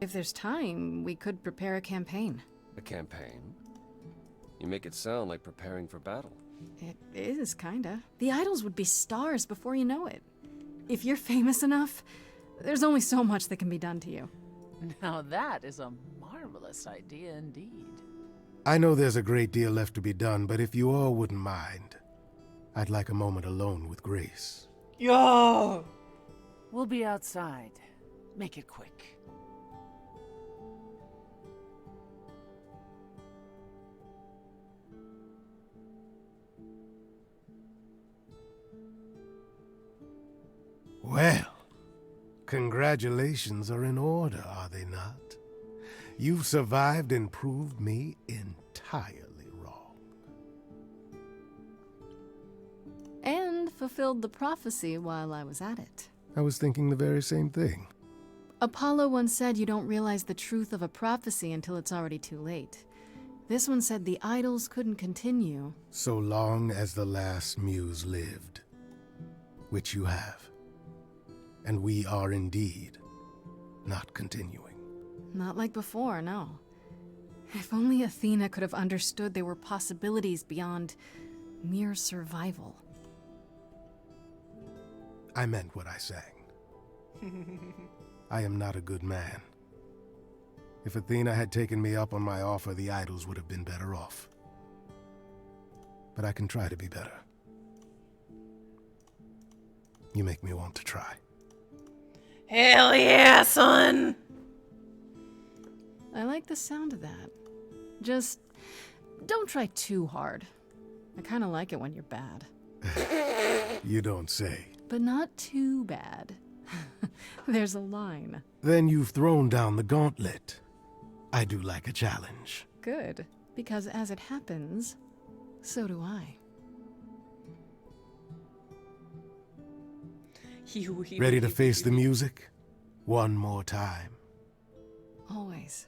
If there's time, we could prepare a campaign. A campaign? You make it sound like preparing for battle. It is, kinda. The idols would be stars before you know it. If you're famous enough, there's only so much that can be done to you. Now that is a marvelous idea indeed. I know there's a great deal left to be done, but if you all wouldn't mind, I'd like a moment alone with Grace. Yo! We'll be outside. Make it quick. Well, congratulations are in order, are they not? You've survived and proved me entirely wrong. And fulfilled the prophecy while I was at it. I was thinking the very same thing. Apollo once said you don't realize the truth of a prophecy until it's already too late. This one said the idols couldn't continue. So long as the last muse lived. Which you have. And we are indeed not continuing. Not like before, no. If only Athena could have understood there were possibilities beyond mere survival. I meant what I sang. I am not a good man. If Athena had taken me up on my offer, the idols would have been better off. But I can try to be better. You make me want to try. Hell yeah, son! I like the sound of that. Just don't try too hard. I kind of like it when you're bad. You don't say. But not too bad. There's a line. Then you've thrown down the gauntlet. I do like a challenge. Good, because as it happens, So do I. Ready to face the music? One more time. Always.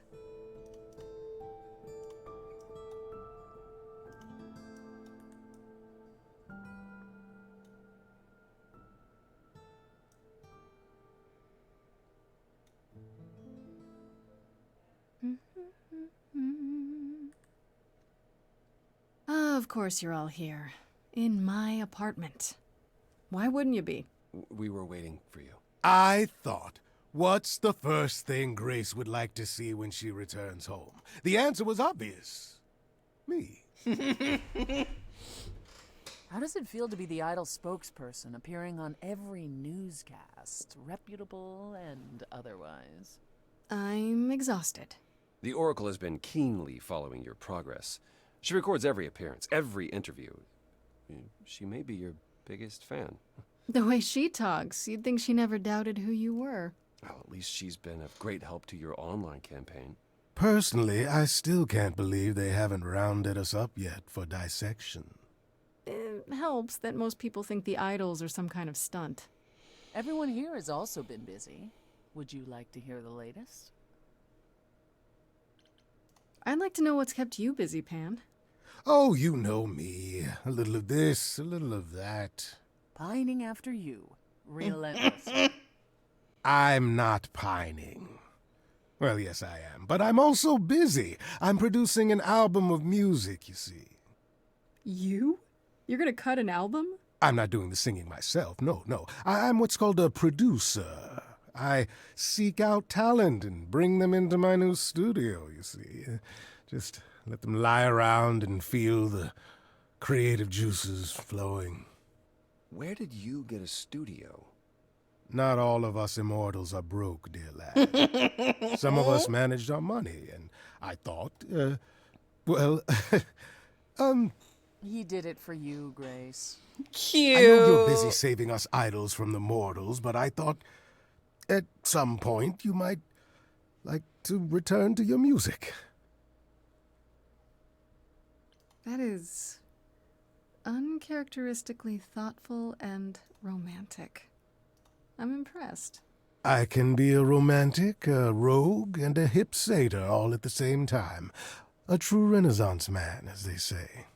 Of course you're all here. In my apartment. Why wouldn't you be? We were waiting for you. I thought, what's the first thing Grace would like to see when she returns home? The answer was obvious. Me. How does it feel to be the idol spokesperson, appearing on every newscast, reputable and otherwise? I'm exhausted. The Oracle has been keenly following your progress. She records every appearance, every interview. She may be your biggest fan. The way she talks, you'd think she never doubted who you were. Well, at least she's been of great help to your online campaign. Personally, I still can't believe they haven't rounded us up yet for dissection. It helps that most people think the idols are some kind of stunt. Everyone here has also been busy. Would you like to hear the latest? I'd like to know what's kept you busy, Pan. Oh, you know me. A little of this, a little of that. Pining after you. Relentless. I'm not pining. Well, yes, I am. But I'm also busy. I'm producing an album of music, you see. You? You're gonna cut an album? I'm not doing the singing myself. No. I'm what's called a producer. I seek out talent and bring them into my new studio, you see. Just let them lie around and feel the creative juices flowing. Where did you get a studio? Not all of us immortals are broke, dear lad. Some of us managed our money, and I thought, He did it for you, Grace. Cute. I know you're busy saving us idols from the mortals, but I thought at some point you might like to return to your music. That is uncharacteristically thoughtful and romantic. I'm impressed. I can be a romantic, a rogue, and a hip satyr all at the same time. A true Renaissance man, as they say.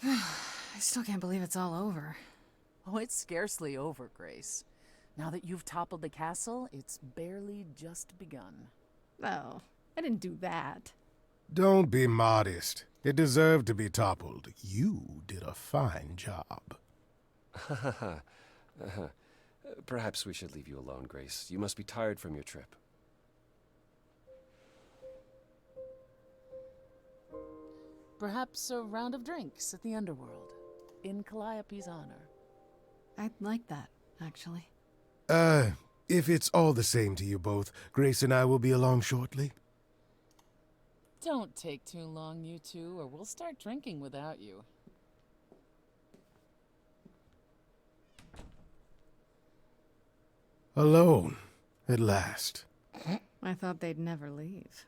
I still can't believe it's all over. Oh, it's scarcely over, Grace. Now that you've toppled the castle, it's barely just begun. Oh, I didn't do that. Don't be modest. It deserved to be toppled. You did a fine job. Perhaps we should leave you alone, Grace. You must be tired from your trip. Perhaps a round of drinks at the underworld, in Calliope's honor. I'd like that, actually. If it's all the same to you both, Grace and I will be along shortly. Don't take too long, you two, or we'll start drinking without you. Alone, at last. I thought they'd never leave.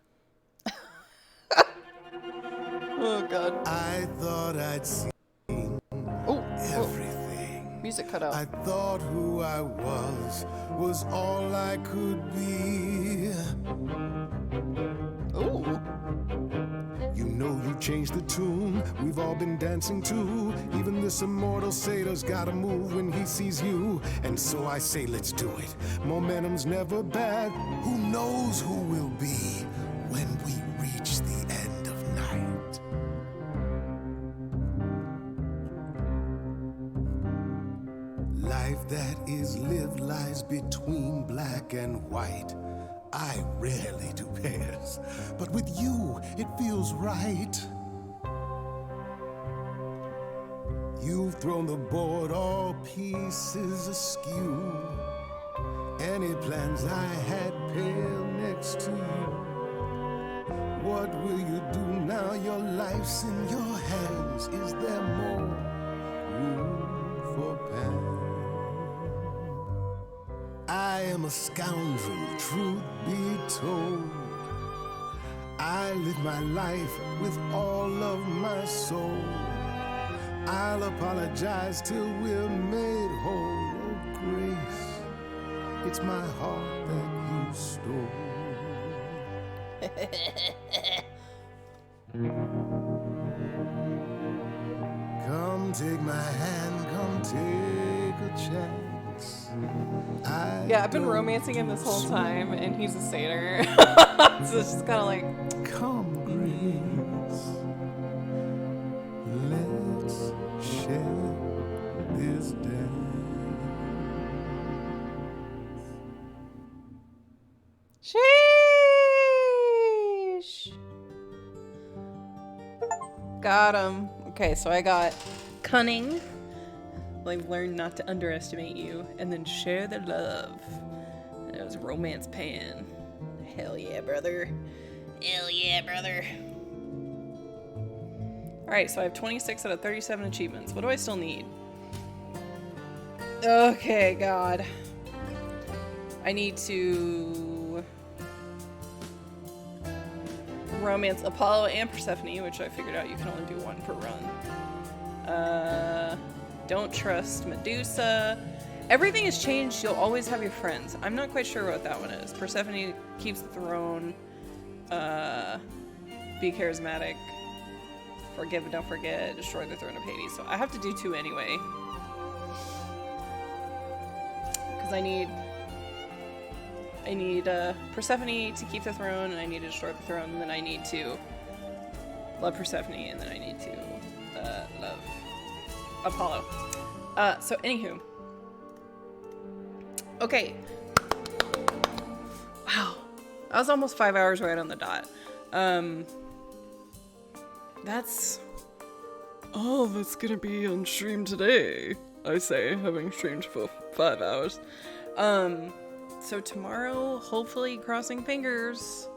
Oh, God. I thought I'd seen everything. Music cut out. I thought who I was all I could be. Ooh. You know you changed the tune we've all been dancing to. Even this immortal satyr's gotta move when he sees you. And so I say let's do it. Momentum's never bad. Who knows who we'll be when we reach the end of night. Life that is lived lies between black and white. I rarely do pairs, but with you, it feels right. You've thrown the board all pieces askew. Any plans I had pale next to you. What will you do now your life's in your hands? Is there more room for Pan? I am a scoundrel, truth be told. I live my life with all of my soul. I'll apologize till we're made whole. Oh, Grace, it's my heart that you stole. Come take my hand, come take a chance. Yeah, I've been romancing him this whole time, and he's a satyr. So it's just kind of like, come, Grace, let's share this dance. sheesh. Got him. Okay, so I got cunning. I've learned not to underestimate you, and then share the love. That was romance pan. Hell yeah, brother. Hell yeah, brother. Alright, so I have 26 out of 37 achievements. What do I still need? Okay, God. I need to romance Apollo and Persephone, which I figured out you can only do one per run. Don't trust Medusa. Everything has changed. You'll always have your friends. I'm not quite sure what that one is. Persephone keeps the throne. Be charismatic. Forgive and don't forget. Destroy the throne of Hades. So I have to do 2 anyway. Because I need Persephone to keep the throne, and I need to destroy the throne, and then I need to love Persephone, and then I need to love Apollo. So anywho. Okay. Wow. That was almost 5 hours right on the dot. That's all that's gonna be on stream today, I say, having streamed for 5 hours. So tomorrow, hopefully, crossing fingers,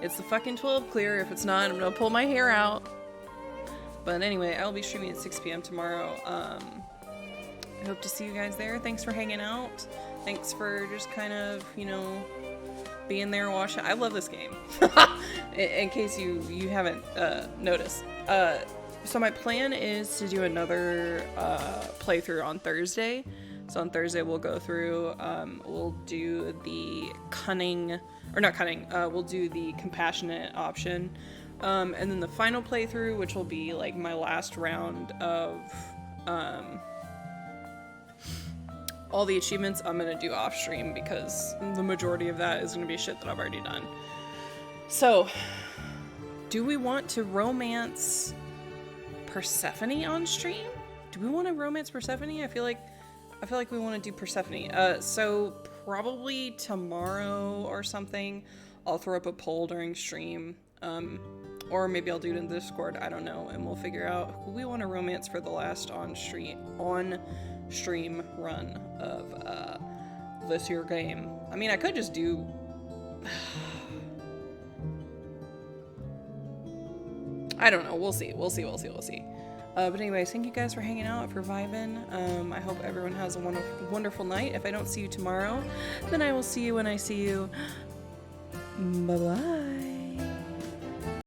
it's the fucking 12 clear. If it's not, I'm gonna pull my hair out. But anyway, I'll be streaming at 6 p.m. tomorrow. I hope to see you guys there. Thanks for hanging out. Thanks for just kind of, you know, being there watching. I love this game. In case you haven't noticed. So my plan is to do another playthrough on Thursday. So on Thursday we'll go through, we'll do the cunning, or not cunning, we'll do the compassionate option. And then the final playthrough, which will be like my last round of all the achievements, I'm gonna do off stream because the majority of that is gonna be shit that I've already done. So, do we want to romance Persephone on stream? Do we want to romance Persephone? I feel like we want to do Persephone. So probably tomorrow or something, I'll throw up a poll during stream. Or maybe I'll do it in Discord, I don't know, and we'll figure out who we want to romance for the last on stream run of this year game. I mean, I could just do I don't know, we'll see. But anyways, thank you guys for hanging out, for vibing. I hope everyone has a wonderful night. If I don't see you tomorrow, then I will see you when I see you. Bye-bye.